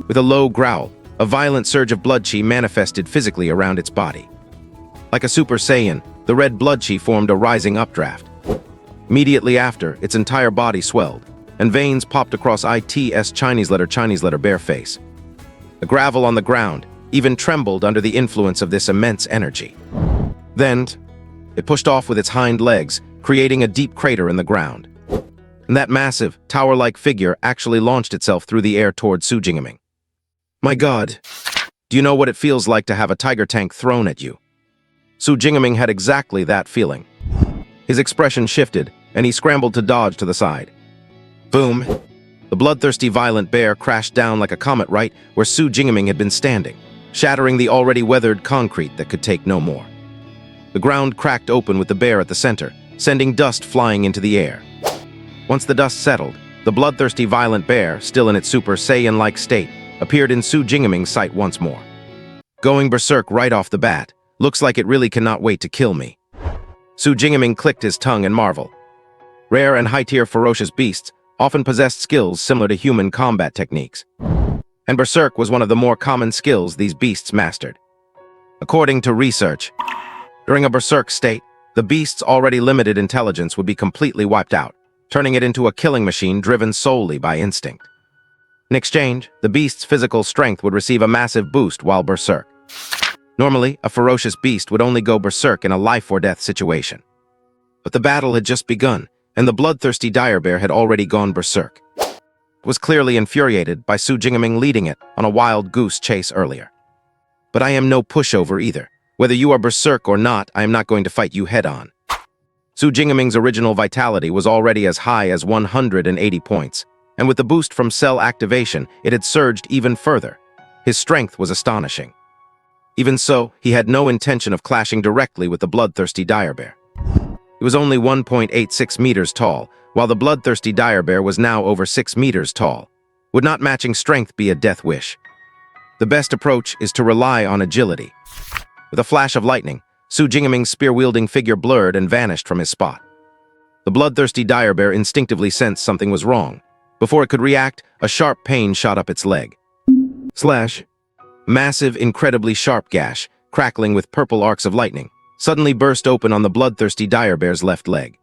With a low growl, a violent surge of blood chi manifested physically around its body. Like a Super Saiyan, the red blood chi formed a rising updraft. Immediately after, its entire body swelled, and veins popped across IT's Chinese letter bear face. The gravel on the ground even trembled under the influence of this immense energy. Then, it pushed off with its hind legs, creating a deep crater in the ground. And that massive, tower-like figure actually launched itself through the air toward Su Jingaming. My God, do you know what it feels like to have a tiger tank thrown at you? Su Jingaming had exactly that feeling. His expression shifted, and he scrambled to dodge to the side. Boom! The bloodthirsty violent bear crashed down like a comet right where Su Jingaming had been standing, shattering the already weathered concrete that could take no more. The ground cracked open with the bear at the center, sending dust flying into the air. Once the dust settled, the bloodthirsty violent bear, still in its Super Saiyan-like state, appeared in Su Jingaming's sight once more. Going berserk right off the bat, looks like it really cannot wait to kill me. Su Jingaming clicked his tongue in marvel. Rare and high-tier ferocious beasts often possessed skills similar to human combat techniques. And berserk was one of the more common skills these beasts mastered. According to research, during a berserk state, the beast's already limited intelligence would be completely wiped out, turning it into a killing machine driven solely by instinct. In exchange, the beast's physical strength would receive a massive boost while berserk. Normally, a ferocious beast would only go berserk in a life-or-death situation. But the battle had just begun, and the bloodthirsty dire bear had already gone berserk. It was clearly infuriated by Su Jingaming leading it on a wild goose chase earlier. But I am no pushover either. Whether you are berserk or not, I am not going to fight you head-on. Su Jingaming's original vitality was already as high as 180 points, and with the boost from cell activation, it had surged even further. His strength was astonishing. Even so, he had no intention of clashing directly with the bloodthirsty dire bear. He was only 1.86 meters tall, while the bloodthirsty dire bear was now over 6 meters tall. Would not matching strength be a death wish? The best approach is to rely on agility. With a flash of lightning, Su Jingaming's spear-wielding figure blurred and vanished from his spot. The bloodthirsty dire bear instinctively sensed something was wrong. Before it could react, a sharp pain shot up its leg. Slash. Massive, incredibly sharp gash, crackling with purple arcs of lightning, suddenly burst open on the bloodthirsty dire bear's left leg.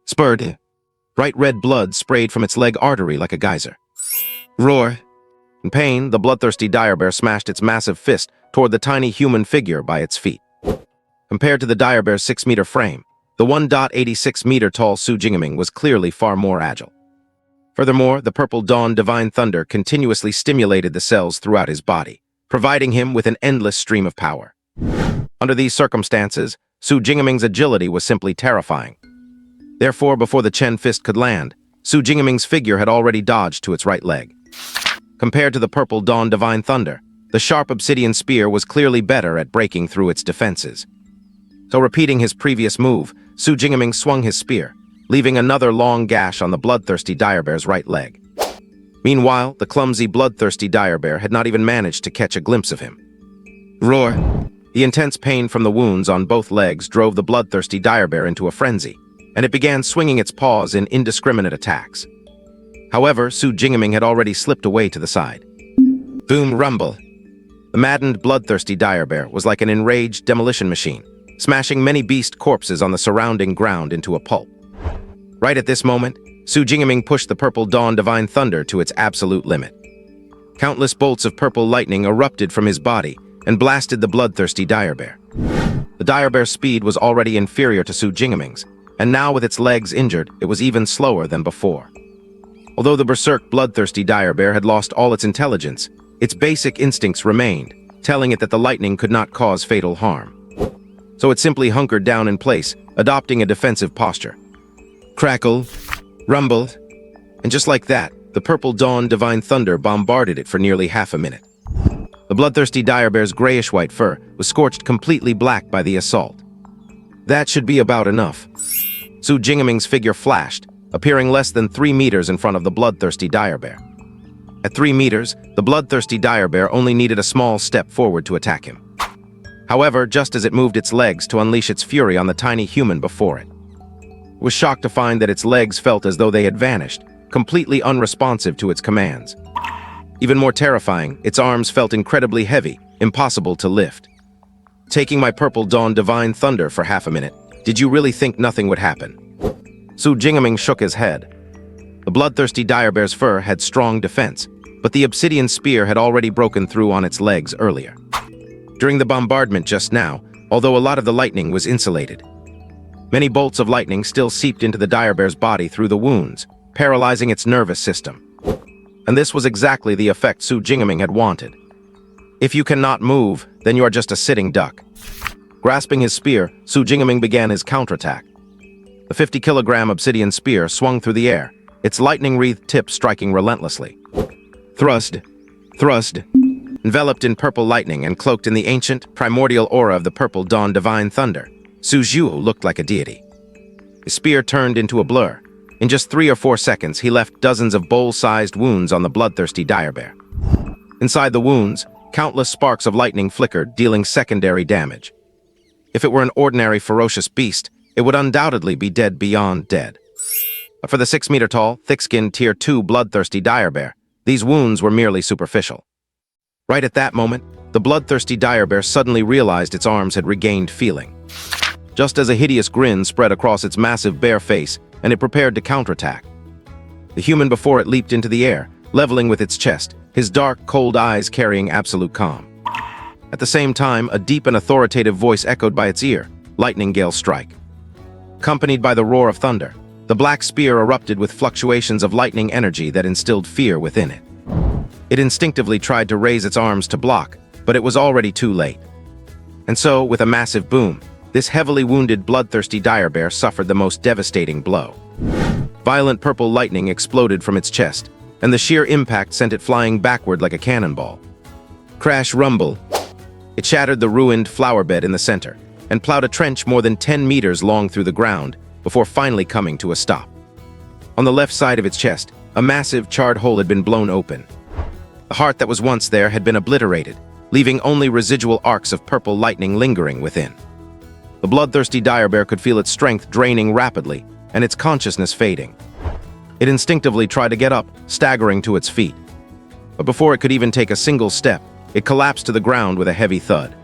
Spurred. Bright red blood sprayed from its leg artery like a geyser. Roar. In pain, the bloodthirsty dire bear smashed its massive fist toward the tiny human figure by its feet. Compared to the dire bear's 6-meter frame, the 1.86-meter-tall Su Jingaming was clearly far more agile. Furthermore, the Purple Dawn Divine Thunder continuously stimulated the cells throughout his body, providing him with an endless stream of power. Under these circumstances, Su Jingaming's agility was simply terrifying. Therefore, before the Chen fist could land, Su Jingaming's figure had already dodged to its right leg. Compared to the Purple Dawn Divine Thunder, the sharp obsidian spear was clearly better at breaking through its defenses. So repeating his previous move, Su Jingaming swung his spear, leaving another long gash on the bloodthirsty dire bear's right leg. Meanwhile, the clumsy bloodthirsty dire bear had not even managed to catch a glimpse of him. Roar! The intense pain from the wounds on both legs drove the bloodthirsty dire bear into a frenzy, and it began swinging its paws in indiscriminate attacks. However, Su Jingaming had already slipped away to the side. Boom rumble! The maddened bloodthirsty dire bear was like an enraged demolition machine, smashing many beast corpses on the surrounding ground into a pulp. Right at this moment, Su Jingaming pushed the Purple Dawn Divine Thunder to its absolute limit. Countless bolts of purple lightning erupted from his body and blasted the bloodthirsty dire bear. The dire bear's speed was already inferior to Su Jingaming's, and now with its legs injured, it was even slower than before. Although the berserk bloodthirsty dire bear had lost all its intelligence, its basic instincts remained, telling it that the lightning could not cause fatal harm. So it simply hunkered down in place, adopting a defensive posture. Crackle, rumble, and just like that, the Purple Dawn Divine Thunder bombarded it for nearly half a minute. The bloodthirsty dire bear's grayish-white fur was scorched completely black by the assault. That should be about enough. Su Jingaming's figure flashed, appearing less than 3 meters in front of the bloodthirsty dire bear. At 3 meters, the bloodthirsty dire bear only needed a small step forward to attack him. However, just as it moved its legs to unleash its fury on the tiny human before it was shocked to find that its legs felt as though they had vanished, completely unresponsive to its commands. Even more terrifying, its arms felt incredibly heavy, impossible to lift. Taking my Purple Dawn Divine Thunder for half a minute, did you really think nothing would happen? Su Jingaming shook his head. The bloodthirsty dire bear's fur had strong defense, but the obsidian spear had already broken through on its legs earlier. During the bombardment just now, although a lot of the lightning was insulated, many bolts of lightning still seeped into the dire bear's body through the wounds, paralyzing its nervous system. And this was exactly the effect Su Jingaming had wanted. If you cannot move, then you are just a sitting duck. Grasping his spear, Su Jingaming began his counterattack. The 50-kilogram obsidian spear swung through the air, its lightning-wreathed tip striking relentlessly. Thrust, thrust. Enveloped in purple lightning and cloaked in the ancient, primordial aura of the Purple Dawn Divine Thunder, Su Zhu looked like a deity. His spear turned into a blur. In just 3 or 4 seconds, he left dozens of bowl-sized wounds on the bloodthirsty dire bear. Inside the wounds, countless sparks of lightning flickered, dealing secondary damage. If it were an ordinary ferocious beast, it would undoubtedly be dead beyond dead. But for the 6-meter-tall, thick-skinned Tier 2 bloodthirsty dire bear, these wounds were merely superficial. Right at that moment, the bloodthirsty dire bear suddenly realized its arms had regained feeling. Just as a hideous grin spread across its massive bare face and it prepared to counterattack, the human before it leaped into the air, leveling with its chest, his dark, cold eyes carrying absolute calm. At the same time, a deep and authoritative voice echoed by its ear, "Lightning Gale Strike." Accompanied by the roar of thunder, the black spear erupted with fluctuations of lightning energy that instilled fear within it. It instinctively tried to raise its arms to block, but it was already too late. And so, with a massive boom, this heavily wounded bloodthirsty dire bear suffered the most devastating blow. Violent purple lightning exploded from its chest, and the sheer impact sent it flying backward like a cannonball. Crash rumble. It shattered the ruined flower bed in the center, and plowed a trench more than 10 meters long through the ground, before finally coming to a stop. On the left side of its chest, a massive charred hole had been blown open. The heart that was once there had been obliterated, leaving only residual arcs of purple lightning lingering within. The bloodthirsty dire bear could feel its strength draining rapidly, and its consciousness fading. It instinctively tried to get up, staggering to its feet. But before it could even take a single step, it collapsed to the ground with a heavy thud.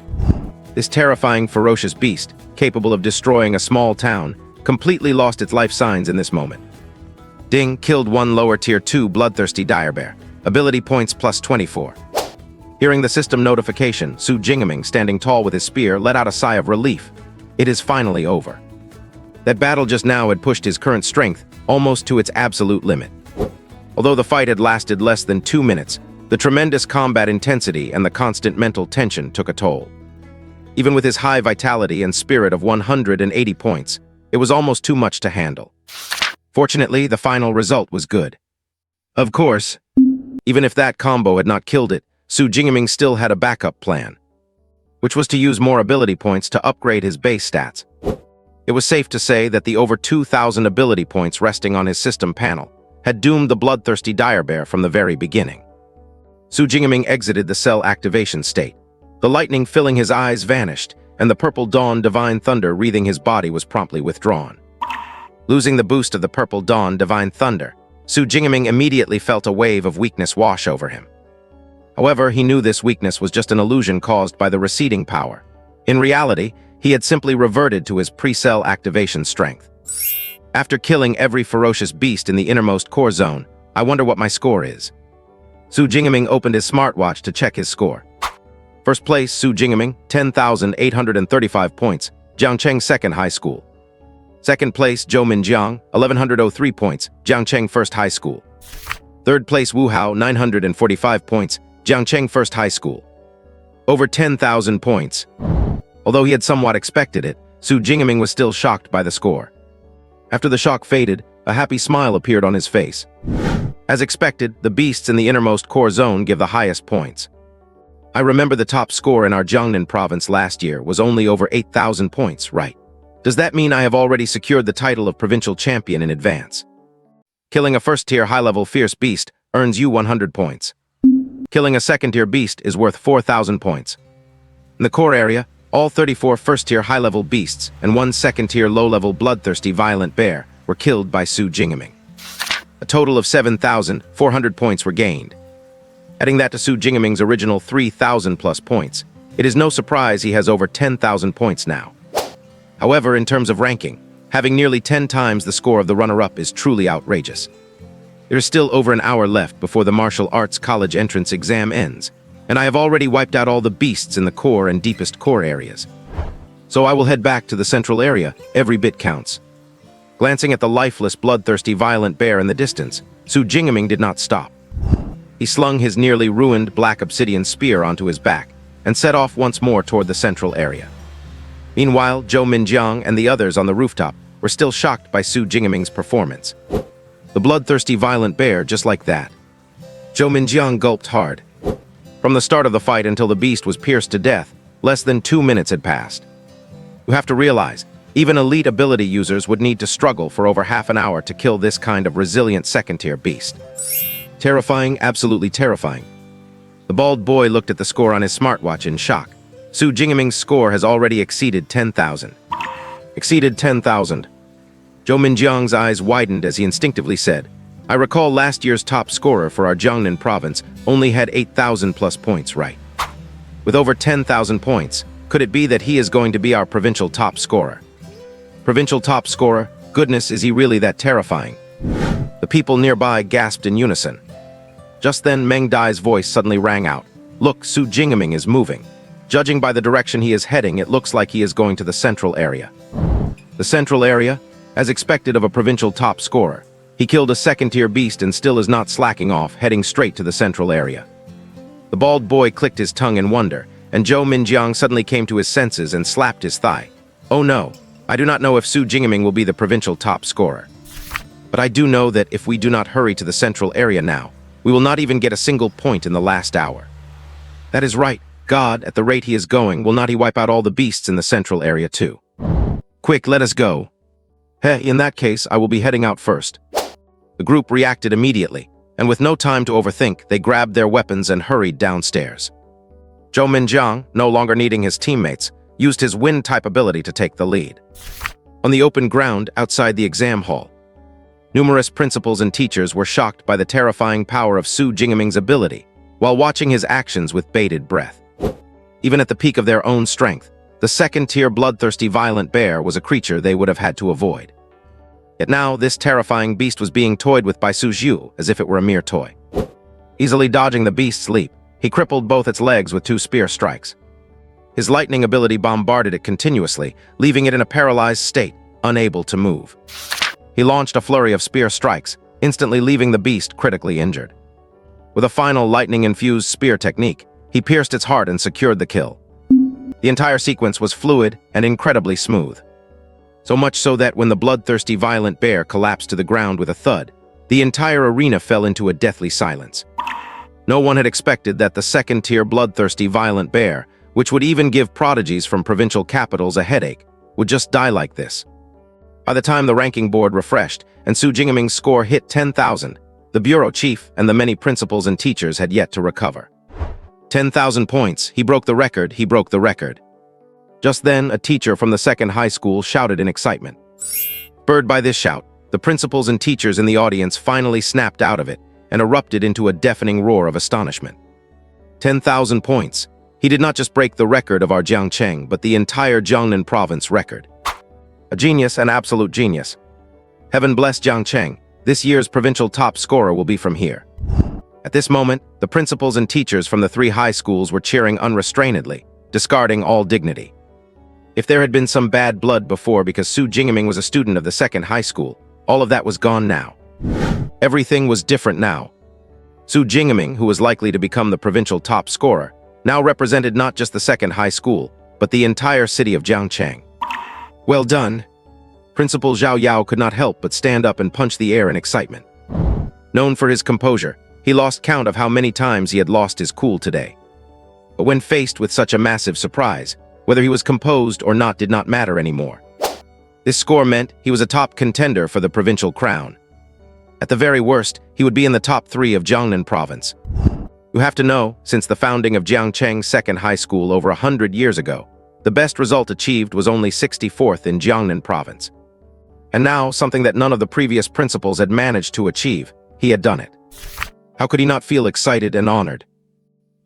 This terrifying, ferocious beast, capable of destroying a small town, completely lost its life signs in this moment. Ding killed one lower Tier 2 bloodthirsty dire bear. Ability points plus 24. Hearing the system notification, Su Jingaming, standing tall with his spear, let out a sigh of relief. It is finally over. That battle just now had pushed his current strength almost to its absolute limit. Although the fight had lasted less than 2 minutes, the tremendous combat intensity and the constant mental tension took a toll. Even with his high vitality and spirit of 180 points, it was almost too much to handle. Fortunately, the final result was good. Of course, even if that combo had not killed it, Su Jingaming still had a backup plan, which was to use more ability points to upgrade his base stats. It was safe to say that the over 2,000 ability points resting on his system panel had doomed the bloodthirsty dire bear from the very beginning. Su Jingaming exited the cell activation state. The lightning filling his eyes vanished, and the Purple Dawn Divine Thunder wreathing his body was promptly withdrawn. Losing the boost of the Purple Dawn Divine Thunder, Su Jingaming immediately felt a wave of weakness wash over him. However, he knew this weakness was just an illusion caused by the receding power. In reality, he had simply reverted to his pre-cell activation strength. After killing every ferocious beast in the innermost core zone, I wonder what my score is. Su Jingaming opened his smartwatch to check his score. First place, Su Jingaming, 10,835 points, Jiangcheng Second High School. Second place, Zhou Minjiang, 1103 points, Jiangcheng First High School. Third place, Wu Hao, 945 points, Jiangcheng First High School. Over 10,000 points. Although he had somewhat expected it, Su Jingming was still shocked by the score. After the shock faded, a happy smile appeared on his face. As expected, the beasts in the innermost core zone give the highest points. I remember the top score in our Jiangnan province last year was only over 8,000 points, right? Does that mean I have already secured the title of provincial champion in advance? Killing a first-tier high-level fierce beast earns you 100 points. Killing a second-tier beast is worth 4,000 points. In the core area, all 34 first-tier high-level beasts and one second-tier low-level bloodthirsty violent bear were killed by Su Jingming. A total of 7,400 points were gained. Adding that to Su Jingming's original 3,000 plus points, it is no surprise he has over 10,000 points now. However, in terms of ranking, having nearly 10 times the score of the runner-up is truly outrageous. There is still over an hour left before the martial arts college entrance exam ends, and I have already wiped out all the beasts in the core and deepest core areas. So I will head back to the central area. Every bit counts. Glancing at the lifeless, bloodthirsty, violent bear in the distance, Su Jingming did not stop. He slung his nearly ruined black obsidian spear onto his back and set off once more toward the central area. Meanwhile, Zhou Minjiang and the others on the rooftop were still shocked by Su Jingming's performance. The bloodthirsty, violent bear, just like that. Zhou Minjiang gulped hard. From the start of the fight until the beast was pierced to death, less than 2 minutes had passed. You have to realize, even elite ability users would need to struggle for over half an hour to kill this kind of resilient second-tier beast. Terrifying, absolutely terrifying. The bald boy looked at the score on his smartwatch in shock. Su Jingming's score has already exceeded 10,000. Exceeded 10,000. Zhou Minjiang's eyes widened as he instinctively said, I recall last year's top scorer for our Jiangnan province only had 8,000 plus points, right? With over 10,000 points, could it be that he is going to be our provincial top scorer? Provincial top scorer? Goodness, is he really that terrifying? The people nearby gasped in unison. Just then, Meng Dai's voice suddenly rang out. Look, Su Jingming is moving. Judging by the direction he is heading, it looks like he is going to the central area. The central area? As expected of a provincial top scorer, he killed a second-tier beast and still is not slacking off, heading straight to the central area. The bald boy clicked his tongue in wonder, and Zhou Minjiang suddenly came to his senses and slapped his thigh. Oh no, I do not know if Su Jingming will be the provincial top scorer. But I do know that if we do not hurry to the central area now, we will not even get a single point in the last hour. That is right. God, at the rate he is going, will not he wipe out all the beasts in the central area too? Quick, let us go. In that case, I will be heading out first. The group reacted immediately, and with no time to overthink, they grabbed their weapons and hurried downstairs. Zhou Minjiang, no longer needing his teammates, used his wind-type ability to take the lead. On the open ground outside the exam hall, numerous principals and teachers were shocked by the terrifying power of Su Jingming's ability, while watching his actions with bated breath. Even at the peak of their own strength, the second-tier bloodthirsty violent bear was a creature they would have had to avoid. Yet now, this terrifying beast was being toyed with by Su Zhu as if it were a mere toy. Easily dodging the beast's leap, he crippled both its legs with 2 spear strikes. His lightning ability bombarded it continuously, leaving it in a paralyzed state, unable to move. He launched a flurry of spear strikes, instantly leaving the beast critically injured. With a final lightning-infused spear technique, he pierced its heart and secured the kill. The entire sequence was fluid and incredibly smooth. So much so that when the bloodthirsty violent bear collapsed to the ground with a thud, the entire arena fell into a deathly silence. No one had expected that the second-tier bloodthirsty violent bear, which would even give prodigies from provincial capitals a headache, would just die like this. By the time the ranking board refreshed and Su Jingming's score hit 10,000, the bureau chief and the many principals and teachers had yet to recover. 10,000 points, he broke the record, he broke the record. Just then, a teacher from the second high school shouted in excitement. Spurred by this shout, the principals and teachers in the audience finally snapped out of it and erupted into a deafening roar of astonishment. 10,000 points. He did not just break the record of our Jiangcheng, but the entire Jiangnan province record. A genius, an absolute genius. Heaven bless Jiangcheng, this year's provincial top scorer will be from here. At this moment, the principals and teachers from the 3 high schools were cheering unrestrainedly, discarding all dignity. If there had been some bad blood before because Su Jingaming was a student of the second high school, all of that was gone now. Everything was different now. Su Jingaming, who was likely to become the provincial top scorer, now represented not just the second high school, but the entire city of Jiangcheng. Well done. Principal Zhao Yao could not help but stand up and punch the air in excitement. Known for his composure, he lost count of how many times he had lost his cool today. But when faced with such a massive surprise, whether he was composed or not did not matter anymore. This score meant he was a top contender for the provincial crown. At the very worst, he would be in the top 3 of Jiangnan province. You have to know, since the founding of Jiangcheng Second High School over 100 years ago, the best result achieved was only 64th in Jiangnan province. And now, something that none of the previous principals had managed to achieve, he had done it. How could he not feel excited and honored?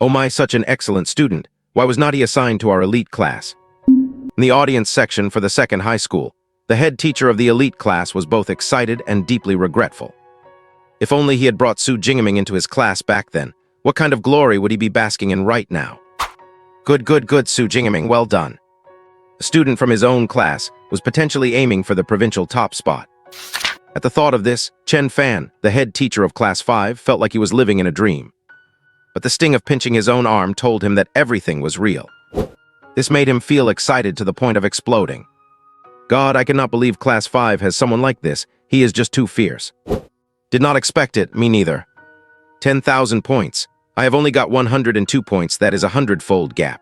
Oh my, such an excellent student, why was not he assigned to our elite class? In the audience section for the second high school, the head teacher of the elite class was both excited and deeply regretful. If only he had brought Su Jingaming into his class back then, what kind of glory would he be basking in right now? Good, Su Jingaming, well done. A student from his own class was potentially aiming for the provincial top spot. At the thought of this, Chen Fan, the head teacher of Class 5, felt like he was living in a dream. But the sting of pinching his own arm told him that everything was real. This made him feel excited to the point of exploding. God, I cannot believe Class 5 has someone like this. He is just too fierce. Did not expect it, me neither. 10,000 points. I have only got 102 points, that is a 100-fold gap.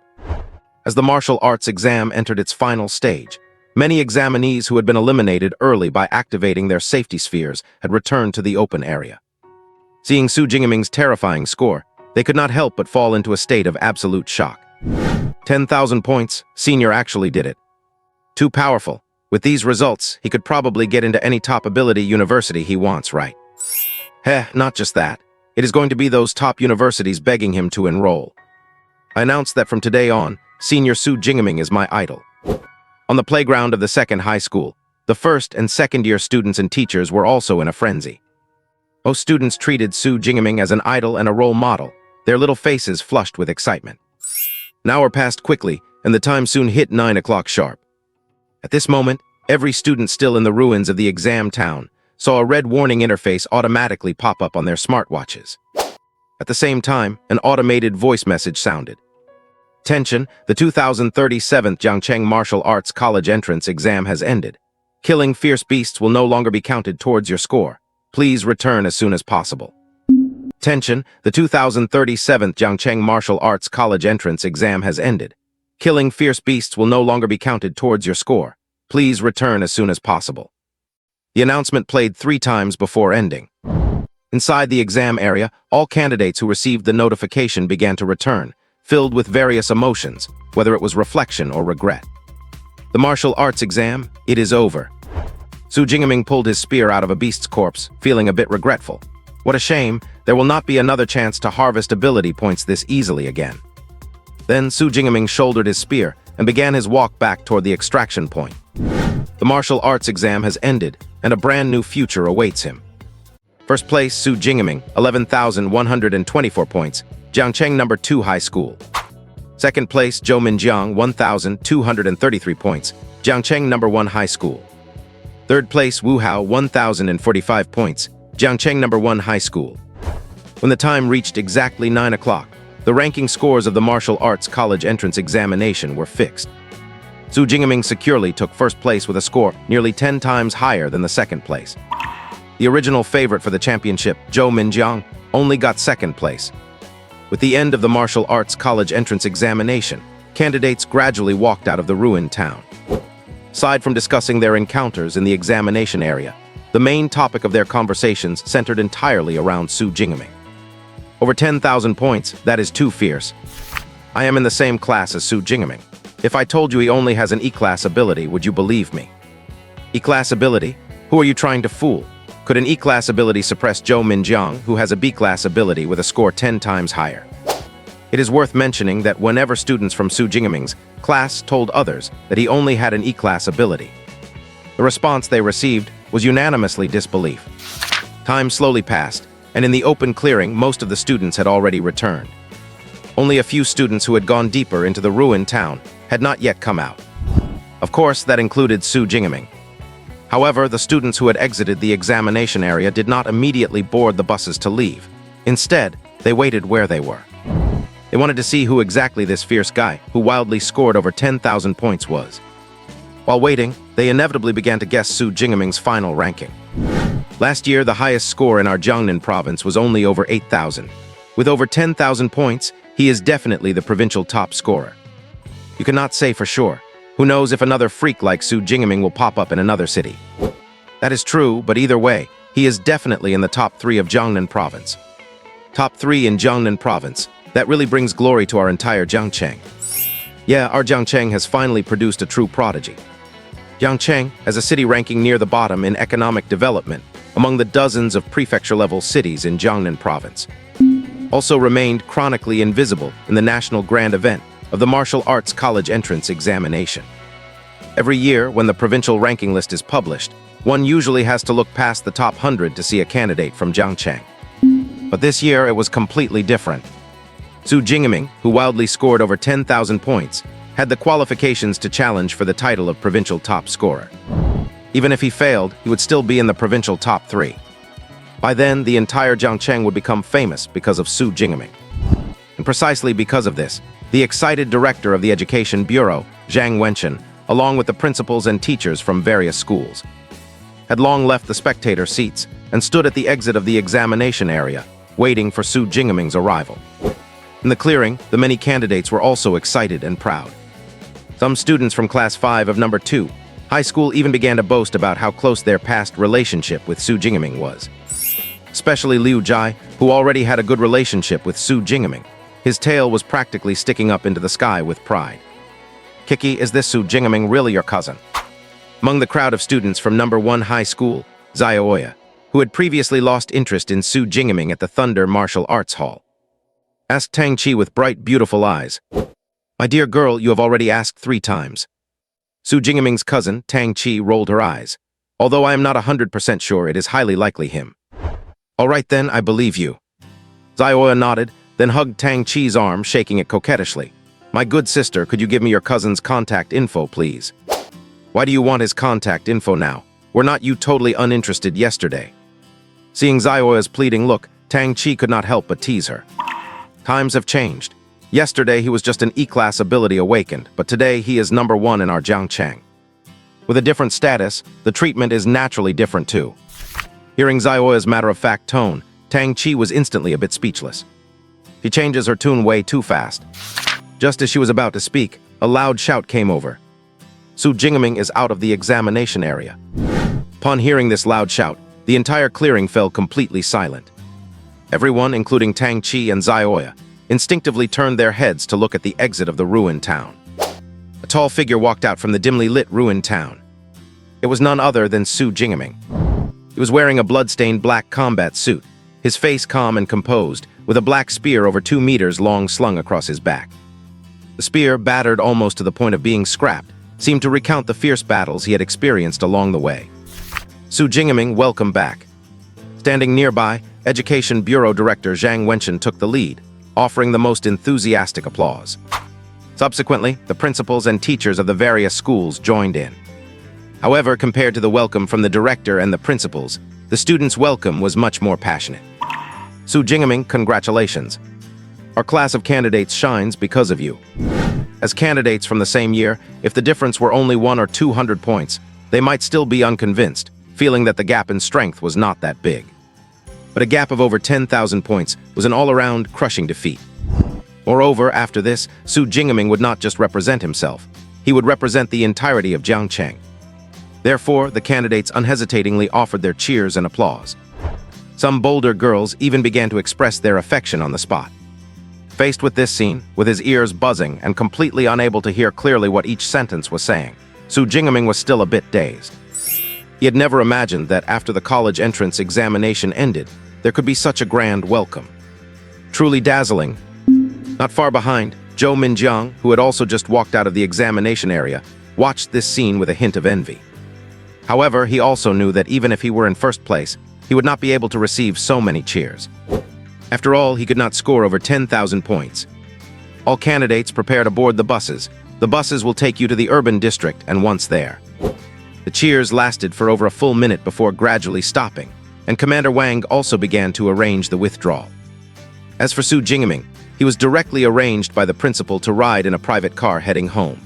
As the martial arts exam entered its final stage, many examinees who had been eliminated early by activating their safety spheres had returned to the open area. Seeing Su Jingaming's terrifying score, they could not help but fall into a state of absolute shock. 10,000 points, Senior actually did it. Too powerful. With these results, he could probably get into any top ability university he wants, right? Not just that. It is going to be those top universities begging him to enroll. I announced that from today on, Senior Su Jingaming is my idol. On the playground of the second high school, the first and second-year students and teachers were also in a frenzy. Most students treated Su Jingaming as an idol and a role model, their little faces flushed with excitement. An hour passed quickly, and the time soon hit 9 o'clock sharp. At this moment, every student still in the ruins of the exam town saw a red warning interface automatically pop up on their smartwatches. At the same time, an automated voice message sounded. Attention, the 2037 Jiangcheng Martial Arts College entrance exam has ended. Killing fierce beasts will no longer be counted towards your score. Please return as soon as possible. Attention, the 2037 Jiangcheng Martial Arts College entrance exam has ended. Killing fierce beasts will no longer be counted towards your score. Please return as soon as possible. The announcement played 3 times before ending. Inside the exam area, all candidates who received the notification began to return, filled with various emotions, whether it was reflection or regret. The martial arts exam, it is over. Su Jingaming pulled his spear out of a beast's corpse, feeling a bit regretful. What a shame, there will not be another chance to harvest ability points this easily again. Then Su Jingaming shouldered his spear and began his walk back toward the extraction point. The martial arts exam has ended, and a brand new future awaits him. First place, Su Jingaming, 11,124 points, Jiangcheng No. 2 High School. Second place, Zhou Minjiang, 1,233 points, Jiangcheng No. 1 High School. Third place, Wu Hao, 1,045 points, Jiangcheng No. 1 High School. When the time reached exactly 9 o'clock, the ranking scores of the martial arts college entrance examination were fixed. Su Jingaming securely took first place with a score nearly 10 times higher than the second place. The original favorite for the championship, Zhou Minjiang, only got second place. With the end of the martial arts college entrance examination, candidates gradually walked out of the ruined town. Aside from discussing their encounters in the examination area, the main topic of their conversations centered entirely around Su Jingaming. Over 10,000 points, that is too fierce. I am in the same class as Su Jingaming. If I told you he only has an E-class ability, would you believe me? E-class ability? Who are you trying to fool? Could an E-class ability suppress Zhou Minjiang, who has a B-class ability with a score 10 times higher? It is worth mentioning that whenever students from Su Jingaming's class told others that he only had an E-class ability, the response they received was unanimously disbelief. Time slowly passed, and in the open clearing, most of the students had already returned. Only a few students who had gone deeper into the ruined town had not yet come out. Of course, that included Su Jingming. However, the students who had exited the examination area did not immediately board the buses to leave. Instead, they waited where they were. They wanted to see who exactly this fierce guy, who wildly scored over 10,000 points, was. While waiting, they inevitably began to guess Su Jingming's final ranking. Last year, the highest score in our Jiangnan province was only over 8,000. With over 10,000 points, he is definitely the provincial top scorer. You cannot say for sure. Who knows if another freak like Su Jingming will pop up in another city. That is true, but either way, he is definitely in the top 3 of Jiangnan province. Top 3 in Jiangnan province. That really brings glory to our entire Jiangcheng. Yeah, our Jiangcheng has finally produced a true prodigy. Jiangcheng, as a city ranking near the bottom in economic development, among the dozens of prefecture-level cities in Jiangnan province, also remained chronically invisible in the national grand event of the Martial Arts College entrance examination. Every year, when the provincial ranking list is published, one usually has to look past the top 100 to see a candidate from Jiangcheng. But this year, it was completely different. Su Jingming, who wildly scored over 10,000 points, had the qualifications to challenge for the title of provincial top scorer. Even if he failed, he would still be in the provincial top 3. By then, the entire Jiangcheng would become famous because of Su Jingming. And precisely because of this, the excited director of the Education Bureau, Zhang Wenchen, along with the principals and teachers from various schools, had long left the spectator seats and stood at the exit of the examination area, waiting for Su Jingming's arrival. In the clearing, the many candidates were also excited and proud. Some students from Class 5 of Number 2 high school even began to boast about how close their past relationship with Su Jingming was. Especially Liu Jai, who already had a good relationship with Su Jingming. His tail was practically sticking up into the sky with pride. Kiki, is this Su Jingming really your cousin? Among the crowd of students from Number 1 high school, Zhaoya, who had previously lost interest in Su Jingming at the Thunder Martial Arts Hall, asked Tang Chi with bright, beautiful eyes. My dear girl, you have already asked 3 times. Su Jingming's cousin, Tang Chi, rolled her eyes. Although I am not 100% sure, it is highly likely him. All right then, I believe you. Zhaoya nodded, then hugged Tang Chi's arm, shaking it coquettishly. My good sister, could you give me your cousin's contact info, please? Why do you want his contact info now? Were not you totally uninterested yesterday? Seeing Zhaoya's pleading look, Tang Chi could not help but tease her. Times have changed. Yesterday, he was just an E-class ability awakened, but today he is Number 1 in our Jiangcheng. With a different status, the treatment is naturally different too. Hearing Zhaoya's matter-of-fact tone, Tang Chi was instantly a bit speechless. She changes her tune way too fast. Just as she was about to speak, a loud shout came over. Su Jingming is out of the examination area. Upon hearing this loud shout, the entire clearing fell completely silent. Everyone, including Tang Chi and Zhaoya, instinctively turned their heads to look at the exit of the ruined town. A tall figure walked out from the dimly lit ruined town. It was none other than Su Jingming. He was wearing a blood-stained black combat suit, his face calm and composed, with a black spear over 2 meters long slung across his back. The spear, battered almost to the point of being scrapped, seemed to recount the fierce battles he had experienced along the way. Su Jingming, welcome back. Standing nearby, Education Bureau Director Zhang Wenchen took the lead, offering the most enthusiastic applause. Subsequently, the principals and teachers of the various schools joined in. However, compared to the welcome from the director and the principals, the students' welcome was much more passionate. Su Jingming, congratulations. Our class of candidates shines because of you. As candidates from the same year, if the difference were only 100 or 200 points, they might still be unconvinced, feeling that the gap in strength was not that big. But a gap of over 10,000 points was an all-around crushing defeat. Moreover, after this, Su Jingming would not just represent himself, he would represent the entirety of Jiangcheng. Therefore, the candidates unhesitatingly offered their cheers and applause. Some bolder girls even began to express their affection on the spot. Faced with this scene, with his ears buzzing and completely unable to hear clearly what each sentence was saying, Su Jingming was still a bit dazed. He had never imagined that after the college entrance examination ended, there could be such a grand welcome. Truly dazzling. Not far behind, Zhou Minjiang, who had also just walked out of the examination area, watched this scene with a hint of envy. However, he also knew that even if he were in first place, he would not be able to receive so many cheers. After all, he could not score over 10,000 points. All candidates prepared to board the buses, The buses will take you to the urban district, and once there. The cheers lasted for over a full minute before gradually stopping, and Commander Wang also began to arrange the withdrawal. As for Su Jingming, he was directly arranged by the principal to ride in a private car heading home.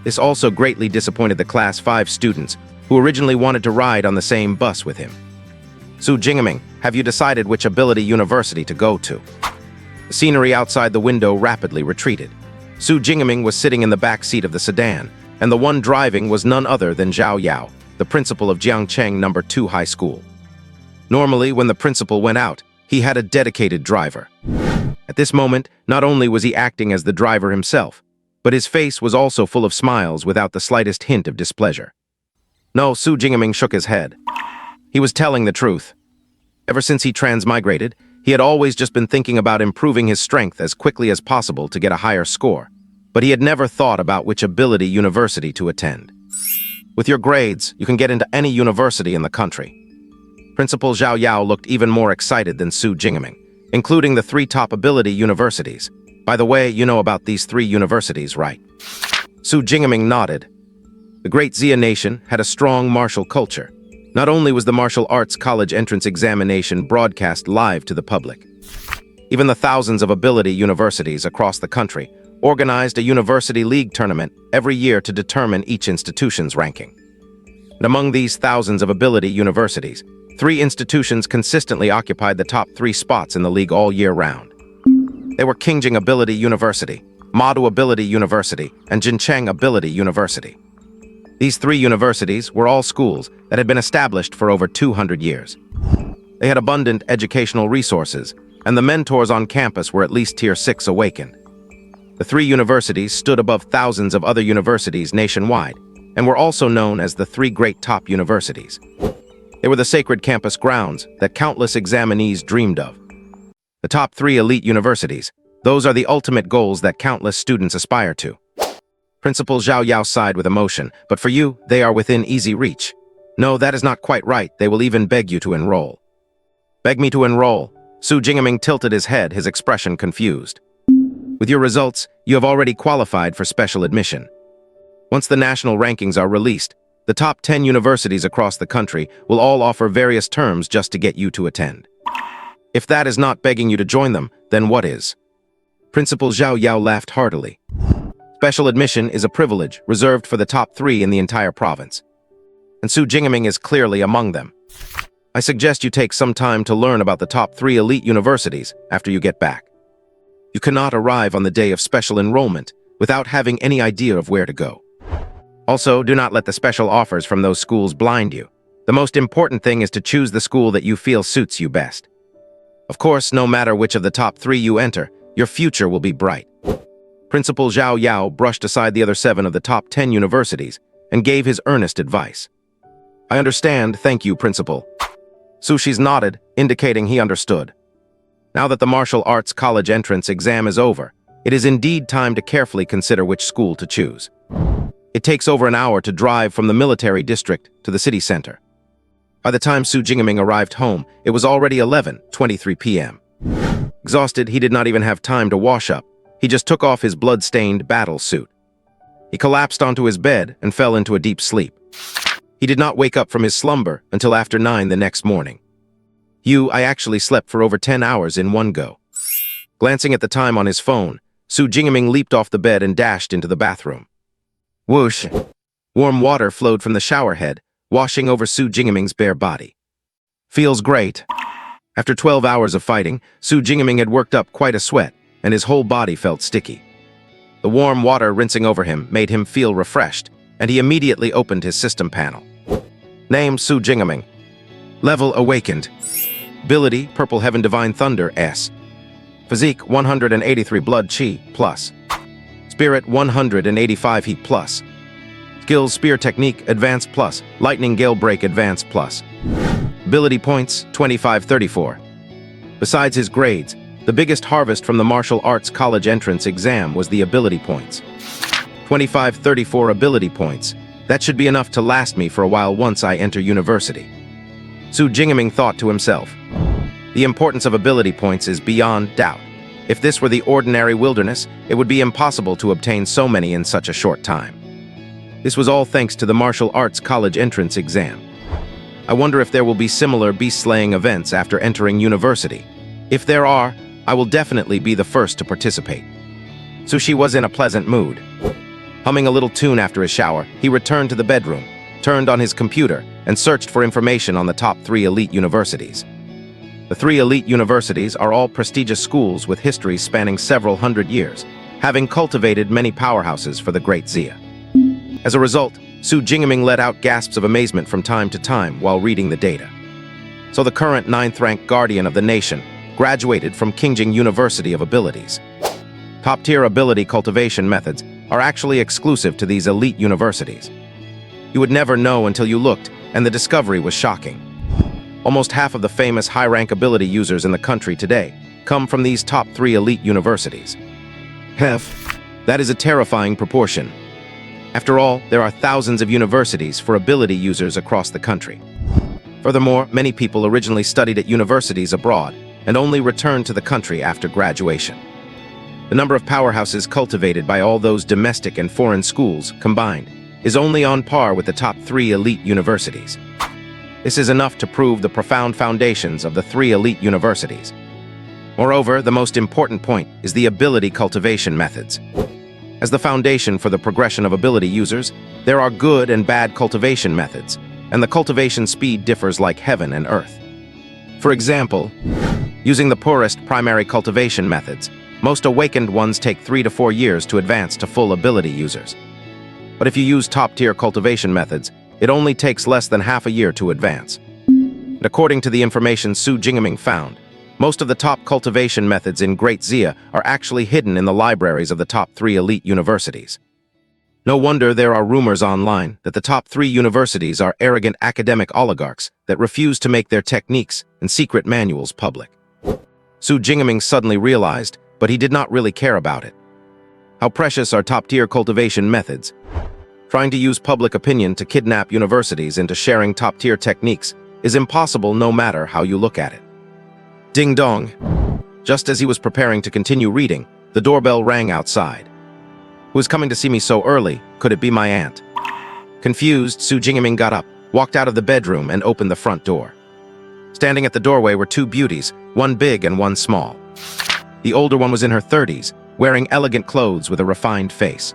This also greatly disappointed the Class 5 students, who originally wanted to ride on the same bus with him. Su Jingming, have you decided which ability university to go to? The scenery outside the window rapidly retreated. Su Jingming was sitting in the back seat of the sedan, and the one driving was none other than Zhao Yao, the principal of Jiangcheng No. 2 High School. Normally, when the principal went out, he had a dedicated driver. At this moment, not only was he acting as the driver himself, but his face was also full of smiles without the slightest hint of displeasure. No, Su Jingming shook his head. He was telling the truth. Ever since he transmigrated, he had always just been thinking about improving his strength as quickly as possible to get a higher score, but he had never thought about which ability university to attend. With your grades, you can get into any university in the country. Principal Zhao Yao looked even more excited than Su Jingming, including the 3 top ability universities. By the way, you know about these 3 universities, right? Su Jingming nodded. The Great Xia Nation had a strong martial culture. Not only was the martial arts college entrance examination broadcast live to the public, even the thousands of ability universities across the country organized a university league tournament every year to determine each institution's ranking. And among these thousands of ability universities, 3 institutions consistently occupied the top 3 spots in the league all year round. They were Qingjing Ability University, Madu Ability University, and Jincheng Ability University. These 3 universities were all schools that had been established for over 200 years. They had abundant educational resources, and the mentors on campus were at least Tier 6 awakened. The 3 universities stood above thousands of other universities nationwide, and were also known as the 3 great top universities. They were the sacred campus grounds that countless examinees dreamed of. The top 3 elite universities, those are the ultimate goals that countless students aspire to. Principal Zhao Yao sighed with emotion, but for you, they are within easy reach. No, that is not quite right. They will even beg you to enroll. Beg me to enroll? Su Jingming tilted his head, his expression confused. With your results, you have already qualified for special admission. Once the national rankings are released, the top 10 universities across the country will all offer various terms just to get you to attend. If that is not begging you to join them, then what is? Principal Zhao Yao laughed heartily. Special admission is a privilege reserved for the top 3 in the entire province, and Su Jingming is clearly among them. I suggest you take some time to learn about the top 3 elite universities after you get back. You cannot arrive on the day of special enrollment without having any idea of where to go. Also, do not let the special offers from those schools blind you. The most important thing is to choose the school that you feel suits you best. Of course, no matter which of the top 3 you enter, your future will be bright. Principal Zhao Yao brushed aside the other 7 of the top 10 universities and gave his earnest advice. I understand, thank you, Principal. Sushis nodded, indicating he understood. Now that the martial arts college entrance exam is over, it is indeed time to carefully consider which school to choose. It takes over an hour to drive from the military district to the city center. By the time Su Jingming arrived home, it was already 11:23 p.m. Exhausted, he did not even have time to wash up. He just took off his blood-stained battle suit. He collapsed onto his bed and fell into a deep sleep. He did not wake up from his slumber until after 9 the next morning. I actually slept for over 10 hours in one go. Glancing at the time on his phone, Su Jingming leaped off the bed and dashed into the bathroom. Whoosh! Warm water flowed from the shower head, washing over Su Jingming's bare body. Feels great. After 12 hours of fighting, Su Jingming had worked up quite a sweat, and his whole body felt sticky. The warm water rinsing over him made him feel refreshed, and he immediately opened his system panel. Name Su Jingming. Level awakened. Ability Purple Heaven Divine Thunder S. Physique 183 Blood Chi plus. Spirit 185 Heat plus. Skills Spear Technique Advanced plus. Lightning Gale Break Advanced plus. Ability points 2534. Besides his grades, the biggest harvest from the martial arts college entrance exam was the ability points. 2534 ability points. That should be enough to last me for a while once I enter university. Su Jingming thought to himself. The importance of ability points is beyond doubt. If this were the ordinary wilderness, it would be impossible to obtain so many in such a short time. This was all thanks to the martial arts college entrance exam. I wonder if there will be similar beast-slaying events after entering university. If there are, I will definitely be the first to participate. Sushi was in a pleasant mood. Humming a little tune after his shower, he returned to the bedroom, turned on his computer, and searched for information on the top 3 elite universities. The 3 elite universities are all prestigious schools with histories spanning several hundred years, having cultivated many powerhouses for the Great Xia. As a result, Su Jingming let out gasps of amazement from time to time while reading the data. So the current 9th-ranked guardian of the nation graduated from Qingjing University of Abilities. Top-tier ability cultivation methods are actually exclusive to these elite universities. You would never know until you looked, and the discovery was shocking. Almost half of the famous high-rank ability users in the country today come from these top 3 elite universities. That is a terrifying proportion. After all, there are thousands of universities for ability users across the country. Furthermore, many people originally studied at universities abroad and only returned to the country after graduation. The number of powerhouses cultivated by all those domestic and foreign schools combined is only on par with the top 3 elite universities. This is enough to prove the profound foundations of the 3 elite universities. Moreover, the most important point is the ability cultivation methods. As the foundation for the progression of ability users, there are good and bad cultivation methods, and the cultivation speed differs like heaven and earth. For example, using the poorest primary cultivation methods, most awakened ones take 3 to 4 years to advance to full ability users. But if you use top-tier cultivation methods, it only takes less than half a year to advance. And according to the information Su Jingming found, most of the top cultivation methods in Great Xia are actually hidden in the libraries of the top 3 elite universities. No wonder there are rumors online that the top 3 universities are arrogant academic oligarchs that refuse to make their techniques and secret manuals public. Su Jingming suddenly realized, but he did not really care about it. How precious are top-tier cultivation methods? Trying to use public opinion to kidnap universities into sharing top-tier techniques is impossible no matter how you look at it. Ding dong. Just as he was preparing to continue reading, the doorbell rang outside. Who is coming to see me so early? Could it be my aunt? Confused, Su Jingming got up, walked out of the bedroom, and opened the front door. Standing at the doorway were 2 beauties, one big and one small. The older one was in her 30s, wearing elegant clothes with a refined face.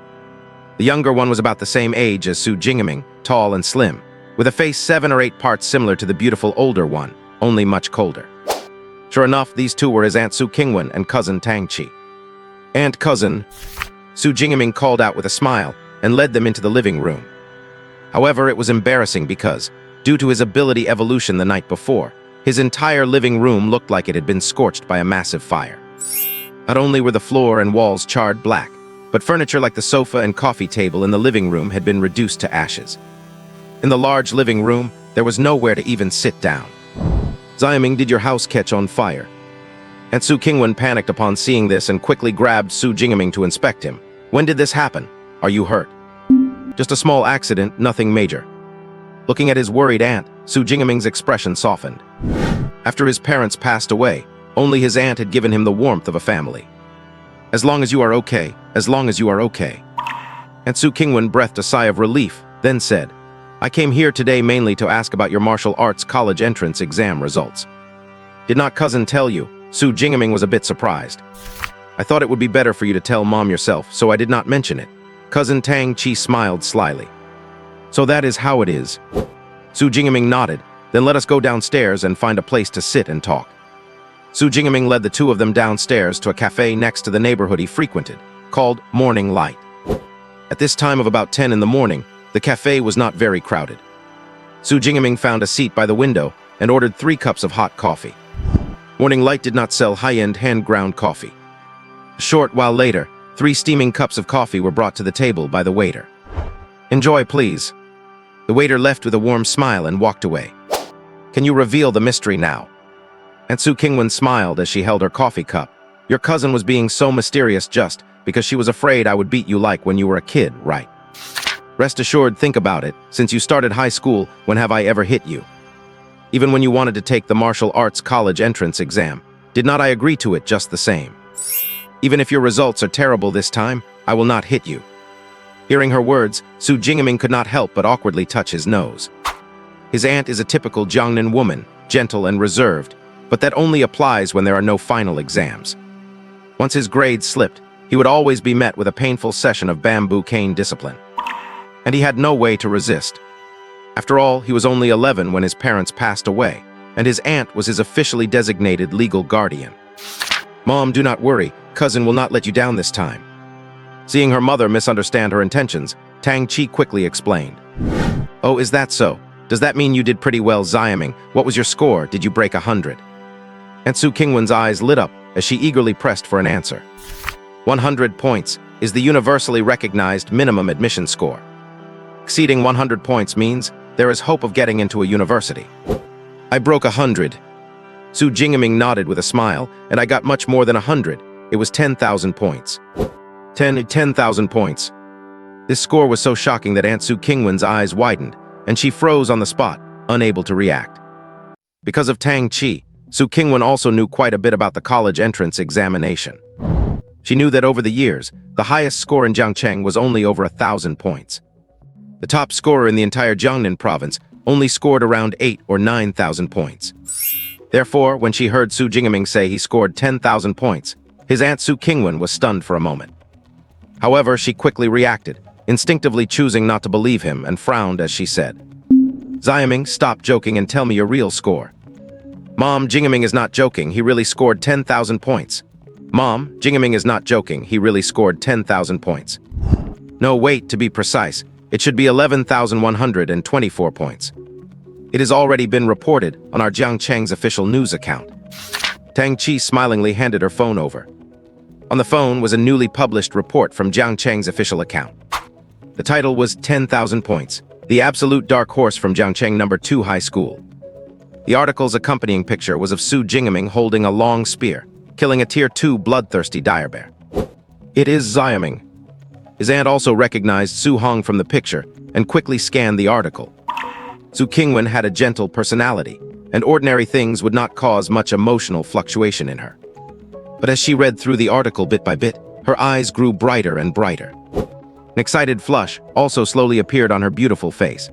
The younger one was about the same age as Su Jingming, tall and slim, with a face 7 or 8 parts similar to the beautiful older one, only much colder. Sure enough, these 2 were his Aunt Su Qingwen and cousin Tang Qi. "Aunt, cousin," Su Jingming called out with a smile and led them into the living room. However, it was embarrassing because, due to his ability evolution the night before, his entire living room looked like it had been scorched by a massive fire. Not only were the floor and walls charred black, but furniture like the sofa and coffee table in the living room had been reduced to ashes. In the large living room, there was nowhere to even sit down. "Xiaming, did your house catch on fire?" Aunt Su Qingwen panicked upon seeing this and quickly grabbed Su Jingming to inspect him. "When did this happen? Are you hurt?" "Just a small accident, nothing major." Looking at his worried aunt, Su Jingming's expression softened. After his parents passed away, only his aunt had given him the warmth of a family. "As long as you are okay, as long as you are okay." Aunt Su Qingwen breathed a sigh of relief, then said, "I came here today mainly to ask about your martial arts college entrance exam results." "Did not cousin tell you?" Su Jingming was a bit surprised. "I thought it would be better for you to tell mom yourself, so I did not mention it." Cousin Tang Qi smiled slyly. "So that is how it is." Su Jingming nodded, "Then let us go downstairs and find a place to sit and talk." Su Jingming led the 2 of them downstairs to a cafe next to the neighborhood he frequented, called Morning Light. At this time of about 10 in the morning, the cafe was not very crowded. Su Jingming found a seat by the window and ordered 3 cups of hot coffee. Morning Light did not sell high-end hand-ground coffee. A short while later, 3 steaming cups of coffee were brought to the table by the waiter. "Enjoy, please." The waiter left with a warm smile and walked away. "Can you reveal the mystery now?" Aunt Su Qingwen smiled as she held her coffee cup. "Your cousin was being so mysterious just because she was afraid I would beat you like when you were a kid, right? Rest assured, think about it. Since you started high school, when have I ever hit you? Even when you wanted to take the martial arts college entrance exam, did not I agree to it just the same?" Even if your results are terrible this time, I will not hit you." Hearing her words, Su Jingming could not help but awkwardly touch his nose. His aunt is a typical Jiangnan woman, gentle and reserved, but that only applies when there are no final exams. Once his grades slipped, he would always be met with a painful session of bamboo cane discipline. And he had no way to resist. After all, he was only 11 when his parents passed away, and his aunt was his officially designated legal guardian. "Mom, do not worry. Cousin will not let you down this time." Seeing her mother misunderstand her intentions, Tang Qi quickly explained. "Oh, is that so? Does that mean you did pretty well, Xiaming? What was your score? Did you break 100? And Su Qingwen's eyes lit up as she eagerly pressed for an answer. 100 points is the universally recognized minimum admission score. Exceeding 100 points means there is hope of getting into a university. I broke 100. Su Jingming nodded with a smile, and I got much more than 100. It was 10,000 points. 10,000 points. This score was so shocking that Aunt Su Qingwen's eyes widened, and she froze on the spot, unable to react. Because of Tang Qi, Su Qingwen also knew quite a bit about the college entrance examination. She knew that over the years, the highest score in Jiangcheng was only over 1,000 points. The top scorer in the entire Jiangnan province only scored around 8 or 9,000 points. Therefore, when she heard Su Jingming say he scored 10,000 points, his Aunt Su Qingwen was stunned for a moment. However, she quickly reacted, instinctively choosing not to believe him, and frowned as she said, "Xiaming, stop joking and tell me your real score." "Mom, Jingming is not joking, he really scored 10,000 points." "Mom, Jingming is not joking, he really scored 10,000 points." "No, wait, to be precise, it should be 11,124 points. It has already been reported on our Jiangcheng's official news account." Tang Qi smilingly handed her phone over. On the phone was a newly published report from Jiangcheng's official account. The title was 10,000 Points, the absolute dark horse from Jiangcheng No. 2 High School. The article's accompanying picture was of Su Jingming holding a long spear, killing a Tier 2 bloodthirsty dire bear. "It is Xiaming." His aunt also recognized Su Hong from the picture and quickly scanned the article. Su Qingwen had a gentle personality, and ordinary things would not cause much emotional fluctuation in her. But as she read through the article bit by bit, her eyes grew brighter and brighter. An excited flush also slowly appeared on her beautiful face.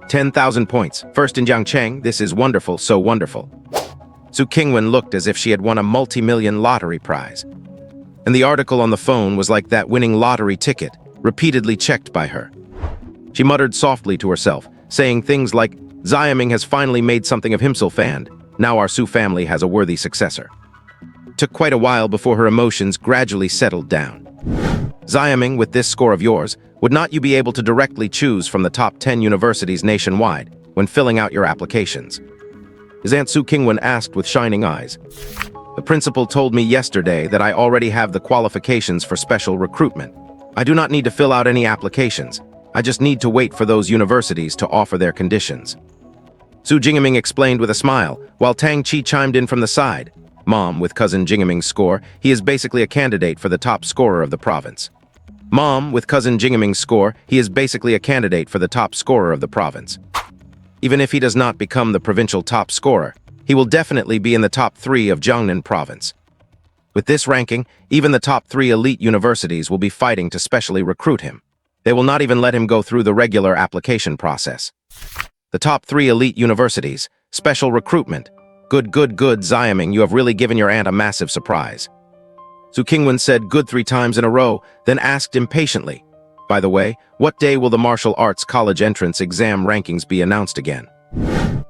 10,000 points, first in Jiangcheng, this is wonderful, so wonderful. Su Qingwen looked as if she had won a multi-million lottery prize. And the article on the phone was like that winning lottery ticket, repeatedly checked by her. She muttered softly to herself, saying things like, "Xiaming has finally made something of himself and now our Su family has a worthy successor." It took quite a while before her emotions gradually settled down. "Xiaming, with this score of yours, would not you be able to directly choose from the top 10 universities nationwide when filling out your applications?" His Aunt Su Qingwen asked with shining eyes. "The principal told me yesterday that I already have the qualifications for special recruitment. I do not need to fill out any applications. I just need to wait for those universities to offer their conditions." Su Jingming explained with a smile, while Tang Qi chimed in from the side. "Mom, with cousin Jingming's score, he is basically a candidate for the top scorer of the province." "Mom, with cousin Jingming's score, he is basically a candidate for the top scorer of the province. Even if he does not become the provincial top scorer, he will definitely be in the top 3 of Jiangnan province. With this ranking, even the top 3 elite universities will be fighting to specially recruit him. They will not even let him go through the regular application process. The top 3 elite universities, special recruitment. Good, Xiaming, you have really given your aunt a massive surprise." Su Qingwen said good 3 times in a row, then asked impatiently, "By the way, what day will the martial arts college entrance exam rankings be announced again?"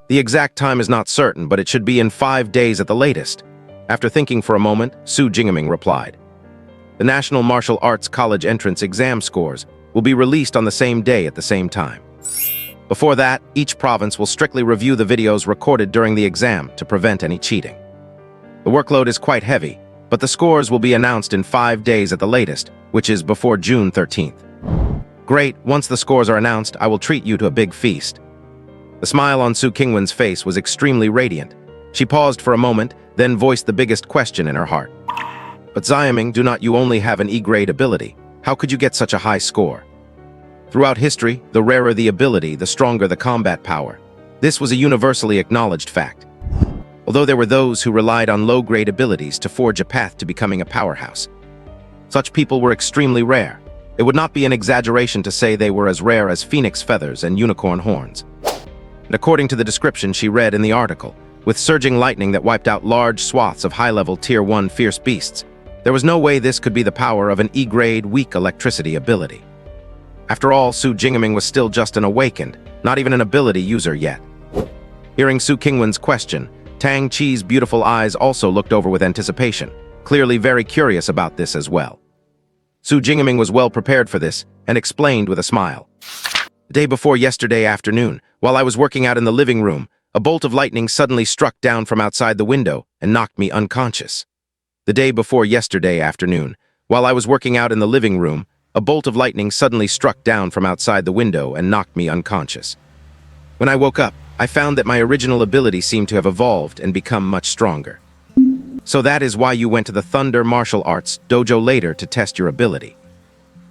"The exact time is not certain, but it should be in 5 days at the latest." After thinking for a moment, Su Jingming replied, "The National Martial Arts College entrance exam scores will be released on the same day at the same time. Before that, each province will strictly review the videos recorded during the exam to prevent any cheating. The workload is quite heavy, but the scores will be announced in 5 days at the latest, which is before June 13th. Great, once the scores are announced, I will treat you to a big feast." The smile on Su Qingwen's face was extremely radiant. She paused for a moment, then voiced the biggest question in her heart. "But Xiaming, do not you only have an E-grade ability? How could you get such a high score?" Throughout history, the rarer the ability, the stronger the combat power. This was a universally acknowledged fact. Although there were those who relied on low-grade abilities to forge a path to becoming a powerhouse, Such people were extremely rare. It would not be an exaggeration to say they were as rare as phoenix feathers and unicorn horns. And according to the description she read in the article, with surging lightning that wiped out large swaths of high-level Tier 1 fierce beasts, there was no way this could be the power of an E-grade weak electricity ability. After all, Su Jingming was still just an awakened, not even an ability user yet. Hearing Su Qingwen's question, Tang Qi's beautiful eyes also looked over with anticipation, clearly very curious about this as well. Su Jingming was well prepared for this and explained with a smile. The day before yesterday afternoon, while I was working out in the living room, a bolt of lightning suddenly struck down from outside the window and knocked me unconscious. The day before yesterday afternoon, while I was working out in the living room, a bolt of lightning suddenly struck down from outside the window and knocked me unconscious. When I woke up, I found that my original ability seemed to have evolved and become much stronger. So that is why you went to the Thunder Martial Arts dojo later to test your ability.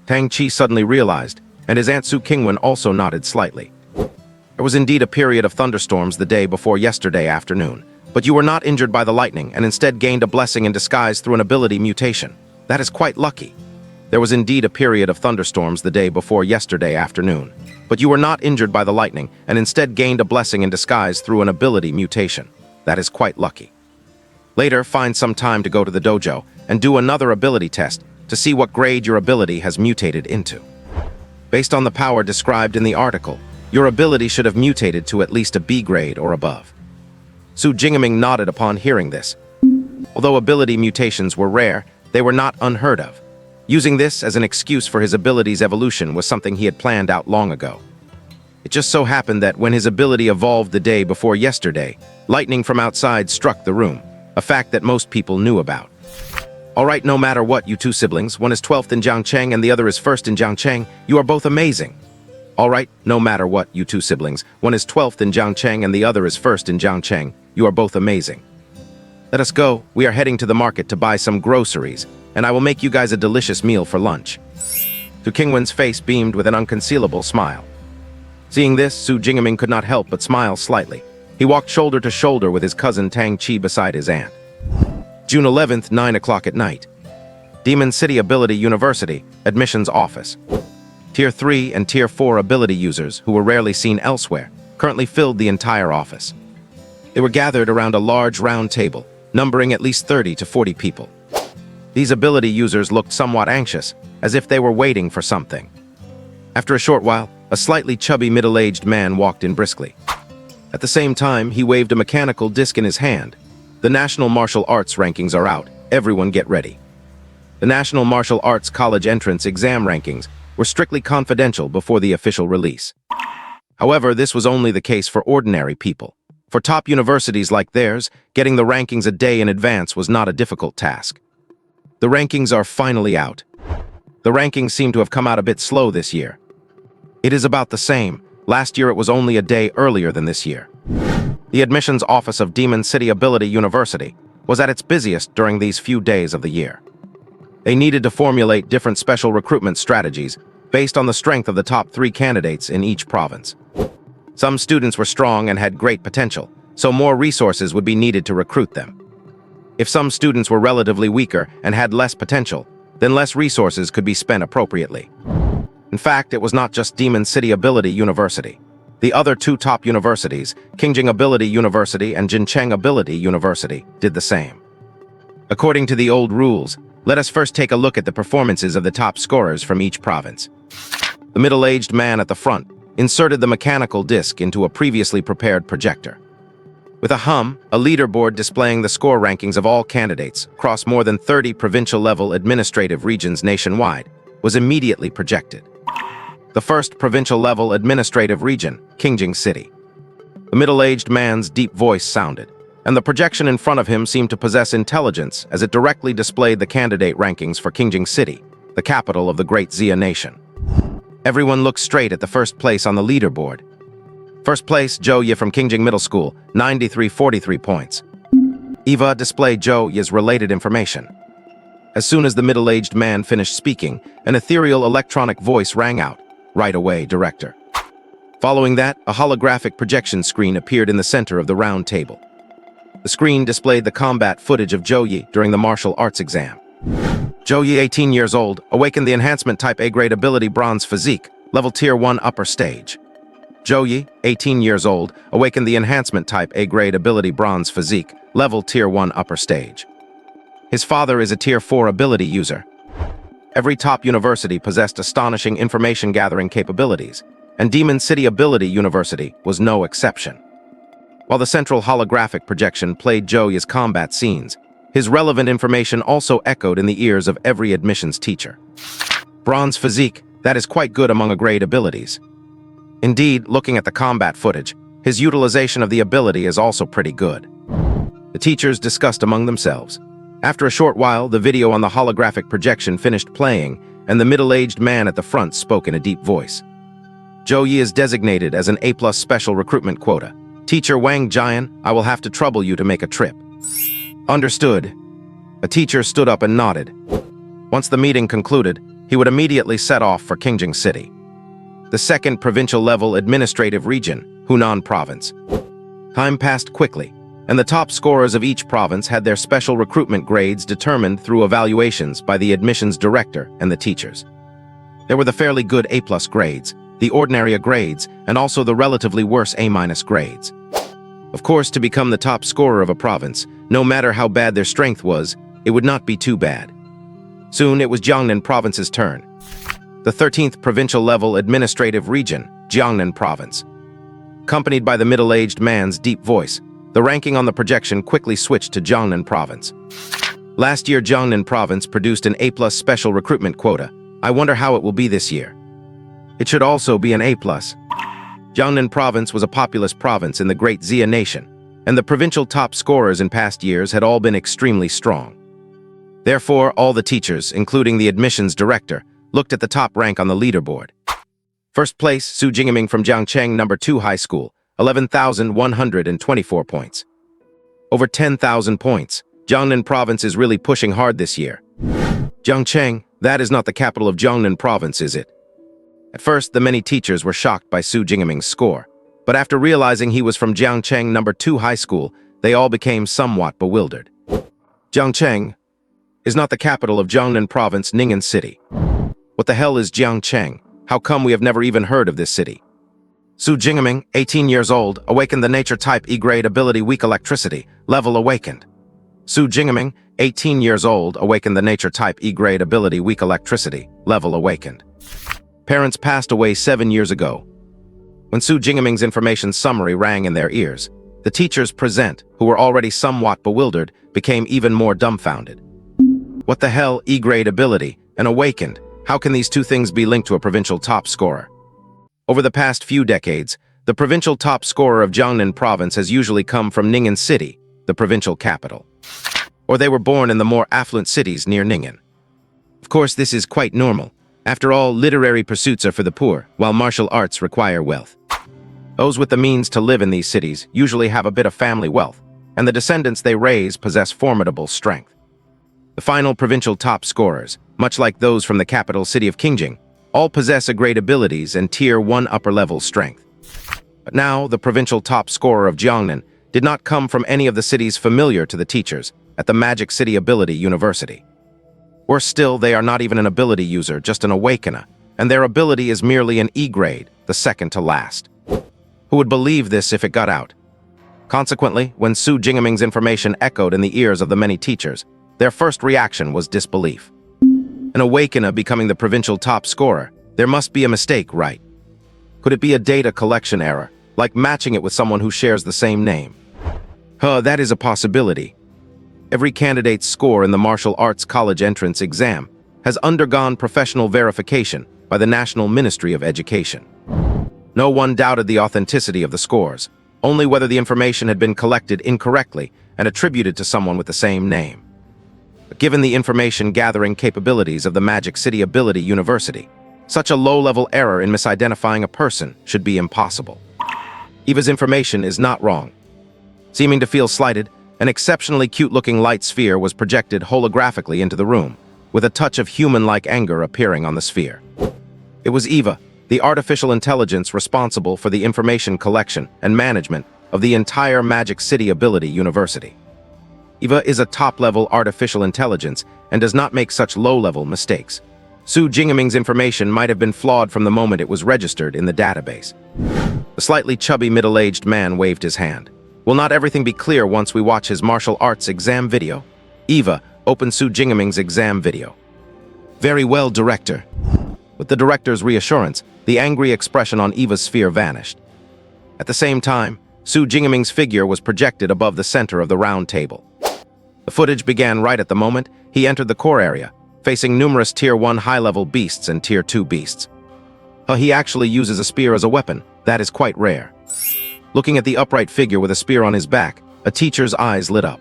Tang Qi suddenly realized, and his Aunt Su Qingwen also nodded slightly. There was indeed a period of thunderstorms the day before yesterday afternoon, but you were not injured by the lightning and instead gained a blessing in disguise through an ability mutation. That is quite lucky. There was indeed a period of thunderstorms the day before yesterday afternoon, but you were not injured by the lightning and instead gained a blessing in disguise through an ability mutation. That is quite lucky. Later, find some time to go to the dojo and do another ability test to see what grade your ability has mutated into. Based on the power described in the article, your ability should have mutated to at least a B grade or above. Su Jingming nodded upon hearing this. Although ability mutations were rare, they were not unheard of. Using this as an excuse for his ability's evolution was something he had planned out long ago. It just so happened that when his ability evolved the day before yesterday, lightning from outside struck the room, a fact that most people knew about. Alright, no matter what, you two siblings, one is 12th in Jiangcheng and the other is 1st in Jiangcheng, you are both amazing. Alright, no matter what, you two siblings, one is 12th in Jiangcheng and the other is 1st in Jiangcheng, you are both amazing. Let us go, we are heading to the market to buy some groceries, and I will make you guys a delicious meal for lunch. Su Qingwen's face beamed with an unconcealable smile. Seeing this, Su Jingming could not help but smile slightly. He walked shoulder to shoulder with his cousin Tang Qi beside his aunt. June 11th, 9 o'clock at night. Demon City Ability University, Admissions Office. Tier 3 and Tier 4 ability users, who were rarely seen elsewhere, currently filled the entire office. They were gathered around a large round table, numbering at least 30 to 40 people. These ability users looked somewhat anxious, as if they were waiting for something. After a short while, a slightly chubby middle-aged man walked in briskly. At the same time, he waved a mechanical disc in his hand. The National Martial Arts rankings are out. Everyone get ready. The National Martial Arts College entrance exam rankings were strictly confidential before the official release. However, this was only the case for ordinary people. For top universities like theirs, getting the rankings a day in advance was not a difficult task. The rankings are finally out. The rankings seem to have come out a bit slow this year. It is about the same. Last year it was only a day earlier than this year. The admissions office of Demon City Ability University was at its busiest during these few days of the year. They needed to formulate different special recruitment strategies based on the strength of the top 3 candidates in each province. Some students were strong and had great potential, so more resources would be needed to recruit them. If some students were relatively weaker and had less potential, then less resources could be spent appropriately. In fact, it was not just Demon City Ability University. The other 2 top universities, Qingjing Ability University and Jincheng Ability University, did the same. According to the old rules, let us first take a look at the performances of the top scorers from each province. The middle-aged man at the front inserted the mechanical disc into a previously prepared projector. With a hum, a leaderboard displaying the score rankings of all candidates across more than 30 provincial-level administrative regions nationwide was immediately projected. The first provincial-level administrative region, Qingjing City. The middle-aged man's deep voice sounded, and the projection in front of him seemed to possess intelligence as it directly displayed the candidate rankings for Qingjing City, the capital of the Great Xia Nation. Everyone looked straight at the first place on the leaderboard. First place, Zhou Ye from Qingjing Middle School, 93.43 points. Eva displayed Zhou Ye's related information. As soon as the middle-aged man finished speaking, an ethereal electronic voice rang out. Right away, director. Following that, a holographic projection screen appeared in the center of the round table. The screen displayed the combat footage of Zhou Ye during the martial arts exam. Zhou Yi, 18 years old, awakened the enhancement type A-grade ability Bronze Physique, level Tier 1 upper stage. Zhou Yi, 18 years old, awakened the enhancement type A-grade ability Bronze Physique, level Tier 1 upper stage. His father is a Tier 4 ability user. Every top university possessed astonishing information-gathering capabilities, and Demon City Ability University was no exception. While the central holographic projection played Zhou Yi's combat scenes, his relevant information also echoed in the ears of every admissions teacher. Bronze Physique, that is quite good among A-grade abilities. Indeed, looking at the combat footage, his utilization of the ability is also pretty good. The teachers discussed among themselves. After a short while, the video on the holographic projection finished playing, and the middle-aged man at the front spoke in a deep voice. Zhou Yi is designated as an A+ special recruitment quota. Teacher Wang Jian, I will have to trouble you to make a trip. Understood. A teacher stood up and nodded. Once the meeting concluded, he would immediately set off for Qingjing City, the second provincial-level administrative region, Hunan Province. Time passed quickly, and the top scorers of each province had their special recruitment grades determined through evaluations by the admissions director and the teachers. There were the fairly good A+ grades, the ordinary A grades, and also the relatively worse A- grades. Of course, to become the top scorer of a province, no matter how bad their strength was, it would not be too bad. Soon it was Jiangnan Province's turn. The 13th provincial-level administrative region, Jiangnan Province. Accompanied by the middle-aged man's deep voice, the ranking on the projection quickly switched to Jiangnan Province. Last year, Jiangnan Province produced an A+ special recruitment quota. I wonder how it will be this year. It should also be an A+. Jiangnan Province was a populous province in the Great Xia Nation, and the provincial top scorers in past years had all been extremely strong. Therefore, all the teachers, including the admissions director, looked at the top rank on the leaderboard. First place, Su Jingming from Jiangcheng No. 2 High School, 11,124 points. Over 10,000 points. Jiangnan Province is really pushing hard this year. Jiangcheng, that is not the capital of Jiangnan Province, is it? At first, the many teachers were shocked by Su Jingming's score, but after realizing he was from Jiangcheng No. 2 High School, they all became somewhat bewildered. Jiangcheng is not the capital of Jiangnan Province, Ning'an City. What the hell is Jiangcheng? How come we have never even heard of this city? Su Jingming, 18 years old, awakened the nature type E-grade ability Weak Electricity, level awakened. Su Jingming, 18 years old, awakened the nature type E-grade ability Weak Electricity, level awakened. Parents passed away 7 years ago. When Su Jingming's information summary rang in their ears, the teachers present, who were already somewhat bewildered, became even more dumbfounded. What the hell, E-grade ability, and awakened? How can these two things be linked to a provincial top scorer? Over the past few decades, the provincial top scorer of Jiangnan Province has usually come from Ning'an City, the provincial capital. Or they were born in the more affluent cities near Ning'an. Of course, this is quite normal. After all, literary pursuits are for the poor, while martial arts require wealth. Those with the means to live in these cities usually have a bit of family wealth, and the descendants they raise possess formidable strength. The final provincial top scorers, much like those from the capital city of Qingjing, all possess A-grade abilities and Tier 1 upper-level strength. But now, the provincial top scorer of Jiangnan did not come from any of the cities familiar to the teachers at the Magic City Ability University. Worse still, they are not even an ability user, just an awakener, and their ability is merely an E-grade, the second to last. Who would believe this if it got out? Consequently, when Su Jingming's information echoed in the ears of the many teachers, their first reaction was disbelief. An awakener becoming the provincial top scorer, there must be a mistake, right? Could it be a data collection error, like matching it with someone who shares the same name? That is a possibility. Every candidate's score in the martial arts college entrance exam has undergone professional verification by the National Ministry of Education. No one doubted the authenticity of the scores, only whether the information had been collected incorrectly and attributed to someone with the same name. But given the information-gathering capabilities of the Magic City Ability University, such a low-level error in misidentifying a person should be impossible. Eva's information is not wrong. Seeming to feel slighted, an exceptionally cute-looking light sphere was projected holographically into the room, with a touch of human-like anger appearing on the sphere. It was Eva, the artificial intelligence responsible for the information collection and management of the entire Magic City Ability University. Eva is a top-level artificial intelligence and does not make such low-level mistakes. Su Jingaming's information might have been flawed from the moment it was registered in the database. The slightly chubby middle-aged man waved his hand. Will not everything be clear once we watch his martial arts exam video? Eva, open Su Jingaming's exam video. Very well, Director. With the director's reassurance, the angry expression on Eva's sphere vanished. At the same time, Su Jingaming's figure was projected above the center of the round table. The footage began right at the moment he entered the core area, facing numerous Tier 1 high-level beasts and Tier 2 beasts. He actually uses a spear as a weapon. That is quite rare. Looking at the upright figure with a spear on his back, a teacher's eyes lit up.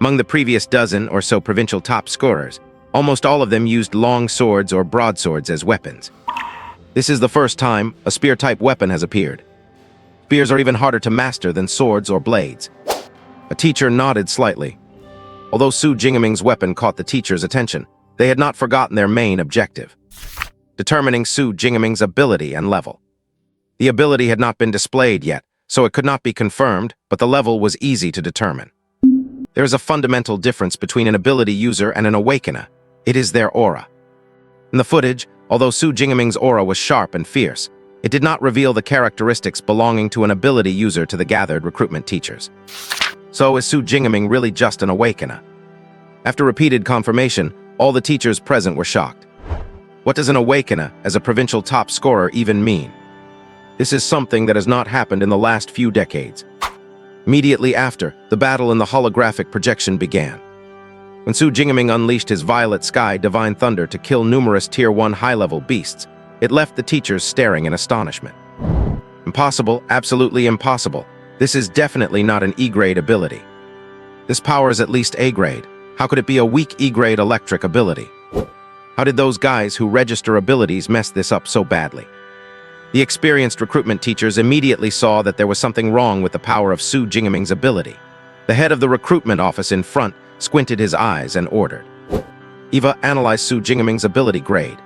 Among the previous dozen or so provincial top scorers, almost all of them used long swords or broadswords as weapons. This is the first time a spear-type weapon has appeared. Spears are even harder to master than swords or blades. A teacher nodded slightly. Although Su Jingaming's weapon caught the teacher's attention, they had not forgotten their main objective: determining Su Jingaming's ability and level. The ability had not been displayed yet, so it could not be confirmed, but the level was easy to determine. There is a fundamental difference between an ability user and an awakener. It is their aura. In the footage, although Su Jingaming's aura was sharp and fierce, it did not reveal the characteristics belonging to an ability user to the gathered recruitment teachers. So is Su Jingaming really just an awakener? After repeated confirmation, all the teachers present were shocked. What does an awakener as a provincial top scorer even mean? This is something that has not happened in the last few decades. Immediately after, the battle in the holographic projection began. When Su Jingaming unleashed his Violet Sky Divine Thunder to kill numerous Tier 1 high-level beasts, it left the teachers staring in astonishment. Impossible, absolutely impossible. This is definitely not an E-grade ability. This power is at least A-grade. How could it be a weak E-grade electric ability? How did those guys who register abilities mess this up so badly? The experienced recruitment teachers immediately saw that there was something wrong with the power of Su Jingaming's ability. The head of the recruitment office in front squinted his eyes and ordered. Eva, analyze Su Jingaming's ability grade.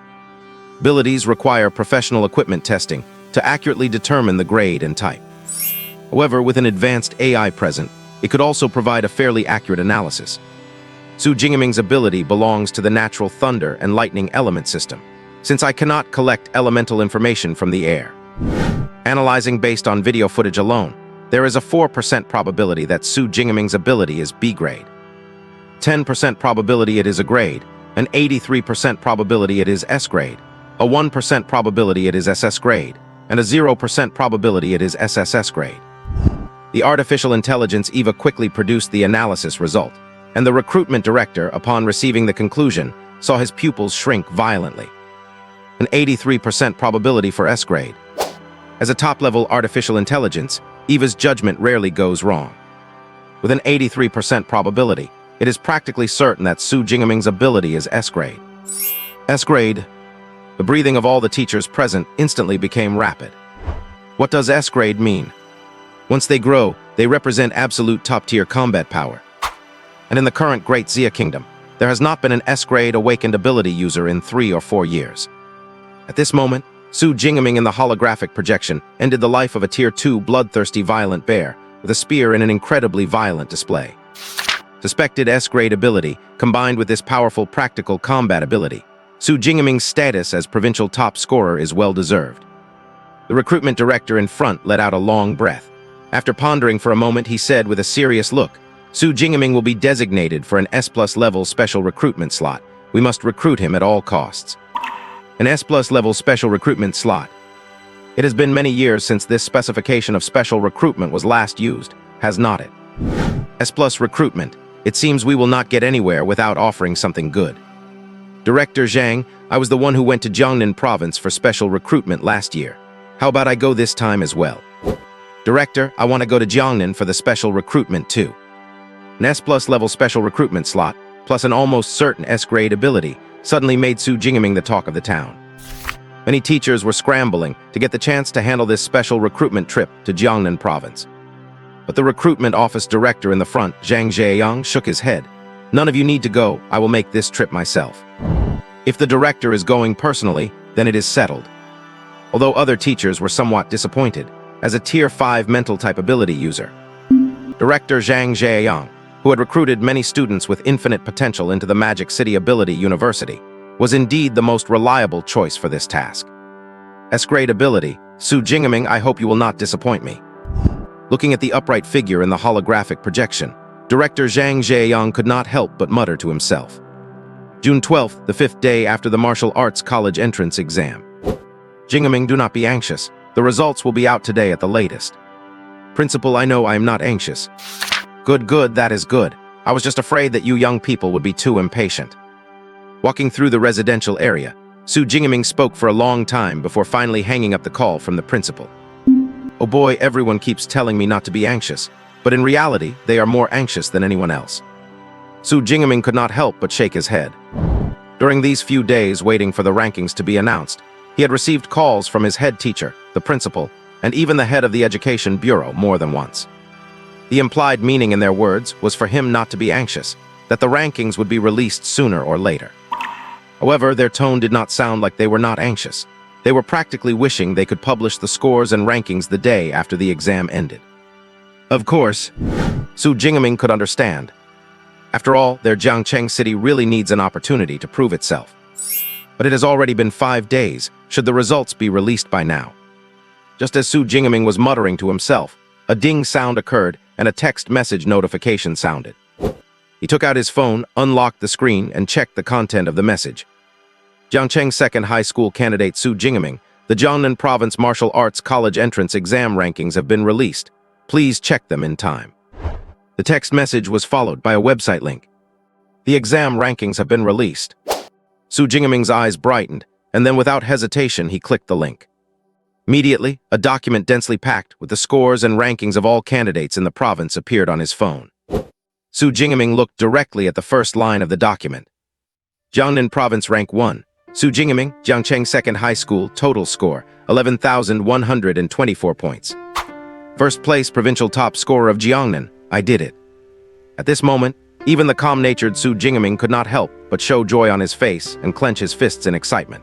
Abilities require professional equipment testing to accurately determine the grade and type. However, with an advanced AI present, it could also provide a fairly accurate analysis. Su Jingaming's ability belongs to the natural thunder and lightning element system, since I cannot collect elemental information from the air. Analyzing based on video footage alone, there is a 4% probability that Su Jingaming's ability is B-grade, 10% probability it is a grade, an 83% probability it is S-grade, a 1% probability it is SS grade, and a 0% probability it is SSS grade. The artificial intelligence Eva quickly produced the analysis result, and the recruitment director, upon receiving the conclusion, saw his pupils shrink violently. An 83% probability for S-grade. As a top-level artificial intelligence, Eva's judgment rarely goes wrong. With an 83% probability, it is practically certain that Su Jingaming's ability is S-grade. S-grade. The breathing of all the teachers present instantly became rapid. What does S-grade mean? Once they grow, they represent absolute top-tier combat power. And in the current Great Zia Kingdom, there has not been an S-grade awakened ability user in 3 or 4 years. At this moment, Su Jingaming in the holographic projection ended the life of a Tier 2 bloodthirsty violent bear with a spear in an incredibly violent display. Suspected S-grade ability combined with this powerful practical combat ability, Su Jingaming's status as provincial top scorer is well-deserved. The recruitment director in front let out a long breath. After pondering for a moment, he said with a serious look, Su Jingaming will be designated for an S+ level special recruitment slot. We must recruit him at all costs. An S+ level special recruitment slot. It has been many years since this specification of special recruitment was last used, has not it? S+ recruitment. It seems we will not get anywhere without offering something good. Director Zhang, I was the one who went to Jiangnan province for special recruitment last year. How about I go this time as well? Director, I want to go to Jiangnan for the special recruitment too. An S+ level special recruitment slot, plus an almost certain S-grade ability, suddenly made Su Jingaming the talk of the town. Many teachers were scrambling to get the chance to handle this special recruitment trip to Jiangnan province. But the recruitment office director in the front, Zhang Zheyang, shook his head. None of you need to go. I will make this trip myself. If the director is going personally, then it is settled. Although other teachers were somewhat disappointed, as a Tier 5 mental type ability user. Director Zhang Zheyang, who had recruited many students with infinite potential into the Magic City Ability University, was indeed the most reliable choice for this task. S-grade ability, Su Jingaming, I hope you will not disappoint me. Looking at the upright figure in the holographic projection, Director Zhang Zheiyang could not help but mutter to himself. June 12th, the 5th day after the Martial Arts College entrance exam. Jingaming, do not be anxious. The results will be out today at the latest. Principal, I know I am not anxious. Good, that is good. I was just afraid that you young people would be too impatient. Walking through the residential area, Su Jingaming spoke for a long time before finally hanging up the call from the principal. Oh boy, everyone keeps telling me not to be anxious, but in reality, they are more anxious than anyone else. Su Jingaming could not help but shake his head. During these few days waiting for the rankings to be announced, he had received calls from his head teacher, the principal, and even the head of the Education Bureau more than once. The implied meaning in their words was for him not to be anxious, that the rankings would be released sooner or later. However, their tone did not sound like they were not anxious. They were practically wishing they could publish the scores and rankings the day after the exam ended. Of course, Su Jingaming could understand. After all, their Jiangcheng city really needs an opportunity to prove itself. But it has already been 5 days, should the results be released by now. Just as Su Jingaming was muttering to himself, a ding sound occurred and a text message notification sounded. He took out his phone, unlocked the screen, and checked the content of the message. Jiangcheng Second High School candidate Su Jingaming, the Jiangnan Province Martial Arts College entrance exam rankings have been released. Please check them in time. The text message was followed by a website link. The exam rankings have been released. Su Jingaming's eyes brightened, and then without hesitation he clicked the link. Immediately, a document densely packed with the scores and rankings of all candidates in the province appeared on his phone. Su Jingaming looked directly at the first line of the document. Jiangnan Province Rank 1. Su Jingaming, Jiangcheng Second High School, total score, 11,124 points. First place provincial top scorer of Jiangnan, I did it. At this moment, even the calm-natured Su Jingaming could not help but show joy on his face and clench his fists in excitement.